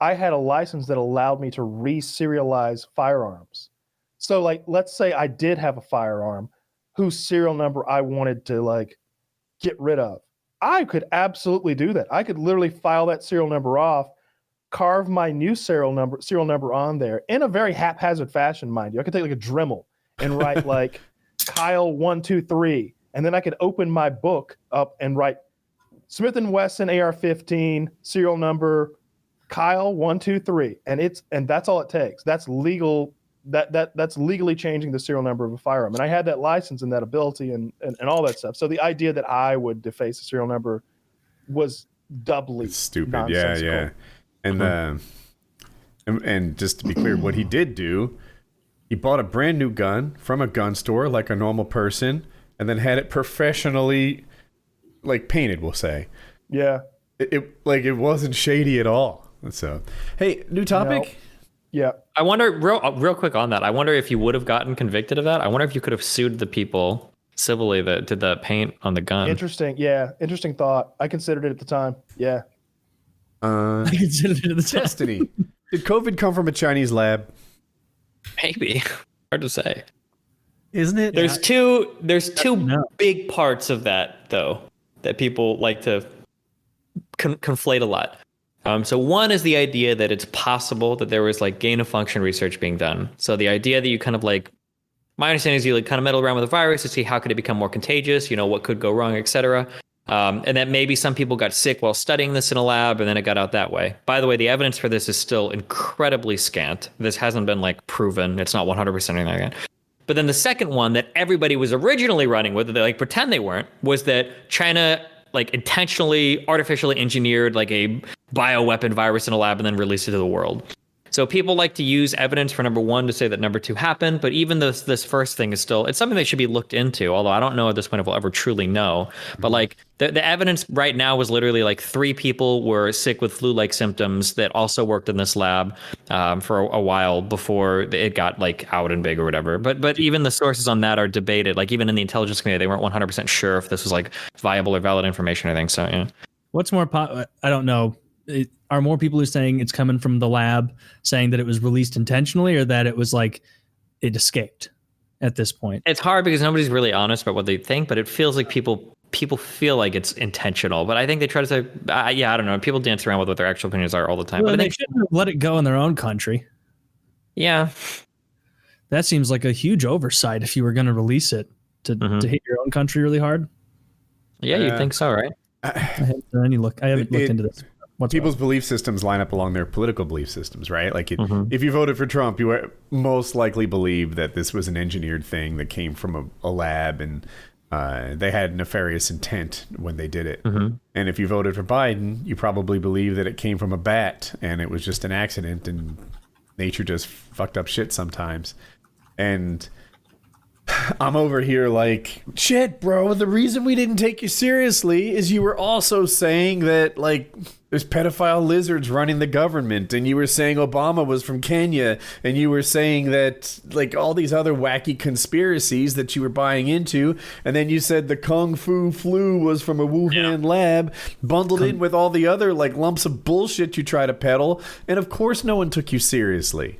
Speaker 2: I had a license that allowed me to re-serialize firearms. So, like, let's say I did have a firearm whose serial number I wanted to like get rid of. I could absolutely do that. I could literally file that serial number off, carve my new serial number on there in a very haphazard fashion, mind you. I could take like a Dremel and write like Kyle 123, and then I could open my book up and write Smith & Wesson AR-15 serial number Kyle 123, and that's all it takes. That's legal. That's legally changing the serial number of a firearm, and I had that license and that ability and all that stuff. So the idea that I would deface a serial number was doubly
Speaker 1: stupid. Yeah. And just to be clear, what he did do, he bought a brand new gun from a gun store like a normal person, and then had it professionally like painted, we'll say.
Speaker 2: Yeah.
Speaker 1: It wasn't shady at all. So, hey, new topic.
Speaker 2: No. Yeah.
Speaker 5: I wonder real quick on that. I wonder if you would have gotten convicted of that. I wonder if you could have sued the people civilly that did the paint on the gun.
Speaker 2: Interesting. Yeah. Interesting thought. I considered it at the time. Yeah.
Speaker 3: I considered it at the time.
Speaker 1: Destiny. Did COVID come from a Chinese lab?
Speaker 5: Maybe. Hard to say.
Speaker 1: isn't it?
Speaker 5: There's two big parts of that though that people like to conflate a lot. So one is the idea that it's possible that there was like gain of function research being done. So the idea that you kind of like, my understanding is you like kind of meddle around with a virus to see how could it become more contagious, what could go wrong, etc. And that maybe some people got sick while studying this in a lab and then it got out that way. By the way, the evidence for this is still incredibly scant. This hasn't been like proven. It's not 100% anything like that. But then the second one that everybody was originally running with, they like pretend they weren't, was that China like intentionally artificially engineered like a bioweapon virus in a lab and then released it to the world. So people like to use evidence for number one to say that number two happened, but even this first thing is still, it's something that should be looked into, although I don't know at this point if we'll ever truly know. But like the evidence right now was literally like 3 people were sick with flu-like symptoms that also worked in this lab for a while before it got like out and big or whatever. But even the sources on that are debated. Like even in the intelligence community, they weren't 100% sure if this was like viable or valid information or anything. So yeah.
Speaker 3: What's more, I don't know. Are more people who are saying it's coming from the lab saying that it was released intentionally or that it was like it escaped at this point?
Speaker 5: It's hard because nobody's really honest about what they think, but it feels like people feel like it's intentional. But I think they try to say, I don't know. People dance around with what their actual opinions are all the time.
Speaker 3: Well,
Speaker 5: but
Speaker 3: they shouldn't have let it go in their own country.
Speaker 5: Yeah.
Speaker 3: That seems like a huge oversight if you were going to release it to hit your own country really hard.
Speaker 5: Yeah, you'd think so, right?
Speaker 3: I haven't looked into this.
Speaker 1: People's belief systems line up along their political belief systems, right? Like if you voted for Trump, you most likely believe that this was an engineered thing that came from a lab and they had nefarious intent when they did it. And if you voted for Biden, you probably believe that it came from a bat and it was just an accident and nature just fucked up shit sometimes. And I'm over here like, shit, bro, the reason we didn't take you seriously is you were also saying that, like, there's pedophile lizards running the government, and you were saying Obama was from Kenya, and you were saying that, like, all these other wacky conspiracies that you were buying into, and then you said the Kung Fu flu was from a Wuhan lab, bundled in with all the other, like, lumps of bullshit you try to peddle, and of course no one took you seriously.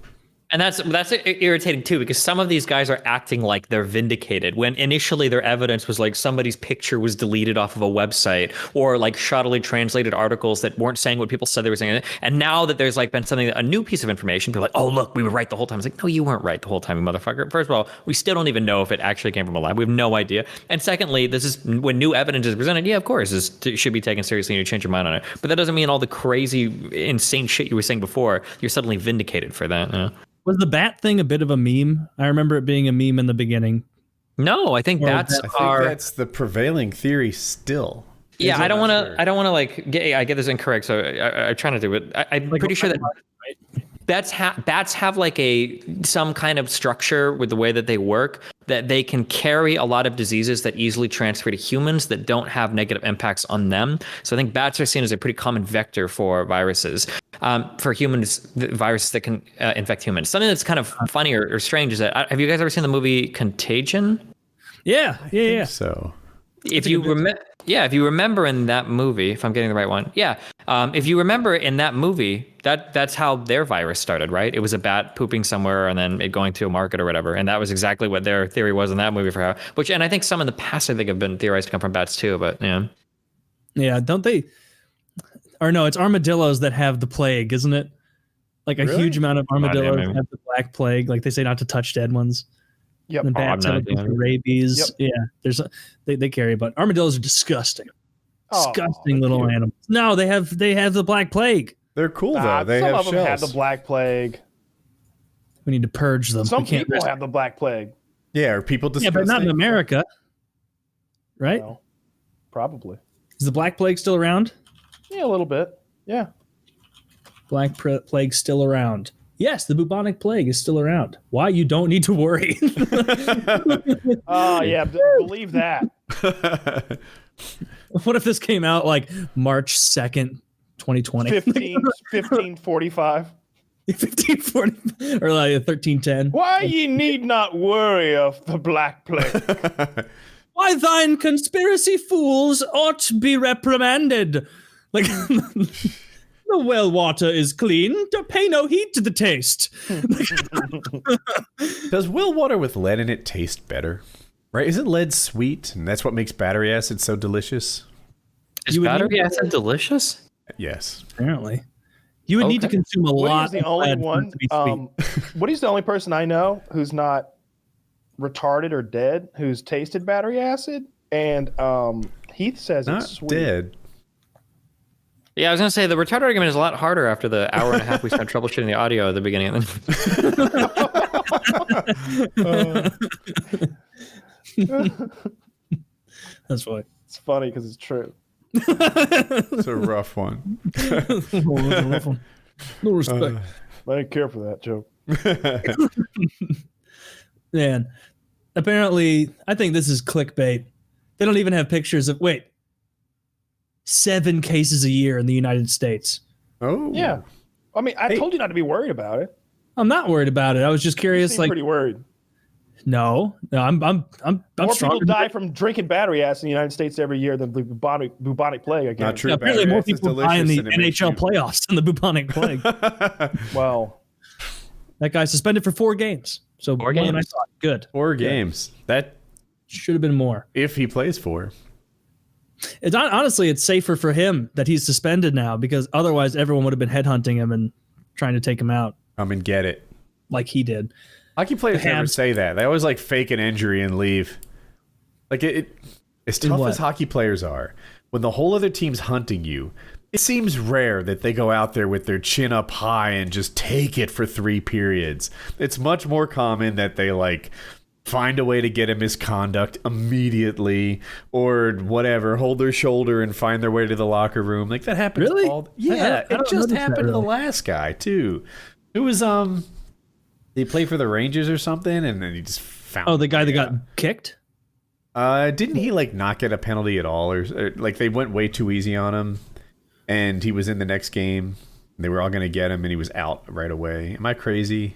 Speaker 5: And that's irritating too, because some of these guys are acting like they're vindicated when initially their evidence was like somebody's picture was deleted off of a website or like shoddily translated articles that weren't saying what people said they were saying. And now that there's like been a new piece of information, people are like, oh, look, we were right the whole time. It's like, no, you weren't right the whole time, you motherfucker. First of all, we still don't even know if it actually came from a lab. We have no idea. And secondly, this is when new evidence is presented. Yeah, of course, it should be taken seriously and you change your mind on it. But that doesn't mean all the crazy, insane shit you were saying before, you're suddenly vindicated for that. You know?
Speaker 3: Was the bat thing a bit of a meme? I remember it being a meme in the beginning.
Speaker 5: No, I think that's
Speaker 1: the prevailing theory still.
Speaker 5: Yeah, I don't want to like get this incorrect, so I'm trying to do it. I'm like, pretty sure that bats have like some kind of structure with the way that they work, that they can carry a lot of diseases that easily transfer to humans that don't have negative impacts on them. So I think bats are seen as a pretty common vector for viruses. For humans, viruses that can infect humans. Something that's kind of funny or strange is that, have you guys ever seen the movie Contagion?
Speaker 3: Yeah.
Speaker 1: So
Speaker 5: if you remember in that movie, if I'm getting the right one, if you remember in that movie, that's how their virus started, right? It was a bat pooping somewhere and then it going to a market or whatever, and that was exactly what their theory was in that movie for how. And I think some in the past I think have been theorized to come from bats too, but
Speaker 3: yeah, don't they? Or no, it's armadillos that have the plague, isn't it? Like a huge amount of armadillos have the black plague. Like they say not to touch dead ones.
Speaker 2: Yep.
Speaker 3: And bats have rabies. Yep. Yeah, they carry, but armadillos are disgusting. Disgusting little animals. No, they have the black plague.
Speaker 1: They're cool though. They
Speaker 2: some
Speaker 1: have
Speaker 2: of them have the black plague.
Speaker 3: We need to purge them.
Speaker 2: Some people have the black plague.
Speaker 1: Yeah, are people disgusting?
Speaker 3: Yeah, but not in America, right?
Speaker 2: No, probably.
Speaker 3: Is the black plague still around?
Speaker 2: Yeah, a little bit. Yeah.
Speaker 3: Black plague still around. Yes, the bubonic plague is still around. Why? You don't need to worry.
Speaker 2: Oh, yeah. Believe that.
Speaker 3: What if this came out like March 2nd, 2020?
Speaker 2: 1545.
Speaker 3: 1540 or like 1310.
Speaker 2: Why ye need not worry of the black plague.
Speaker 3: Why thine conspiracy fools ought be reprimanded. Like, The well water is clean. Don't pay no heed to the taste.
Speaker 1: Does well water with lead in it taste better? Right? Isn't lead sweet, and that's what makes battery acid so delicious?
Speaker 5: Is battery acid delicious?
Speaker 1: Yes.
Speaker 3: Apparently. You would need to consume a lot.
Speaker 2: Woody's the only one. Woody's the only person I know who's not retarded or dead who's tasted battery acid, and Heath says
Speaker 1: Not
Speaker 2: it's sweet.
Speaker 1: dead.
Speaker 5: Yeah, I was gonna say the retarded argument is a lot harder after the hour and a half we spent troubleshooting the audio at the beginning of
Speaker 3: the. That's funny.
Speaker 2: It's funny because it's true.
Speaker 1: It's a rough one.
Speaker 3: No respect.
Speaker 2: I didn't care for that joke.
Speaker 3: Man, apparently, I think this is clickbait. They don't even have pictures of. Wait. 7 cases a year in the United States.
Speaker 1: Oh.
Speaker 2: Yeah. I mean, I told you not to be worried about it.
Speaker 3: I'm not worried about it. I was just curious.
Speaker 2: You seem pretty worried.
Speaker 3: No, I'm
Speaker 2: More
Speaker 3: stronger.
Speaker 2: people die from drinking battery acid in the United States every year than the bubonic plague. Again.
Speaker 1: Not true.
Speaker 3: Yeah, apparently, more people die in the NHL playoffs than the bubonic plague.
Speaker 2: Well,
Speaker 3: that guy suspended for 4 games. So more than I thought. Good.
Speaker 1: 4 games. That
Speaker 3: should have been more.
Speaker 1: If he plays 4.
Speaker 3: It's honestly, it's safer for him that he's suspended now, because otherwise everyone would have been headhunting him and trying to take him out.
Speaker 1: Come and get it.
Speaker 3: Like he did.
Speaker 1: Hockey players never say that. They always like fake an injury and leave. Like as tough as hockey players are, when the whole other team's hunting you, it seems rare that they go out there with their chin up high and just take it for 3 periods. It's much more common that they like find a way to get a misconduct immediately or whatever, hold their shoulder and find their way to the locker room. Like that happens.
Speaker 3: Really?
Speaker 1: Yeah, it just happened to the last guy too. It was they play for the Rangers or something, and then he just found.
Speaker 3: Oh, the guy that got kicked.
Speaker 1: Didn't he like not get a penalty at all, or like they went way too easy on him, and he was in the next game. They were all going to get him, and he was out right away. Am I crazy?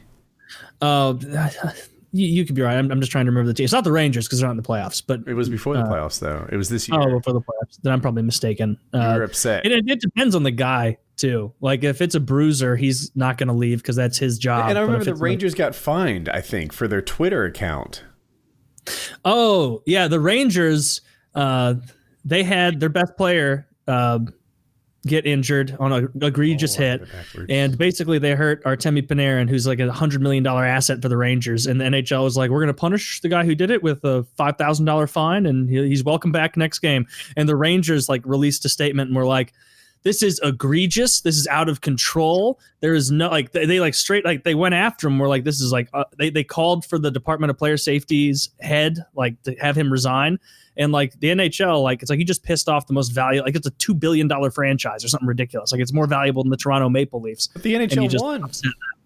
Speaker 3: You could be right. I'm just trying to remember the team. It's not the Rangers because they're not in the playoffs, but
Speaker 1: it was before the playoffs, though. It was this year.
Speaker 3: Oh, before the playoffs. Then I'm probably mistaken.
Speaker 1: You're upset.
Speaker 3: It depends on the guy too. Like if it's a bruiser, he's not going to leave because that's his job.
Speaker 1: And I remember the Rangers got fined, I think, for their Twitter account.
Speaker 3: Oh yeah, the Rangers. They had their best player get injured on an egregious hit, and basically they hurt Artemi Panarin, who's like $100 million asset for the Rangers, and the NHL was like, we're going to punish the guy who did it with a $5,000 fine, and he's welcome back next game. And the Rangers like released a statement and were like, this is egregious, this is out of control, there is no like they like straight like they went after him, were like, this is like they called for the Department of Player Safety's head like to have him resign. And like the NHL, like it's like you just pissed off the most valuable, like it's a $2 billion franchise or something ridiculous. Like it's more valuable than the Toronto Maple Leafs.
Speaker 1: But the NHL won.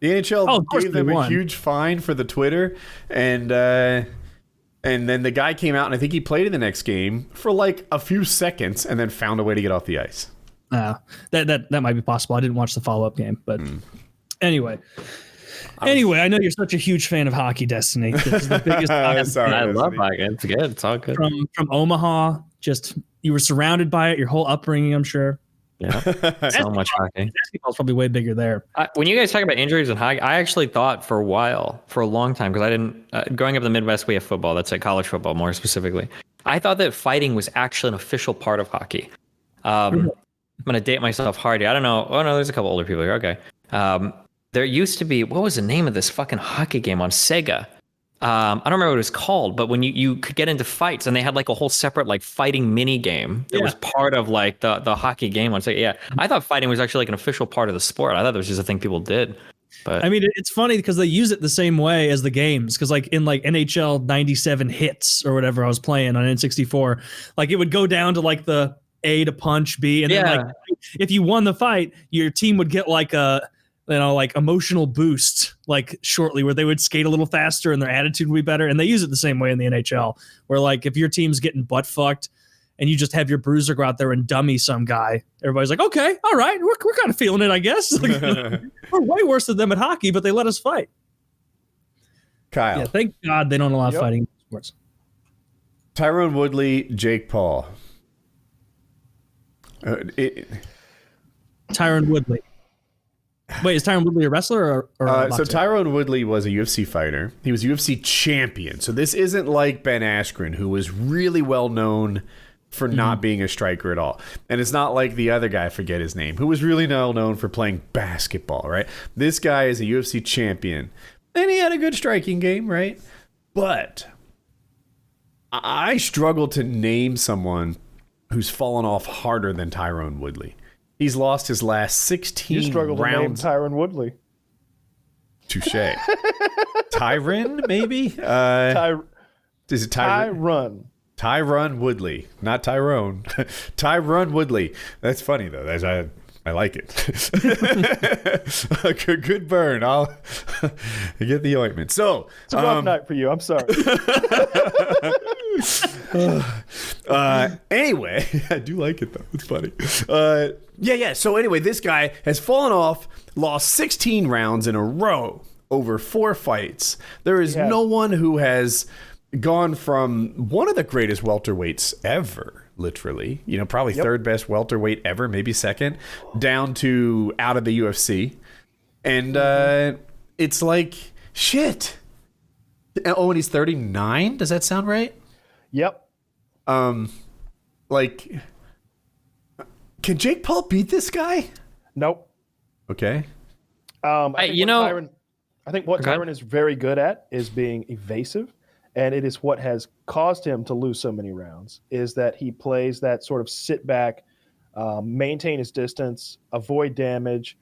Speaker 1: The NHL gave them a huge fine for the Twitter, and then the guy came out and I think he played in the next game for like a few seconds and then found a way to get off the ice.
Speaker 3: That might be possible. I didn't watch the follow-up game, but anyway. Anyway, I know you're such a huge fan of hockey, Destiny. This is the biggest.
Speaker 5: I love hockey. It's good. It's all good.
Speaker 3: From Omaha, just you were surrounded by it your whole upbringing, I'm sure.
Speaker 5: Yeah, so much hockey.
Speaker 3: Basketball's probably way bigger there.
Speaker 5: When you guys talk about injuries in hockey, I actually thought for a long time, because I didn't. Growing up in the Midwest, we have football. That's like college football, more specifically. I thought that fighting was actually an official part of hockey. I'm going to date myself hard here. I don't know. Oh no, there's a couple older people here. Okay. There used to be, what was the name of this fucking hockey game on Sega? I don't remember what it was called, but when you could get into fights, and they had like a whole separate like fighting mini game that was part of like the hockey game on Sega. Yeah, I thought fighting was actually like an official part of the sport. I thought it was just a thing people did. But
Speaker 3: I mean, it's funny because they use it the same way as the games. Because like in like NHL 97 hits or whatever I was playing on N64, like it would go down to like the A to punch B, and then like if you won the fight, your team would get like a like emotional boost like shortly, where they would skate a little faster and their attitude would be better. And they use it the same way in the NHL, where like if your team's getting butt fucked and you just have your bruiser go out there and dummy some guy, everybody's like, okay, all right, we're kind of feeling it, I guess. Like, we're way worse than them at hockey, but they let us fight.
Speaker 1: Kyle.
Speaker 3: Yeah, thank God they don't allow fighting in sports.
Speaker 1: Tyron Woodley, Jake Paul.
Speaker 3: Tyron Woodley. Wait, is Tyron Woodley a wrestler or a
Speaker 1: so Tyron Woodley was a UFC fighter. He was a UFC champion. So this isn't like Ben Askren, who was really well known for not being a striker at all. And it's not like the other guy, I forget his name, who was really well known for playing basketball, right? This guy is a UFC champion. And he had a good striking game, right? But I struggle to name someone who's fallen off harder than Tyron Woodley. He's lost his last 16 rounds.
Speaker 2: You struggle to name Tyron Woodley.
Speaker 1: Touche. Tyron, maybe? Is it
Speaker 2: Tyron?
Speaker 1: Tyron Woodley, not Tyrone. Tyron Woodley. That's funny though. I like it. Good burn. I'll get the ointment. So
Speaker 2: it's a rough night for you. I'm sorry.
Speaker 1: Anyway, I do like it though. It's funny. Yeah. So anyway, this guy has fallen off, lost 16 rounds in a row over 4 fights. There is no one who has gone from one of the greatest welterweights ever, literally, probably third best welterweight ever, maybe second, down to out of the UFC. And it's like, shit. Oh, and he's 39? Does that sound right?
Speaker 2: Yep.
Speaker 1: Like, can Jake Paul beat this guy?
Speaker 2: Nope.
Speaker 1: Okay.
Speaker 2: I think what Tyron is very good at is being evasive. And it is what has caused him to lose so many rounds, is that he plays that sort of sit back, maintain his distance, avoid damage.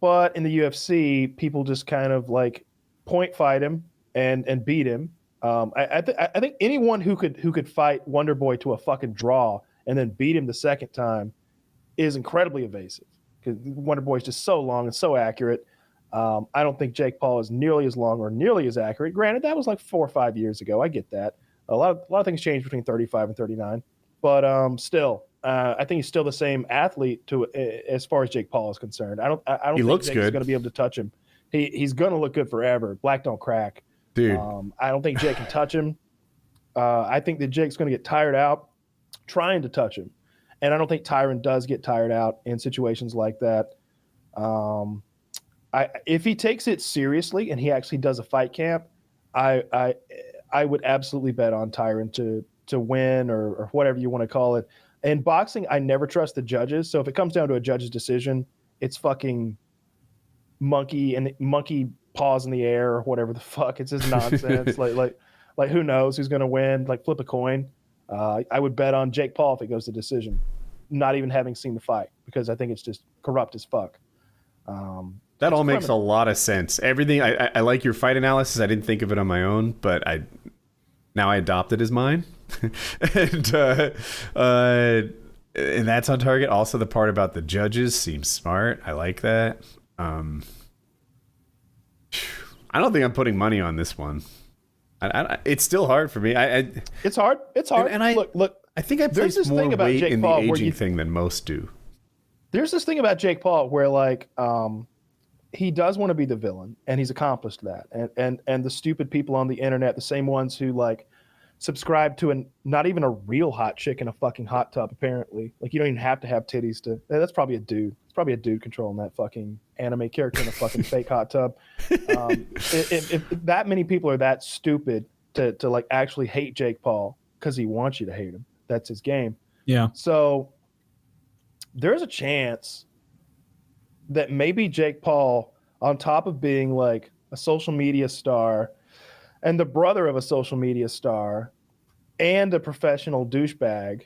Speaker 2: But in the UFC, people just kind of like point fight him and beat him. I think anyone who could fight Wonderboy to a fucking draw and then beat him the second time is incredibly evasive, because Wonderboy is just so long and so accurate. I don't think Jake Paul is nearly as long or nearly as accurate. Granted, that was like 4 or 5 years ago. I get that. A lot of things change between 35 and 39, but still, I think he's still the same athlete as far as Jake Paul is concerned. I don't
Speaker 1: he
Speaker 2: think
Speaker 1: looks
Speaker 2: Jake's
Speaker 1: good.
Speaker 2: going to be able to touch him. He's going to look good forever. Black don't crack,
Speaker 1: dude.
Speaker 2: I don't think Jake can touch him. I think that Jake's going to get tired out trying to touch him, and I don't think Tyron does get tired out in situations like that. If he takes it seriously and he actually does a fight camp, I would absolutely bet on Tyron to win or whatever you want to call it. In boxing, I never trust the judges. So if it comes down to a judge's decision, it's fucking monkey paws in the air or whatever the fuck. It's just nonsense. like who knows who's going to win? Like flip a coin. I would bet on Jake Paul if it goes to decision, not even having seen the fight, because I think it's just corrupt as fuck.
Speaker 1: That all makes a lot of sense. Everything. I like your fight analysis. I didn't think of it on my own, but now I adopt it as mine. and that's on target. Also, the part about the judges seems smart. I like that. I don't think I'm putting money on this one. It's still hard for me.
Speaker 2: It's hard. It's hard.
Speaker 1: And
Speaker 2: look.
Speaker 1: I think I place more weight in the aging thing than most do.
Speaker 2: There's this thing about Jake Paul where like he does want to be the villain, and he's accomplished that. And the stupid people on the internet, the same ones who like subscribe to not even a real hot chick in a fucking hot tub, apparently. Like you don't even have to have titties to. That's probably a dude. It's probably a dude controlling that fucking anime character in a fucking fake hot tub. If that many people are that stupid to like actually hate Jake Paul because he wants you to hate him, that's his game.
Speaker 3: Yeah.
Speaker 2: So there's a chance that maybe Jake Paul, on top of being like a social media star and the brother of a social media star and a professional douchebag,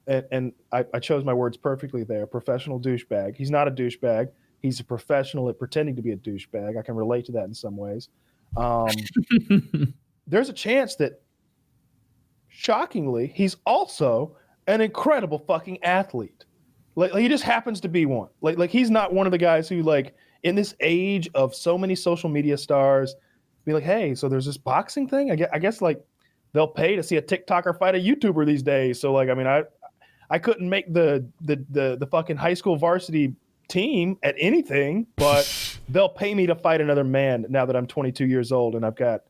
Speaker 2: and I chose my words perfectly there, professional douchebag. He's not a douchebag. He's a professional at pretending to be a douchebag. I can relate to that in some ways. There's a chance that, shockingly, he's also an incredible fucking athlete. Like he just happens to be one. Like he's not one of the guys who, like, in this age of so many social media stars, be like, hey, so there's this boxing thing. I guess like they'll pay to see a TikToker fight a YouTuber these days. So like, I mean, I couldn't make the fucking high school varsity team at anything, but they'll pay me to fight another man now that I'm 22 years old and I've got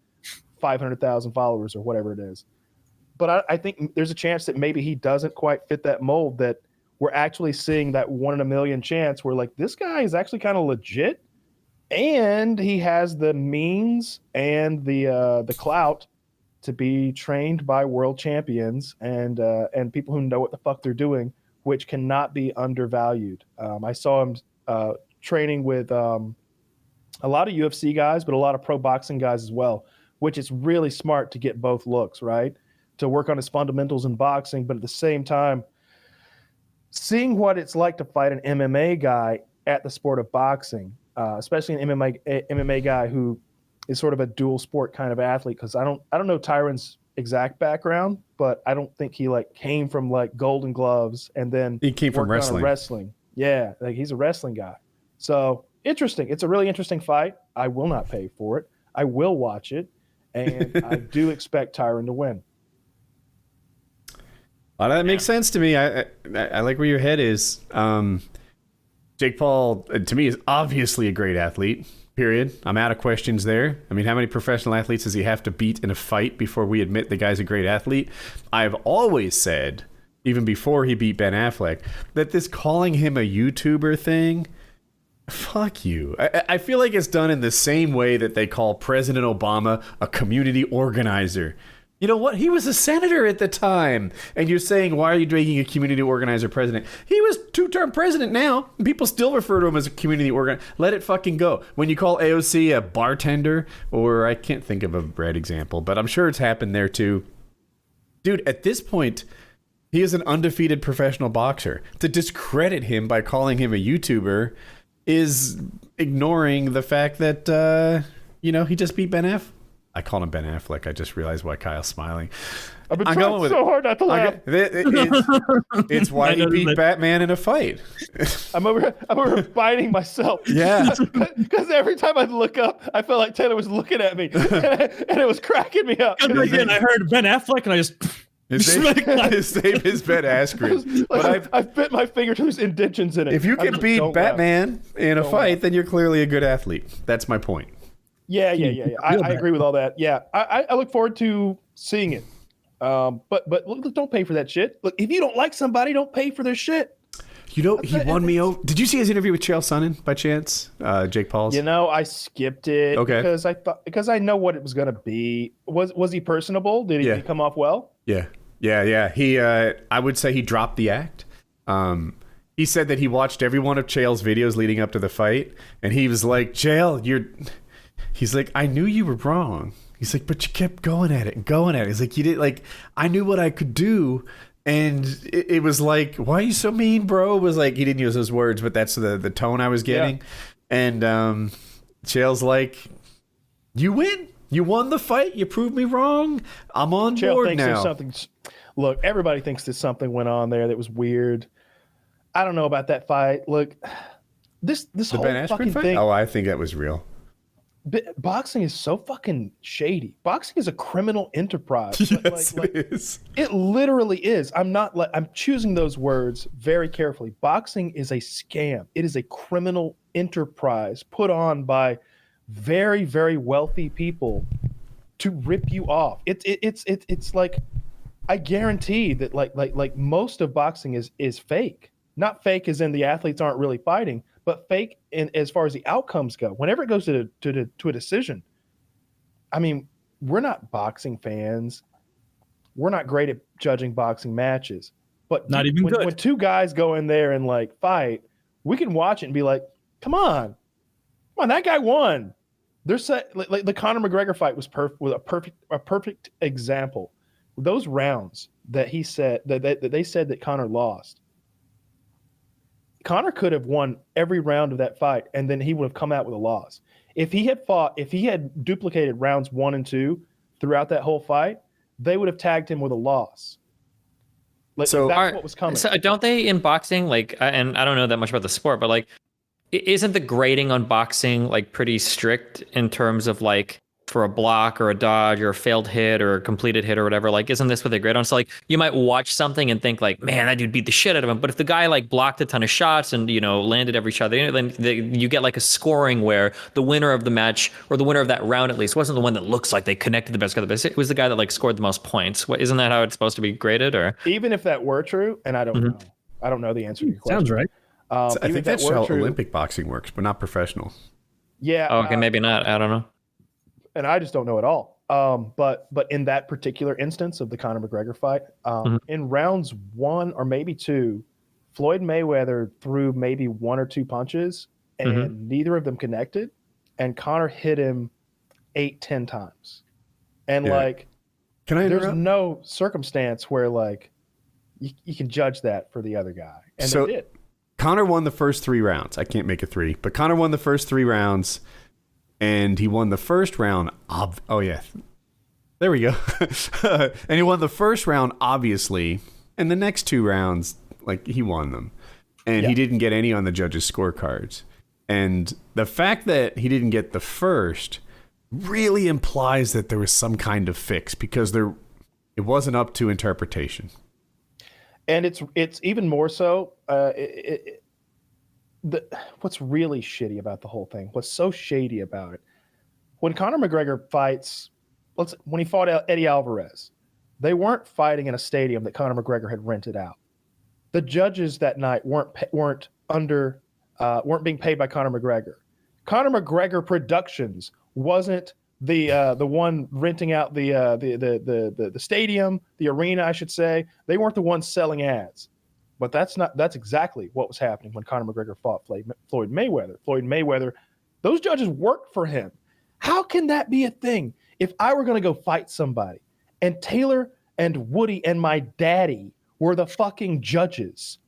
Speaker 2: 500,000 followers or whatever it is. But I think there's a chance that maybe he doesn't quite fit that mold, that we're actually seeing that 1 in a million chance where like this guy is actually kind of legit, and he has the means and the clout to be trained by world champions and people who know what the fuck they're doing, which cannot be undervalued. I saw him training with a lot of UFC guys, but a lot of pro boxing guys as well, which is really smart to get both looks, right? To work on his fundamentals in boxing, but at the same time, seeing what it's like to fight an MMA guy at the sport of boxing, especially an MMA guy who is sort of a dual sport kind of athlete. Because I don't know Tyron's exact background, but I don't think he like came from like Golden Gloves and then
Speaker 1: he came from wrestling.
Speaker 2: Yeah, like he's a wrestling guy. So interesting. It's a really interesting fight. I will not pay for it. I will watch it, and I do expect Tyron to win.
Speaker 1: Well, that makes sense to me. I like where your head is. Jake Paul, to me, is obviously a great athlete, period. I'm out of questions there. I mean, how many professional athletes does he have to beat in a fight before we admit the guy's a great athlete? I've always said, even before he beat Ben Affleck, that this calling him a YouTuber thing, fuck you. I feel like it's done in the same way that they call President Obama a community organizer. You know what? He was a senator at the time. And you're saying, why are you making a community organizer president? He was two-term president now. People still refer to him as a community organizer. Let it fucking go. When you call AOC a bartender, or I can't think of a bad example, but I'm sure it's happened there too. Dude, at this point, he is an undefeated professional boxer. To discredit him by calling him a YouTuber is ignoring the fact that, he just beat Ben Affleck. I called him Ben Affleck. I just realized why Kyle's smiling.
Speaker 2: I've been trying so hard not to laugh.
Speaker 1: It's why he beat Batman in a fight.
Speaker 2: I'm over biting myself.
Speaker 1: Yeah.
Speaker 2: Because every time I'd look up, I felt like Taylor was looking at me, and it was cracking me up.
Speaker 3: And again, I heard Ben Affleck, and I just...
Speaker 1: His name is Ben Askren.
Speaker 2: Like, I've bit my finger to his indentions in it.
Speaker 1: If you can beat Batman in a fight, then you're clearly a good athlete. That's my point.
Speaker 2: Yeah. I agree with all that. Yeah, I look forward to seeing it. But look, don't pay for that shit. Look, if you don't like somebody, don't pay for their shit.
Speaker 1: He won me over. Did you see his interview with Chael Sonnen by chance? Jake Paul's.
Speaker 2: I skipped it because I know what it was going to be. Was he personable? Did he come off well? Yeah.
Speaker 1: He I would say he dropped the act. He said that he watched every one of Chael's videos leading up to the fight, and he was like, Chael, he's like, I knew you were wrong. He's like, but you kept going at it and going at it. He's like, you did, like, I knew what I could do. And it was like, why are you so mean, bro? It was like, he didn't use those words, but that's the tone I was getting. Yeah. And Chael's like, you win. You won the fight. You proved me wrong. I'm on board now.
Speaker 2: Look, everybody thinks that something went on there that was weird. I don't know about that fight. Look, this whole
Speaker 1: Ben Askren
Speaker 2: fucking
Speaker 1: fight?
Speaker 2: thing.
Speaker 1: Oh, I think that was real.
Speaker 2: Boxing is so fucking shady. Boxing is a criminal enterprise.
Speaker 1: Yes, it is.
Speaker 2: It literally is. I'm choosing those words very carefully. Boxing is a scam. It is a criminal enterprise put on by very, very wealthy people to rip you off. It's like, I guarantee that like most of boxing is fake. Not fake as in the athletes aren't really fighting, but fake in as far as the outcomes go. Whenever it goes to a decision, I mean, we're not boxing fans. We're not great at judging boxing matches. But
Speaker 3: not even good.
Speaker 2: When two guys go in there and like fight, we can watch it and be like, come on, that guy won. There's like the Conor McGregor fight was a perfect example. Those rounds that he said that they said that Conor lost. Conor could have won every round of that fight, and then he would have come out with a loss. If he had duplicated rounds 1 and 2 throughout that whole fight, they would have tagged him with a loss. That's what was coming.
Speaker 5: So don't they in boxing, like, and I don't know that much about the sport, but like, isn't the grading on boxing like pretty strict in terms of like, for a block or a dodge or a failed hit or a completed hit or whatever, like, isn't this what they grade on? So like, you might watch something and think like, man, that dude beat the shit out of him. But if the guy like blocked a ton of shots and, landed every shot, then you get like a scoring where the winner of the match, or the winner of that round at least, wasn't the one that looks like they connected the best guy the best. It was the guy that like scored the most points. Isn't that how it's supposed to be graded? Or
Speaker 2: even if that were true, and I don't know, I don't know the answer to your question.
Speaker 3: Sounds right.
Speaker 1: I think that's how Olympic boxing works, but not professional.
Speaker 2: Yeah.
Speaker 5: Oh, okay, maybe not. I don't know.
Speaker 2: And I just don't know at all. But in that particular instance of the Conor McGregor fight, in rounds 1 or maybe 2, Floyd Mayweather threw maybe 1 or 2 punches, and neither of them connected, and Conor hit him 8-10 times. And like, there's no circumstance where like you can judge that for the other guy, and they did.
Speaker 1: Conor won the first 3 rounds. I can't make a 3, but Conor won the first 3 rounds, and he won the first round. Oh yeah, there we go. And he won the first round, obviously, and the next 2 rounds, like, he won them, and he didn't get any on the judges' scorecards. And the fact that he didn't get the first really implies that there was some kind of fix, because it wasn't up to interpretation.
Speaker 2: And it's even more so. What's really shitty about the whole thing? What's so shady about it? When Conor McGregor fights, when he fought Eddie Alvarez, they weren't fighting in a stadium that Conor McGregor had rented out. The judges that night weren't being paid by Conor McGregor. Conor McGregor Productions wasn't the one renting out the stadium, the arena, I should say. They weren't the ones selling ads. But that's exactly what was happening when Conor McGregor fought Floyd Mayweather. Floyd Mayweather, those judges worked for him. How can that be a thing? If I were going to go fight somebody and Taylor and Woody and my daddy were the fucking judges,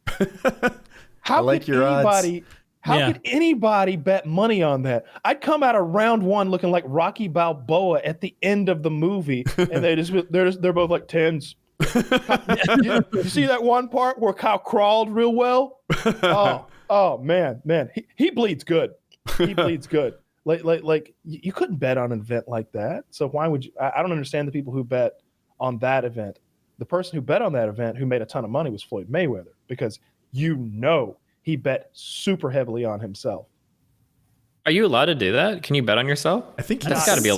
Speaker 2: how could anybody bet money on that? I'd come out of round 1 looking like Rocky Balboa at the end of the movie, and they're both like 10s. You see that one part where Kyle crawled real well? Oh man, he bleeds good. He bleeds good. Like you couldn't bet on an event like that. So why would you? I don't understand the people who bet on that event. The person who bet on that event, who made a ton of money, was Floyd Mayweather, because he bet super heavily on himself.
Speaker 5: Are you allowed to do that? Can you bet on yourself?
Speaker 1: I think
Speaker 5: that's got to be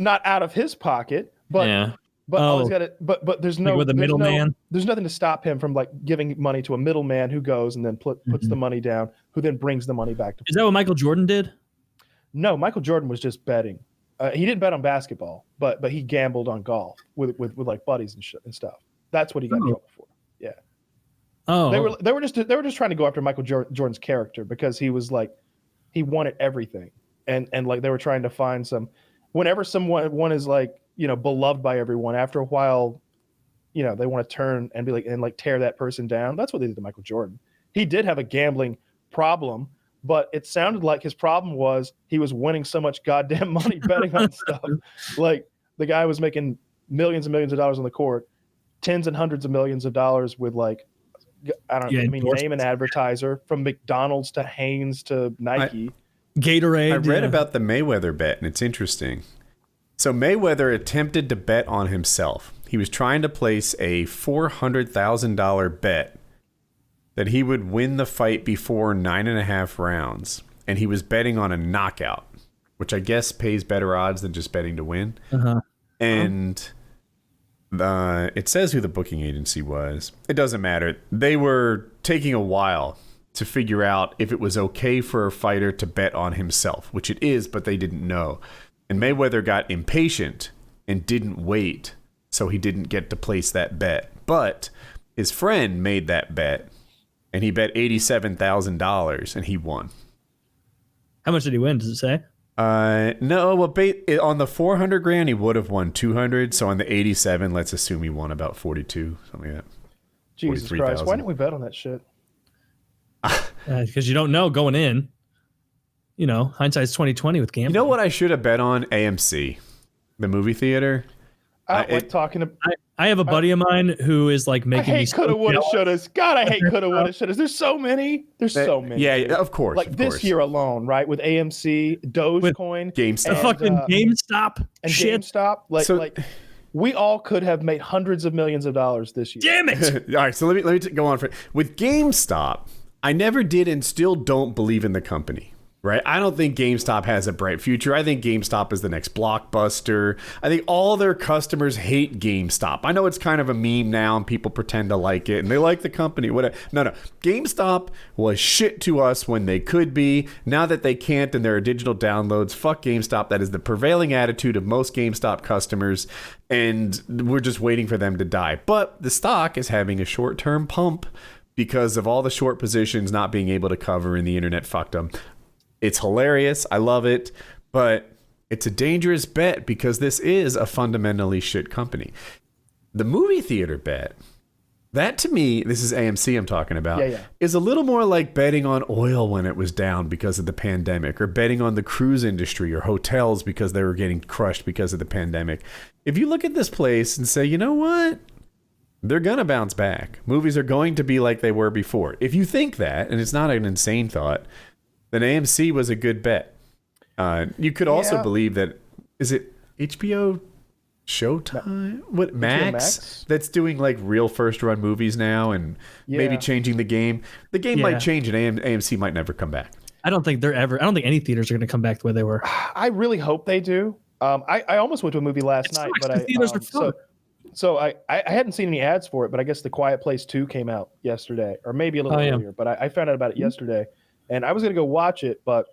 Speaker 2: not out of his pocket, but.
Speaker 5: Yeah.
Speaker 2: But always got it. But there's no
Speaker 3: with a middleman.
Speaker 2: There's nothing to stop him from like giving money to a middleman who goes and then puts the money down, who then brings the money back to.
Speaker 3: Is that what Michael Jordan did?
Speaker 2: No, Michael Jordan was just betting. He didn't bet on basketball, but he gambled on golf with like buddies and stuff. That's what he got in trouble for. Yeah.
Speaker 3: Oh.
Speaker 2: They were just trying to go after Michael Jordan's character, because he was like, he wanted everything, and like they were trying to find some. Whenever one is like, beloved by everyone, after a while, they want to turn and be like, and like tear that person down. That's what they did to Michael Jordan. He did have a gambling problem, but it sounded like his problem was he was winning so much goddamn money betting on stuff. Like, the guy was making millions and millions of dollars on the court, tens and hundreds of millions of dollars with like, I don't know, name an advertiser, from McDonald's to Hanes to Nike.
Speaker 3: Gatorade.
Speaker 1: I read about the Mayweather bet, and it's interesting. So Mayweather attempted to bet on himself. He was trying to place a $400,000 bet that he would win the fight before 9.5 rounds. And he was betting on a knockout, which I guess pays better odds than just betting to win. Uh-huh. And it says who the booking agency was. It doesn't matter. They were taking a while to figure out if it was okay for a fighter to bet on himself, which it is, but they didn't know. And Mayweather got impatient and didn't wait, so he didn't get to place that bet. But his friend made that bet, and he bet $87,000, and he won.
Speaker 3: How much did he win? Does it say?
Speaker 1: No. Well, on the 400 grand, he would have won 200. So on the 87, let's assume he won about 42, something like that.
Speaker 2: Jesus Christ! Why didn't we bet on that shit?
Speaker 3: Because you don't know going in. Hindsight's 20/20 with gambling.
Speaker 1: You know what I should have bet on? AMC, the movie theater.
Speaker 2: I
Speaker 3: have a buddy of mine who is like making.
Speaker 2: I hate coulda, woulda, shouldas. God, I hate coulda, woulda, shouldas. There's so many.
Speaker 1: Yeah, of course.
Speaker 2: Like this year alone, right? With AMC, Dogecoin,
Speaker 1: GameStop,
Speaker 3: and fucking GameStop,
Speaker 2: and
Speaker 3: shit.
Speaker 2: GameStop. Like we all could have made hundreds of millions of dollars this year.
Speaker 3: Damn it!
Speaker 1: All right, so let me go on with GameStop. I never did and still don't believe in the company. Right? I don't think GameStop has a bright future. I think GameStop is the next Blockbuster. I think all their customers hate GameStop. I know it's kind of a meme now and people pretend to like it and they like the company. Whatever. No. GameStop was shit to us when they could be. Now that they can't and there are digital downloads, fuck GameStop. That is the prevailing attitude of most GameStop customers. And we're just waiting for them to die. But the stock is having a short-term pump because of all the short positions not being able to cover and the internet fucked them. It's hilarious. I love it. But it's a dangerous bet because this is a fundamentally shit company. The movie theater bet, that to me, this is AMC I'm talking about, is a little more like betting on oil when it was down because of the pandemic, or betting on the cruise industry or hotels because they were getting crushed because of the pandemic. If you look at this place and say, you know what? They're going to bounce back. Movies are going to be like they were before. If you think that, and it's not an insane thought, then AMC was a good bet. You could also believe that, is it HBO Showtime? What, Max? That's doing like real first run movies now and maybe changing the game. The game might change and AMC might never come back.
Speaker 3: I don't think any theaters are going to come back the way they were.
Speaker 2: I really hope they do. I almost went to a movie last night, but theaters are full. So I hadn't seen any ads for it, but I guess The Quiet Place 2 came out yesterday, or maybe a little earlier, but I found out about it yesterday. And I was going to go watch it, but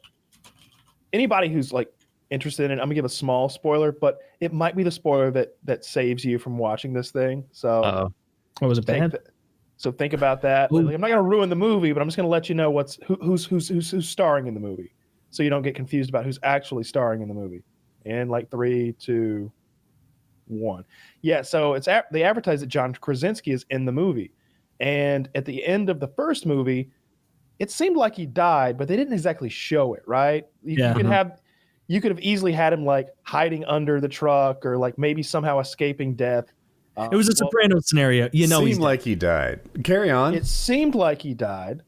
Speaker 2: anybody who's like interested in it, I'm going to give a small spoiler, but it might be the spoiler that saves you from watching this thing. So
Speaker 3: what was it bad?
Speaker 2: So think about that. Like, I'm not going to ruin the movie, but I'm just going to let you know who's starring in the movie, so you don't get confused about who's actually starring in the movie. And like 3, 2, 1. Yeah, so they advertise that John Krasinski is in the movie, and at the end of the first movie, it seemed like he died, but they didn't exactly show it, right? You could have easily had him like hiding under the truck or like maybe somehow escaping death.
Speaker 3: It was a Sopranos scenario.
Speaker 1: Seemed like he died. Carry on.
Speaker 2: It seemed like he died,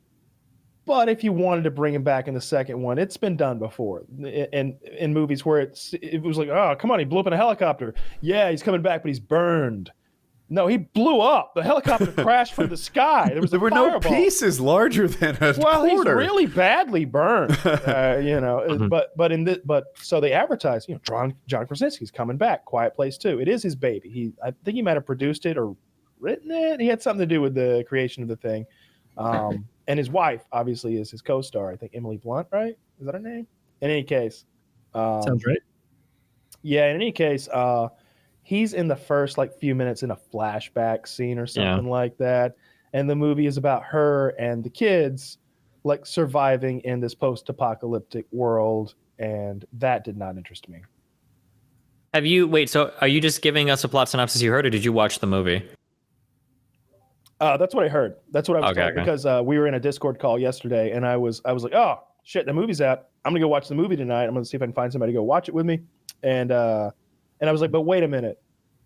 Speaker 2: but if you wanted to bring him back in the second one, it's been done before. In movies where it was like, oh, come on, he blew up in a helicopter. Yeah, he's coming back, but he's burned. No, he blew up. The helicopter crashed from the sky. There were no
Speaker 1: pieces larger than a quarter.
Speaker 2: He's really badly burned. So they advertise, John Krasinski's coming back. Quiet Place 2. It is his baby. I think he might have produced it or written it. He had something to do with the creation of the thing. And his wife obviously is his co-star. I think Emily Blunt, right? Is that her name? In any case,
Speaker 3: sounds right.
Speaker 2: Yeah. In any case, he's in the first like few minutes in a flashback scene or something like that. And the movie is about her and the kids like surviving in this post-apocalyptic world. And that did not interest me.
Speaker 5: So are you just giving us a plot synopsis you heard, or did you watch the movie?
Speaker 2: That's what I heard. That's what I was told because we were in a Discord call yesterday and I was like, oh shit, the movie's out. I'm gonna go watch the movie tonight. I'm gonna see if I can find somebody to go watch it with me. And I was like, but wait a minute.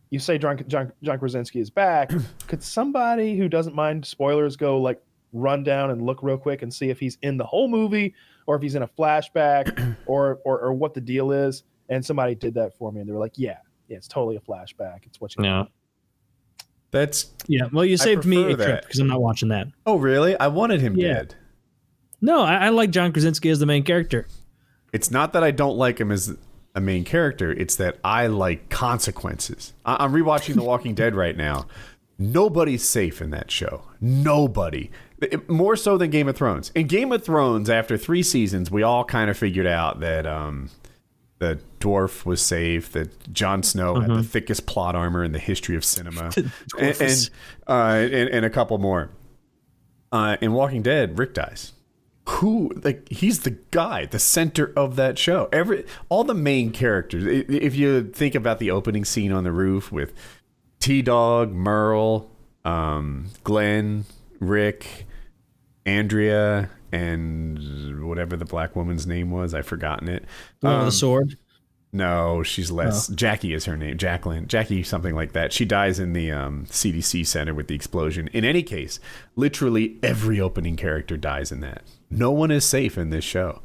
Speaker 2: You say John Krasinski is back. Could somebody who doesn't mind spoilers go like run down and look real quick and see if he's in the whole movie or if he's in a flashback or what the deal is? And somebody did that for me. And they were like, yeah, it's totally a flashback. It's what you know.
Speaker 3: Well, you saved me a trip because I'm not watching that.
Speaker 1: Oh, really? I wanted him dead.
Speaker 3: No, I like John Krasinski as the main character.
Speaker 1: It's not that I don't like him as a main character, it's that I like consequences. I'm rewatching The Walking Dead right now. Nobody's safe in that show. Nobody. More so than Game of Thrones. In Game of Thrones, after 3 seasons, we all kind of figured out that the dwarf was safe, that Jon Snow had the thickest plot armor in the history of cinema, and a couple more. In Walking Dead, Rick dies. He's the guy, the center of that show. All the main characters. If you think about the opening scene on the roof with T-Dog, Merle, Glenn, Rick, Andrea, and whatever the black woman's name was, I've forgotten it.
Speaker 3: The sword.
Speaker 1: No, she's less. Jackie is her name. Jackie, something like that. She dies in the CDC center with the explosion. In any case, literally every opening character dies in that. No one is safe in this show.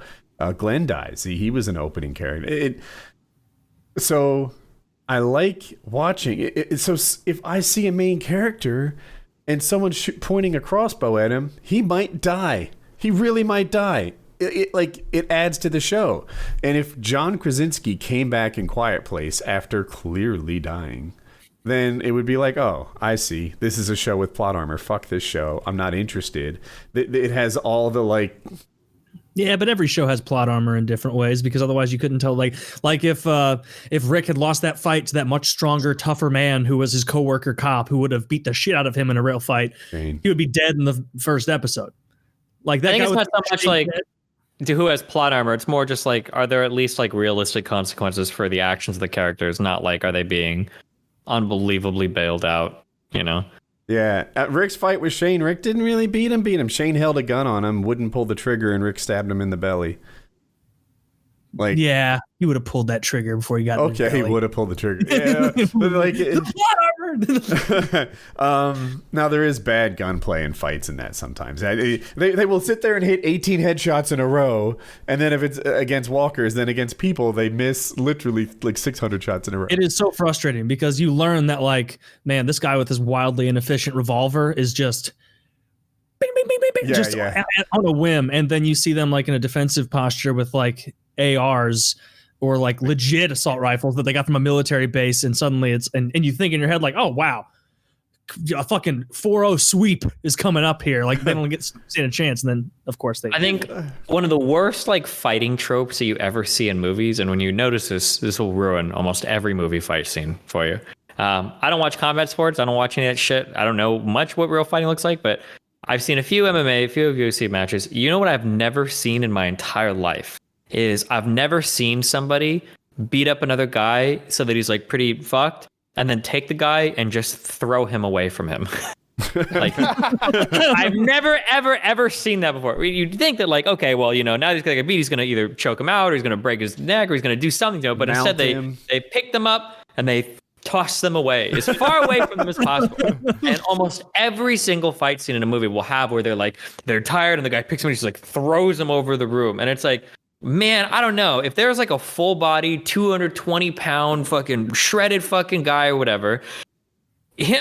Speaker 1: Glenn dies. He was an opening character. So I like watching it. So if I see a main character and someone's pointing a crossbow at him, he might die. He really might die. it adds to the show. And if John Krasinski came back in Quiet Place after clearly dying, then it would be like, oh, I see. This is a show with plot armor. Fuck this show. I'm not interested. It has all the like.
Speaker 3: Yeah, but every show has plot armor in different ways, because otherwise you couldn't tell. Like if Rick had lost that fight to that much stronger, tougher man who was his coworker cop who would have beat the shit out of him in a real fight, he would be dead in the first episode. Like that.
Speaker 5: I think
Speaker 3: guy
Speaker 5: it's not so much like
Speaker 3: dead.
Speaker 5: to who has plot armor. It's more just like, are there at least like realistic consequences for the actions of the characters? Not like, are they being unbelievably bailed out? You know.
Speaker 1: Yeah, at Rick's fight with Shane, Rick didn't really beat him. Shane held a gun on him, wouldn't pull the trigger, and Rick stabbed him in the belly. Like,
Speaker 3: yeah, he would have pulled that trigger before he got.
Speaker 1: Okay, he would have pulled the trigger. Yeah, but like, now there is bad gunplay in fights in that sometimes. They will sit there and hit 18 headshots in a row, and then if it's against walkers, then against people, they miss literally like 600 shots in a row.
Speaker 3: It is so frustrating because you learn that, like, man, this guy with his wildly inefficient revolver is just bing, bing, bing, bing, bing, just on a whim, and then you see them like in a defensive posture with like ARs or like legit assault rifles that they got from a military base, and suddenly it's and you think in your head like, oh wow, a fucking 4-0 sweep is coming up here, like they don't get stand a chance, and then of course they.
Speaker 5: I think one of the worst like fighting tropes that you ever see in movies, and when you notice this will ruin almost every movie fight scene for you. I don't watch combat sports. I don't watch any of that shit. I don't know much what real fighting looks like, but I've seen a few MMA, a few UFC matches. You know what I've never seen in my entire life is I've never seen somebody beat up another guy so that he's like pretty fucked and then take the guy and just throw him away from him. Like, I've never, ever seen that before. You'd think that like, okay, well, you know, now he's going to get beat. He's going to either choke him out or he's going to break his neck or he's going to do something to him. But instead they pick them up and they toss them away as far away from them as possible. And almost every single fight scene in a movie will have where they're tired and the guy picks him and just like throws him over the room. And it's like, man, I don't know. If there's like a full body, 220 pound fucking shredded fucking guy or whatever,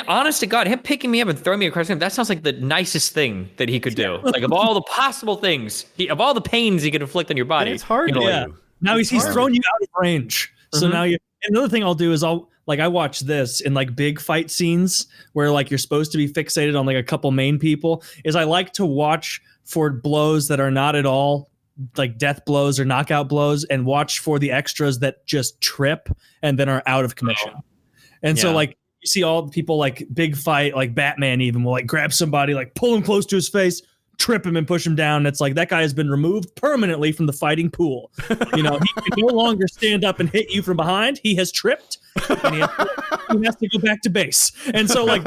Speaker 5: honest to God, him picking me up and throwing me across the room, that sounds like the nicest thing that he could do. Like of all the possible things, of all the pains he could inflict on your body.
Speaker 1: And it's hard to do.
Speaker 3: Now he's thrown you out of range. So now you. Another thing I'll do is I watch this in like big fight scenes where like you're supposed to be fixated on like a couple main people, is I like to watch for blows that are not at all like death blows or knockout blows, and watch for the extras that just trip and then are out of commission. And so like you see all the people like big fight, like Batman even will like grab somebody, like pull him close to his face, trip him and push him down. It's like that guy has been removed permanently from the fighting pool. You know, he can no longer stand up and hit you from behind. He has tripped and he has to go back to base. And so like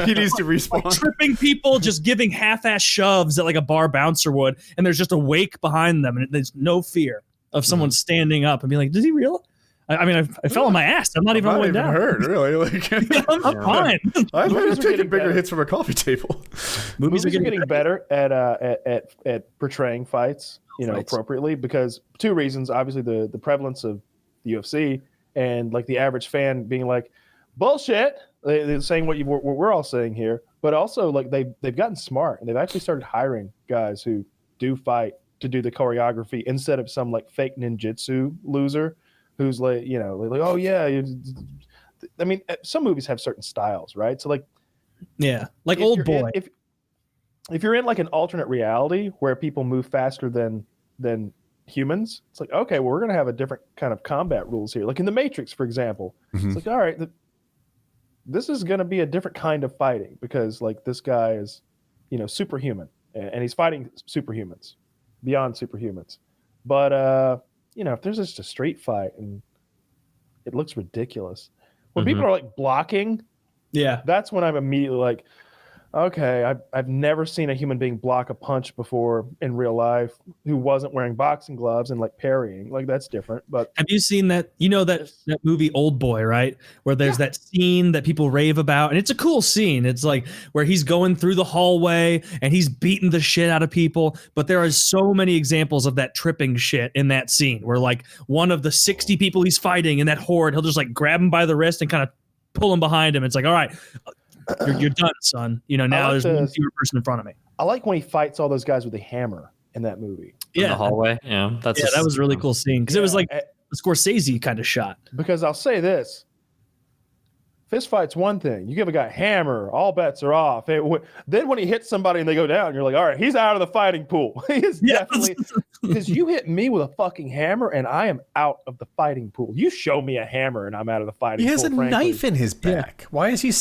Speaker 1: he needs to respawn.
Speaker 3: Like, tripping people, just giving half-ass shoves that like a bar bouncer would, and there's just a wake behind them, and there's no fear of someone standing up and being like, does he real? I mean, I fell on my ass. I'm not even all the way down.
Speaker 1: Hurt, really. Like,
Speaker 3: I'm fine.
Speaker 1: I've taken bigger hits from a coffee table.
Speaker 2: Movies are getting better at portraying fights, appropriately, because two reasons. Obviously, the prevalence of the UFC and like the average fan being like, bullshit. They're saying what we're all saying here, but also like they've gotten smart and they've actually started hiring guys who do fight to do the choreography instead of some like fake ninjutsu loser who's like, like, oh yeah. I mean, some movies have certain styles, right? So like,
Speaker 3: yeah, like Oldboy.
Speaker 2: If you're in like an alternate reality where people move faster than humans, it's like, okay, well, we're gonna have a different kind of combat rules here. Like in The Matrix, for example, it's like, all right, this is gonna be a different kind of fighting because like this guy is, superhuman and he's fighting superhumans, beyond superhumans, but if there's just a street fight and it looks ridiculous, when people are like blocking, that's when I'm immediately like, okay, I've never seen a human being block a punch before in real life who wasn't wearing boxing gloves and like parrying. Like that's different. But
Speaker 3: have you seen that? That movie Oldboy, right? Where there's that scene that people rave about, and it's a cool scene. It's like where he's going through the hallway and he's beating the shit out of people. But there are so many examples of that tripping shit in that scene where like one of the 60 people he's fighting in that horde, he'll just like grab him by the wrist and kind of pull him behind him. It's like, all right, you're done, son. Now like there's one fewer person in front of me.
Speaker 2: I like when he fights all those guys with a hammer. in that movie.
Speaker 5: In the hallway. Yeah, that
Speaker 3: was a really cool scene because it was like a Scorsese kind of shot.
Speaker 2: Because I'll say this. Fist fight's one thing. You give a guy a hammer, all bets are off. Then when he hits somebody and they go down, you're like, all right, he's out of the fighting pool. He is definitely, because you hit me with a fucking hammer and I am out of the fighting pool. You show me a hammer and I'm out of the fighting pool.
Speaker 1: He has a knife in his back. Why is he?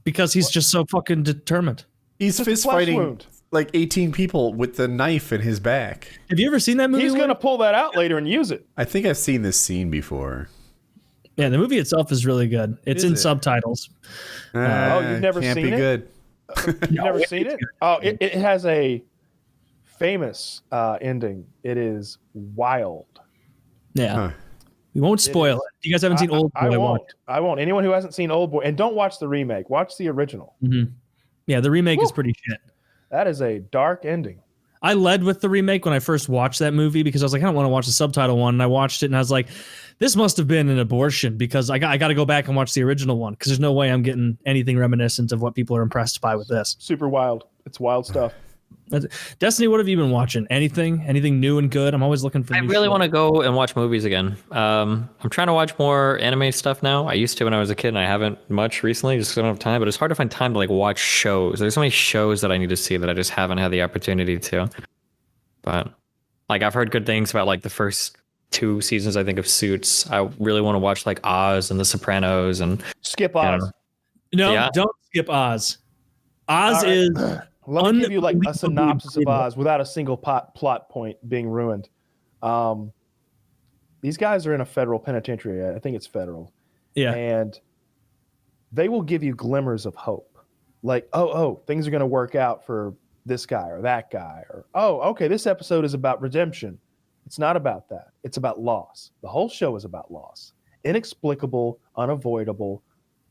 Speaker 3: Because he's just so fucking determined.
Speaker 1: He's fist fighting like 18 people with the knife in his back.
Speaker 3: Have you ever seen that movie?
Speaker 2: He's going to pull that out later and use it.
Speaker 1: I think I've seen this scene before.
Speaker 3: Yeah, the movie itself is really good. It's in subtitles.
Speaker 2: You've never
Speaker 1: can't
Speaker 2: seen
Speaker 1: be
Speaker 2: it?
Speaker 1: Good.
Speaker 2: You've never seen it? Oh, it has a famous ending. It is wild.
Speaker 3: Yeah. Huh. We won't spoil it. You guys haven't seen Oldboy?
Speaker 2: I won't. Anyone who hasn't seen Oldboy, and don't watch the remake. Watch the original.
Speaker 3: Mm-hmm. Yeah, the remake is pretty shit.
Speaker 2: That is a dark ending.
Speaker 3: I led with the remake when I first watched that movie because I was like, I don't want to watch the subtitle one. And I watched it and I was like, this must have been an abortion because I got to go back and watch the original one because there's no way I'm getting anything reminiscent of what people are impressed by with this.
Speaker 2: Super wild. It's wild stuff.
Speaker 3: Destiny, what have you been watching? Anything new and good? I'm always looking for.
Speaker 5: I really want to go and watch movies again. I'm trying to watch more anime stuff now. I used to when I was a kid, and I haven't much recently. Just don't have time. But it's hard to find time to like watch shows. There's so many shows that I need to see that I just haven't had the opportunity to. But like I've heard good things about like the first 2 seasons, I think, of Suits. I really want to watch like Oz and The Sopranos and
Speaker 2: skip Oz.
Speaker 3: No, don't skip Oz. Oz is.
Speaker 2: Let me give you like a synopsis of Oz without a single plot point being ruined. These guys are in a federal penitentiary. I think it's federal.
Speaker 3: Yeah.
Speaker 2: And they will give you glimmers of hope. Like, things are going to work out for this guy or that guy. Or, okay, this episode is about redemption. It's not about that. It's about loss. The whole show is about loss. Inexplicable, unavoidable,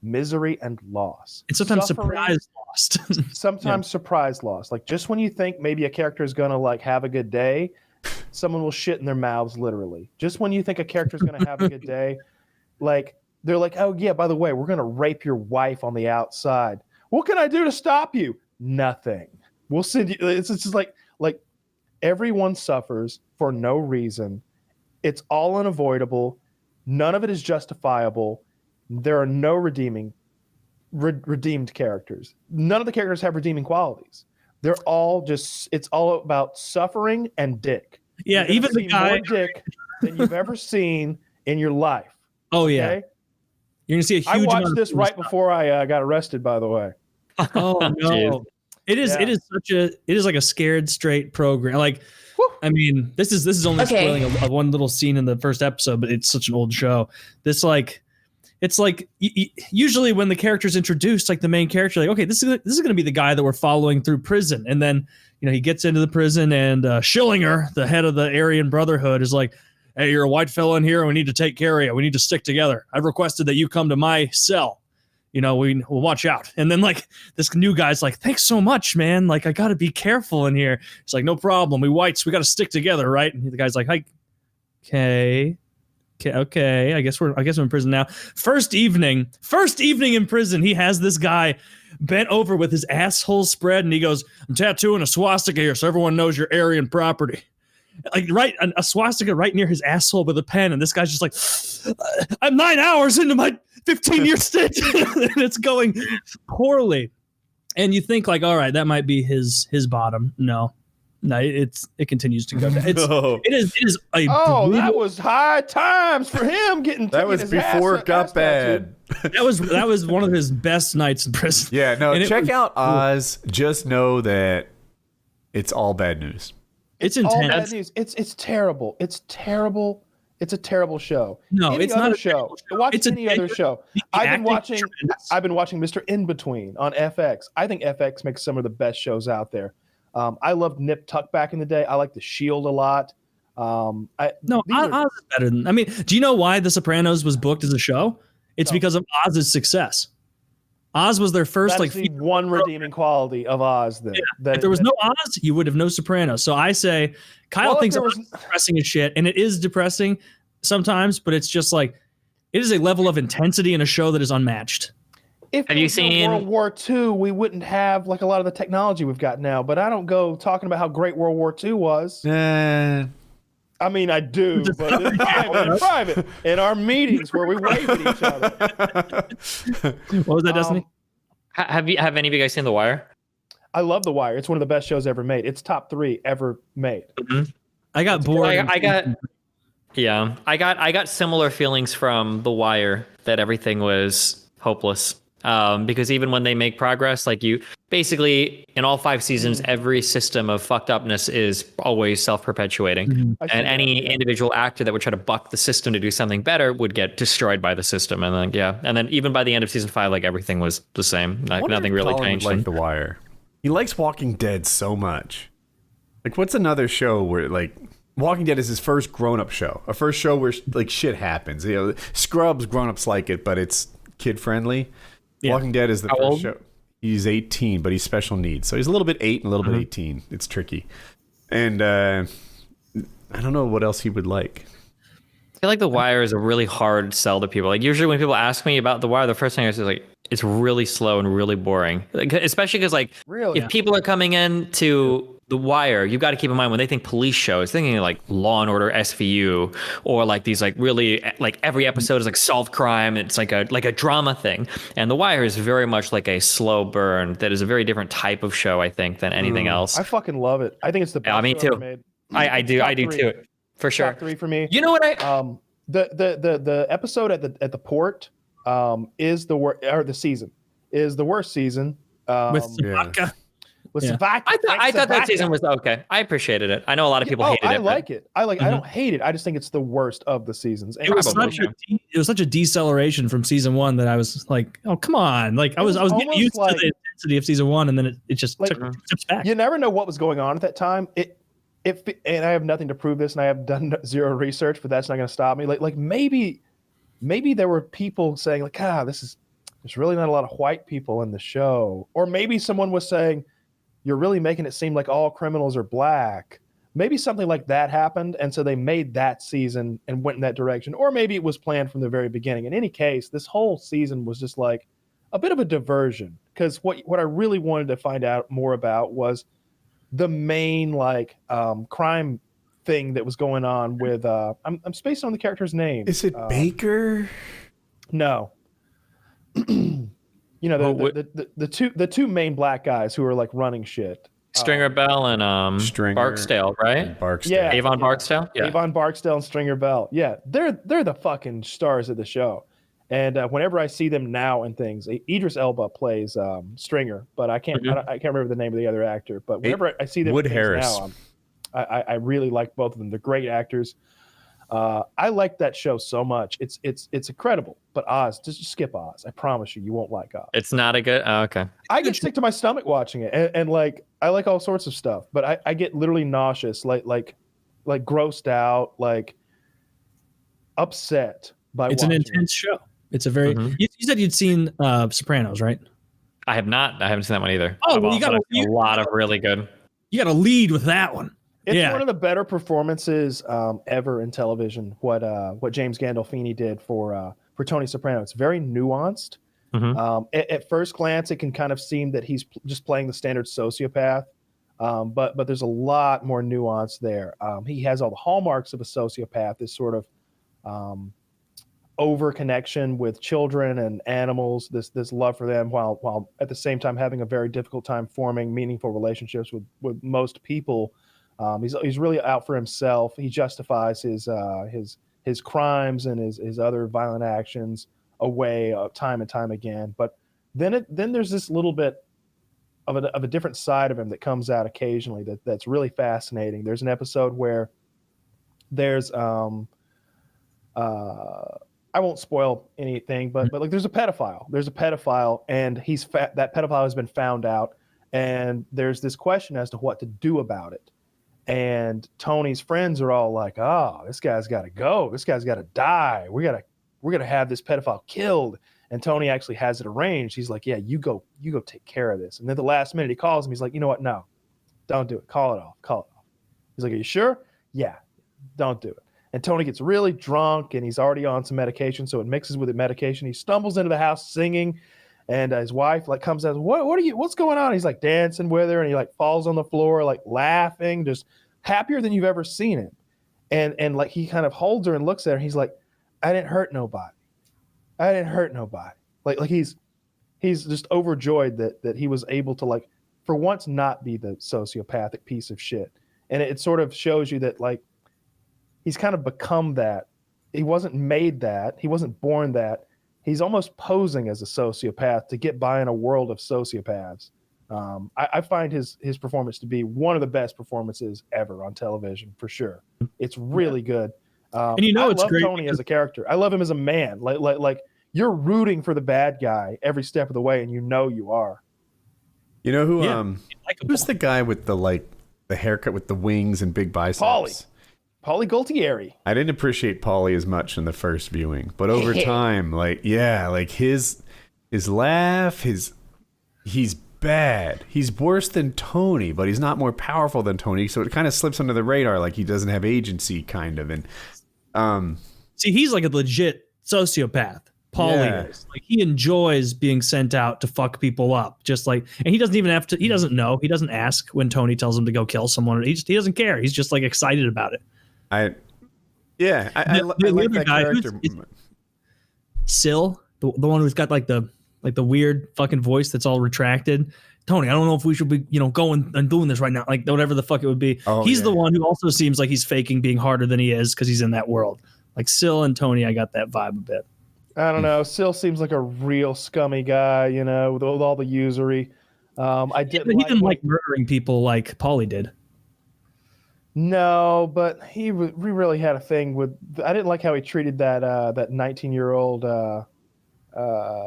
Speaker 2: misery and loss.
Speaker 3: And sometimes surprise lost.
Speaker 2: Sometimes surprise loss. Like just when you think maybe a character is gonna like have a good day, someone will shit in their mouths literally. Just when you think a character is gonna have a good day, like they're like, oh yeah, by the way, we're gonna rape your wife on the outside. What can I do to stop you? Nothing. We'll send you. It's just like everyone suffers for no reason. It's all unavoidable. None of it is justifiable. There are no redeemed characters. None of the characters have redeeming qualities. They're all just, it's all about suffering and dick.
Speaker 3: Yeah, even the guy.
Speaker 2: More dick than you've ever seen in your life.
Speaker 3: Oh, yeah. Okay? You're going to see a huge
Speaker 2: I watched this right before I got arrested, by the way.
Speaker 3: Oh, no. It is like a scared straight program. Like, I mean, this is only spoiling a one little scene in the first episode, but it's such an old show. It's like usually when the character's introduced, like the main character, like, okay, this is going to be the guy that we're following through prison. And then, he gets into the prison and Schillinger, the head of the Aryan Brotherhood, is like, hey, you're a white fella in here and we need to take care of you. We need to stick together. I've requested that you come to my cell. We'll watch out. And then like this new guy's like, thanks so much, man. Like, I got to be careful in here. It's like, no problem. We whites, we got to stick together. Right. And the guy's like, okay. I guess we're in prison now. First evening in prison, he has this guy bent over with his asshole spread, and he goes, I'm tattooing a swastika here so everyone knows you're Aryan property. Like a swastika right near his asshole with a pen, and this guy's just like, I'm 9 hours into my 15-year stint, and it's going poorly. And you think like, all right, that might be his bottom. No, it continues to go down. It is a
Speaker 2: that was high times for him getting.
Speaker 1: That was before it got bad.
Speaker 3: That was one of his best nights in prison.
Speaker 1: Yeah, no, check out Oz. Just know that it's all bad news.
Speaker 3: It's intense.
Speaker 2: All bad news. It's terrible. It's terrible. It's a terrible show.
Speaker 3: No, it's not a
Speaker 2: show. Watch any other show. I've been watching Mr. Inbetween on FX. I think FX makes some of the best shows out there. I loved Nip Tuck back in the day. I like The Shield a lot.
Speaker 3: Oz is better than. I mean, do you know why The Sopranos was booked as a show? It's because of Oz's success. Oz was their first
Speaker 2: one redeeming quality of Oz.
Speaker 3: If there was no Oz, you would have no Sopranos. So I say Kyle thinks Oz is depressing as shit, and it is depressing sometimes, but it's just like it is a level of intensity in a show that is unmatched.
Speaker 2: If
Speaker 5: Have you seen
Speaker 2: World War II, we wouldn't have like a lot of the technology we've got now. But I don't go talking about how great World War II was. I mean, I do, but in private, in our meetings where we wave at each other.
Speaker 3: What was that, Destiny?
Speaker 5: Have any of you guys seen The Wire?
Speaker 2: I love The Wire. It's one of the best shows ever made. It's top 3 ever made.
Speaker 5: Mm-hmm.
Speaker 3: I got bored.
Speaker 5: I got similar feelings from The Wire that everything was hopeless. Because even when they make progress, like you basically in all 5 seasons, every system of fucked upness is always self-perpetuating.
Speaker 3: Mm-hmm.
Speaker 5: And any individual actor that would try to buck the system to do something better would get destroyed by the system. And then even by the end of season 5, like everything was the same. Like nothing really changed.
Speaker 1: Like The Wire. He likes Walking Dead so much. Like, what's another show where like Walking Dead is his first grown-up show, a first show where like shit happens. You know, Scrubs, grown-ups like it, but it's kid-friendly. Yeah. Walking Dead is the first show. He's 18, but he's special needs. So he's a little bit 8 and a little bit 18. It's tricky. And I don't know what else he would like.
Speaker 5: I feel like The Wire is a really hard sell to people. Like usually when people ask me about The Wire, the first thing I say is like, it's really slow and really boring. Like, especially because like if people are coming in to The Wire, you've got to keep in mind when they think police shows, thinking like Law and Order SVU or like these like really like every episode is like solved crime. It's like a drama thing. And The Wire is very much like a slow burn that is a very different type of show, I think, than anything else.
Speaker 2: I fucking love it. I think it's the best
Speaker 5: me
Speaker 2: show
Speaker 5: too.
Speaker 2: ever made.
Speaker 5: I do too. For sure.
Speaker 2: Top 3 for me.
Speaker 5: You know what
Speaker 2: the episode at the port is the season is the worst season.
Speaker 3: With vodka.
Speaker 2: With vodka.
Speaker 5: I thought that season was okay. I appreciated it. I know a lot of people hated it.
Speaker 2: I like it. I don't hate it. I just think it's the worst of the seasons.
Speaker 3: It was such a deceleration from season 1 that I was like, oh come on! Like I was getting used to the intensity of season 1, and then it just took steps back.
Speaker 2: You never know what was going on at that time. And I have nothing to prove this, and I have done zero research, but that's not going to stop me. Like maybe there were people saying like, there's really not a lot of white people in the show, or maybe someone was saying, you're really making it seem like all criminals are black. Maybe something like that happened, and so they made that season and went in that direction, or maybe it was planned from the very beginning. In any case, this whole season was just like a bit of a diversion, because what I really wanted to find out more about was the main like crime thing that was going on with I'm spacing on the character's name.
Speaker 1: Is it Baker?
Speaker 2: No. You know the two main black guys who are like running shit.
Speaker 5: Stringer Bell and Barksdale, right?
Speaker 1: Barksdale.
Speaker 2: Yeah,
Speaker 5: Avon Barksdale. Yeah.
Speaker 2: Avon Barksdale and Stringer Bell. Yeah, they're the fucking stars of the show. And whenever I see them now in things, Idris Elba plays Stringer, but I can't remember the name of the other actor. But whenever I see them
Speaker 1: Wood
Speaker 2: in
Speaker 1: Harris.
Speaker 2: now, I really like both of them. They're great actors. I like that show so much. It's incredible. But Oz, just skip Oz. I promise you won't like Oz.
Speaker 5: It's not a good. Oh, okay.
Speaker 2: I get sick to my stomach watching it, and like I like all sorts of stuff, but I get literally nauseous, like grossed out, like upset by.
Speaker 3: It's an intense show. It's a very. You said you'd seen Sopranos, right?
Speaker 5: I have not. I haven't seen that one either.
Speaker 3: Oh, well, you got
Speaker 5: a lot of really good.
Speaker 3: You got to lead with that one.
Speaker 2: It's one of the better performances ever in television. What James Gandolfini did for Tony Soprano. It's very nuanced. At first glance, it can kind of seem that he's just playing the standard sociopath, but there's a lot more nuance there. He has all the hallmarks of a sociopath. This sort of over connection with children and animals. This love for them, while at the same time having a very difficult time forming meaningful relationships with most people. He's really out for himself. He justifies his crimes and his other violent actions away time and time again. But then there's this little bit of a different side of him that comes out occasionally that's really fascinating. There's an episode where there's I won't spoil anything, but like there's a pedophile. There's a pedophile, and that pedophile has been found out, and there's this question as to what to do about it. And Tony's friends are all like, "Oh, this guy's got to go. This guy's got to die. We're gonna have this pedophile killed." And Tony actually has it arranged. He's like, "Yeah, you go take care of this." And then at the last minute, he calls him. He's like, "You know what? No, don't do it. Call it off. He's like, "Are you sure?" "Yeah, don't do it." And Tony gets really drunk, and he's already on some medication, so it mixes with the medication. He stumbles into the house singing, And his wife like comes out, what's going on? He's like dancing with her, and he like falls on the floor, like laughing, just happier than you've ever seen him. And like he kind of holds her and looks at her. And he's like, I didn't hurt nobody. I didn't hurt nobody. Like he's just overjoyed that he was able to, like, for once not be the sociopathic piece of shit. And it sort of shows you that like he's kind of become that. He wasn't made that. He wasn't born that. He's almost posing as a sociopath to get by in a world of sociopaths. I find his performance to be one of the best performances ever on television, for sure. It's really good.
Speaker 3: And you know,
Speaker 2: I
Speaker 3: it's
Speaker 2: love
Speaker 3: great
Speaker 2: Tony as a character. I love him as a man. Like you're rooting for the bad guy every step of the way, and you know you are.
Speaker 1: You know who? Who's the guy with the haircut with the wings and big biceps?
Speaker 2: Paulie Gualtieri.
Speaker 1: I didn't appreciate Paulie as much in the first viewing, but over time, his laugh, he's bad. He's worse than Tony, but he's not more powerful than Tony, so it kind of slips under the radar, like he doesn't have agency, kind of. And
Speaker 3: see, he's like a legit sociopath. Paulie is. Like, he enjoys being sent out to fuck people up, just like, and he doesn't even have to. He doesn't know. He doesn't ask when Tony tells him to go kill someone. He doesn't care. He's just like excited about it.
Speaker 1: I like that character.
Speaker 3: Syl, the one who's got like the weird fucking voice that's all retracted. Tony, I don't know if we should be, going and doing this right now. Like, whatever the fuck it would be. He's the one who also seems like he's faking being harder than he is because he's in that world. Like Syl and Tony, I got that vibe a bit.
Speaker 2: I don't know. Syl seems like a real scummy guy, with all the usury. He
Speaker 3: didn't like murdering people like Paulie did.
Speaker 2: No, but we really had a thing with. I didn't like how he treated that 19-year-old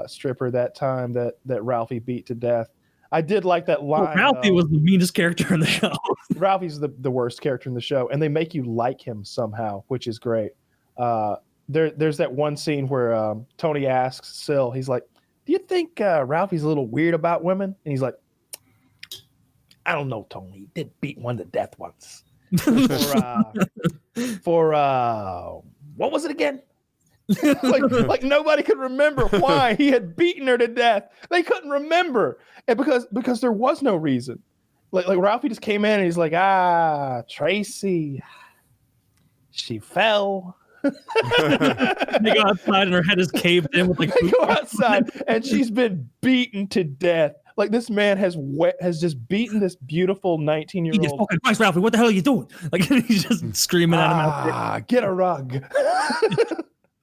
Speaker 2: stripper that time that Ralphie beat to death. I did like that line.
Speaker 3: Well, Ralphie was the meanest character in the show.
Speaker 2: Ralphie's the worst character in the show, and they make you like him somehow, which is great. There's that one scene where Tony asks Syl, he's like, "Do you think Ralphie's a little weird about women?" And he's like, "I don't know, Tony. He did beat one to death once." for what was it again? like nobody could remember why he had beaten her to death. They couldn't remember, and because there was no reason. Like Ralphie just came in and he's like, Tracy, she fell.
Speaker 3: They go outside and her head is caved in with like.
Speaker 2: They go outside and she's been beaten to death. Like, this man has just beaten this beautiful 19-year-old.
Speaker 3: Jesus fucking Christ, Ralphie, what the hell are you doing? Like, he's just screaming at him out there.
Speaker 2: Get a rug.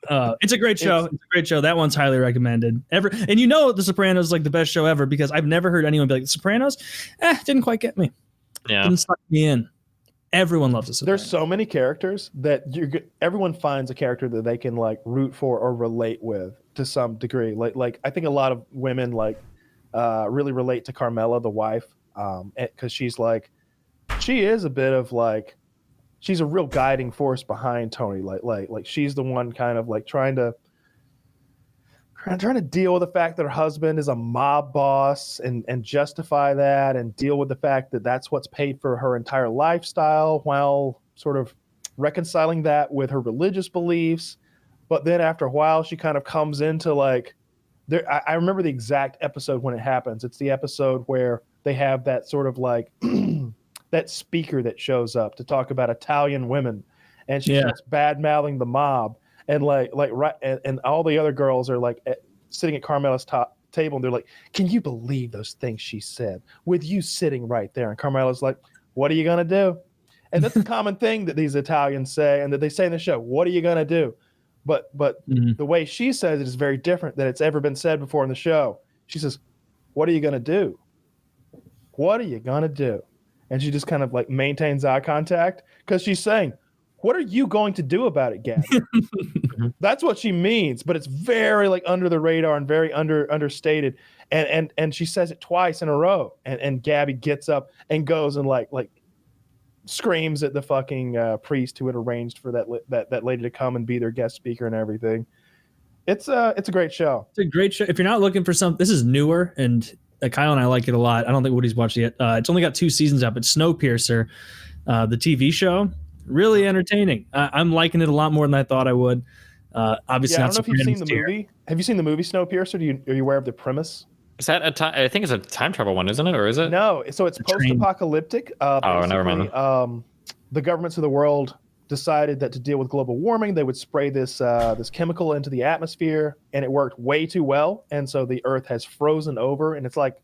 Speaker 3: It's a great show. It's a great show. That one's highly recommended. And The Sopranos is like the best show ever, because I've never heard anyone be like, The Sopranos, didn't quite get me.
Speaker 5: Yeah.
Speaker 3: Didn't suck me in. Everyone loves The Sopranos.
Speaker 2: There's so many characters that everyone finds a character that they can like root for or relate with to some degree. Like I think a lot of women really relate to Carmela, the wife, because she's she is a bit of like, she's a real guiding force behind Tony. Like she's the one kind of like trying to deal with the fact that her husband is a mob boss and justify that, and deal with the fact that that's what's paid for her entire lifestyle, while sort of reconciling that with her religious beliefs. But then after a while, she kind of comes into like, I remember the exact episode when it happens. It's the episode where they have that sort of like that speaker that shows up to talk about Italian women, and she starts bad-mouthing the mob, and and all the other girls are like sitting at Carmela's table, and they're like, "Can you believe those things she said with you sitting right there?" And Carmela's like, "What are you gonna do?" And that's a common thing that these Italians say, and that they say in the show. What are you gonna do? But the way she says it is very different than it's ever been said before in the show. She says, "What are you going to do? What are you going to do?" And she just kind of like maintains eye contact, because she's saying, "What are you going to do about it, Gabby?" That's what she means, but it's very like under the radar and very understated. And she says it twice in a row. And Gabby gets up and goes and like screams at the fucking priest who had arranged for that lady to come and be their guest speaker and everything. It's a great show.
Speaker 3: It's a great show. If you're not looking for something, this is newer, and Kyle and I like it a lot. I don't think Woody's watched it yet. It's only got 2 seasons out, but Snowpiercer, the TV show, really entertaining. I'm liking it a lot more than I thought I would. Obviously,
Speaker 2: I don't know if you've seen the movie. Have you seen the movie Snowpiercer? Are you aware of the premise?
Speaker 5: Is that a time? I think it's a time travel one, isn't it? Or is it?
Speaker 2: No, so it's post-apocalyptic.
Speaker 5: Oh, never mind.
Speaker 2: The governments of the world decided that to deal with global warming, they would spray this this chemical into the atmosphere, and it worked way too well. And so the Earth has frozen over, and it's like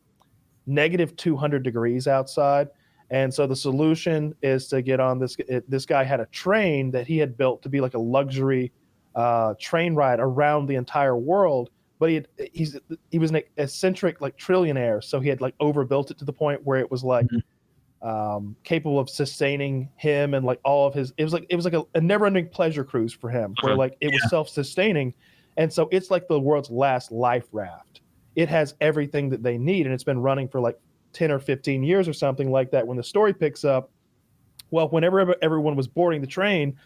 Speaker 2: negative 200 degrees outside. And so the solution is to get on this. This guy had a train that he had built to be like a luxury train ride around the entire world. But he was an eccentric like trillionaire, so he had like overbuilt it to the point where it was like capable of sustaining him and like all of his. It was like a never-ending pleasure cruise for him, where like it was self-sustaining, and so it's like the world's last life raft. It has everything that they need, and it's been running for like 10 or 15 years or something like that. When the story picks up, well, whenever everyone was boarding the train,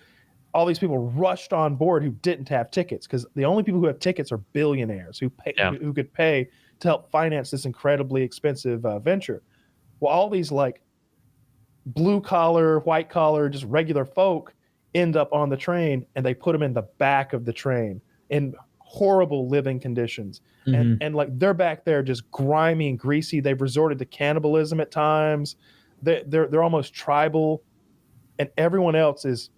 Speaker 2: all these people rushed on board who didn't have tickets, because the only people who have tickets are billionaires who could pay to help finance this incredibly expensive venture. Well, all these like blue collar, white collar, just regular folk end up on the train, and they put them in the back of the train in horrible living conditions. And like they're back there just grimy and greasy. They've resorted to cannibalism at times. They're almost tribal, and everyone else is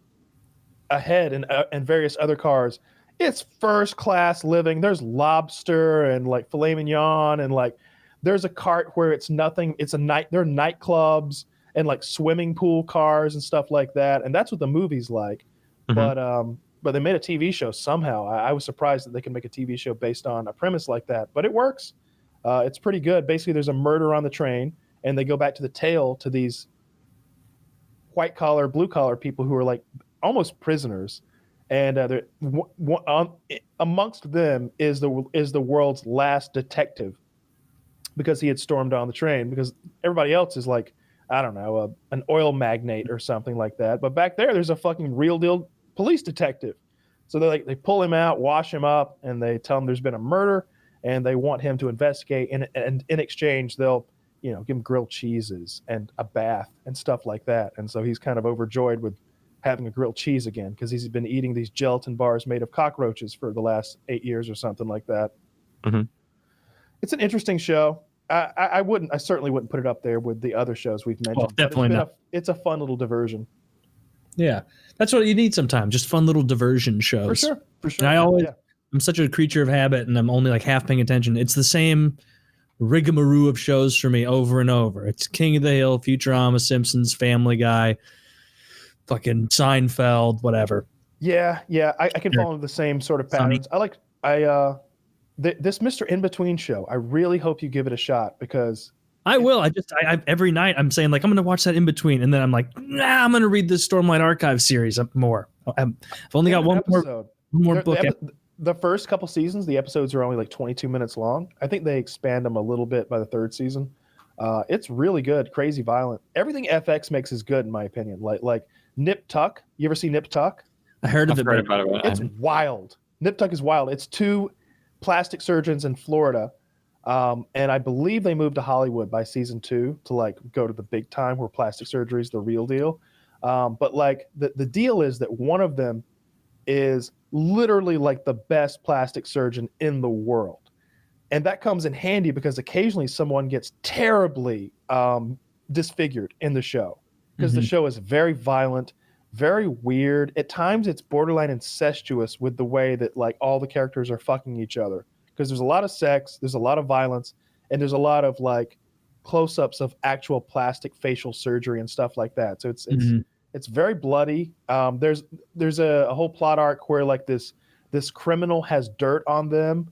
Speaker 2: ahead and various other cars. It's first class living. There's lobster and like filet mignon, and like there's a cart where it's nothing. It's there are nightclubs and like swimming pool cars and stuff like that. And that's what the movie's like. But they made a TV show somehow. I was surprised that they can make a TV show based on a premise like that, but it works. It's pretty good. Basically, there's a murder on the train, and they go back to the tail to these white collar, blue collar people who are like almost prisoners, and amongst them is the world's last detective, because he had stormed on the train, because everybody else is like, I don't know, an oil magnate or something like that. But back there's a fucking real deal police detective. So they pull him out, wash him up, and they tell him there's been a murder, and they want him to investigate. And in exchange, they'll give him grilled cheeses and a bath and stuff like that. And so he's kind of overjoyed with having a grilled cheese again, because he's been eating these gelatin bars made of cockroaches for the last 8 years or something like that. It's an interesting show. I certainly wouldn't put it up there with the other shows we've mentioned.
Speaker 3: Well, definitely not.
Speaker 2: It's a fun little diversion.
Speaker 3: Yeah, that's what you need sometimes. Just fun little diversion shows.
Speaker 2: For sure.
Speaker 3: And I'm such a creature of habit, and I'm only like half paying attention. It's the same rigmarole of shows for me over and over. It's King of the Hill, Futurama, Simpsons, Family Guy, fucking Seinfeld, whatever.
Speaker 2: Yeah. I can follow the same sort of patterns. This Mr. Inbetween show, I really hope you give it a shot, because
Speaker 3: I will. I every night I'm saying like I'm going to watch that Inbetween, and then I'm like, nah, I'm going to read this Stormlight Archive series more. I've only got one more book.
Speaker 2: The first couple seasons, the episodes are only like 22 minutes long. I think they expand them a little bit by the third season. It's really good, crazy violent. Everything FX makes is good in my opinion. Like Nip Tuck. You ever see Nip Tuck?
Speaker 3: I heard of it.
Speaker 2: It's wild. Nip Tuck is wild. It's two plastic surgeons in Florida. And I believe they moved to Hollywood by season 2 to like go to the big time where plastic surgery is the real deal. But like the deal is that one of them is literally like the best plastic surgeon in the world. And that comes in handy because occasionally someone gets terribly disfigured in the show, because the show is very violent, very weird. At times it's borderline incestuous with the way that like all the characters are fucking each other, because there's a lot of sex, there's a lot of violence, and there's a lot of like close-ups of actual plastic facial surgery and stuff like that. So it's very bloody. There's a whole plot arc where like this criminal has dirt on them,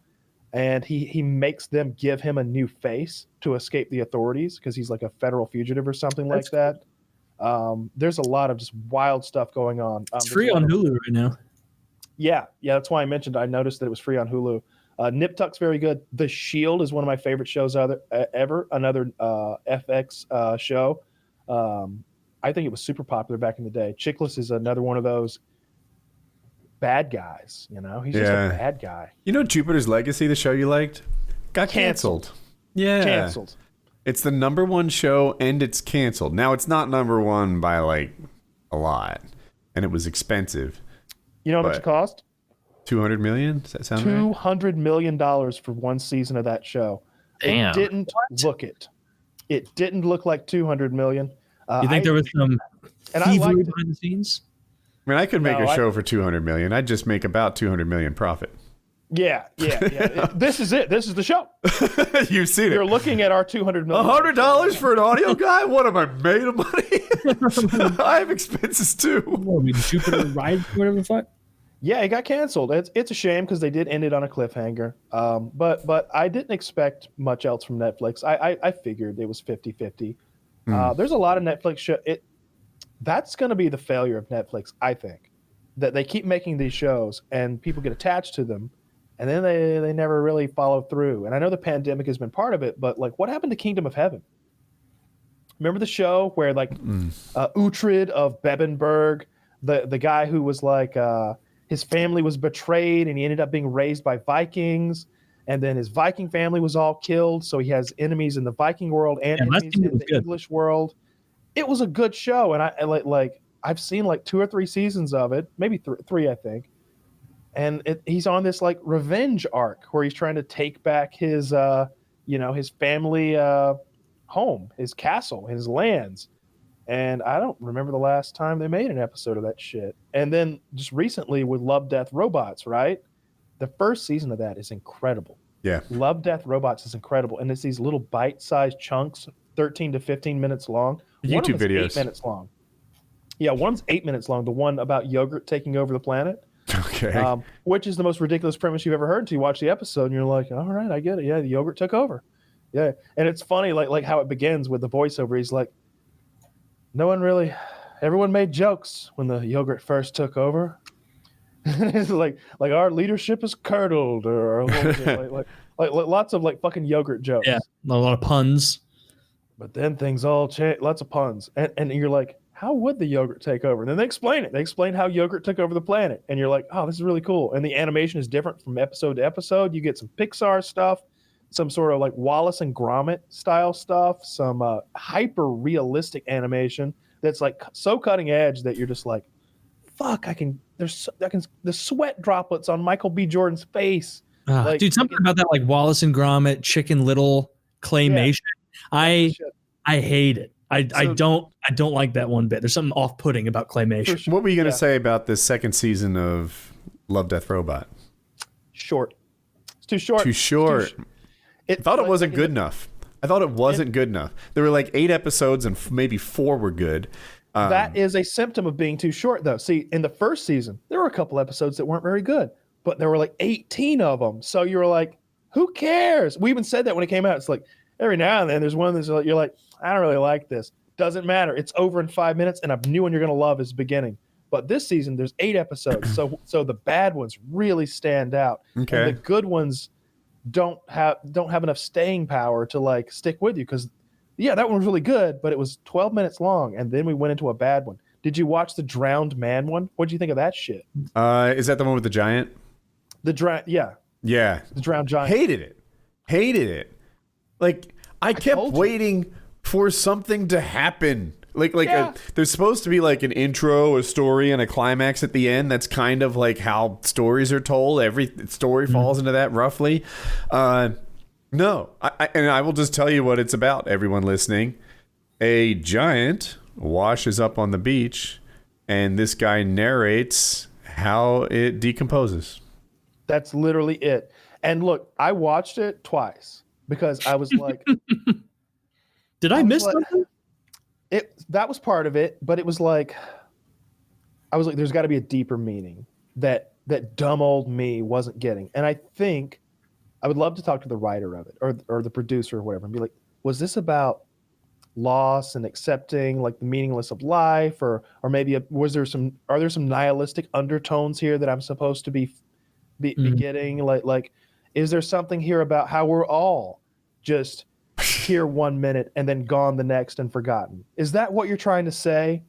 Speaker 2: and he makes them give him a new face to escape the authorities, because he's like a federal fugitive or something like that. There's a lot of just wild stuff going on.
Speaker 3: It's free on Hulu right now.
Speaker 2: Yeah, that's why I noticed that it was free on Hulu. Nip Tuck's very good. The Shield is one of my favorite shows ever. Another FX show. I think it was super popular back in the day. Chickless is another one of those bad guys. He's just a bad guy.
Speaker 1: Jupiter's Legacy, the show you liked, got canceled. Yeah,
Speaker 2: canceled.
Speaker 1: It's the #1 show, and it's canceled. Now it's not #1 by like a lot, and it was expensive.
Speaker 2: You know how much it cost?
Speaker 1: $200 million? Does that sound right?
Speaker 2: $200 million for one season of that show.
Speaker 5: Damn.
Speaker 2: It didn't look it. It didn't look like 200 million.
Speaker 3: You think there was some thievery behind the scenes?
Speaker 1: I mean, I could make a show for 200 million. I'd just make about 200 million profit.
Speaker 2: Yeah. This is it. This is the show.
Speaker 1: You've seen it.
Speaker 2: You're looking at our 200 million.
Speaker 1: $100 for an audio guy? What am I made of money? I have expenses too.
Speaker 3: What, Jupiter Ride, whatever the fuck?
Speaker 2: Yeah, it got canceled. It's a shame because they did end it on a cliffhanger. But I didn't expect much else from Netflix. I figured it was 50-50. There's a lot of Netflix show. That's going to be the failure of Netflix, I think, that they keep making these shows and people get attached to them, and then they never really follow through. And I know the pandemic has been part of it, but like, what happened to Kingdom of Heaven? Remember the show where like Uhtred of Bebbanburg, the guy who was like his family was betrayed and he ended up being raised by Vikings, and then his Viking family was all killed, so he has enemies in the Viking world and enemies in the English world. It was a good show, and I like I've seen like 2 or 3 seasons of it, maybe three, I think. And he's on this like revenge arc where he's trying to take back his his family home, his castle, his lands. And I don't remember the last time they made an episode of that shit. And then just recently with Love, Death, Robots, right? The first season of that is incredible.
Speaker 1: Yeah.
Speaker 2: Love, Death, Robots is incredible. And it's these little bite-sized chunks, 13 to 15 minutes long.
Speaker 1: YouTube videos.
Speaker 2: 8 minutes long. Yeah, one's 8 minutes long. The one about yogurt taking over the planet.
Speaker 1: Okay.
Speaker 2: Which is the most ridiculous premise you've ever heard until you watch the episode and you're like, all right, I get it. Yeah, the yogurt took over. Yeah. And it's funny, like how it begins with the voiceover. He's like, everyone made jokes when the yogurt first took over. It's like our leadership is curdled, or like lots of like fucking yogurt jokes.
Speaker 3: Yeah, a lot of puns.
Speaker 2: But then things all change. Lots of puns, and you're like, how would the yogurt take over? And then they explain it. They explain how yogurt took over the planet, and you're like, oh, this is really cool. And the animation is different from episode to episode. You get some Pixar stuff, some sort of like Wallace and Gromit style stuff, some hyper realistic animation that's like so cutting edge that you're just like, fuck, the sweat droplets on Michael B. Jordan's face.
Speaker 3: Dude, something about that like Wallace and Gromit, Chicken Little claymation. Yeah. I hate it. I don't like that one bit. There's something off-putting about claymation.
Speaker 1: Sure. What were you going to say about this second season of Love, Death, Robot?
Speaker 2: Short. It's too short.
Speaker 1: Too short. I thought it wasn't good enough. I thought it wasn't good enough. There were like 8 episodes and maybe 4 were good.
Speaker 2: That is a symptom of being too short, though. See, in the first season, there were a couple episodes that weren't very good, but there were like 18 of them. So you were like, who cares? We even said that when it came out. It's like every now and then there's one that's like, you're like, I don't really like this. Doesn't matter. It's over in 5 minutes, and a new one you're going to love is the beginning. But this season, there's 8 episodes. So the bad ones really stand out.
Speaker 1: Okay.
Speaker 2: And the good ones don't have enough staying power to like stick with you, because yeah, that one was really good, but it was 12 minutes long, and then we went into a bad one. Did you watch the Drowned Man one? What did you think of that shit?
Speaker 1: Is that the one with the giant?
Speaker 2: Yeah. The Drowned Giant.
Speaker 1: Hated it. Like I kept waiting for something to happen. There's supposed to be like an intro, a story, and a climax at the end. That's kind of like how stories are told. Every story falls into that roughly. No, I will just tell you what it's about, everyone listening. A giant washes up on the beach, and this guy narrates how it decomposes.
Speaker 2: That's literally it. And look, I watched it twice because I was like...
Speaker 3: Did I miss something?
Speaker 2: That was part of it, but it was like... I was like, there's got to be a deeper meaning that dumb old me wasn't getting. And I think... I would love to talk to the writer of it or the producer or whatever and be like, was this about loss and accepting like the meaningless of life, or maybe are there some nihilistic undertones here that I'm supposed to be getting? Like, is there something here about how we're all just here 1 minute and then gone the next and forgotten? Is that what you're trying to say?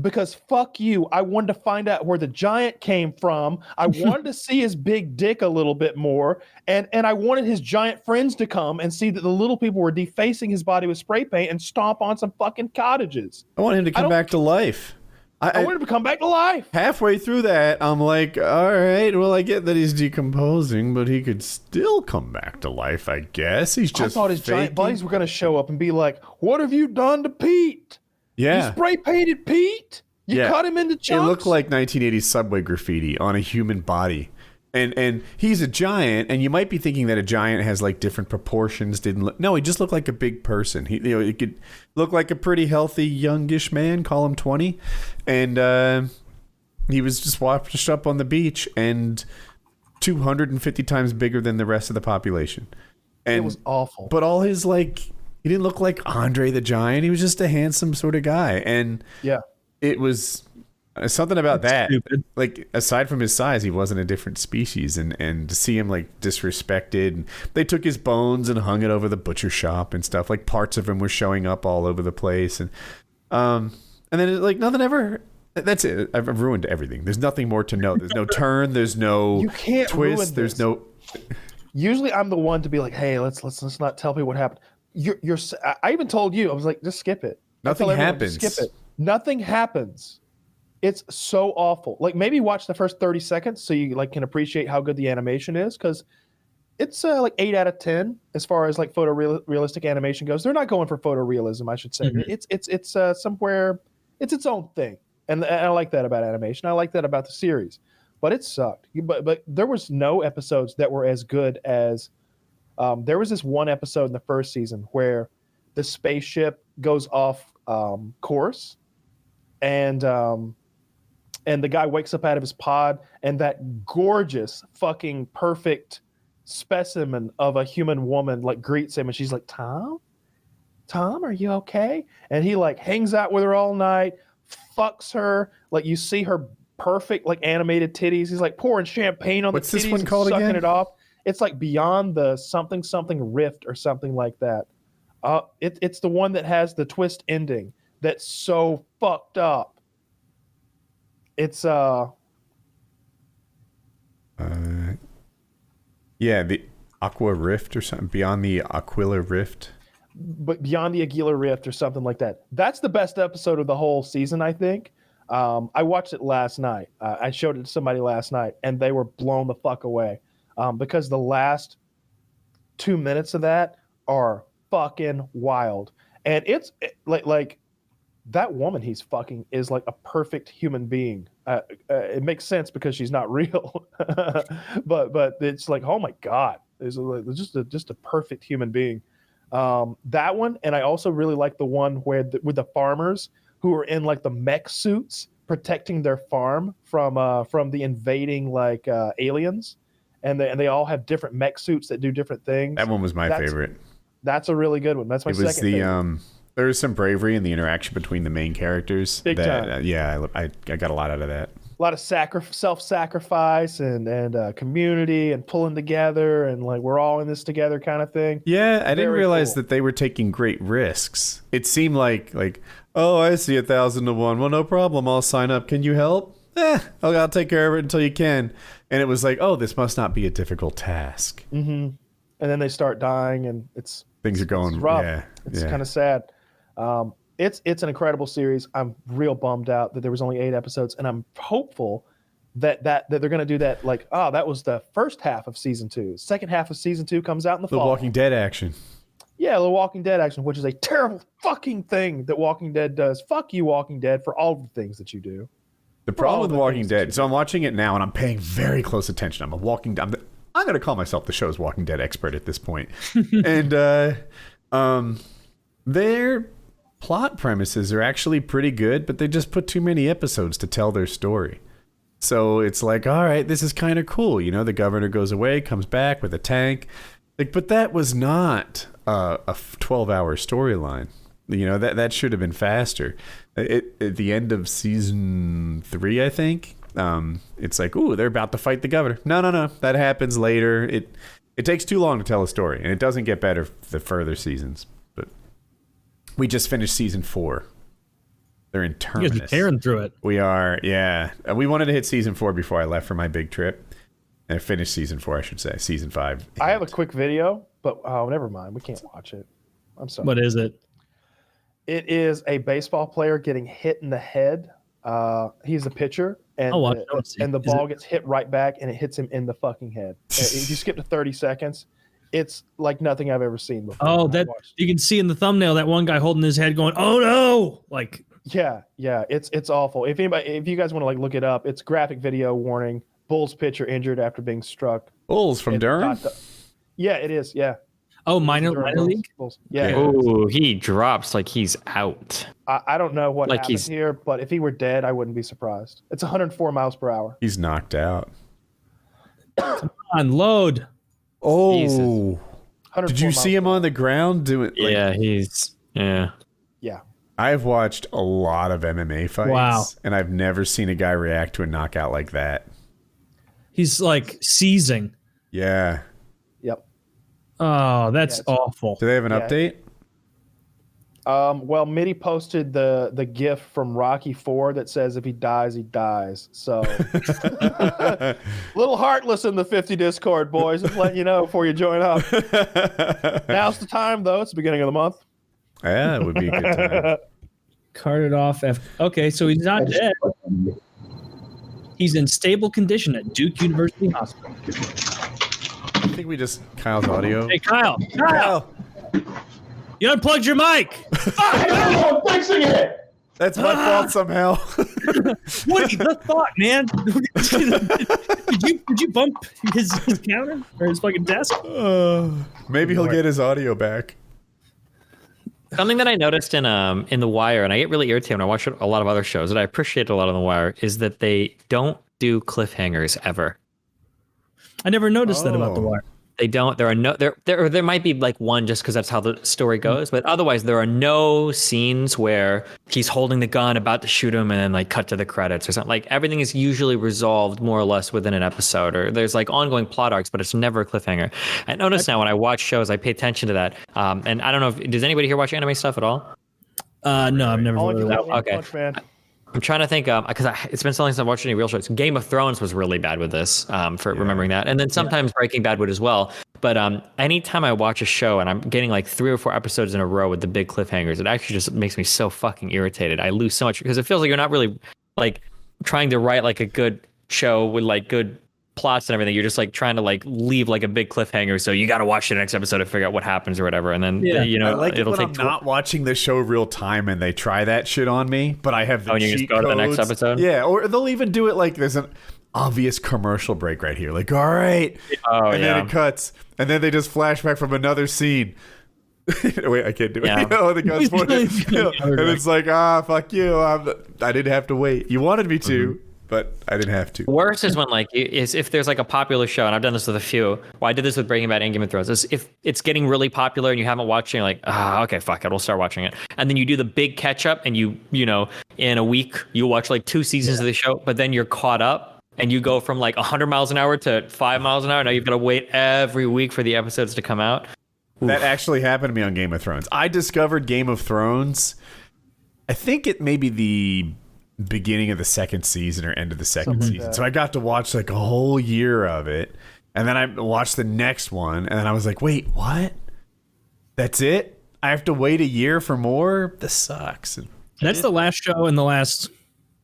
Speaker 2: Because fuck you, I wanted to find out where the giant came from. I wanted to see his big dick a little bit more, and I wanted his giant friends to come and see that the little people were defacing his body with spray paint and stomp on some fucking cottages.
Speaker 1: I want him to come back to life.
Speaker 2: I want him to come back to life.
Speaker 1: Halfway through that, I'm like, all right, well, I get that he's decomposing, but he could still come back to life, I guess. He's just
Speaker 2: I thought his giant buddies were going to show up and be like, what have you done to Pete?
Speaker 1: Yeah.
Speaker 2: You spray painted Pete? You cut him into chunks?
Speaker 1: It looked like 1980s subway graffiti on a human body. And he's a giant, and you might be thinking that a giant has like different proportions. No, he just looked like a big person. He could look like a pretty healthy youngish man. Call him 20, and he was just washed up on the beach and 250 times bigger than the rest of the population. And,
Speaker 2: it was awful.
Speaker 1: But all his he didn't look like Andre the Giant. He was just a handsome sort of guy, and it was. Something about that, stupid. Like aside from his size, he wasn't a different species, and to see him like disrespected, and they took his bones and hung it over the butcher shop and stuff. Like parts of him were showing up all over the place, and then like nothing ever. That's it. I've ruined everything. There's nothing more to know. There's no turn. There's no
Speaker 2: you can't
Speaker 1: twist. There's no.
Speaker 2: Usually, I'm the one to be like, hey, let's not tell people what happened. I even told you. I was like, just skip it.
Speaker 1: Nothing happens.
Speaker 2: Skip it. Nothing happens. It's so awful. Like maybe watch the first 30 seconds so you like can appreciate how good the animation is, because it's like 8 out of 10 as far as like photorealistic animation goes. They're not going for photorealism, I should say. Mm-hmm. It's somewhere it's its own thing, and I like that about animation. I like that about the series, but it sucked. But there was no episodes that were as good as there was this one episode in the first season where the spaceship goes off course, and the guy wakes up out of his pod, and that gorgeous, fucking perfect specimen of a human woman like greets him, and she's like, Tom, are you okay? And he like hangs out with her all night, fucks her. Like you see her perfect like animated titties. He's like pouring champagne on
Speaker 1: What's
Speaker 2: the titties,
Speaker 1: this one called
Speaker 2: sucking
Speaker 1: again?
Speaker 2: it off. It's like Beyond the something rift or something like that. It's the one that has the twist ending that's so fucked up. It's the
Speaker 1: Aqua Rift or something, Beyond the Aquila Rift.
Speaker 2: But Beyond the Aguila Rift or something like that. That's the best episode of the whole season, I think. I watched it last night. I showed it to somebody last night, and they were blown the fuck away because the last 2 minutes of that are fucking wild. And it's like that woman he's fucking is like a perfect human being. It makes sense because she's not real, but it's like, oh my God, it's just a perfect human being. That one, and I also really like the one where with the farmers who are in like the mech suits protecting their farm from the invading like aliens, and they all have different mech suits that do different things.
Speaker 1: That one was my favorite.
Speaker 2: That's a really good one. That's my second favorite.
Speaker 1: There was some bravery in the interaction between the main characters.
Speaker 2: Big time.
Speaker 1: I got a lot out of that.
Speaker 2: A lot of self-sacrifice and community and pulling together and like we're all in this together kind of thing.
Speaker 1: Yeah, I didn't realize that they were taking great risks. It seemed like oh, I see 1,000 to 1. Well, no problem. I'll sign up. Can you help? I'll take care of it until you can. And it was like, oh, this must not be a difficult task.
Speaker 2: Mm-hmm. And then they start dying, and
Speaker 1: things are going
Speaker 2: rough.
Speaker 1: Yeah,
Speaker 2: it's kind of sad. It's an incredible series. I'm real bummed out that there was only 8 episodes, and I'm hopeful that they're going to do that. Like, that was the first half of season 2. Second half of season 2 comes out in the fall.
Speaker 1: The Walking Dead action.
Speaker 2: Yeah, the Walking Dead action, which is a terrible fucking thing that Walking Dead does. Fuck you, Walking Dead, for all the things that you do.
Speaker 1: The problem with Walking Dead. So I'm watching it now, and I'm paying very close attention. I'm going to call myself the show's Walking Dead expert at this point. And their plot premises are actually pretty good, but they just put too many episodes to tell their story. So it's like, all right, this is kind of cool. You know, the governor goes away, comes back with a tank. But that was not a 12-hour storyline. You know, that should have been faster. At the end of season 3, I think, it's like, ooh, they're about to fight the governor. No. That happens later. It takes too long to tell a story, and it doesn't get better the further seasons. But we just finished season 4. They're in terminus.
Speaker 3: You guys are tearing through it.
Speaker 1: We are, yeah. We wanted to hit season 4 before I left for my big trip. And finished season 4, I should say. Season 5.
Speaker 2: I have a quick video, but never mind. We can't watch it. I'm sorry.
Speaker 3: What is it?
Speaker 2: It is a baseball player getting hit in the head He's a pitcher, and the ball gets hit right back, and it hits him in the fucking head. If you skip to 30 seconds, it's like nothing I've ever seen before.
Speaker 3: Oh, that you can see in the thumbnail that one guy holding his head, going, "Oh no!" Like,
Speaker 2: yeah, it's awful. If you guys want to like look it up, it's graphic video warning. Bulls pitcher injured after being struck.
Speaker 1: Bulls from Durham.
Speaker 2: Yeah, it is. Yeah.
Speaker 3: Oh, minor league.
Speaker 2: Yeah.
Speaker 5: Oh, he drops like he's out.
Speaker 2: I don't know what happened here, but if he were dead, I wouldn't be surprised. It's 104 miles per hour.
Speaker 1: He's knocked out.
Speaker 3: Come on, load.
Speaker 1: Oh, did you see him on the ground doing?
Speaker 5: Yeah.
Speaker 1: I've watched a lot of MMA fights, and I've never seen a guy react to a knockout like that.
Speaker 3: He's like seizing.
Speaker 1: Yeah.
Speaker 2: Yep.
Speaker 3: Oh, that's awful.
Speaker 1: Do they have an update?
Speaker 2: Well, Mitty posted the GIF from Rocky IV that says if he dies, he dies. So, little heartless in the 50 Discord, boys. Just letting you know before you join up. Now's the time, though. It's the beginning of the month.
Speaker 1: Yeah, it would be a good time.
Speaker 3: Carted off. Okay, so he's not dead. He's in stable condition at Duke University Hospital.
Speaker 1: I think we just Kyle's audio.
Speaker 3: Hey, Kyle. You unplugged your mic.
Speaker 2: I'm fixing it.
Speaker 1: That's my fault somehow.
Speaker 3: Woody, the thought, man. Did you bump his counter or his fucking desk?
Speaker 1: Maybe he'll get his audio back.
Speaker 5: Something that I noticed in The Wire, and I get really irritated when I watch a lot of other shows that I appreciate a lot on The Wire, is that they don't do cliffhangers ever.
Speaker 3: I never noticed that about The Wire.
Speaker 5: They don't. There are no. There might be like one just because that's how the story goes, but otherwise there are no scenes where he's holding the gun about to shoot him and then like cut to the credits or something. Like everything is usually resolved more or less within an episode, or there's like ongoing plot arcs, but it's never a cliffhanger. I notice now when I watch shows, I pay attention to that. And I don't know if does anybody here watch anime stuff at all?
Speaker 3: No, I've never.
Speaker 5: Okay. I'm trying to think, because it's been so long since I've watched any real shows. Game of Thrones was really bad with this, for remembering that. And then sometimes Breaking Bad would as well. But anytime I watch a show and I'm getting like 3 or 4 episodes in a row with the big cliffhangers, it actually just makes me so fucking irritated. I lose so much because it feels like you're not really like trying to write like a good show with like good plots and everything. You're just like trying to like leave like a big cliffhanger, so you got to watch the next episode to figure out what happens or whatever, and then you know,
Speaker 1: I like
Speaker 5: it'll
Speaker 1: when
Speaker 5: take
Speaker 1: I'm not watching the show real time and they try that shit on me, but I have the
Speaker 5: and you just go to the next episode.
Speaker 1: Yeah, or they'll even do it like there's an obvious commercial break right here, like all right, and then it cuts, and then they just flash back from another scene. Wait, I can't do it. You know, the gun's pointed, and it's like fuck you. I didn't have to wait. You wanted me to. But I didn't have to.
Speaker 5: Worse is when like if there's like a popular show, and I've done this with a few. Well, I did this with Breaking Bad and Game of Thrones. Is if it's getting really popular and you haven't watched it, you're like, okay, fuck it, we'll start watching it. And then you do the big catch up, and you know, in a week you watch like 2 seasons of the show, but then you're caught up, and you go from like 100 miles an hour to 5 miles an hour. Now you've got to wait every week for the episodes to come out.
Speaker 1: That actually happened to me on Game of Thrones. I discovered Game of Thrones. I think it may be the beginning of the second season or end of the second season. So I got to watch like a whole year of it, and then I watched the next one, and then I was like, wait, what? That's it? I have to wait a year for more? This sucks.
Speaker 3: That's the last show in the last,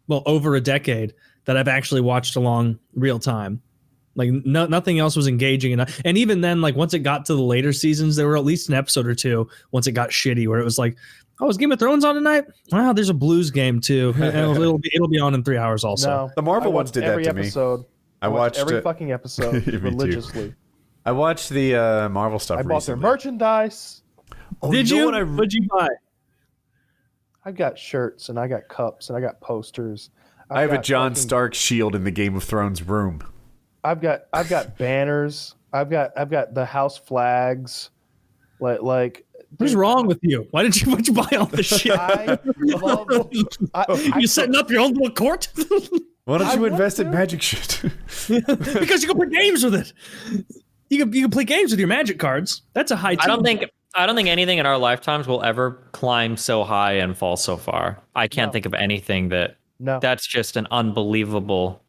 Speaker 3: over a decade that I've actually watched along real time. Like nothing else was engaging enough. And even then, like once it got to the later seasons, there were at least an episode or two once it got shitty where it was like, oh, is Game of Thrones on tonight? Wow, there's a Blues game too. It'll be on in 3 hours also.
Speaker 2: No,
Speaker 1: the Marvel ones did that to
Speaker 2: episode.
Speaker 1: me. I watched
Speaker 2: every fucking episode religiously.
Speaker 1: I watched the Marvel stuff.
Speaker 2: I bought their merchandise.
Speaker 1: Oh,
Speaker 3: did you? What'd you buy?
Speaker 2: I got shirts and I got cups and I got posters.
Speaker 1: I have a Jon Stark shield in the Game of Thrones room.
Speaker 2: I've got banners. I've got the house flags. Like
Speaker 3: what's wrong with you? Why'd you buy all this shit? You setting up your own little court?
Speaker 1: Why don't you invest in magic shit?
Speaker 3: Because you can play games with it. You can play games with your magic cards. That's a high team.
Speaker 5: I don't think anything in our lifetimes will ever climb so high and fall so far. I can't think of anything that's just an unbelievable.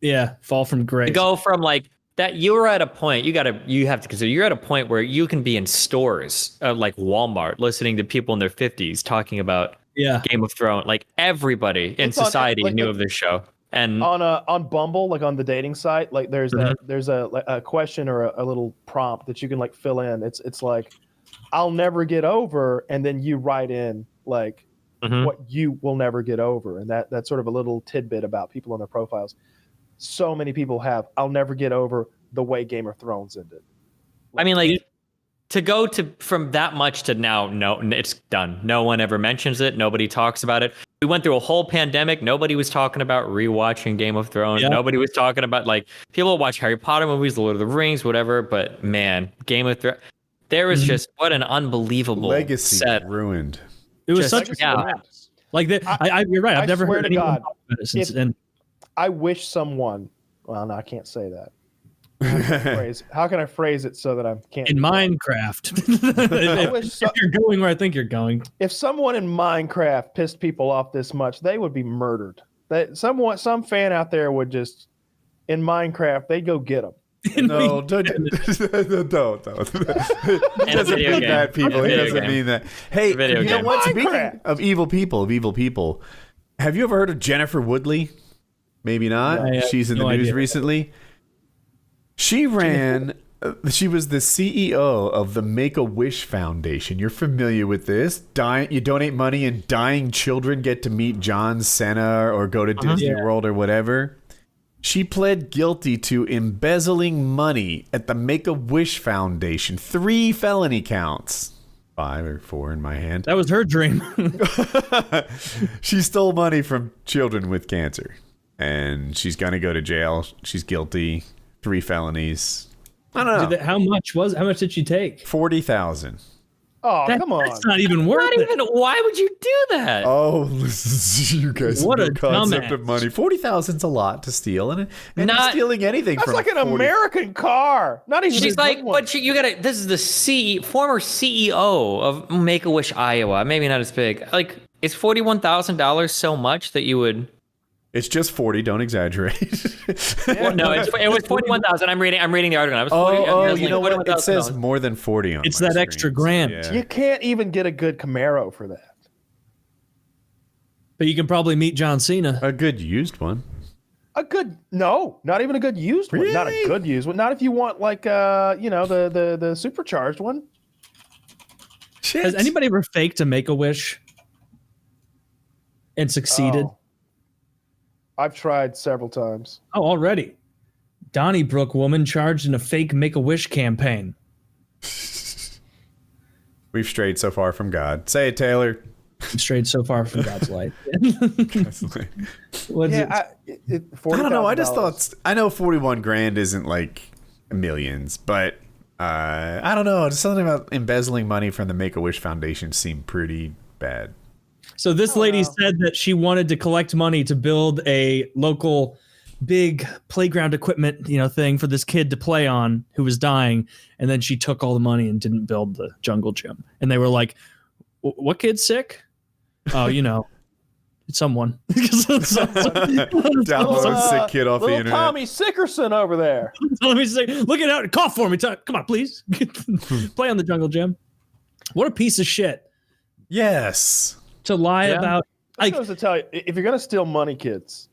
Speaker 3: Yeah, fall from grace.
Speaker 5: To go from like that you're at a point you have to consider you're at a point where you can be in stores like Walmart listening to people in their 50s talking about Game of Thrones. Like everybody in society knew of this show. And
Speaker 2: on Bumble, like on the dating site, like there's a question or a little prompt that you can like fill in. It's like, I'll never get over, and then you write in like what you will never get over, and that's sort of a little tidbit about people on their profiles. So many people have, I'll never get over the way Game of Thrones ended.
Speaker 5: I mean, like, to go from that much to now, no, it's done. No one ever mentions it. Nobody talks about it. We went through a whole pandemic. Nobody was talking about rewatching Game of Thrones. Yep. Nobody was talking about, like, people watch Harry Potter movies, The Lord of the Rings, whatever. But man, Game of Thrones, there was just what an unbelievable
Speaker 1: legacy
Speaker 5: set.
Speaker 1: Ruined.
Speaker 3: It was such a like that. You're right. I've never heard anyone talk about it since then.
Speaker 2: I wish someone. Well, no, I can't say that. How can I phrase it so that I can't?
Speaker 3: In Minecraft. if you're going where I think you're going.
Speaker 2: If someone in Minecraft pissed people off this much, they would be murdered. Some fan out there would just in Minecraft, they'd go get them.
Speaker 1: No, don't. He doesn't mean that, people. He doesn't mean that. Hey, you know what? Speaking of evil people, have you ever heard of Jennifer Woodley? Maybe not. She's in the news recently. She was the CEO of the Make-A-Wish Foundation. You're familiar with this. You donate money and dying children get to meet John Cena or go to Disney World or whatever. She pled guilty to embezzling money at the Make-A-Wish Foundation. 3 felony counts. 5 or 4 in my hand.
Speaker 3: That was her dream.
Speaker 1: She stole money from children with cancer. And she's going to go to jail. She's guilty. 3 felonies. I don't know.
Speaker 3: How much did she take?
Speaker 1: $40,000.
Speaker 2: Oh, come on.
Speaker 3: That's not even worth it.
Speaker 5: Why would you do that?
Speaker 1: Oh, listen, you guys.
Speaker 3: What a
Speaker 1: concept
Speaker 3: dumbass.
Speaker 1: of money. $40,000's a lot to steal, and not stealing anything.
Speaker 2: That's
Speaker 1: from
Speaker 2: like an American car. Not even.
Speaker 5: She's like, but you gotta. This is the former CEO of Make-A-Wish Iowa. Maybe not as big. Like, is $41,000 so much that you would?
Speaker 1: It's just 40. Don't exaggerate.
Speaker 5: Well, no, it was 41,000. I'm reading the article. It was 40,
Speaker 1: you know what? It says more than 40 on.
Speaker 3: It's that extra grand.
Speaker 1: Yeah.
Speaker 2: You can't even get a good Camaro for that.
Speaker 3: But you can probably meet John Cena.
Speaker 1: A good used one.
Speaker 2: Not even a good used one.
Speaker 1: Really?
Speaker 2: Not a good used one. Not if you want like the supercharged one.
Speaker 1: Shit.
Speaker 3: Has anybody ever faked a Make-A-Wish and succeeded?
Speaker 2: Oh. I've tried several times.
Speaker 3: Oh, already. Donnybrook woman charged in a fake Make-A-Wish campaign.
Speaker 1: We've strayed so far from God. Say it, Taylor.
Speaker 3: Strayed so far from God's light.
Speaker 2: I
Speaker 1: don't know. I just thought, I know 41 grand isn't like millions, but I don't know. Just something about embezzling money from the Make-A-Wish Foundation seemed pretty bad.
Speaker 3: So this lady said that she wanted to collect money to build a local big playground equipment, thing for this kid to play on who was dying. And then she took all the money and didn't build the jungle gym. And they were like, what kid's sick? Oh, it's someone.
Speaker 1: Download sick kid off the internet.
Speaker 2: Tommy Sickerson over there.
Speaker 3: Let me say, look it out. Cough for me. Come on, please. Play on the jungle gym. What a piece of shit.
Speaker 1: Yes.
Speaker 3: To lie about.
Speaker 2: I was to tell you, if you're gonna steal money, kids,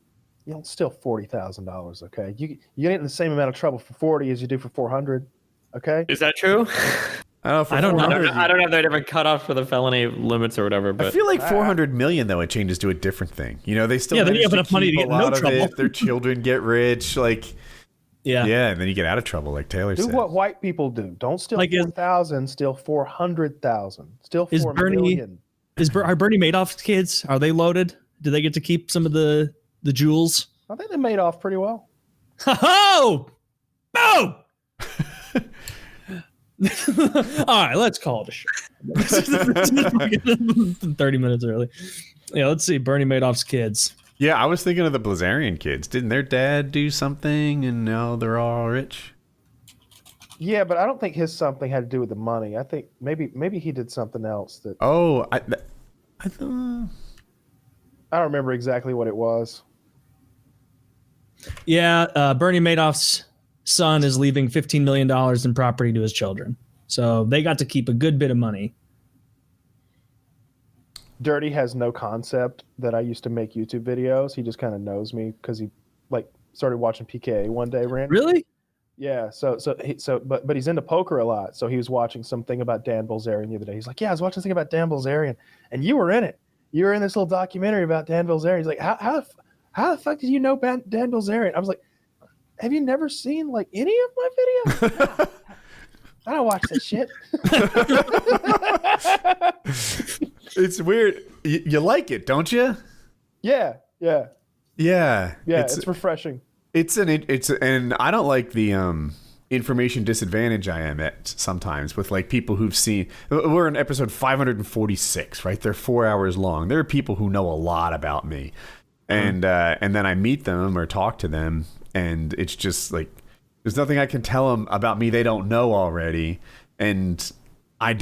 Speaker 2: you don't steal $40,000. Okay, you get in the same amount of trouble for 40 as you do for 400. Okay,
Speaker 5: is that true?
Speaker 1: I don't know.
Speaker 5: I don't know if they're different cutoff for the felony limits or whatever. But
Speaker 1: I feel like 400 million though, it changes to a different thing. They still
Speaker 3: then you have enough money to get in no trouble.
Speaker 1: Their children get rich, like. Yeah, and then you get out of trouble, like Taylor said.
Speaker 2: Do what white people do. Don't steal 4,000. Steal 400,000. Steal 4 million.
Speaker 3: Are Bernie Madoff's kids? Are they loaded? Do they get to keep some of the jewels?
Speaker 2: I think they made off pretty well.
Speaker 3: Oh! Boom! All right, let's call it a show. 30 minutes early. Yeah, let's see. Bernie Madoff's kids.
Speaker 1: Yeah, I was thinking of the Blazarian kids. Didn't their dad do something and now they're all rich?
Speaker 2: Yeah, but I don't think his something had to do with the money. I think maybe he did something else that.
Speaker 1: Oh, I
Speaker 2: don't remember exactly what it was.
Speaker 3: Yeah, Bernie Madoff's son is leaving $15 million in property to his children. So they got to keep a good bit of money.
Speaker 2: Dirty has no concept that I used to make YouTube videos. He just kind of knows me because he like started watching PKA one day. Randy.
Speaker 3: Really?
Speaker 2: Yeah. But he's into poker a lot. So he was watching something about Dan Bilzerian the other day. He's like, yeah, I was watching something about Dan Bilzerian, and you were in it. You were in this little documentary about Dan Bilzerian. He's like, how the fuck did you know Dan Bilzerian? I was like, have you never seen like any of my videos? I don't watch that shit.
Speaker 1: It's weird. You like it, don't you?
Speaker 2: Yeah. It's refreshing.
Speaker 1: And I don't like the information disadvantage I am at sometimes with like people who've seen. We're in episode 546, right? They're 4 hours long. There are people who know a lot about me, and then I meet them or talk to them, and it's just like there's nothing I can tell them about me they don't know already, and I've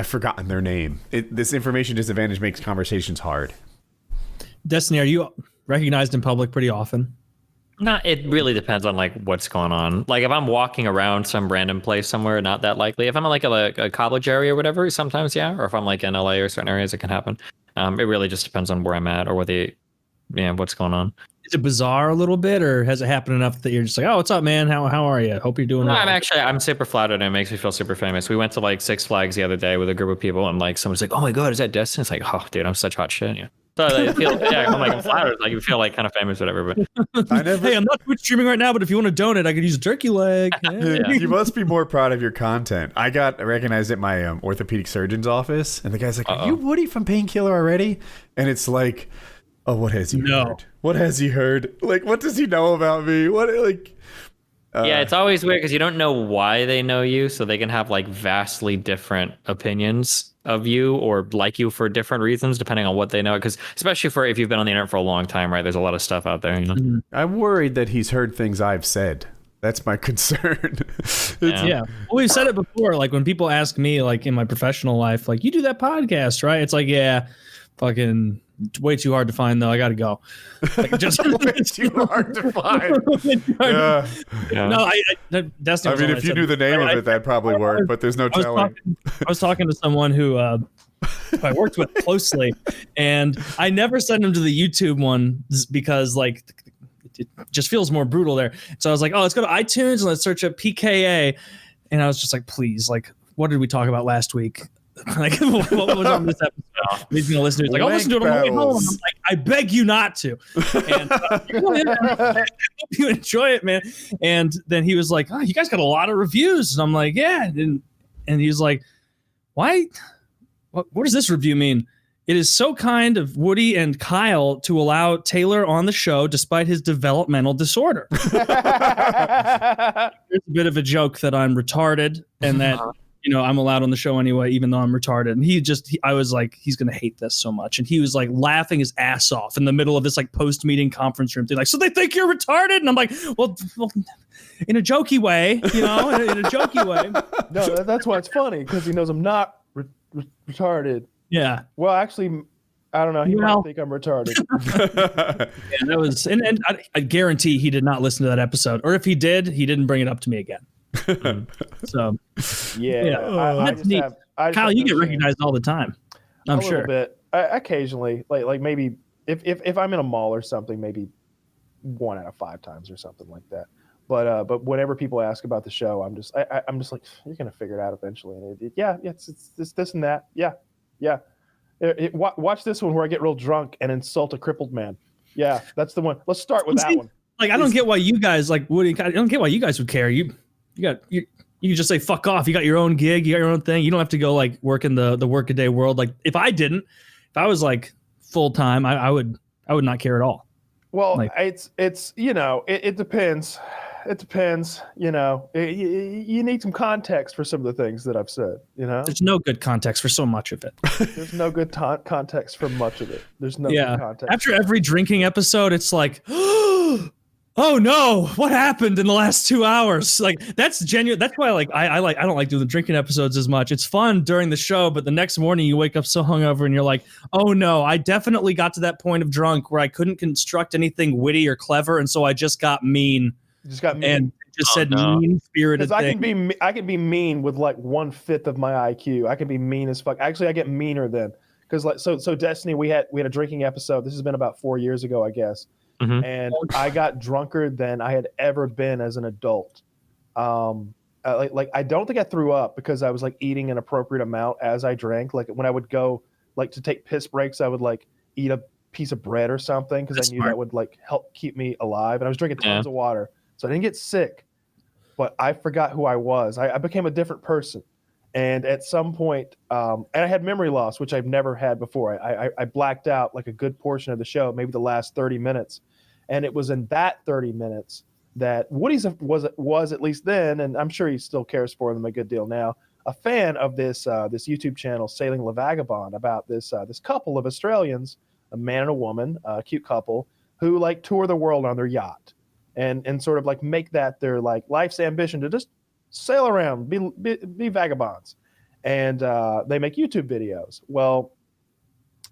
Speaker 1: forgotten their name. This information disadvantage makes conversations hard.
Speaker 3: Destiny, are you recognized in public pretty often?
Speaker 5: No, it really depends on like what's going on. Like if I'm walking around some random place somewhere, not that likely. If I'm in like a college area or whatever, sometimes yeah. Or if I'm like in LA or certain areas, it can happen. It really just depends on where I'm at or what's going on.
Speaker 3: Is it bizarre a little bit, or has it happened enough that you're just like, oh, what's up, man? How are you? Hope you're doing well.
Speaker 5: I'm super flattered, and it makes me feel super famous. We went to like Six Flags the other day with a group of people, and like someone's like, oh my god, is that Destiny? It's like, oh dude, I'm such hot shit. Yeah. So I feel, I'm flattered. Like you feel like kind of famous, whatever. But
Speaker 3: hey, I'm not Twitch streaming right now, but if you want to donate, I could use a turkey leg.
Speaker 1: Yeah. You must be more proud of your content. I got recognized at my orthopedic surgeon's office, and the guy's like, "Are you Woody from Painkiller already?" And it's like, "Oh, what has he heard? What has he heard? Like, what does he know about me? What like?"
Speaker 5: Yeah, it's always weird because you don't know why they know you, so they can have like vastly different opinions of you or like you for different reasons depending on what they know. Because especially for if you've been on the internet for a long time, right? There's a lot of stuff out there. You know?
Speaker 3: Mm-hmm.
Speaker 1: I'm worried that he's heard things I've said. That's my concern.
Speaker 3: Yeah. Well, we've said it before. Like when people ask me, like in my professional life, like you do that podcast, right? It's like, yeah, fucking way too hard to find though. I got to go. Like, just
Speaker 1: way too hard to find. Yeah.
Speaker 3: No, that's.
Speaker 1: I mean, if you knew the name of it, that'd probably work. But there's no telling.
Speaker 3: I was talking to someone who I worked with closely, and I never sent him to the YouTube one because like it just feels more brutal there. So I was like, oh, let's go to iTunes and let's search up PKA, and I was just like, please, like, what did we talk about last week? Like what was on this episode? He's gonna listen to it. He's like, I'll listen to it on the way home. I'm like, I beg you not to. And I hope you enjoy it, man. And then he was like, oh, you guys got a lot of reviews. And I'm like, yeah. And he's like, why? What does this review mean? It is so kind of Woody and Kyle to allow Taylor on the show despite his developmental disorder. There's a bit of a joke that I'm retarded and that I'm allowed on the show anyway, even though I'm retarded. And I was like, he's going to hate this so much. And he was like laughing his ass off in the middle of this like post-meeting conference room thing. Like, so they think you're retarded? And I'm like, well in a jokey way, in a jokey way.
Speaker 2: No, that's why it's funny because he knows I'm not retarded.
Speaker 3: Yeah.
Speaker 2: Well, actually, I don't know. He might think I'm retarded.
Speaker 3: Yeah, that was, and I guarantee he did not listen to that episode. Or if he did, he didn't bring it up to me again. So
Speaker 2: yeah,
Speaker 3: that's neat. Kyle, you get recognized all the time. I'm sure.
Speaker 2: A little bit. Occasionally, like maybe if I'm in a mall or something, maybe 1 out of 5 times or something like that. But whenever people ask about the show, I'm just like, you're gonna figure it out eventually. And it's this and that. Yeah. Watch this one where I get real drunk and insult a crippled man. Yeah, that's the one. Let's start with that one.
Speaker 3: Like I don't get why you guys like Woody. I don't get why you guys would care. You can just say fuck off. You got your own gig. You got your own thing. You don't have to go like work in the workaday world. Like if I was like full time, I would not care at all.
Speaker 2: Well, like, it's it depends. It depends. You need some context for some of the things that I've said.
Speaker 3: There's no good context for so much of it.
Speaker 2: There's no good context for much of it. There's no good context.
Speaker 3: After every drinking episode, it's like, oh no, what happened in the last 2 hours? Like that's genuine. That's why I don't like doing the drinking episodes as much. It's fun during the show, but the next morning you wake up so hungover and you're like, oh no, I definitely got to that point of drunk where I couldn't construct anything witty or clever, and so I just got mean.
Speaker 2: And
Speaker 3: just said mean spirited.
Speaker 2: Because I can be mean with like 1/5 of my IQ. I can be mean as fuck. Actually, I get meaner then. Because like so Destiny, we had a drinking episode. This has been about 4 years ago, I guess.
Speaker 5: Mm-hmm.
Speaker 2: And I got drunker than I had ever been as an adult. Like I don't think I threw up because I was like eating an appropriate amount as I drank. Like when I would go like to take piss breaks, I would like eat a piece of bread or something because I knew that would like help keep me alive. And I was drinking tons of water, so I didn't get sick. But I forgot who I was. I became a different person. And at some point, and I had memory loss, which I've never had before. I blacked out like a good portion of the show, maybe the last 30 minutes. And it was in that 30 minutes that Woody's was at least then, and I'm sure he still cares for them a good deal now, a fan of this this YouTube channel, Sailing La Vagabond, about this couple of Australians, a man and a woman, a cute couple, who like tour the world on their yacht and sort of like make that their like life's ambition to just sail around, be vagabonds. And they make YouTube videos. Well,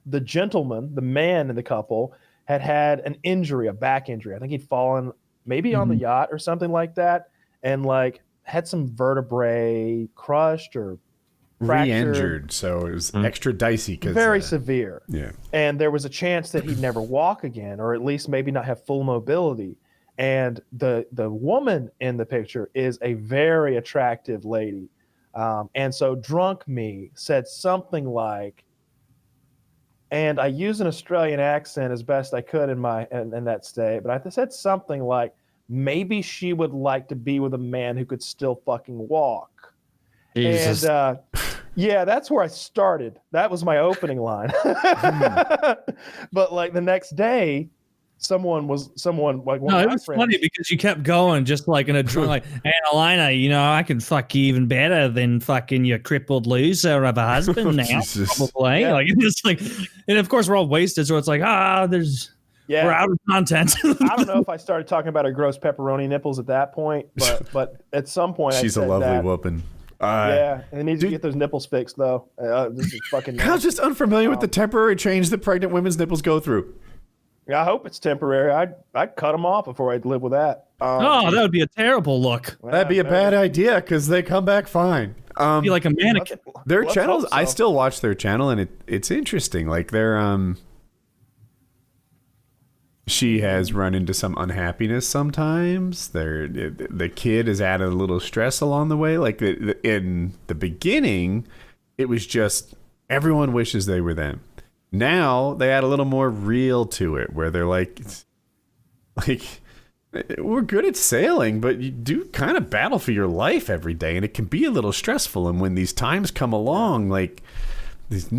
Speaker 2: the gentleman, the man in the couple, had an injury, a back injury. I think he'd fallen maybe on the yacht or something like that, and like had some vertebrae crushed or fractured.
Speaker 1: Re-injured, so it was extra dicey.
Speaker 2: Very severe.
Speaker 1: Yeah.
Speaker 2: And there was a chance that he'd never walk again, or at least maybe not have full mobility. And the woman in the picture is a very attractive lady. And so drunk me said something like, and I use an Australian accent as best I could in that state, but I said something like, maybe she would like to be with a man who could still fucking walk. Jesus. And yeah, that's where I started. That was my opening line. But like the next day, someone like one of my
Speaker 3: was
Speaker 2: friends,
Speaker 3: funny because you kept going just like in a drunk like, hey Alina, you know, I can fuck you even better than fucking your crippled loser of a husband now. Probably. Yeah. Like it's like, and of course we're all wasted, so it's like, we're out of content.
Speaker 2: I don't know if I started talking about her gross pepperoni nipples at that point, but at some point
Speaker 1: she's a lovely whooping.
Speaker 2: Yeah, and it needs to get those nipples fixed though. This is fucking.
Speaker 1: Kyle's just unfamiliar with the temporary change that pregnant women's nipples go through.
Speaker 2: Yeah, I hope it's temporary. I'd cut them off before I'd live with that.
Speaker 3: That would be a terrible look.
Speaker 1: That'd be a bad idea because they come back fine.
Speaker 3: Be like a mannequin.
Speaker 1: Their channels, I still watch their channel, and it's interesting. Like they're she has run into some unhappiness sometimes. The kid has added a little stress along the way. Like in the beginning, it was just everyone wishes they were them. Now they add a little more real to it, where they're like, we're good at sailing, but you do kind of battle for your life every day, and it can be a little stressful. And when these times come along, like there's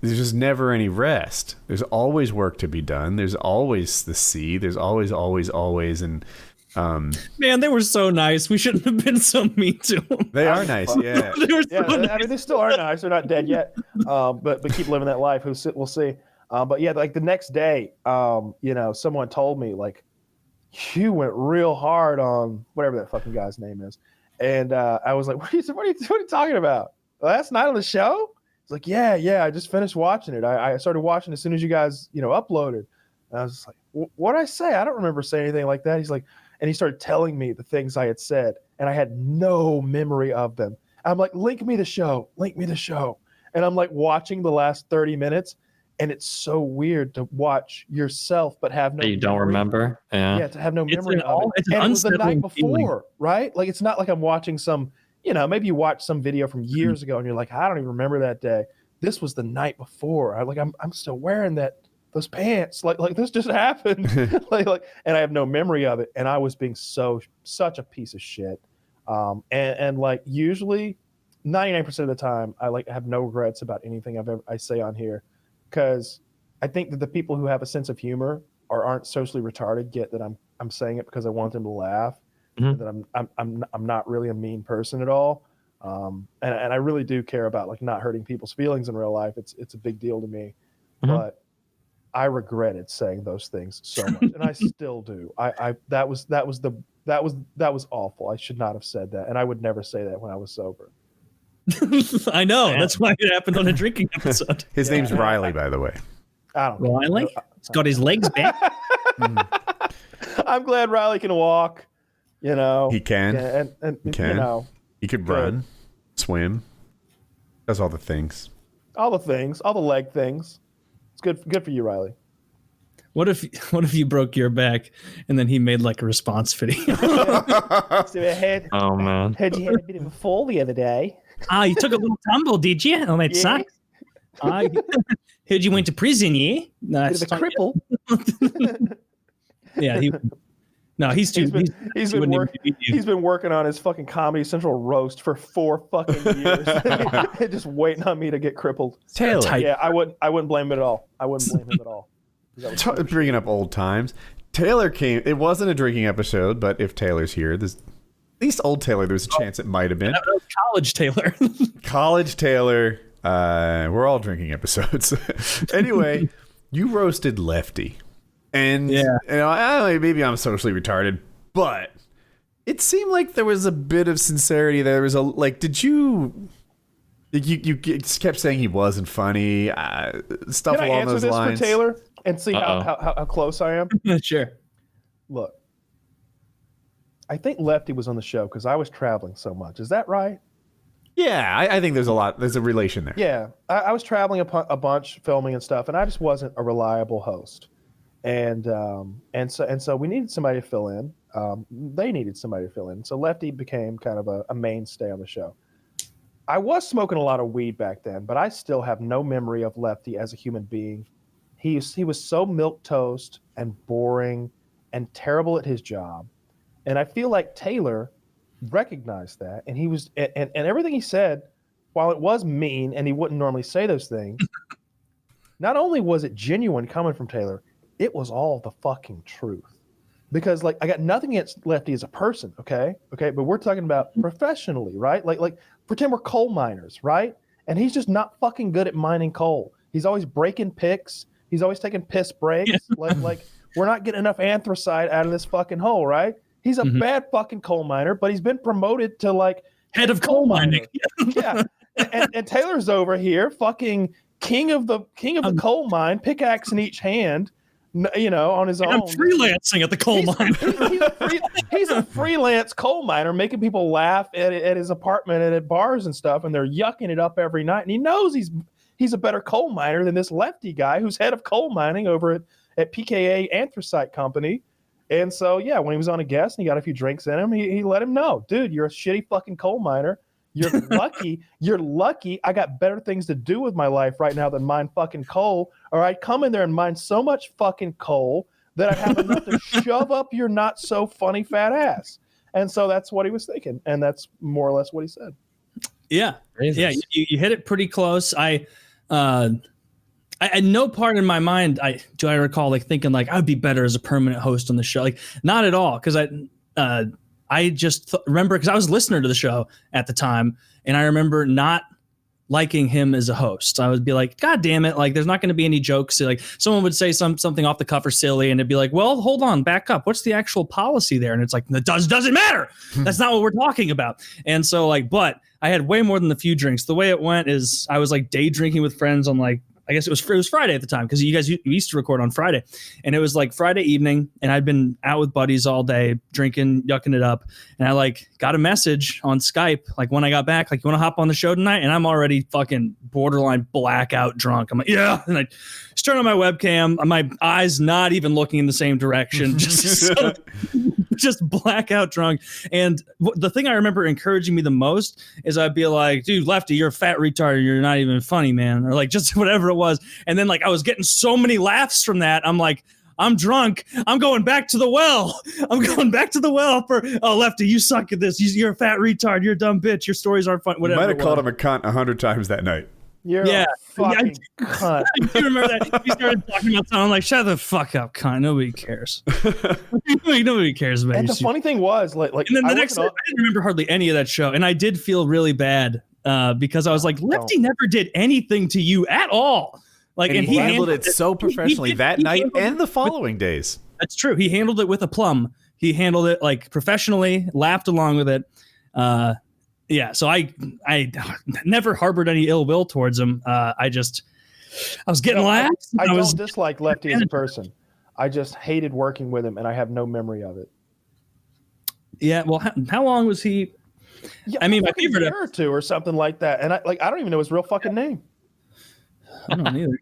Speaker 1: just never any rest. There's always work to be done. There's always the sea. There's always, and
Speaker 3: man, they were so nice. We shouldn't have been so mean to them.
Speaker 1: They are nice, yeah.
Speaker 2: Nice. I mean, they still are nice. They're not dead yet, but keep living that life. We'll see. But yeah, like the next day, someone told me like, you went real hard on whatever that fucking guy's name is, and I was like, what are you talking about? Last night on the show? It's like, yeah, I just finished watching it. I started watching as soon as you guys, uploaded. And I was just like, what did I say? I don't remember saying anything like that. He's like, and he started telling me the things I had said, and I had no memory of them. I'm like, link me the show. And I'm like watching the last 30 minutes, and it's so weird to watch yourself but have no
Speaker 5: you don't remember.
Speaker 2: Yeah, to have no memory of it. And it was the night before, feeling. Right? Like it's not like I'm watching some, maybe you watch some video from years ago and you're like, I don't even remember that day. This was the night before. I'm still wearing those pants. Like this just happened. And I have no memory of it. And I was being such a piece of shit. And like usually 99% of the time I have no regrets about anything I say on here, because I think that the people who have a sense of humor or aren't socially retarded get that I'm saying it because I want them to laugh. Mm-hmm. That I'm not really a mean person at all. And I really do care about like not hurting people's feelings in real life. It's a big deal to me. Mm-hmm. But I regretted saying those things so much, and I still do. That was awful. I should not have said that, and I would never say that when I was sober.
Speaker 3: I know. That's why it happened on a drinking episode.
Speaker 1: His name's Riley, by the way.
Speaker 2: I don't know.
Speaker 3: Riley? He's got his legs back.
Speaker 2: I'm glad Riley can walk. You know,
Speaker 1: He can.
Speaker 2: Yeah, and
Speaker 1: He can.
Speaker 2: You know,
Speaker 1: He could run, swim. Does all the things.
Speaker 2: all the things, all the leg things. It's good for you, Riley.
Speaker 3: What if you broke your back and then he made like a response video?
Speaker 2: So
Speaker 5: Oh man.
Speaker 2: heard you had a bit of a fall the other day.
Speaker 3: You took a little tumble, did you? Oh, that
Speaker 2: Yeah.
Speaker 3: sucks. Heard you went to prison, yeah? No,
Speaker 2: Bit of a cripple.
Speaker 3: Yeah, he's too.
Speaker 2: He's
Speaker 3: he
Speaker 2: been
Speaker 3: wouldn't even
Speaker 2: working.
Speaker 3: beat you.
Speaker 2: He's been working on his fucking Comedy Central roast for 4 fucking years, just waiting on me to get crippled.
Speaker 1: Taylor.
Speaker 2: Yeah, I wouldn't blame him at all. I wouldn't blame him at all.
Speaker 1: Bringing up old times. Taylor came. It wasn't a drinking episode, but if Taylor's here, there's at least old Taylor. There's a chance it might have been.
Speaker 3: That was College Taylor.
Speaker 1: College Taylor. We're all drinking episodes. Anyway, you roasted Lefty. And
Speaker 3: Yeah.
Speaker 1: you know, I don't know, maybe I'm socially retarded, but it seemed like there was a bit of sincerity. There was did you kept saying he wasn't funny, stuff
Speaker 2: Can I
Speaker 1: along
Speaker 2: answer
Speaker 1: those
Speaker 2: this
Speaker 1: lines.
Speaker 2: for Taylor and see how close I am?
Speaker 3: Sure.
Speaker 2: Look, I think Lefty was on the show because I was traveling so much. Is that right?
Speaker 1: Yeah, I think there's a relation there.
Speaker 2: Yeah, I was traveling a bunch, filming and stuff, and I just wasn't a reliable host. And so we needed somebody to fill in. They needed somebody to fill in. So Lefty became kind of a mainstay on the show. I was smoking a lot of weed back then, but I still have no memory of Lefty as a human being. He was so milquetoast and boring and terrible at his job. And I feel like Taylor recognized that, and he was and everything he said, while it was mean and he wouldn't normally say those things, not only was it genuine coming from Taylor, it was all the fucking truth. Because like I got nothing against Lefty as a person, okay, but we're talking about professionally, right? Like pretend we're coal miners, right? And he's just not fucking good at mining coal. He's always breaking picks. He's always taking piss breaks. like we're not getting enough anthracite out of this fucking hole, right? He's a bad fucking coal miner, but he's been promoted to like
Speaker 3: Head of coal mining.
Speaker 2: Yeah, and Taylor's over here, fucking king of the coal mine, pickaxe in each hand, you know, on his own.
Speaker 3: I'm freelancing at the coal mine.
Speaker 2: He's a freelance coal miner, making people laugh at his apartment and at bars and stuff, and they're yucking it up every night. And he knows he's a better coal miner than this Lefty guy who's head of coal mining over at PKA Anthracite Company. And so, yeah, when he was on a guest and he got a few drinks in him, he let him know, dude, you're a shitty fucking coal miner. You're lucky. You're lucky. I got better things to do with my life right now than mine fucking coal. Or I'd come in there and mine so much fucking coal that I'd have enough to shove up your not so funny fat ass. And so that's what he was thinking. And that's more or less what he said.
Speaker 3: Yeah.
Speaker 5: Jesus.
Speaker 3: Yeah. You hit it pretty close. I at no part in my mind I recall like thinking like I would be better as a permanent host on the show. Like not at all. Cause I just remember because I was a listener to the show at the time, and I remember not liking him as a host. I would be like, God damn it. Like, there's not going to be any jokes. Like someone would say something off the cuff or silly, and it'd be like, well, hold on, back up. What's the actual policy there? And it's like, it doesn't matter. That's not what we're talking about. And so like, but I had way more than a few drinks. The way it went is I was like day drinking with friends on like, I guess it was Friday at the time because you guys used to record on Friday, and it was like Friday evening, and I'd been out with buddies all day drinking, yucking it up, and I like got a message on Skype like when I got back, like, you want to hop on the show tonight? And I'm already fucking borderline blackout drunk. I'm like, yeah, and I just turn on my webcam, my eyes not even looking in the same direction, just blackout drunk. And the thing I remember encouraging me the most is I'd be like, dude, Lefty, you're a fat retard. You're not even funny, man. Or like just whatever it was. And then like I was getting so many laughs from that. I'm like, I'm drunk. I'm going back to the well. I'm going back to the well for, oh, Lefty, you suck at this. You're a fat retard. You're a dumb bitch. Your stories aren't fun. Whatever.
Speaker 1: You might have called him a cunt 100 times that night.
Speaker 2: You're a fucking cunt.
Speaker 3: You remember that? He started talking about something. I'm like, shut the fuck up, cunt. Nobody cares. Nobody cares about you.
Speaker 2: And the funny thing was, like,
Speaker 3: and then the next day, I didn't remember hardly any of that show, and I did feel really bad because I was like, Lefty never did anything to you at all. Like,
Speaker 1: and he handled it so professionally that night and the following days.
Speaker 3: That's true. He handled it with aplomb. He handled it like professionally, laughed along with it. Yeah, so I never harbored any ill will towards him. I was getting laughs.
Speaker 2: I don't dislike Lefty as a person. I just hated working with him, and I have no memory of it.
Speaker 3: Yeah. Well, how long was he?
Speaker 2: Yeah,
Speaker 3: I mean, my
Speaker 2: like a
Speaker 3: favorite
Speaker 2: year or two or something like that. And I don't even know his real fucking name.
Speaker 3: I don't either.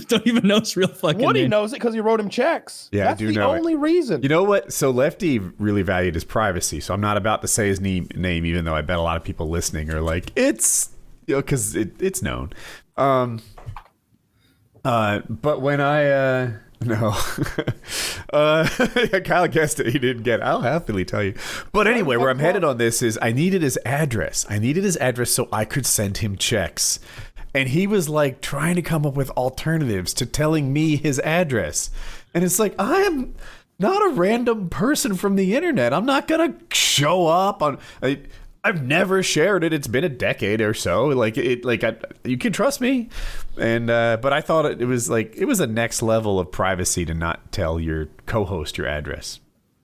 Speaker 3: Don't even know his real fucking
Speaker 2: Woody
Speaker 3: name.
Speaker 2: knows it because he wrote him checks.
Speaker 1: Yeah,
Speaker 2: That's
Speaker 1: I do
Speaker 2: the
Speaker 1: know
Speaker 2: only reason.
Speaker 1: You know what? So Lefty really valued his privacy. So I'm not about to say his name, even though I bet a lot of people listening are like, it's, because it's known. But when I no, Kyle guessed it. He didn't get it. I'll happily tell you. But anyway, where I'm headed on this is I needed his address. So I could send him checks. And he was like trying to come up with alternatives to telling me his address. And it's like, I am not a random person from the internet. I'm not going to show up on... I've never shared it. It's been a decade or so. You can trust me. And but I thought it was a next level of privacy to not tell your co-host your address.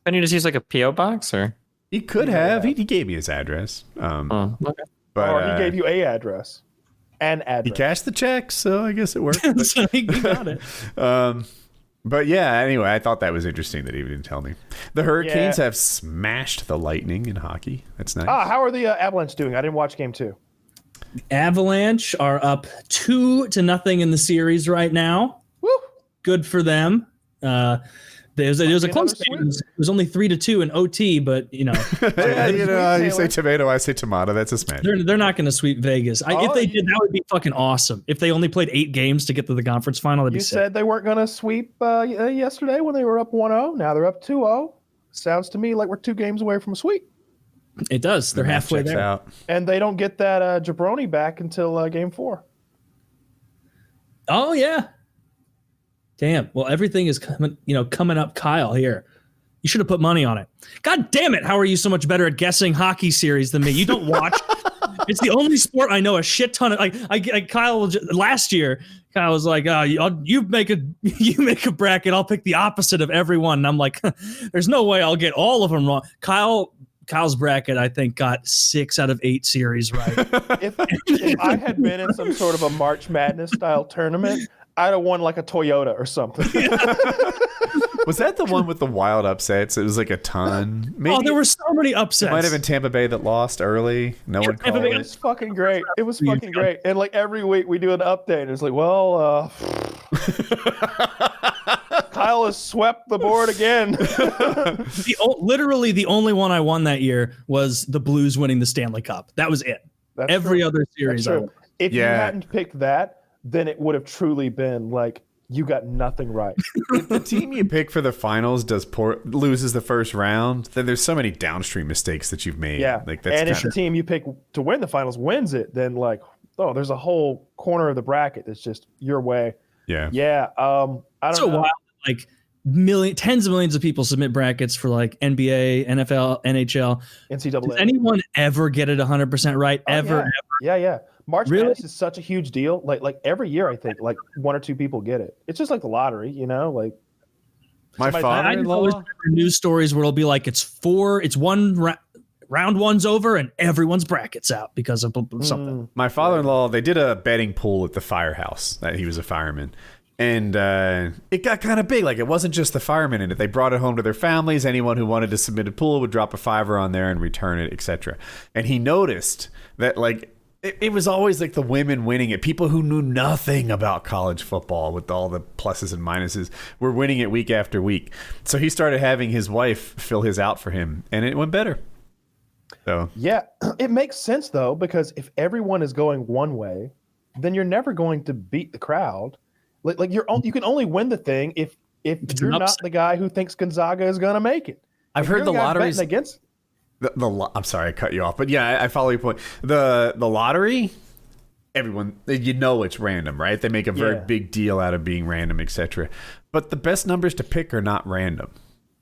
Speaker 5: Can you just use like a PO box or?
Speaker 1: He could have. He gave me his address.
Speaker 5: Okay.
Speaker 1: But
Speaker 2: or he gave you a address. An address.
Speaker 1: He cashed the check, so I guess it worked.
Speaker 3: So he got it.
Speaker 1: But yeah, anyway, I thought that was interesting that he didn't tell me. The Hurricanes have smashed the Lightning in hockey. That's nice.
Speaker 2: How are the Avalanche doing? I didn't watch game 2.
Speaker 3: Avalanche are up 2-0 in the series right now.
Speaker 2: Woo!
Speaker 3: Good for them. There's a close game. It was only 3-2 in OT, but you
Speaker 1: say tomato, I say tomato. That's a smash.
Speaker 3: They're not going to sweep Vegas. If they did, that would be fucking awesome. If they only played 8 games to get to the conference final, that'd be sick.
Speaker 2: You said they weren't going to sweep yesterday when they were up 1-0. Now they're up 2-0. Sounds to me like we're 2 games away from a sweep.
Speaker 3: It does. They're halfway there.
Speaker 1: Out.
Speaker 2: And they don't get that jabroni back until game 4.
Speaker 3: Oh yeah. Damn. Well, everything is coming up, Kyle, here. You should have put money on it. God damn it. How are you so much better at guessing hockey series than me? You don't watch. It's the only sport I know a shit ton of. Kyle last year, Kyle was like, you make a bracket. I'll pick the opposite of everyone. And I'm like, there's no way I'll get all of them wrong. Kyle's bracket, I think, got 6 out of 8 series right.
Speaker 2: If I had been in some sort of a March Madness style tournament, I'd have won like a Toyota or something.
Speaker 1: Was that the one with the wild upsets? It was like a ton. Maybe,
Speaker 3: there were so many upsets.
Speaker 1: It might have been Tampa Bay that lost early. No one called
Speaker 2: it. Was fucking great. It was fucking great. And like every week we do an update. And it's like, well, Kyle has swept the board again.
Speaker 3: Literally the only one I won that year was the Blues winning the Stanley Cup. That was it.
Speaker 2: That's
Speaker 3: every
Speaker 2: true.
Speaker 3: other series.
Speaker 2: That's true. If you hadn't picked that, then it would have truly been like you got nothing right.
Speaker 1: If the team you pick for the finals loses the first round, then there's so many downstream mistakes that you've made.
Speaker 2: Yeah, and if the team you pick to win the finals wins it, then there's a whole corner of the bracket that's just your way.
Speaker 1: Yeah,
Speaker 2: yeah. I don't know.
Speaker 3: Wild, tens of millions of people submit brackets for like NBA, NFL, NHL,
Speaker 2: NCAA.
Speaker 3: Does anyone ever get it 100% right? Ever?
Speaker 2: Yeah. March Madness is such a huge deal. Like every year, I think like 1 or 2 people get it. It's just like the lottery, Like
Speaker 1: my father-in-law.
Speaker 3: News stories where it'll be like round one's over and everyone's brackets out because of something.
Speaker 1: My father-in-law, they did a betting pool at the firehouse. That he was a fireman. And it got kind of big. Like, it wasn't just the firemen in it. They brought it home to their families. Anyone who wanted to submit a pool would drop a $5 on there and return it, etc. And he noticed that, like, it was always like the women winning it. People who knew nothing about college football with all the pluses and minuses were winning it week after week. So he started having his wife fill his out for him, and it went better. So
Speaker 2: yeah, it makes sense, though, because if everyone is going one way, then you're never going to beat the crowd. Like you can only win the thing if you're not the guy who thinks Gonzaga is going to make it.
Speaker 1: I've heard the lotteries against. I'm sorry I cut you off, but yeah, I follow your point. The lottery, everyone it's random, right? They make a very big deal out of being random, etc. But the best numbers to pick are not random.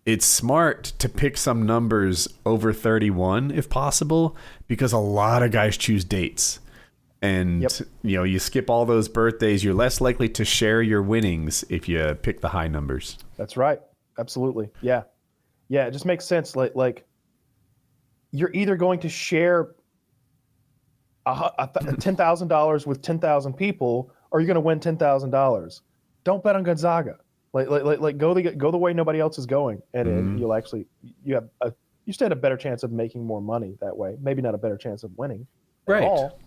Speaker 1: It's smart to pick some numbers over 31 if possible, because a lot of guys choose dates. And, you skip all those birthdays. You're less likely to share your winnings if you pick the high numbers.
Speaker 2: That's right. Absolutely. Yeah. Yeah, it just makes sense. Like you're either going to share $10,000 with 10,000 people, or you're going to win $10,000. Don't bet on Gonzaga. Like go the way nobody else is going, and you'll actually you have a you stand a better chance of making more money that way. Maybe not a better chance of winning
Speaker 1: Right.
Speaker 2: at all,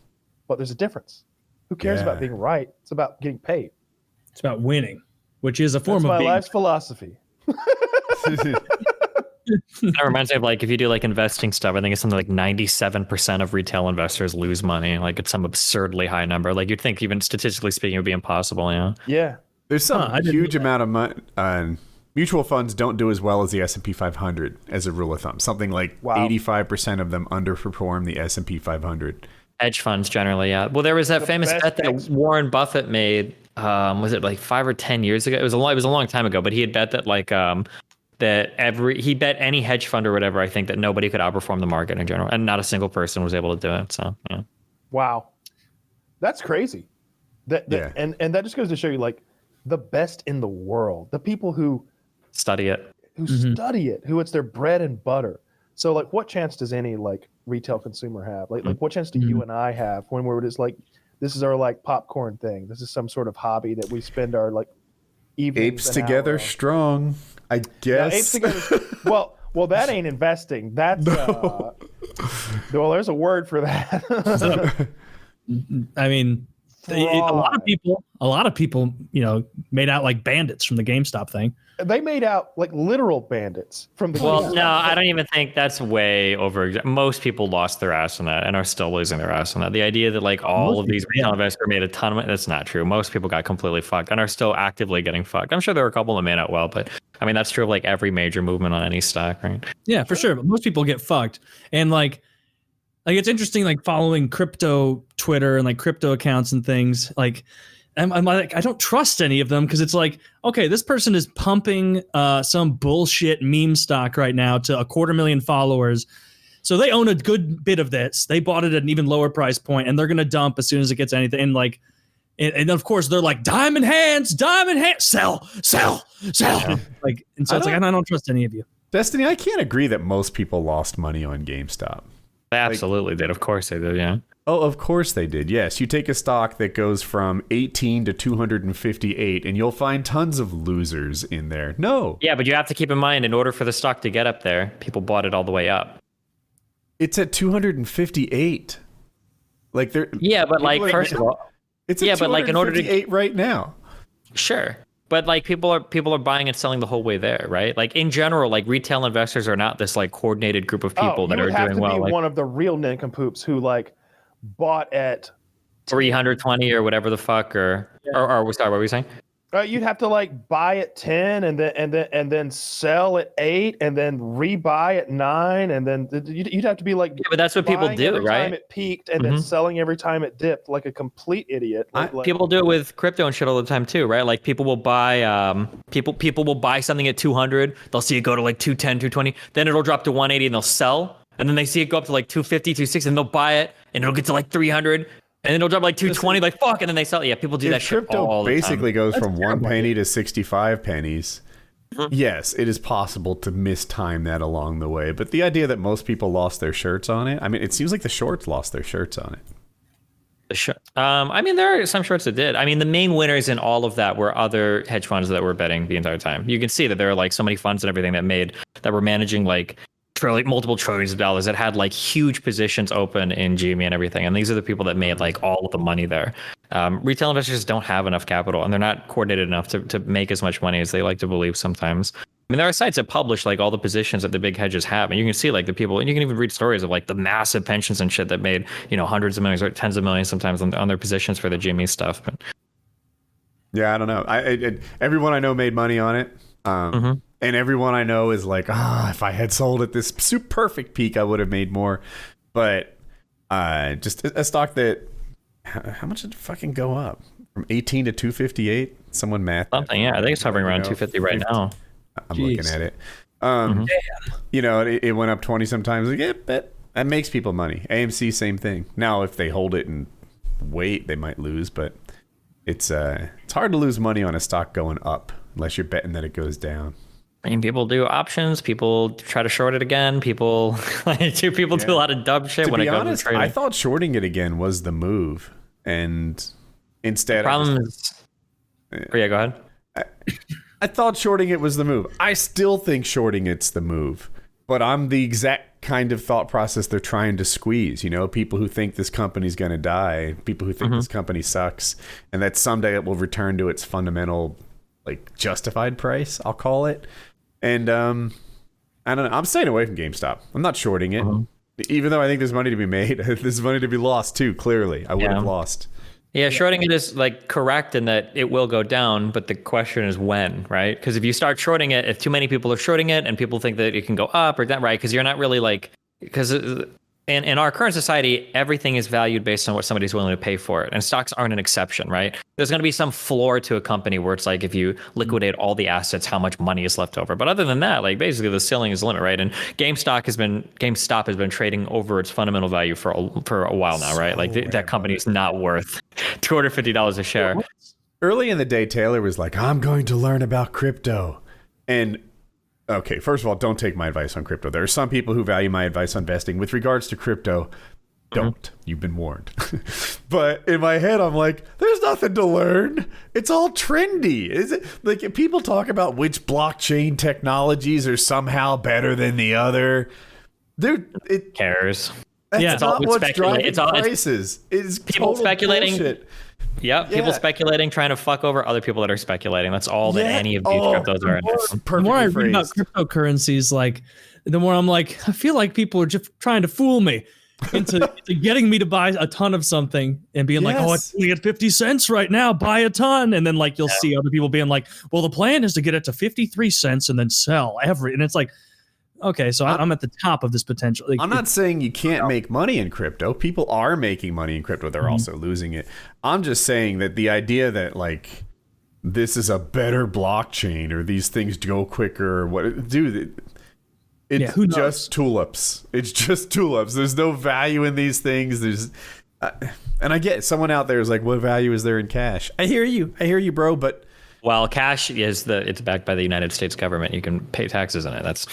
Speaker 2: but there's a difference. Who cares
Speaker 1: Yeah.
Speaker 2: about being right? It's about getting paid.
Speaker 3: It's about winning, which is a form
Speaker 2: That's
Speaker 3: of
Speaker 2: my
Speaker 3: being.
Speaker 2: life's philosophy.
Speaker 5: That reminds me of like if you do like investing stuff, I think it's something like 97% of retail investors lose money. Like it's some absurdly high number. Like you'd think even statistically speaking it would be impossible, you know?
Speaker 2: Yeah.
Speaker 1: There's some
Speaker 3: I didn't
Speaker 1: huge
Speaker 3: know that.
Speaker 1: amount of money. Mutual funds don't do as well as the S&P 500 as a rule of thumb. Something like 85% of them underperform the S&P 500.
Speaker 5: Hedge funds generally, yeah. Well, there was that famous
Speaker 2: best
Speaker 5: bet that
Speaker 2: picks.
Speaker 5: Warren Buffett made. Was it like 5 or 10 years ago? It was a long time ago. But he had bet that like he bet any hedge fund or whatever. I think that nobody could outperform the market in general, and not a single person was able to do it. So yeah.
Speaker 2: Wow. That's crazy.
Speaker 1: Yeah.
Speaker 2: And that just goes to show you like the best in the world, the people who
Speaker 5: Study it.
Speaker 2: study it, who it's their bread and butter. So like what chance does any like retail consumer have? Like what chance do you and I have when we're just like, this is our like popcorn thing. This is some sort of hobby that we spend our like evenings.
Speaker 1: Apes together strong, I guess.
Speaker 2: Apes together. Well, that ain't investing. That's well, there's a word for that.
Speaker 3: I mean, a lot of people, you know, made out like bandits from the GameStop thing.
Speaker 2: They made out like literal bandits from the.
Speaker 5: Well, no, I don't even think that's way over. Most people lost their ass on that and are still losing their ass on that. The idea that like all of these retail investors made a ton of money, that's not true. Most people got completely fucked and are still actively getting fucked. I'm sure there were a couple that made out well, but I mean, that's true of like every major movement on any stock, right?
Speaker 3: Yeah, for sure. But most people get fucked. And like it's interesting, like following crypto Twitter and like crypto accounts and things. Like, I'm like, I don't trust any of them because it's like, okay, this person is pumping some bullshit meme stock right now to 250,000 followers. So they own a good bit of this. They bought it at an even lower price point, and they're gonna dump as soon as it gets anything. And like, and of course they're like diamond hands, sell. Like, and so it's like I don't trust any of you.
Speaker 1: Destiny, I can't agree that most people lost money on GameStop.
Speaker 5: They absolutely did. Of course they did. Yeah.
Speaker 1: Oh, of course they did. Yes, you take a stock that goes from 18 to 258 and you'll find tons of losers in there. No.
Speaker 5: Yeah, but you have to keep in mind, in order for the stock to get up there, people bought it all the way up.
Speaker 1: It's at 258. Like they're
Speaker 5: Yeah, but like first of all,
Speaker 1: it's at
Speaker 5: but like in order to
Speaker 1: 258 right now.
Speaker 5: Sure. But like people are buying and selling the whole way there, right? Like in general, like retail investors are not this like coordinated group of people that are doing well.
Speaker 2: Be
Speaker 5: like
Speaker 2: one of the real nincompoops who like bought at
Speaker 5: 320 or whatever the fuck, or sorry, what were you saying?
Speaker 2: You'd have to like buy at 10 and then sell at 8 and then rebuy at 9 and then you'd have to be like,
Speaker 5: yeah, but that's what people do,
Speaker 2: every
Speaker 5: right?
Speaker 2: Time it peaked and then selling every time it dipped, like a complete idiot.
Speaker 5: People do it with crypto and shit all the time too, right? Like people will buy people will buy something at 200, they'll see it go to like 210, 220, then it'll drop to 180 and they'll sell, and then they see it go up to like 250, 260, and they'll buy it and it'll get to like 300. And then it'll drop like 220, like fuck, and then they sell. Yeah, people do that shit all the time.
Speaker 1: Crypto basically goes from 1 penny to 65 pennies. Yes, it is possible to mistime that along the way, but the idea that most people lost their shirts on it, I mean, it seems like the shorts lost their shirts on it.
Speaker 5: I mean, there are some shorts that did. I mean, the main winners in all of that were other hedge funds that were betting the entire time. You can see that there are like so many funds and everything that were managing like multiple trillions of dollars that had like huge positions open in GME and everything. And these are the people that made like all of the money there. Retail investors don't have enough capital and they're not coordinated enough to make as much money as they like to believe sometimes. I mean, there are sites that publish like all the positions that the big hedges have, and you can see like the people, and you can even read stories of like the massive pensions and shit that made, you know, hundreds of millions or tens of millions sometimes on their positions for the GME stuff. But
Speaker 1: yeah, I don't know. Everyone I know made money on it. And everyone I know is like, if I had sold at this super perfect peak, I would have made more. But just a stock that, how much did it fucking go up? From 18 to 258? Someone math.
Speaker 5: Something, yeah. I think it's hovering around 250 right now.
Speaker 1: I'm looking at it. You know, it went up 20 sometimes. Like, yeah, that makes people money. AMC, same thing. Now, if they hold it and wait, they might lose. But it's hard to lose money on a stock going up unless you're betting that it goes down.
Speaker 5: I mean, people do options. People try to short it again. People do a lot of dumb shit when it comes to trading.
Speaker 1: I thought shorting it again was the move, and instead,
Speaker 5: go ahead.
Speaker 1: I thought shorting it was the move. I still think shorting it's the move, But I'm the exact kind of thought process they're trying to squeeze. You know, people who think this company's going to die, people who think this company sucks, and that someday it will return to its fundamental, like, justified price, I'll call it. And I don't know. I'm staying away from GameStop. I'm not shorting it, even though I think there's money to be made. There's money to be lost too. Clearly, I would have lost.
Speaker 5: Yeah, shorting it is like correct in that it will go down, but the question is when, right? Because if you start shorting it, if too many people are shorting it and people think that it can go up or down, right? Because you're not really like, because in our current society, everything is valued based on what somebody's willing to pay for it. And stocks aren't an exception, right? There's going to be some floor to a company where it's like, if you liquidate all the assets, how much money is left over. But other than that, like basically the ceiling is the limit, right? And GameStop has been trading over its fundamental value for a while now, right? Like that company is not worth $250 a share.
Speaker 1: Early in the day, Taylor was like, I'm going to learn about crypto. And okay, first of all, don't take my advice on crypto. There are some people who value my advice on investing. With regards to crypto, don't. You've been warned. But in my head, I'm like, there's nothing to learn. It's all trendy. Is it like people talk about which blockchain technologies are somehow better than the other? Dude, it
Speaker 5: cares.
Speaker 1: That's not what's driving prices. It's
Speaker 5: people speculating.
Speaker 1: Bullshit.
Speaker 5: Yep, people speculating, trying to fuck over other people that are speculating. That's all that any of these cryptos are.
Speaker 3: The more I read about cryptocurrencies, like the more I'm like, I feel like people are just trying to fool me into getting me to buy a ton of something and being like, oh, it's only at 50 cents right now, buy a ton. And then like you'll see other people being like, well, the plan is to get it to 53 cents and then sell every. And it's like, okay, so I'm at the top of this potential. Like,
Speaker 1: I'm not saying you can't make money in crypto. People are making money in crypto. They're also losing it. I'm just saying that the idea that like this is a better blockchain or these things go quicker or what, dude, it's just tulips. It's just tulips. There's no value in these things. There's, and I get it. Someone out there is like, what value is there in cash? I hear you, bro, but.
Speaker 5: Well, cash it's backed by the United States government. You can pay taxes on it.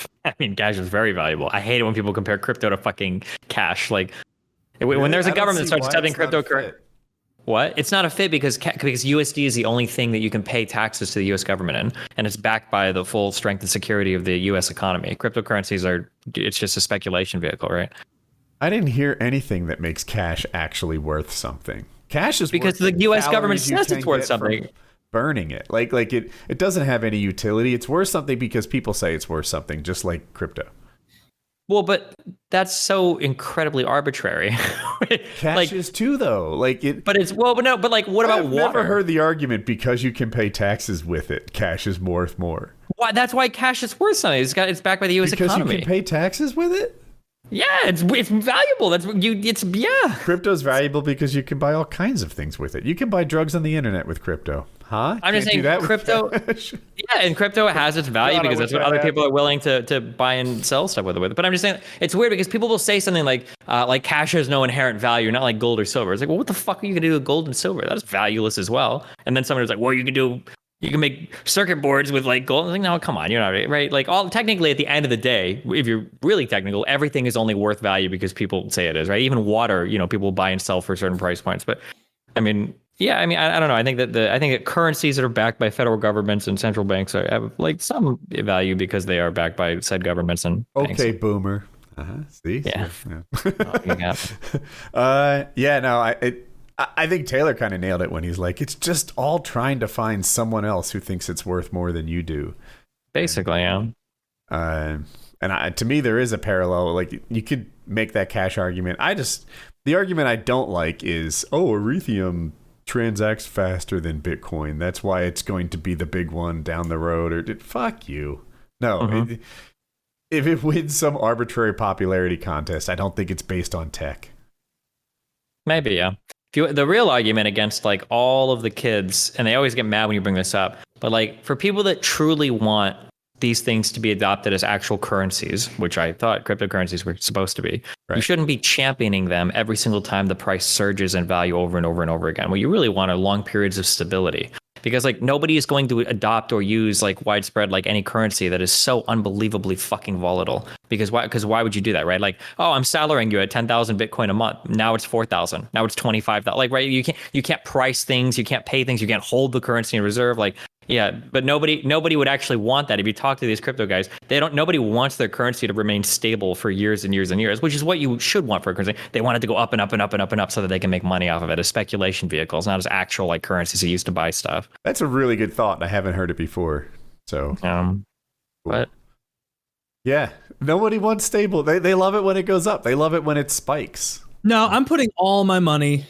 Speaker 5: Cash is very valuable. I hate it when people compare crypto to fucking cash. Like when there's a government that starts studying cryptocurrency. What? It's not a fit because USD is the only thing that you can pay taxes to the US government in, and it's backed by the full strength and security of the US economy. Cryptocurrencies it's just a speculation vehicle, right?
Speaker 1: I didn't hear anything that makes cash actually worth something. Cash is
Speaker 5: because the US government says it's worth something.
Speaker 1: Burning it like it doesn't have any utility. It's worth something because people say it's worth something, just like crypto.
Speaker 5: Well, but that's so incredibly arbitrary.
Speaker 1: Cash is too, though. But
Speaker 5: like what about water? I've
Speaker 1: never heard the argument because you can pay taxes with it. Cash is worth more.
Speaker 5: Why? That's why cash is worth something. It's backed by the U.S. economy.
Speaker 1: Because you can pay taxes with it.
Speaker 5: Yeah, it's valuable.
Speaker 1: Crypto's valuable because you can buy all kinds of things with it. You can buy drugs on the internet with crypto. Huh?
Speaker 5: I'm just saying crypto. Yeah, and crypto has its value because that's what other people are willing to buy and sell stuff with it. But I'm just saying it's weird because people will say something like cash has no inherent value, not like gold or silver. It's like, well, what the fuck are you gonna do with gold and silver? That's valueless as well. And then somebody's like, well, you can make circuit boards with like gold. I'm like, no, come on, you're not right. Like technically at the end of the day, if you're really technical, everything is only worth value because people say it is, right? Even water, people buy and sell for certain price points. But I don't know. I think that currencies that are backed by federal governments and central banks have like some value because they are backed by said governments and banks.
Speaker 1: Okay, boomer. See?
Speaker 5: Yeah.
Speaker 1: I think Taylor kind of nailed it when he's like, it's just all trying to find someone else who thinks it's worth more than you do.
Speaker 5: Basically, yeah.
Speaker 1: To me, there is a parallel. Like you could make that cash argument. The argument I don't like is, Ethereum transacts faster than Bitcoin. That's why it's going to be the big one down the road. Or fuck you. No. If it wins some arbitrary popularity contest, I don't think it's based on tech.
Speaker 5: Maybe, yeah. The real argument against like all of the kids, and they always get mad when you bring this up, but like for people that truly want these things to be adopted as actual currencies, which I thought cryptocurrencies were supposed to be, right. You shouldn't be championing them every single time the price surges in value over and over and over again. What you really want are long periods of stability. Because like nobody is going to adopt or use like widespread like any currency that is so unbelievably fucking volatile. Because why would you do that, right? Like, I'm salarying you at 10,000 Bitcoin a month. Now it's 4,000. Now it's 25,000. Like, right? You can't price things. You can't pay things. You can't hold the currency in reserve. Like, Yeah, but nobody would actually want that. If you talk to these crypto guys, nobody wants their currency to remain stable for years and years and years, which is what you should want for a currency. They want it to go up and up and up and up and up so that they can make money off of it as speculation vehicles, not as actual like currencies they used to buy stuff.
Speaker 1: That's a really good thought. I haven't heard it before. So
Speaker 5: but
Speaker 1: yeah, nobody wants stable. They love it when it goes up. They love it when it spikes.
Speaker 3: No, I'm putting all my money.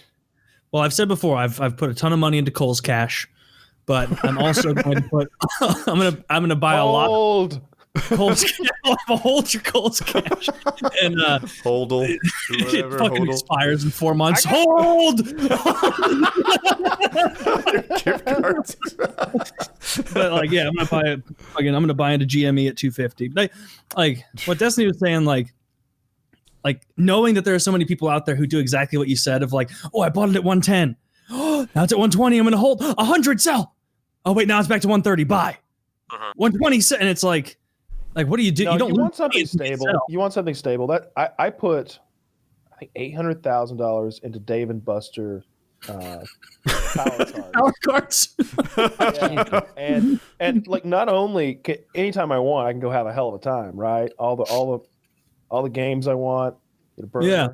Speaker 3: Well, I've said before, I've put a ton of money into Cole's Cash, but I'm also going to put. I'm gonna buy a lot. Cole's Cash. Hold your Cole's Cash. And
Speaker 1: Holdle.
Speaker 3: It fucking expires in 4 months. Hold.
Speaker 1: Gift cards.
Speaker 3: But like, yeah, I'm gonna buy it. Again, I'm gonna buy into GME at 250. Like what Destiny was saying, like knowing that there are so many people out there who do exactly what you said of like, oh, I bought it at 110. Oh, now it's at 120. I'm gonna hold 100. Sell. Oh wait, now it's back to 130. Buy. 120. And it's like what do you do?
Speaker 2: No,
Speaker 3: you don't
Speaker 2: want something stable. You want something stable. That I put, I think $800,000 into Dave and Buster power cards. Yeah. and like not only anytime I want, I can go have a hell of a time, right? All the games I want. Get a burger.
Speaker 3: Yeah.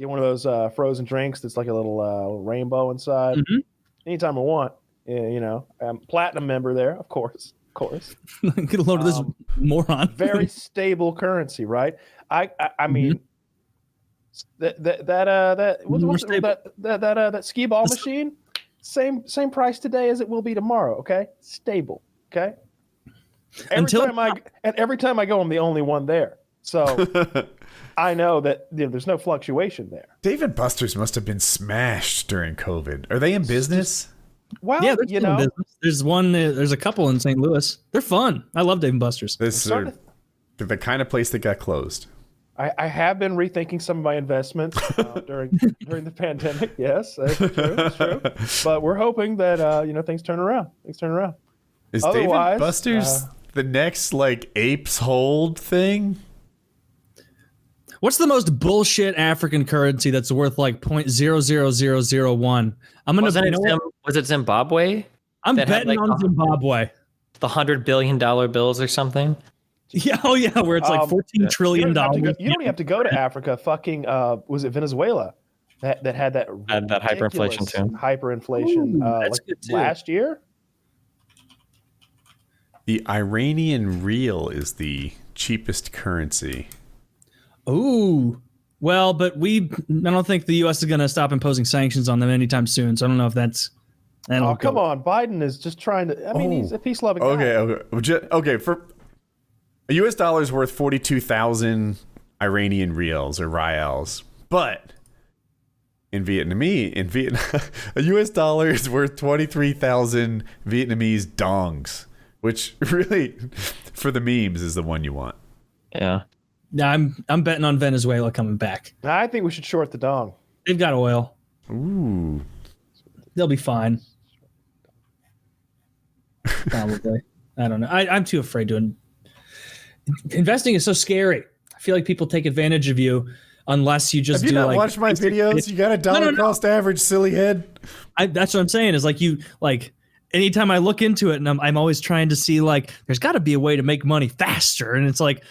Speaker 2: Get one of those frozen drinks that's like a little rainbow inside.
Speaker 3: Mm-hmm.
Speaker 2: Anytime I want. You know, I'm a platinum member there, of course.
Speaker 3: Get a load of this moron.
Speaker 2: Very stable currency, right? I mean, that skee ball machine, same price today as it will be tomorrow. Okay, stable. Okay. Every time I go, I'm the only one there, so I know that there's no fluctuation there.
Speaker 1: Dave & Buster's must have been smashed during COVID. Are they in business?
Speaker 2: Well,
Speaker 3: yeah, there's a couple in St. Louis. They're fun. I love Dave & Buster's.
Speaker 1: They're the kind of place that got closed.
Speaker 2: I have been rethinking some of my investments during the pandemic. Yes, that's true. But we're hoping that things turn around.
Speaker 1: Is Dave & Buster's the next like apes hold thing?
Speaker 3: What's the most bullshit African currency that's worth like 0.00001?
Speaker 5: Was it Zimbabwe?
Speaker 3: I'm betting on Zimbabwe.
Speaker 5: The $100 billion bills or something.
Speaker 3: Yeah, where it's like $14 trillion.
Speaker 2: You don't even have to go to Africa. Fucking was it Venezuela that had that
Speaker 5: hyperinflation too?
Speaker 2: Hyperinflation last year.
Speaker 1: The Iranian rial is the cheapest currency.
Speaker 3: Ooh. Well, but I don't think the U.S. is going to stop imposing sanctions on them anytime soon. So I don't know if that's.
Speaker 2: Oh, come on. Biden is just trying to. I mean, he's a peace-loving guy.
Speaker 1: Okay. For a U.S. dollar is worth 42,000 Iranian rials or rials. But in Vietnam, a U.S. dollar is worth 23,000 Vietnamese dongs, which really, for the memes, is the one you want.
Speaker 5: Yeah.
Speaker 3: Yeah, I'm betting on Venezuela coming back.
Speaker 2: I think we should short the dong.
Speaker 3: They've got oil.
Speaker 1: Ooh.
Speaker 3: They'll be fine. Probably. I don't know. I'm too afraid to. Investing is so scary. I feel like people take advantage of you unless you just
Speaker 1: Have you not watched my videos? You got a dollar cost average, silly head.
Speaker 3: That's what I'm saying is anytime I look into it and I'm always trying to see there's got to be a way to make money faster. And it's like,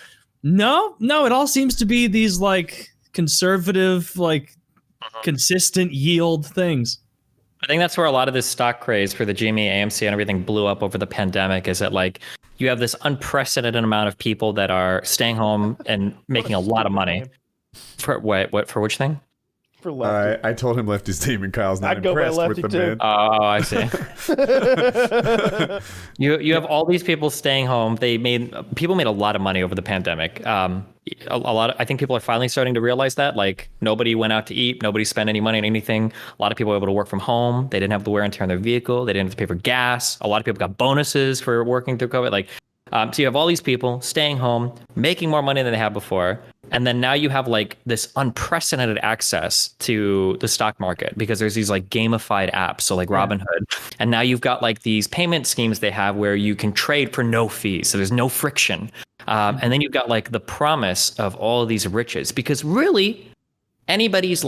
Speaker 3: no, it all seems to be these conservative, consistent yield things.
Speaker 5: I think that's where a lot of this stock craze for the GME, AMC, and everything blew up over the pandemic. Is that you have this unprecedented amount of people that are staying home and making a lot of money. For what? For which thing?
Speaker 2: For Lefty.
Speaker 1: I told him Lefty's team, and Kyle's not impressed with the man.
Speaker 5: Oh, I see. You have all these people staying home. People made a lot of money over the pandemic. I think people are finally starting to realize that. Nobody went out to eat. Nobody spent any money on anything. A lot of people were able to work from home. They didn't have the wear and tear on their vehicle. They didn't have to pay for gas. A lot of people got bonuses for working through COVID. So you have all these people staying home, making more money than they had before. And then now you have this unprecedented access to the stock market because there's these gamified apps. So Robinhood. And now you've got these payment schemes they have where you can trade for no fees. So there's no friction. And then you've got the promise of all of these riches because really anybody's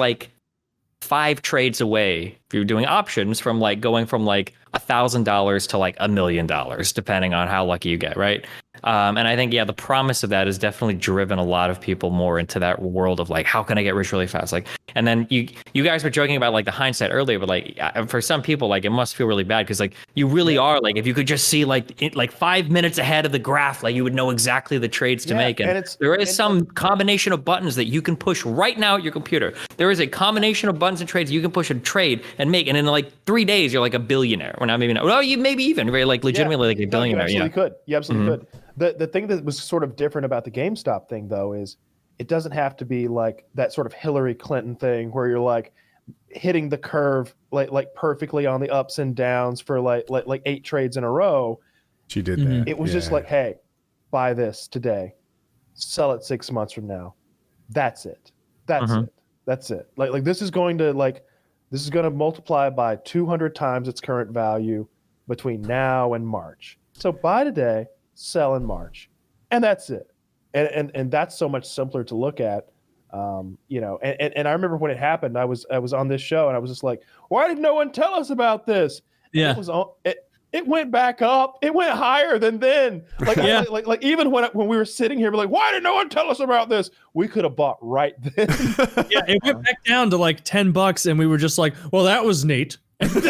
Speaker 5: 5 trades away if you're doing options from like going from like $1,000 to like $1 million, depending on how lucky you get, right? And I think, the promise of that has definitely driven a lot of people more into that world of like, how can I get rich really fast? Like, and then you guys were joking about like the hindsight earlier, but like for some people, like it must feel really bad because like you really are like, if you could just see like 5 minutes ahead of the graph, like you would know exactly the trades to make. And there is some combination of buttons that you can push right now at your computer. There is a combination of buttons and trades you can push a trade and make, and in like 3 days you're like a billionaire. Well, not maybe not. Well, you maybe even very like legitimately like a billionaire.
Speaker 2: You absolutely could. You absolutely could. The thing that was sort of different about the GameStop thing, though, is it doesn't have to be like that sort of Hillary Clinton thing where you're like hitting the curve like perfectly on the ups and downs for like 8 trades in a row.
Speaker 1: She did that.
Speaker 2: It was just like, hey, buy this today, sell it 6 months from now. That's it. That's it. Like this is going to multiply by 200 times its current value between now and March. So buy today, sell in March, and that's it. And that's so much simpler to look at, And I remember when it happened, I was on this show and I was just like, why did no one tell us about this?
Speaker 3: Yeah,
Speaker 2: it went back up. It went higher than then. Like even when we were sitting here, we're like, why did no one tell us about this? We could have bought right then.
Speaker 3: Yeah, it went back down to like $10, and we were just like, well, that was neat.
Speaker 2: We could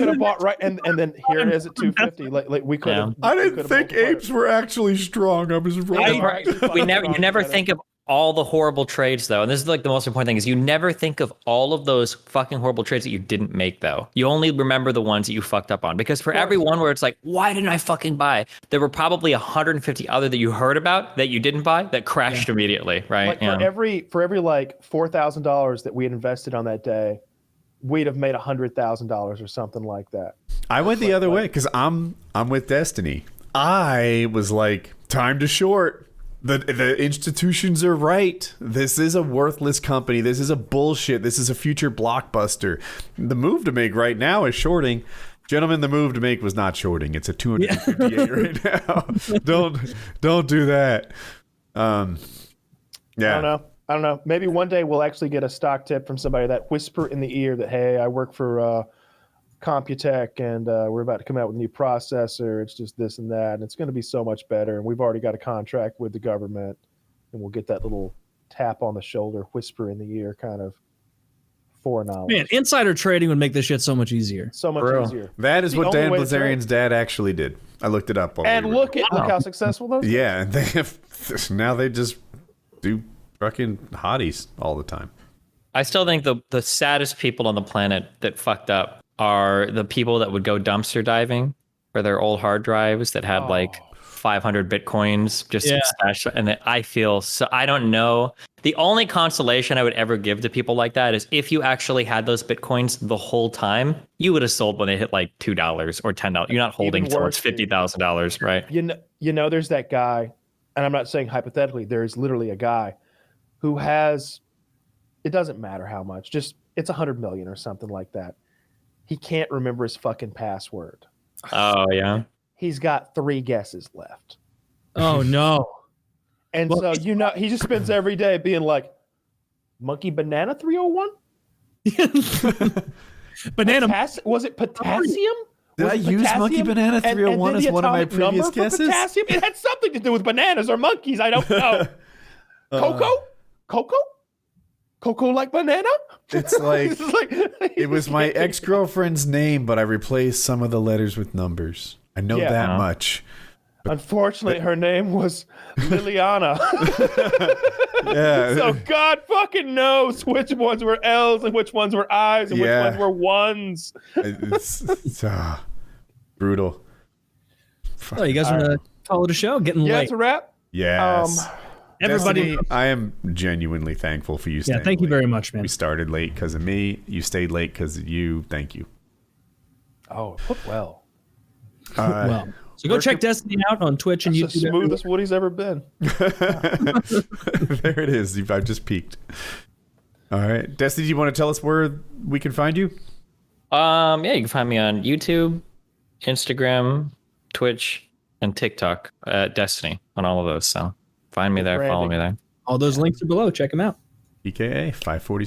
Speaker 2: have bought right, and then here it is at 250. Like we could have.
Speaker 1: I didn't think apes were actually strong. I was wrong.
Speaker 5: You never think of all the horrible trades though, and this is like the most important thing, is you never think of all of those fucking horrible trades that you didn't make though. You only remember the ones that you fucked up on, because for every one where it's like, why didn't I fucking buy, there were probably 150 other that you heard about that you didn't buy that crashed immediately, right?
Speaker 2: Like for every like $4,000 that we had invested on that day, we'd have made $100,000 or something like that.
Speaker 1: I went the other way because I'm with Destiny. I was like, time to short. The institutions are right. This is a worthless company. This is a bullshit. This is a future blockbuster. The move to make right now is shorting. Gentlemen, the move to make was not shorting. It's a 258 right now. Don't do that.
Speaker 2: I don't know. Maybe one day we'll actually get a stock tip from somebody that whisper in the ear that, hey, I work for Computech and we're about to come out with a new processor. It's just this and that, and it's going to be so much better. And we've already got a contract with the government, and we'll get that little tap on the shoulder, whisper in the ear kind of foreknowledge.
Speaker 3: Man, insider trading would make this shit so much easier.
Speaker 2: So much easier.
Speaker 1: That is what Dan Blazarian's dad actually did. I looked it up.
Speaker 2: And look how successful those.
Speaker 1: Yeah, they have now. They just do fucking hotties all the time.
Speaker 5: I still think the saddest people on the planet that fucked up are the people that would go dumpster diving for their old hard drives that had like 500 Bitcoins just stashed. And I feel so, I don't know. The only consolation I would ever give to people like that is if you actually had those Bitcoins the whole time, you would have sold when they hit like $2 or $10. You're not holding towards $50,000, right?
Speaker 2: You know, there's that guy, and I'm not saying hypothetically, there's literally a guy who has, it doesn't matter how much, just it's 100 million or something like that. He can't remember his fucking password.
Speaker 5: Oh, yeah.
Speaker 2: He's got 3 guesses left.
Speaker 3: Oh, no.
Speaker 2: And so, he just spends every day being like, Monkey Banana 301?
Speaker 3: Banana.
Speaker 2: Was it potassium?
Speaker 1: Did I use Monkey Banana 301 as one of my previous guesses?
Speaker 2: Potassium? It had something to do with bananas or monkeys. I don't know. Cocoa like banana?
Speaker 1: It's like, it was my ex-girlfriend's name, but I replaced some of the letters with numbers. I know that much.
Speaker 2: Unfortunately, her name was Liliana.
Speaker 1: Yeah.
Speaker 2: So God fucking knows which ones were L's and which ones were I's and which ones were ones.
Speaker 1: It's brutal.
Speaker 3: Oh, you guys want to call it a show? Getting late.
Speaker 2: Yeah, it's a wrap.
Speaker 1: Yes.
Speaker 3: Everybody,
Speaker 1: Destiny, I am genuinely thankful for you staying late.
Speaker 3: Thank you very much, man.
Speaker 1: We started late because of me. You stayed late because of you. Thank you.
Speaker 2: Oh, put well.
Speaker 3: So go check Destiny out on Twitch and YouTube.
Speaker 2: The smoothest Woody's ever been.
Speaker 1: There it is. I've just peeked. All right. Destiny, do you want to tell us where we can find you?
Speaker 5: Yeah, you can find me on YouTube, Instagram, Twitch, and TikTok at Destiny on all of those. So find me there, follow me there.
Speaker 3: All those links are below. Check them out.
Speaker 1: PKA 546.